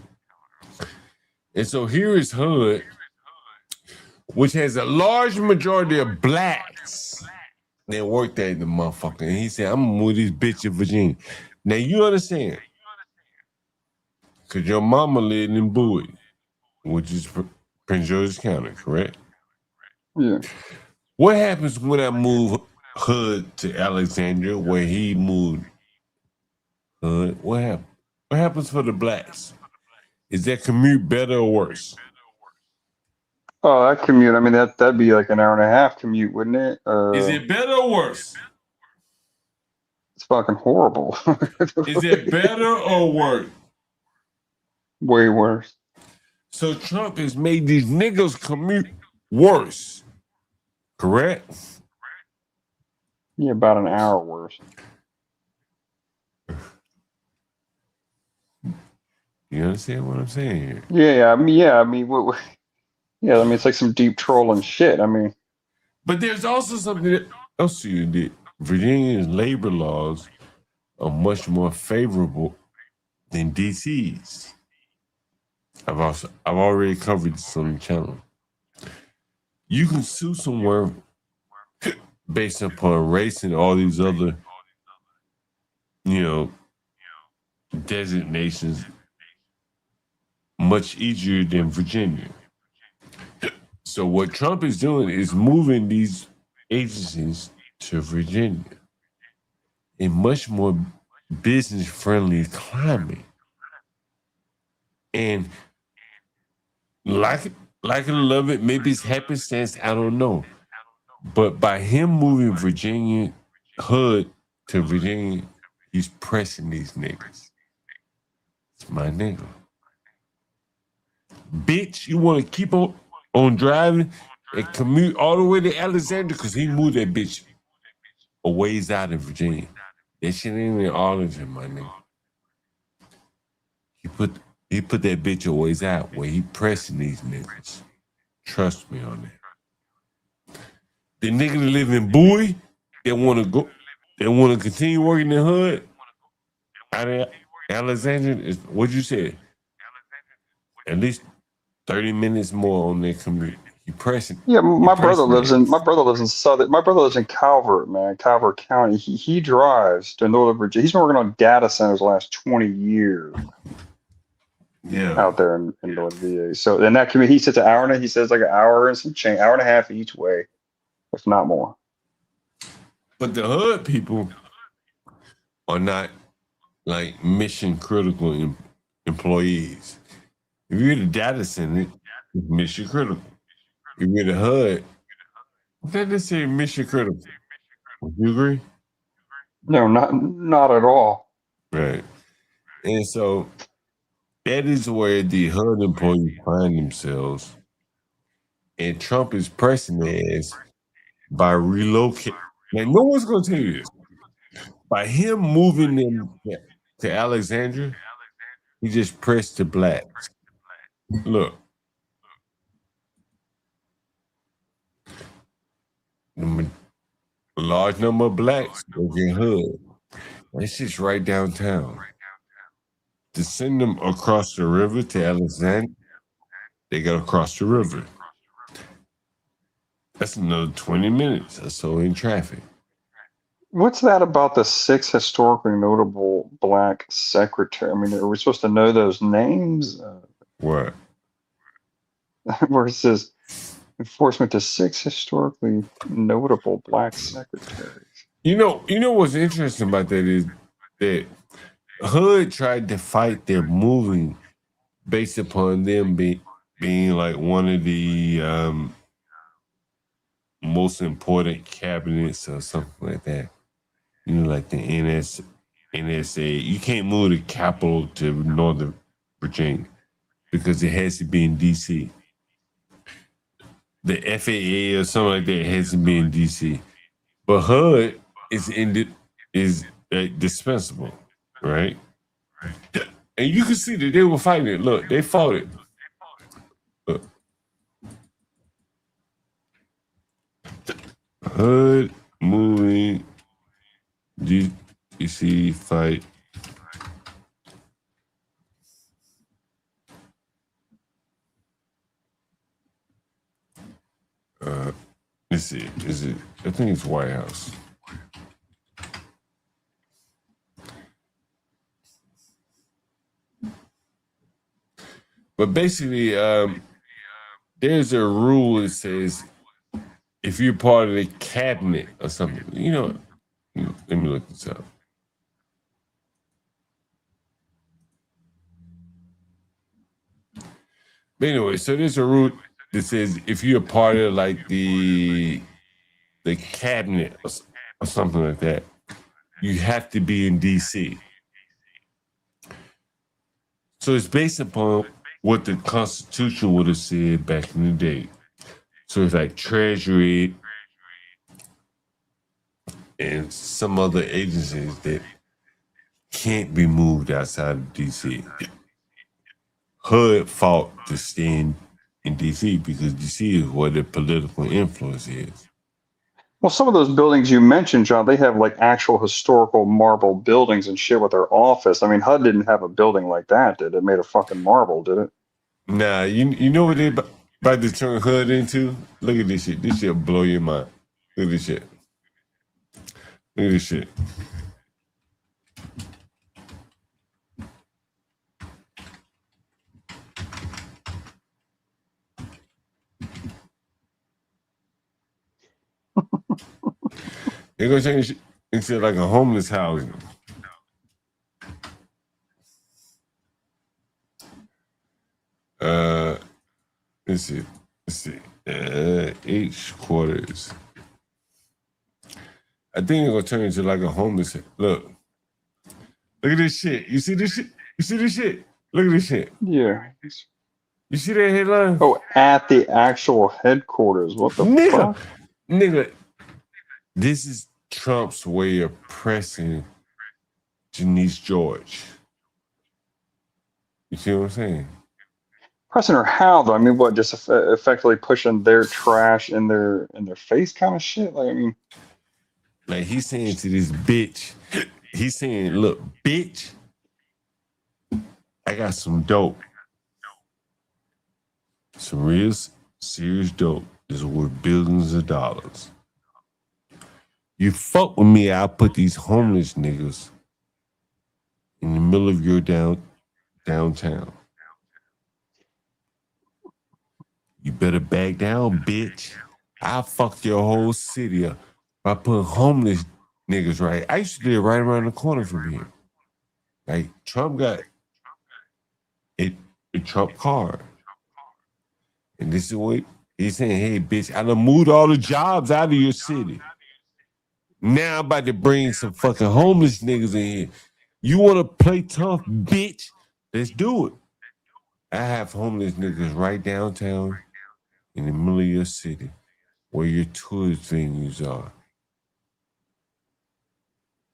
And so here is HUD, which has a large majority of blacks They worked at the motherfucker, and he said, "I'm gonna move this bitch to Virginia." Now you understand, because your mama lived in Bowie, which is Prince George's County, correct? Yeah. What happens when I move Hood to Alexandria, where he moved Hood? What happens? What happens for the blacks? Is that commute better or worse? Oh, that commute. I mean, that'd be like an hour and a half commute, wouldn't it? Is it better or worse? It's fucking horrible. Is it better or worse? Way worse. So Trump has made these niggas commute worse, correct? Yeah, about an hour worse. You understand what I'm saying here? Yeah. I mean, yeah. I mean, it's like some deep trolling shit. I mean, But there's also something else you did. Virginia's labor laws are much more favorable than DC's. I've already covered this on the channel. You can sue somewhere based upon race and all these other, designations much easier than Virginia. So what Trump is doing is moving these agencies to Virginia, a much more business-friendly climate. And like it or love it, maybe it's happenstance, I don't know. But by him moving Virginia Hood to Virginia, he's pressing these niggas. It's my nigga. Bitch, you want to keep on driving and commute all the way to Alexandria because he moved that bitch a ways out in Virginia. That shit ain't in Arlington, my nigga. He put that bitch a ways out where he pressing these niggas. Trust me on that. The nigga that live in Bowie, they want to continue working in the hood. Out of Alexandria, is what you said. At least 30 minutes more on their commute. He pressing. yeah. My brother lives in Calvert, man, Calvert County. He drives to Northern Virginia. He's been working on data centers the last 20 years. Yeah. Out there in North VA. So in that commute, he sits an hour and he says like an hour and some change, hour and a half each way, if not more. But the hood people are not like mission critical employees. If you're the data center, it's mission critical. If you're the hood, that is say mission critical. Would you agree? No, not at all. Right. And so that is where the HUD employees find themselves. And Trump is pressing their ass by relocating. Now, no one's going to tell you this. By him moving them to Alexandria, he just pressed the blacks. Look. A large number of blacks work in HUD. That's just right downtown. To send them across the river to Alexandria, they got to cross the river. That's another 20 minutes or so in traffic. What's that about the 6 historically notable black secretary? I mean, are we supposed to know those names? What? Where it says enforcement to 6 historically notable black secretaries. You know what's interesting about that is that HUD tried to fight their moving based upon them being like one of the most important cabinets or something like that. Like the NSA. You can't move the capital to Northern Virginia because it has to be in DC. The FAA or something like that has to be in DC. But HUD is dispensable, right? And you can see that they were fighting it. Look, they fought it. Look. HUD moving DC fight. let's see. Is it? I think it's White House. But basically, there's a rule that says if you're part of the cabinet or something, let me look this up. But anyway, so there's a rule that says if you're part of like the cabinet or something like that, you have to be in DC. So it's based upon what the Constitution would have said back in the day. So it's like Treasury and some other agencies that can't be moved outside of DC. HUD fought to stay in DC because DC is where the political influence is. Well, some of those buildings you mentioned, John, they have like actual historical marble buildings and shit with their office. I mean, HUD didn't have a building like that, did it? It made of fucking marble, did it? Nah, you know what they about to turn HUD into? Look at this shit. This shit will blow your mind. Look at this shit. Look at this shit. They're gonna change it into like a homeless housing. Let's see. H quarters. I think they're gonna turn into like a homeless. Look at this shit. You see this shit? You see this shit? Look at this shit. Yeah. You see that headline? Oh, at the actual headquarters. What the fuck? Nigga, this is Trump's way of pressing Janice George. You see what I'm saying? Pressing her how though? I mean, what? Just effectively pushing their trash in their face, kind of shit. Like, I mean, like he's saying to this bitch, he's saying, "Look, bitch, I got some dope, some real serious dope. This is worth billions of dollars. You fuck with me, I'll put these homeless niggas in the middle of your downtown. You better back down, bitch. I'll fuck your whole city up by putting homeless niggas right. I used to live right around the corner from here. Like, Trump got a Trump card. And this is what he's saying, hey, bitch, I done moved all the jobs out of your city. Now I'm about to bring some fucking homeless niggas in here. You want to play tough, bitch? Let's do it. I have homeless niggas right downtown in the middle of your city where your tourist venues are.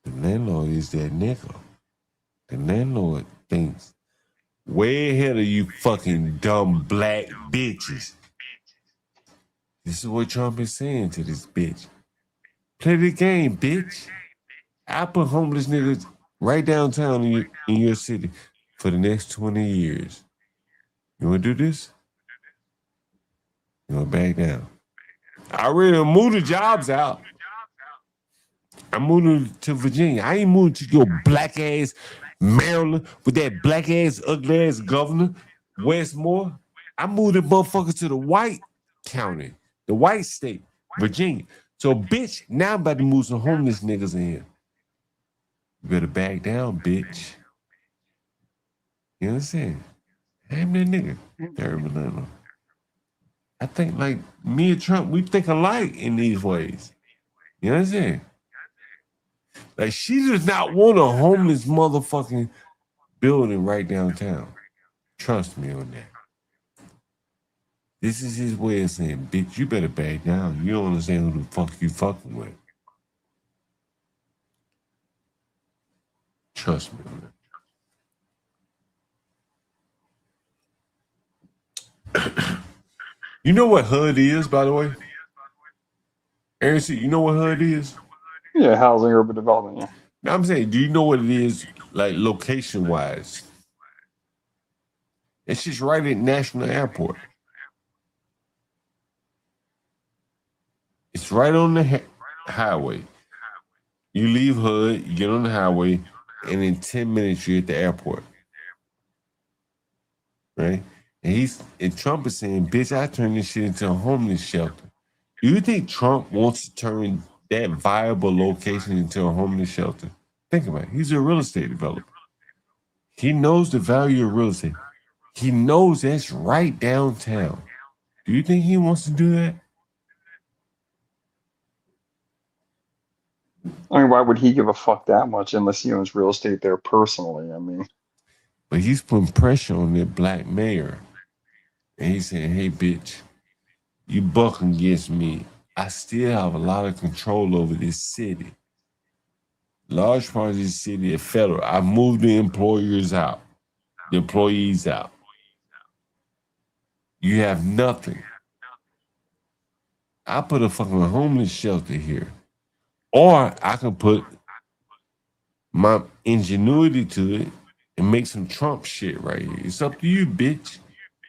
The landlord is that nigga. The landlord thinks way ahead of you fucking dumb black bitches. This is what Trump is saying to this bitch. Play the game, bitch. I put homeless niggas right downtown in your city for the next 20 years. You want to do this? You want to back down? I already moved the jobs out. I'm moving to Virginia. I ain't moving to your black ass Maryland with that black ass, ugly ass governor, Westmore. I moved the motherfuckers to the white county, the white state, Virginia. So, bitch, now I'm about to move some homeless niggas in here. You better back down, bitch. You know what I'm saying? I'm that nigga. Terminal. I think like me and Trump, we think alike in these ways. You know what I'm saying? Like she does not want a homeless motherfucking building right downtown. Trust me on that. This is his way of saying, bitch, you better back down. You don't understand who the fuck you fucking with. Trust me on that. You know what HUD is, by the way? Aaron C., you know what HUD is? Yeah, housing, urban development, yeah. Now I'm saying, do you know what it is, like, location-wise? It's just right at National Airport. It's right on the highway. You leave Hood, you get on the highway, and in 10 minutes you're at the airport. Right? And Trump is saying, bitch, I turned this shit into a homeless shelter. Do you think Trump wants to turn that viable location into a homeless shelter? Think about it. He's a real estate developer. He knows the value of real estate. He knows that's right downtown. Do you think he wants to do that? I mean, why would he give a fuck that much unless he owns real estate there personally? I mean, but he's putting pressure on the black mayor. And he's saying, hey, bitch, you buck against me. I still have a lot of control over this city. Large part of this city is federal. I moved the employees out. You have nothing. I put a fucking homeless shelter here. Or I can put my ingenuity to it and make some Trump shit right here. It's up to you, bitch.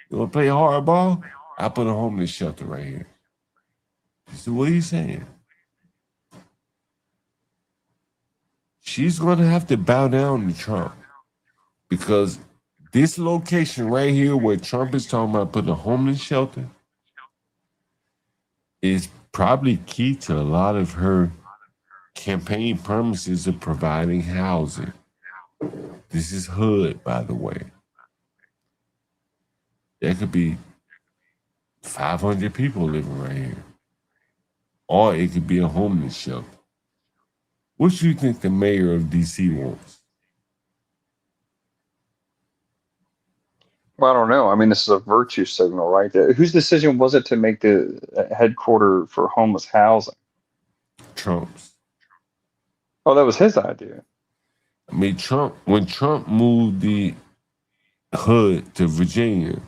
You want to play hardball? I put a homeless shelter right here. So what are you saying? She's going to have to bow down to Trump because this location right here where Trump is talking about putting a homeless shelter is probably key to a lot of her campaign promises of providing housing. This is Hood, by the way. There could be 500 people living right here. Or it could be a homeless shelter. What do you think the mayor of D.C. wants? well, I don't know. I mean, this is a virtue signal, right? Whose decision was it to make the headquarter for homeless housing? Trump's. Oh, that was his idea. I mean, when Trump moved the Hood to Virginia,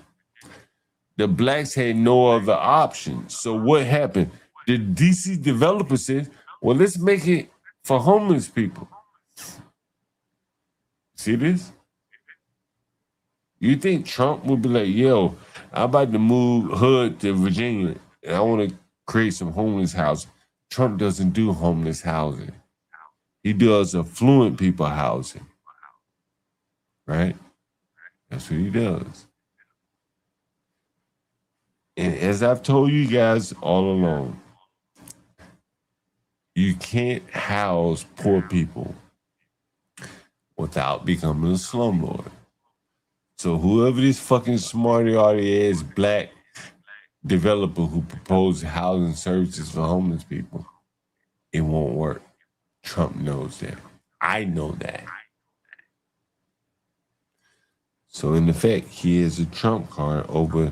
the blacks had no other option. So what happened? The DC developer said, well, let's make it for homeless people. See this? You think Trump would be like, yo, I'm about to move Hood to Virginia and I want to create some homeless housing. Trump doesn't do homeless housing. He does affluent people housing. Right? That's what he does. And as I've told you guys all along, you can't house poor people without becoming a slumlord. So whoever this fucking smarty-arty ass black developer who proposed housing services for homeless people, it won't work. Trump knows that. I know that. So in effect, he is a trump card over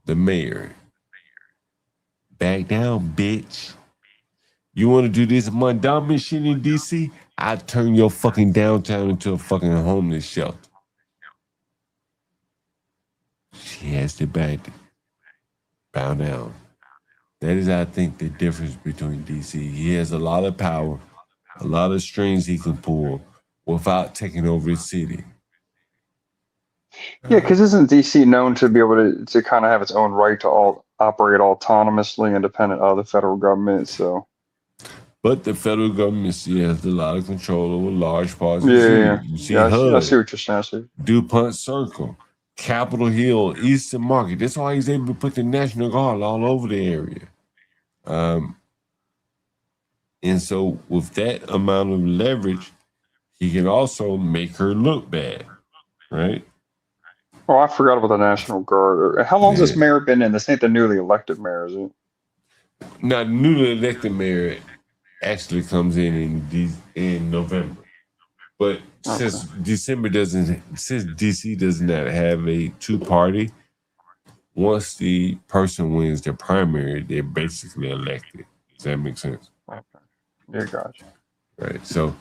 the mayor. Back down, bitch. You want to do this Mondawmin shit in D.C.? I'll turn your fucking downtown into a fucking homeless shelter. She has to bow down. That is, I think, the difference between D.C. He has a lot of power, a lot of strings he can pull without taking over the city. Yeah, because isn't DC known to be able to kind of have its own right to operate autonomously, independent of the federal government? So, but the federal government still has a lot of control over large parts of the city. Yeah. You see Yeah, I HUD, see what you're saying. I see. DuPont Circle, Capitol Hill, Eastern Market. That's why he's able to put the National Guard all over the area. And so with that amount of leverage, he can also make her look bad, right? Oh, I forgot about the National Guard. How long has this mayor been in? This ain't the newly elected mayor, is it? Now, the newly elected mayor actually comes in November. But since DC does not have a two-party, once the person wins their primary, they're basically elected. Does that make sense? Okay. Yeah, gotcha. Right. So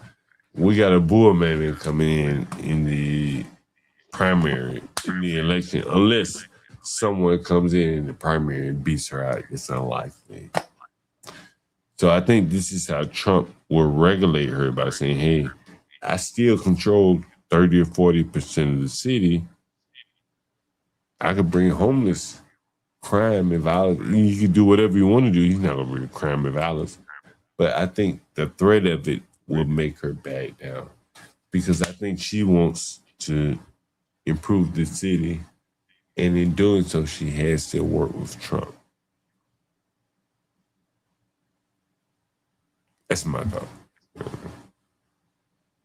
we got a bull man coming in the primary, in the election, unless someone comes in the primary and beats her out. It's unlikely. So I think this is how Trump will regulate her by saying, hey, I still control 30 or 40% of the city. I could bring homeless crime and violence. You can do whatever you want to do. He's not gonna bring crime and violence. But I think the threat of it will make her back down because I think she wants to improve the city, and in doing so, she has to work with Trump. That's my thought.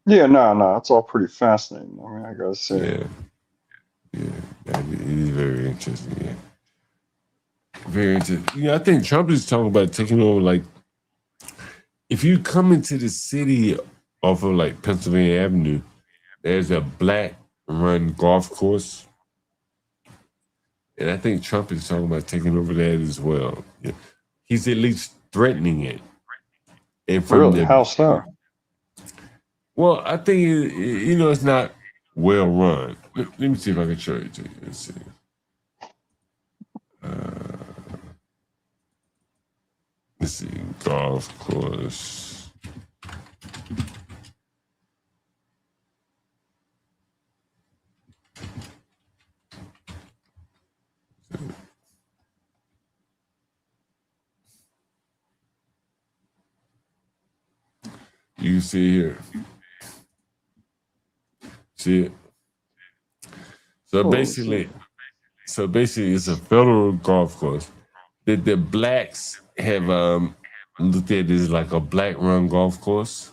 Yeah, no, it's all pretty fascinating. I mean, I gotta say. Yeah, it is very interesting. Yeah, very interesting. Yeah, I think Trump is talking about taking over. Like, if you come into the city off of like Pennsylvania Avenue, there's a black-run golf course, and I think Trump is talking about taking over that as well. Yeah. He's at least threatening it. And from Really? How so? Well, I think it's not well run. Let me see if I can show it to you. Let's see. Let's see, golf course. You see here. See it? So basically, it's a federal golf course that the blacks have looked at as like a black run golf course.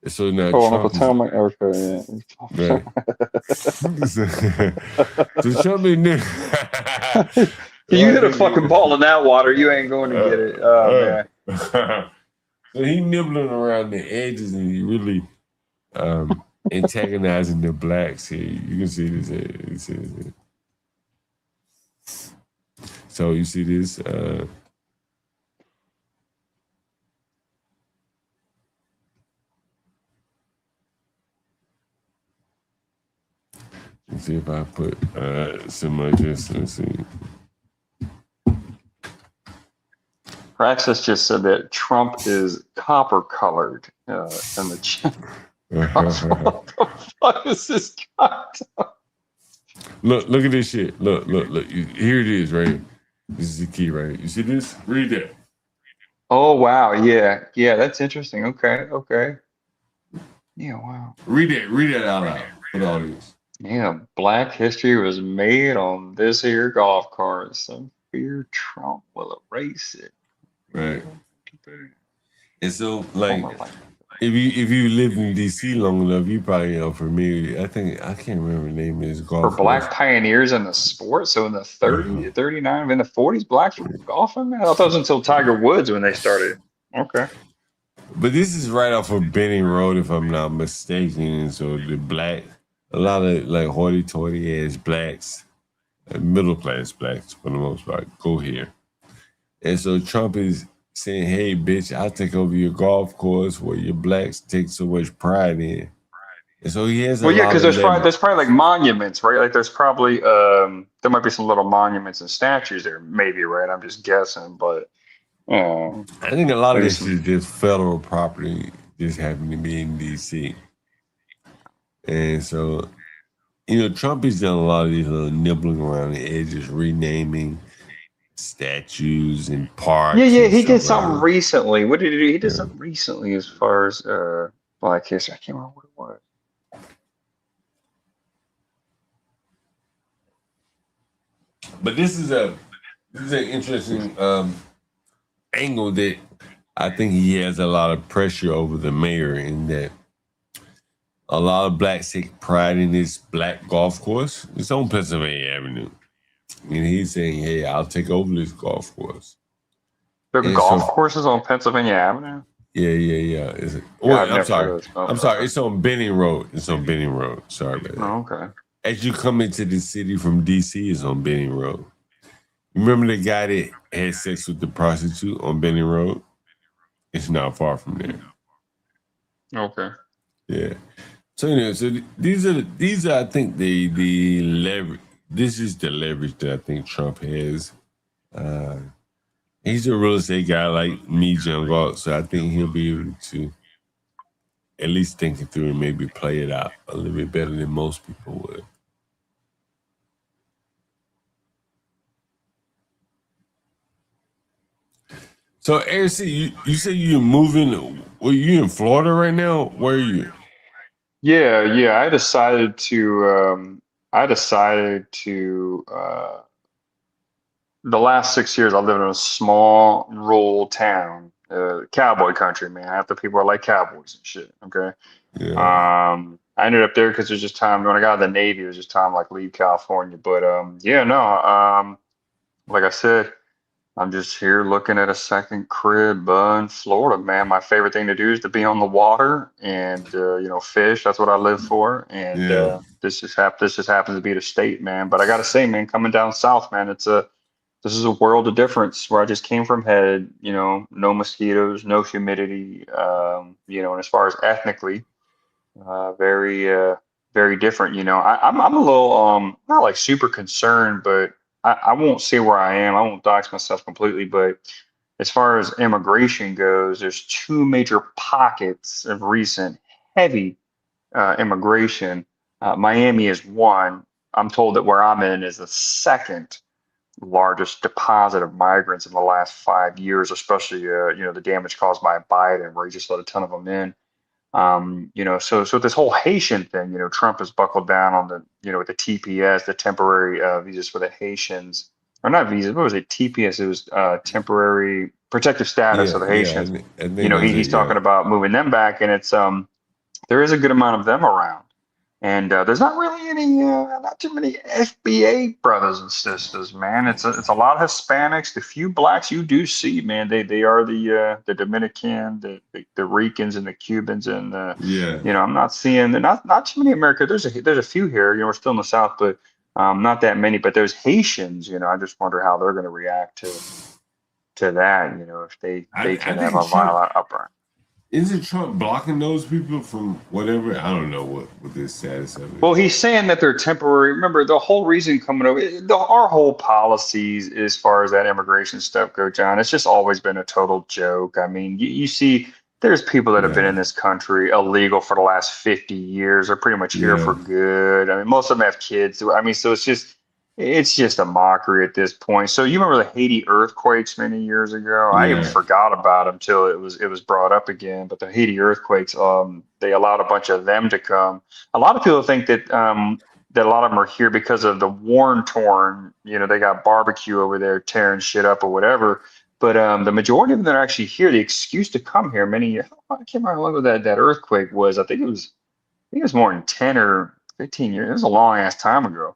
So now Trump okay, yeah. So Trump is new. You hit a fucking ball in that water, you ain't going to get it. Oh man. So he nibbling around the edges and he really antagonizing the blacks here. You can see this here. So you see this. Let's see if I put some of this. Let's see. Praxis just said that Trump is copper colored in the chat. What the fuck is this guy? Look at this shit. Look. Here it is, right? This is the key, right? You see this? Read that. Oh wow, yeah, that's interesting. Okay. Yeah, wow. Read that out loud for the audience. Yeah, Black history was made on this here golf cart. So fear Trump will erase it. Right. And so, like, if you live in DC long enough, you probably know familiar. I can't remember the name of this golf For black course. pioneers in the sport, so in the 30s, 39, in the 40s, blacks were golfing. I thought it was until Tiger Woods when they started. Okay. But this is right off of Benning Road, if I'm not mistaken. And so a lot of like hoity-toity ass blacks, middle class blacks for the most part, go here. And so Trump is saying, hey, bitch, I'll take over your golf course where your blacks take so much pride in. And so he has because there's probably like monuments, right? Like there's probably there might be some little monuments and statues there, maybe, right? I'm just guessing, but I think a lot of this is just federal property just happened to be in DC. And so, Trump has done a lot of these little nibbling around the edges, renaming statues and parks. Yeah, he did something recently. What did he do? He did something recently as far as Black history. I can't remember what it was. But this is an interesting angle that I think he has a lot of pressure over the mayor in that a lot of blacks take pride in this black golf course. It's on Pennsylvania Avenue. And he's saying, hey, I'll take over this golf course. There are golf courses on Pennsylvania Avenue? Yeah. I'm sorry. It's on Benning Road. Sorry about that. Oh, okay. As you come into the city from DC, it's on Benning Road. Remember the guy that had sex with the prostitute on Benning Road? It's not far from there. Okay. Yeah. So these are I think the leverage. This is the leverage that I think Trump has. He's a real estate guy like me, John Galt, so I think he'll be able to at least think it through and maybe play it out a little bit better than most people would. So, ARC, you say you're moving. Well, you in Florida right now? Where are you? Yeah. I decided to. The last 6 years, I lived in a small rural town, cowboy country, man. Half the people are like cowboys and shit. Okay. Yeah. I ended up there because it was just time when I got out of the Navy. It was just time like leave California. But like I said, I'm just here looking at a second crib in Florida, man. My favorite thing to do is to be on the water and fish. That's what I live for. And Yeah. this just happens to be the state, man. But I gotta say, man, coming down south, man, this is a world of difference where I just came from head, no mosquitoes, no humidity, and as far as ethnically, very different. I'm a little not like super concerned, but I won't say where I am. I won't dox myself completely, but as far as immigration goes, there's two major pockets of recent heavy immigration. Miami is one. I'm told that where I'm in is the second largest deposit of migrants in the last 5 years, especially the damage caused by Biden, where he just let a ton of them in. So this whole Haitian thing, Trump has buckled down on with the TPS, the temporary visas for the Haitians, or not visas, what was it? TPS, it was temporary protective status of the Haitians. I think that's He's it, talking about moving them back, and it's there is a good amount of them around. And there's not really not too many FBA brothers and sisters, man. It's a lot of Hispanics. The few blacks you do see, man, they are the Dominican, the Ricans, and the Cubans, and I'm not seeing not too many America. There's a few here. We're still in the South, but not that many. But there's Haitians. I just wonder how they're going to react to that. If they can have a violent uprising. Isn't Trump blocking those people from whatever? I don't know what the status of it. Well, he's saying that they're temporary. Remember, the whole reason coming over, our whole policies as far as that immigration stuff go, John, it's just always been a total joke. I mean, you see, there's people that have been in this country illegal for the last 50 years. They're pretty much here for good. I mean, most of them have kids. I mean, so it's just a mockery at this point. So you remember the Haiti earthquakes many years ago? I even forgot about them till it was brought up again. But the Haiti earthquakes, they allowed a bunch of them to come. A lot of people think that that a lot of them are here because of the worn-torn. They got barbecue over there tearing shit up or whatever. But the majority of them that are actually here, the excuse to come here many years. I can't remember how long that earthquake was. I think it was more than 10 or 15 years. It was a long ass time ago.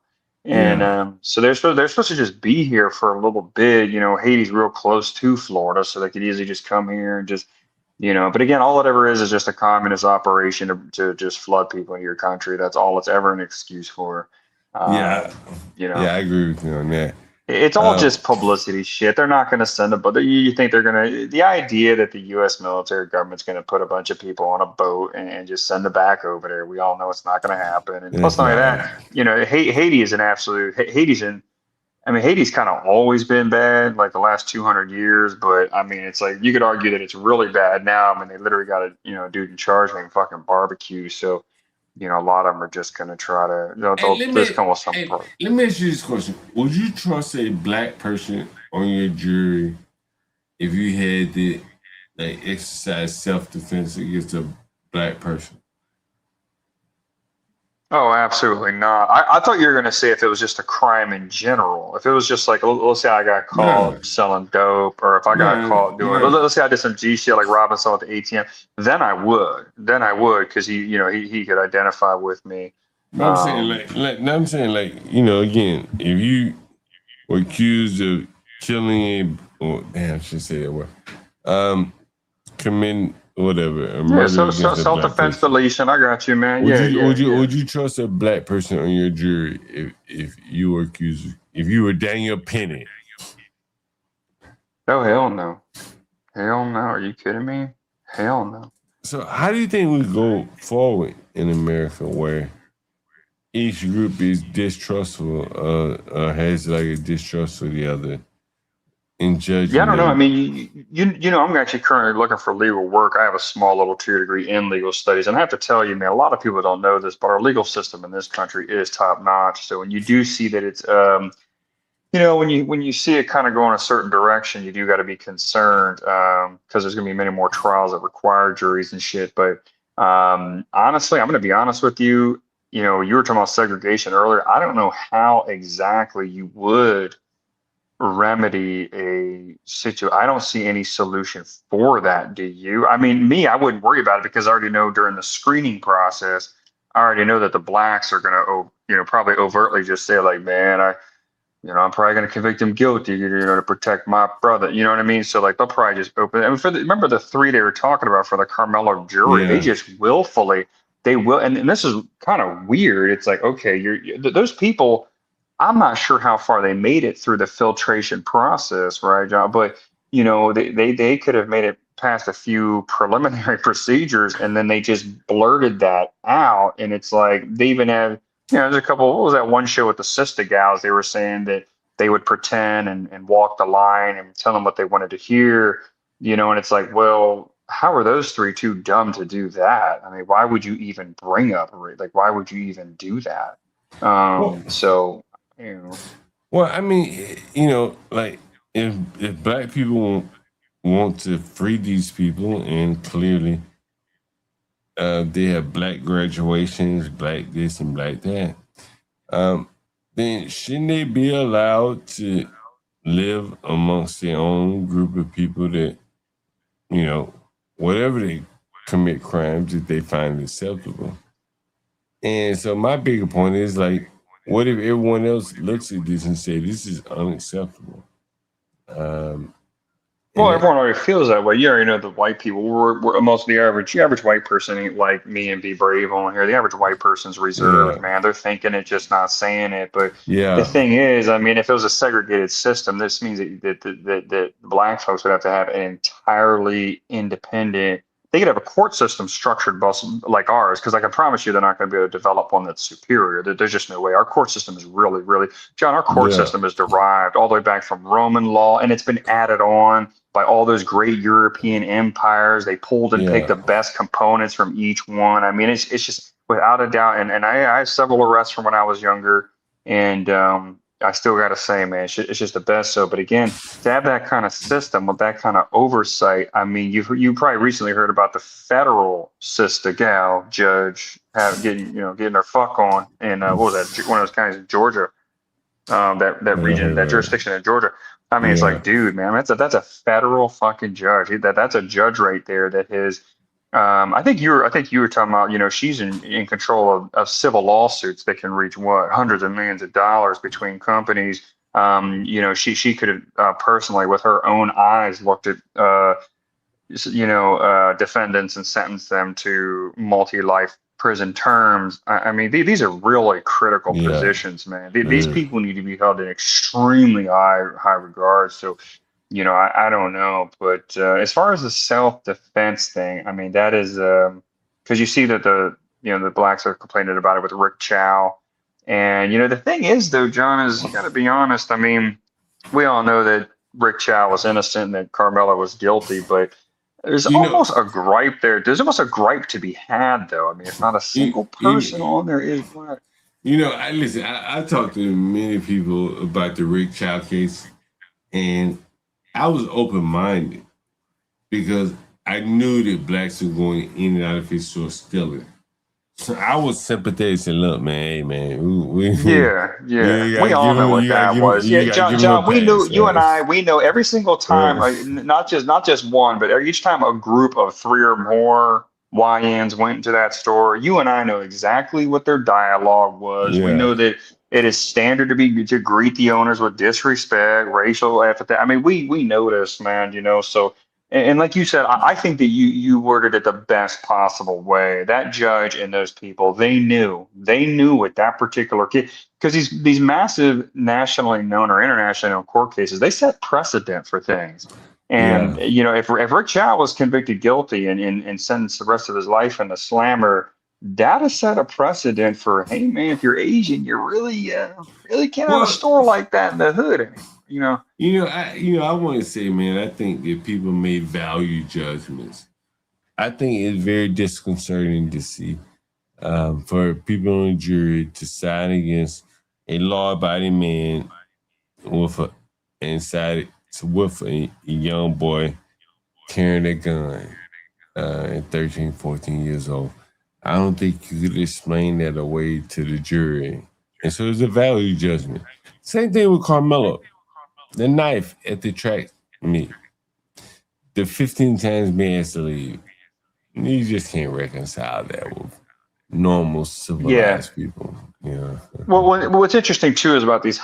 And so they're supposed to just be here for a little bit. Haiti's real close to Florida, so they could easily just come here and just, But again, all it ever is just a communist operation to just flood people into your country. That's all it's ever an excuse for. Yeah, I agree with you on that. It's all just publicity shit. They're not going to send a boat. You think they're going to? The idea that the U.S. military government's going to put a bunch of people on a boat and just send them back over there, we all know it's not going to happen. And plus, not only that, Haiti is an absolute. Haiti's kind of always been bad, like the last 200 years. But I mean, it's like you could argue that it's really bad now. I mean, they literally got a dude in charge making fucking barbecue. So. A lot of them are just going to try to, they'll just come with some. Let me ask you this question. Would you trust a black person on your jury if you had to exercise self-defense against a black person? Oh, absolutely not. I thought you were going to say if it was just a crime in general. If it was just like, let's say I got caught selling dope, or if I got caught doing, let's say I did some G shit like robbing someone at the ATM, then I would, because he could identify with me. I'm saying again, if you were accused of killing I should say that word, committing whatever. So self-defense deletion. I got you, man. Would you trust a black person on your jury if you were accused? If you were Daniel Penny? Oh, hell no. Hell no. Are you kidding me? Hell no. So how do you think we go forward in America where each group is distrustful, has like a distrust for the other? In judging. Yeah, I don't know. I mean, I'm actually currently looking for legal work. I have a small little 2-year degree in legal studies. And I have to tell you, man, a lot of people don't know this, but our legal system in this country is top notch. So when you do see that it's, when you see it kind of go in a certain direction, you do got to be concerned because there's going to be many more trials that require juries and shit. But honestly, I'm going to be honest with you. You were talking about segregation earlier. I don't know how exactly you would remedy a situation. I don't see any solution for that. Do you? I mean, I wouldn't worry about it because I already know during the screening process, I already know that the blacks are going to, probably overtly just say like, man, I'm probably going to convict him guilty, to protect my brother. You know what I mean? So like, they'll probably just open. I mean, remember the 3 they were talking about for the Carmelo jury? They just willfully, they will. And this is kind of weird. It's like, okay, those people, I'm not sure how far they made it through the filtration process, right, John? But they could have made it past a few preliminary procedures, and then they just blurted that out. And it's like they even have, there's a couple. What was that one show with the sister gals? They were saying that they would pretend and walk the line and tell them what they wanted to hear, And it's like, well, how are those 3 too dumb to do that? I mean, why would you even bring up like? Why would you even do that? Well, I mean, like if black people want to free these people, and clearly they have black graduations, black this and black that, then shouldn't they be allowed to live amongst their own group of people that, whatever they commit crimes that they find acceptable? And so my bigger point is like, what if everyone else looks at this and say this is unacceptable? Well, everyone already feels that way. You already know the white people. We're most the average white person ain't like me and be brave on here. The average white person's reserved, man. They're thinking it, just not saying it. But the thing is, I mean, if it was a segregated system, this means that black folks would have to have an entirely independent. They could have a court system structured like ours, because I can promise you they're not going to be able to develop one that's superior. There's just no way. Our court system is really, really, John, our court system is derived all the way back from Roman law, and it's been added on by all those great European empires. They pulled and picked the best components from each one. I mean, it's just without a doubt. And I have several arrests from when I was younger, and I still got to say, man, it's just the best. So, but again, to have that kind of system with that kind of oversight, I mean, you probably recently heard about the federal sister gal judge getting her fuck on in what was that, one of those counties in Georgia, that region, that jurisdiction in Georgia. I mean, it's like, dude, man, that's a federal fucking judge. That's a judge right there that has. I think you were talking about, she's in control of civil lawsuits that can reach hundreds of millions of dollars between companies. She could have personally, with her own eyes, looked at defendants and sentenced them to multi-life prison terms. I mean, these are really critical positions, man. These people need to be held in extremely high regard. So. I don't know, but as far as the self-defense thing, I mean, that is because you see that the blacks are complaining about it with Rick Chow, and the thing is, though, John, is you got to be honest. I mean, we all know that Rick Chow was innocent and that Carmelo was guilty, but there's almost a gripe there. There's almost a gripe to be had, though. I mean, if not a single person on there is black. I talked to many people about the Rick Chow case, and I was open-minded because I knew that blacks were going in and out of his store stealing. So I was sympathetic and look, man, hey, man. We all know what that was. John, we knew, you and I, we know every single time, not just one, but each time a group of 3 or more YNs went into that store, you and I know exactly what their dialogue was. We know that it is standard to greet the owners with disrespect, racial epithet. I mean, we know this, man, so, and like you said, I think that you worded it the best possible way. That judge and those people, they knew with that particular kid, because these massive nationally known or internationally known court cases, they set precedent for things. And, if Rick Chow was convicted guilty and sentenced the rest of his life in the slammer, that has set a precedent for, hey, man, if you're Asian, you really can't have a store like that in the hood anymore, I want to say, man, I think that people made value judgments. I think it's very disconcerting to see for people on the jury to side against a law-abiding man with a young boy carrying a gun at 13, 14 years old. I don't think you could explain that away to the jury. And so it's a value judgment. Same thing with Carmelo. The knife at the track meet. The 15 times being asked to leave. You just can't reconcile that with normal civilized people. Yeah. Well, what's interesting too is about these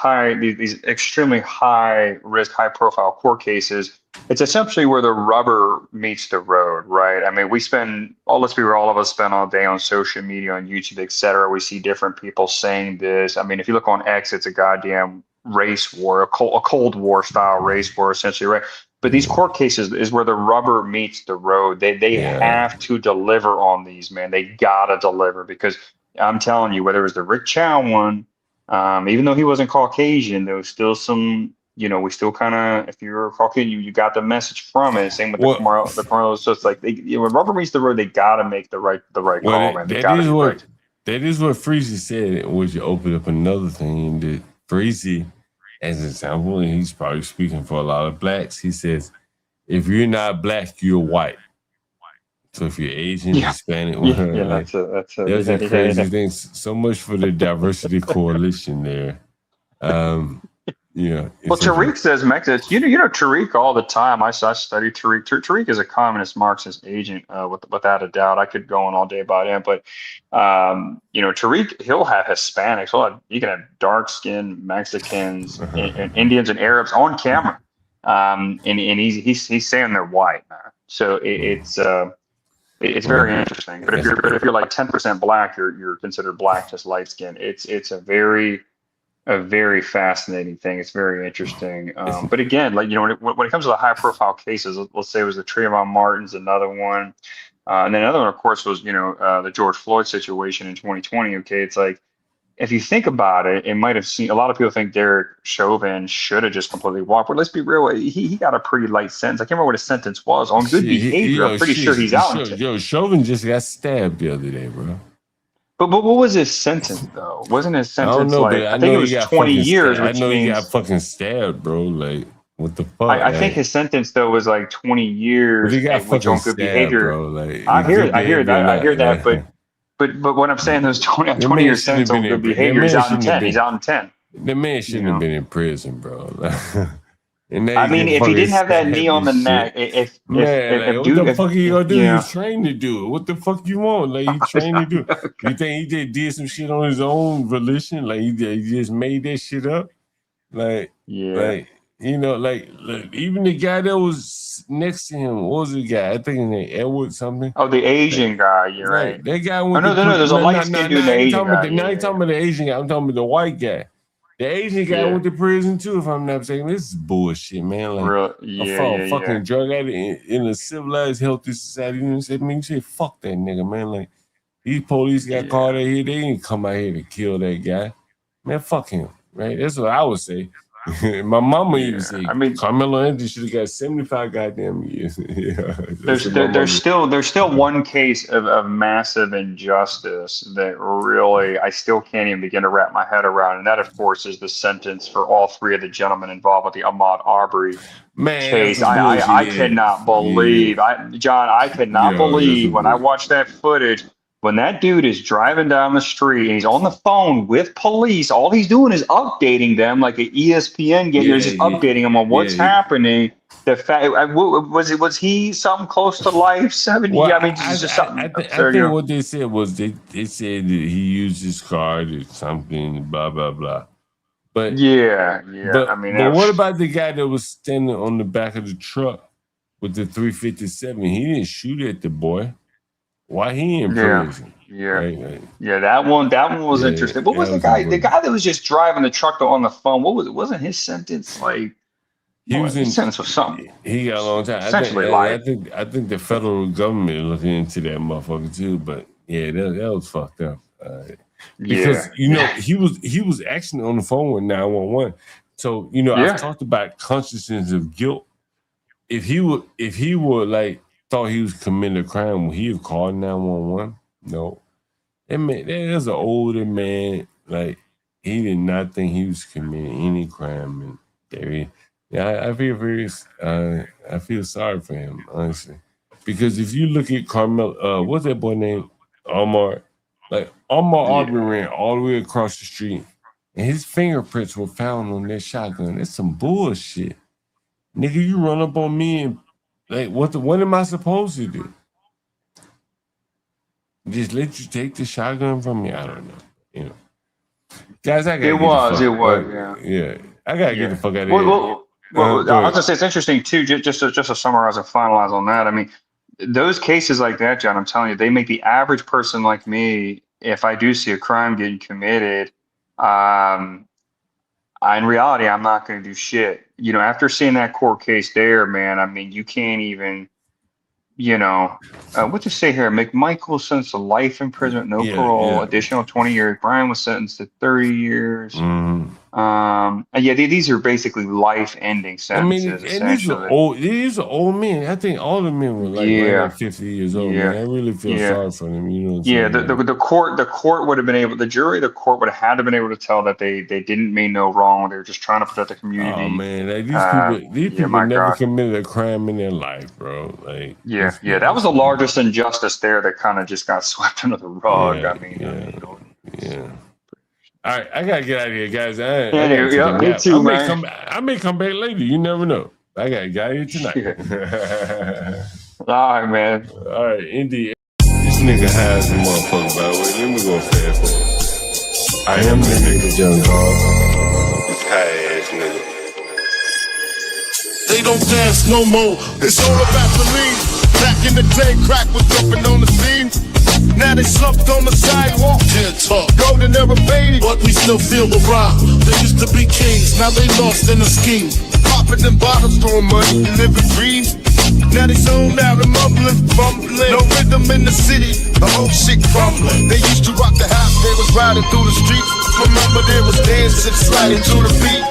extremely high risk, high profile court cases. It's essentially where the rubber meets the road, right? I mean, let's be real, all of us spend all day on social media, on YouTube, et cetera. We see different people saying this. I mean, if you look on X, it's a goddamn race war, a Cold War style race war, essentially, right? But these court cases is where the rubber meets the road. They have to deliver on these, man. They gotta deliver, because I'm telling you, whether it was the Rick Chow one, even though he wasn't Caucasian, there was still some, we still kind of, if you're Caucasian, you got the message from it. Same with the Carmelo. So it's like when rubber meets the road, they gotta make the right call, man. They gotta be right. That is what Freezy said, which opened up another thing. That Freezy, as an example, and he's probably speaking for a lot of blacks, he says, if you're not black, you're white. So if you're Asian, Hispanic, there's a crazy thing. So much for the diversity coalition there. Well, Tariq says Mexican. You know Tariq all the time. I study Tariq. Tariq is a communist Marxist agent, without a doubt. I could go on all day about him, but Tariq, he'll have Hispanics. You can have dark-skinned Mexicans, and Indians, and Arabs on camera, and he's saying they're white, man. So it's very interesting. But if you're like 10% black, you're considered black, just light skin. It's a very fascinating thing. It's very interesting. But again, when it comes to the high profile cases, let's say it was the Trayvon Martin's, another one. And then another one, of course, was, the George Floyd situation in 2020. Okay. It's like, if you think about it, it might have seemed, a lot of people think Derek Chauvin should have just completely walked. But let's be real, he got a pretty light sentence. I can't remember what his sentence was. On good behavior, I'm pretty sure he's out. Chauvin just got stabbed the other day, bro. But what was his sentence, though? Wasn't his sentence I think it was 20 years. I know he got fucking stabbed, bro. Like, what the fuck? I think his sentence, though, was like 20 years. He got fucking on good stabbed, behavior. bro. Like, I hear that. But what I'm saying, those 20 years sentence on good behavior, he's out in 10. He's out in 10. The man shouldn't have been in prison, bro. I mean, if he didn't have that knee on the neck, what the fuck are you gonna do? He's trained to do it. What the fuck you want? Like, he trained to do it. You think he did some shit on his own volition? Like, he just made that shit up? Like, even the guy that was next to him, what was the guy? I think his name Edward something. Oh, the Asian guy. You're right. That guy went. No, there's a light skinned dude. The Asian guy. Now you talking about the Asian guy. I'm talking about the white guy. The Asian guy went to prison too, if I'm not mistaken. This is bullshit, man. Like, fucking drug addict in a civilized, healthy society. You know what I'm saying? You say, fuck that nigga, man. Like, these police got caught out here. They didn't come out here to kill that guy. Man, fuck him, right? That's what I would say. My mama even say, Carmelo Anthony should have got 75 goddamn years. There's still one case of massive injustice that really I still can't even begin to wrap my head around, and that, of course, is the sentence for all three of the gentlemen involved with the Ahmaud Arbery case. I cannot believe, John. I cannot believe when I watched that footage. When that dude is driving down the street and he's on the phone with police, all he's doing is updating them like an ESPN game. Just updating them on what's happening. The fact was he something close to life? 70? Well, I mean, just something. I think what they said was they said that he used his card or something, blah blah blah. But But what about the guy that was standing on the back of the truck with the 357? He didn't shoot at the boy. Why he in prison? That one was interesting. What was the guy? The guy that was just driving the truck on the phone. What was it? Wasn't his sentence like? His sentence was something. He got a long time. I think the federal government is looking into that motherfucker too. But that was fucked up. Because he was actually on the phone with 911. So I've talked about consciousness of guilt. If he would like thought he was committing a crime, would he have called 911? No. That man, there's an older man, like, he did not think he was committing any crime. Yeah, I feel very. I feel sorry for him, honestly, because if you look at Carmelo, what's that boy named Omar? Like Omar Aubrey ran all the way across the street, and his fingerprints were found on that shotgun. That's some bullshit, nigga. You run up on me and like, what am I supposed to do? Just let you take the shotgun from me? I don't know. You know, guys, I gotta yeah. I gotta get the fuck out of here. Well, I was gonna say it's interesting too. Just to summarize and finalize on that. I mean, those cases like that, John, I'm telling you, they make the average person like me, if I do see a crime getting committed, in reality, I'm not going to do shit. You know, after seeing that court case there, man, I mean, you can't even, you know, what to say here? McMichael sentenced to life imprisonment, no parole, additional 20 years. Brian was sentenced to 30 years. And these are basically life-ending sentences. I mean, and these are old men. I think all the men were like around 50 years old. Man. I really feel sorry for them. You know what I'm saying? The court would have been able. The jury, the court would have had to been able to tell that they didn't mean no wrong. They were just trying to protect the community. Oh man, like, these people never committed a crime in their life, bro. Like that was the largest injustice there that kind of just got swept under the rug. All right, I gotta get out of here, guys. Me too, man. I may come back later. You never know. I gotta get out of here tonight. All right, man. All right, indeed. This nigga has a motherfucker, by the way. Let me go fast forward. I am the nigga, John Carl. This high ass nigga. They don't dance no more. It's all about the lean. Back in the day, crack was jumping on the scene. Now they slumped on the sidewalk. Can't talk. Golden era baby, but we still feel the rock. They used to be kings, now they lost in the scheme. Popping them bottles, throwing money, living dreams. Now they sold out and mumbling, fumbling. No rhythm in the city, the whole shit crumbling. They used to rock the house, they was riding through the streets. Remember there was dancing, sliding to the beat.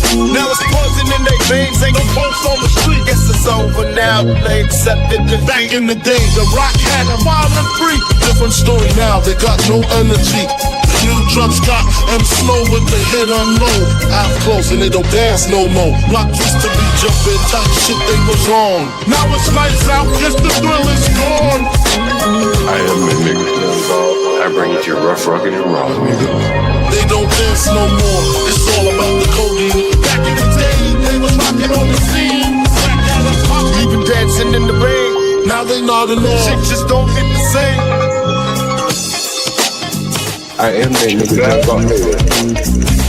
Now it's poison in their veins, ain't no folks on the street. Guess it's over now, they accepted defeat. Back in the day, the rock had a violent free. Different story now, they got no energy. The new drugs got them slow with the hit unload. Out close and they don't dance no more. Rock used to be jumping, type shit they was on. Now it's lights out, guess the thrill is gone. I am the nigga, I bring it to you rough, rugged, and raw, nigga. They don't dance no more, it's all about the codeine. Back in the day, they was rocking on the scene. Even dancing in the rain. Now they not in love. Shit just don't hit the same. I am that nigga.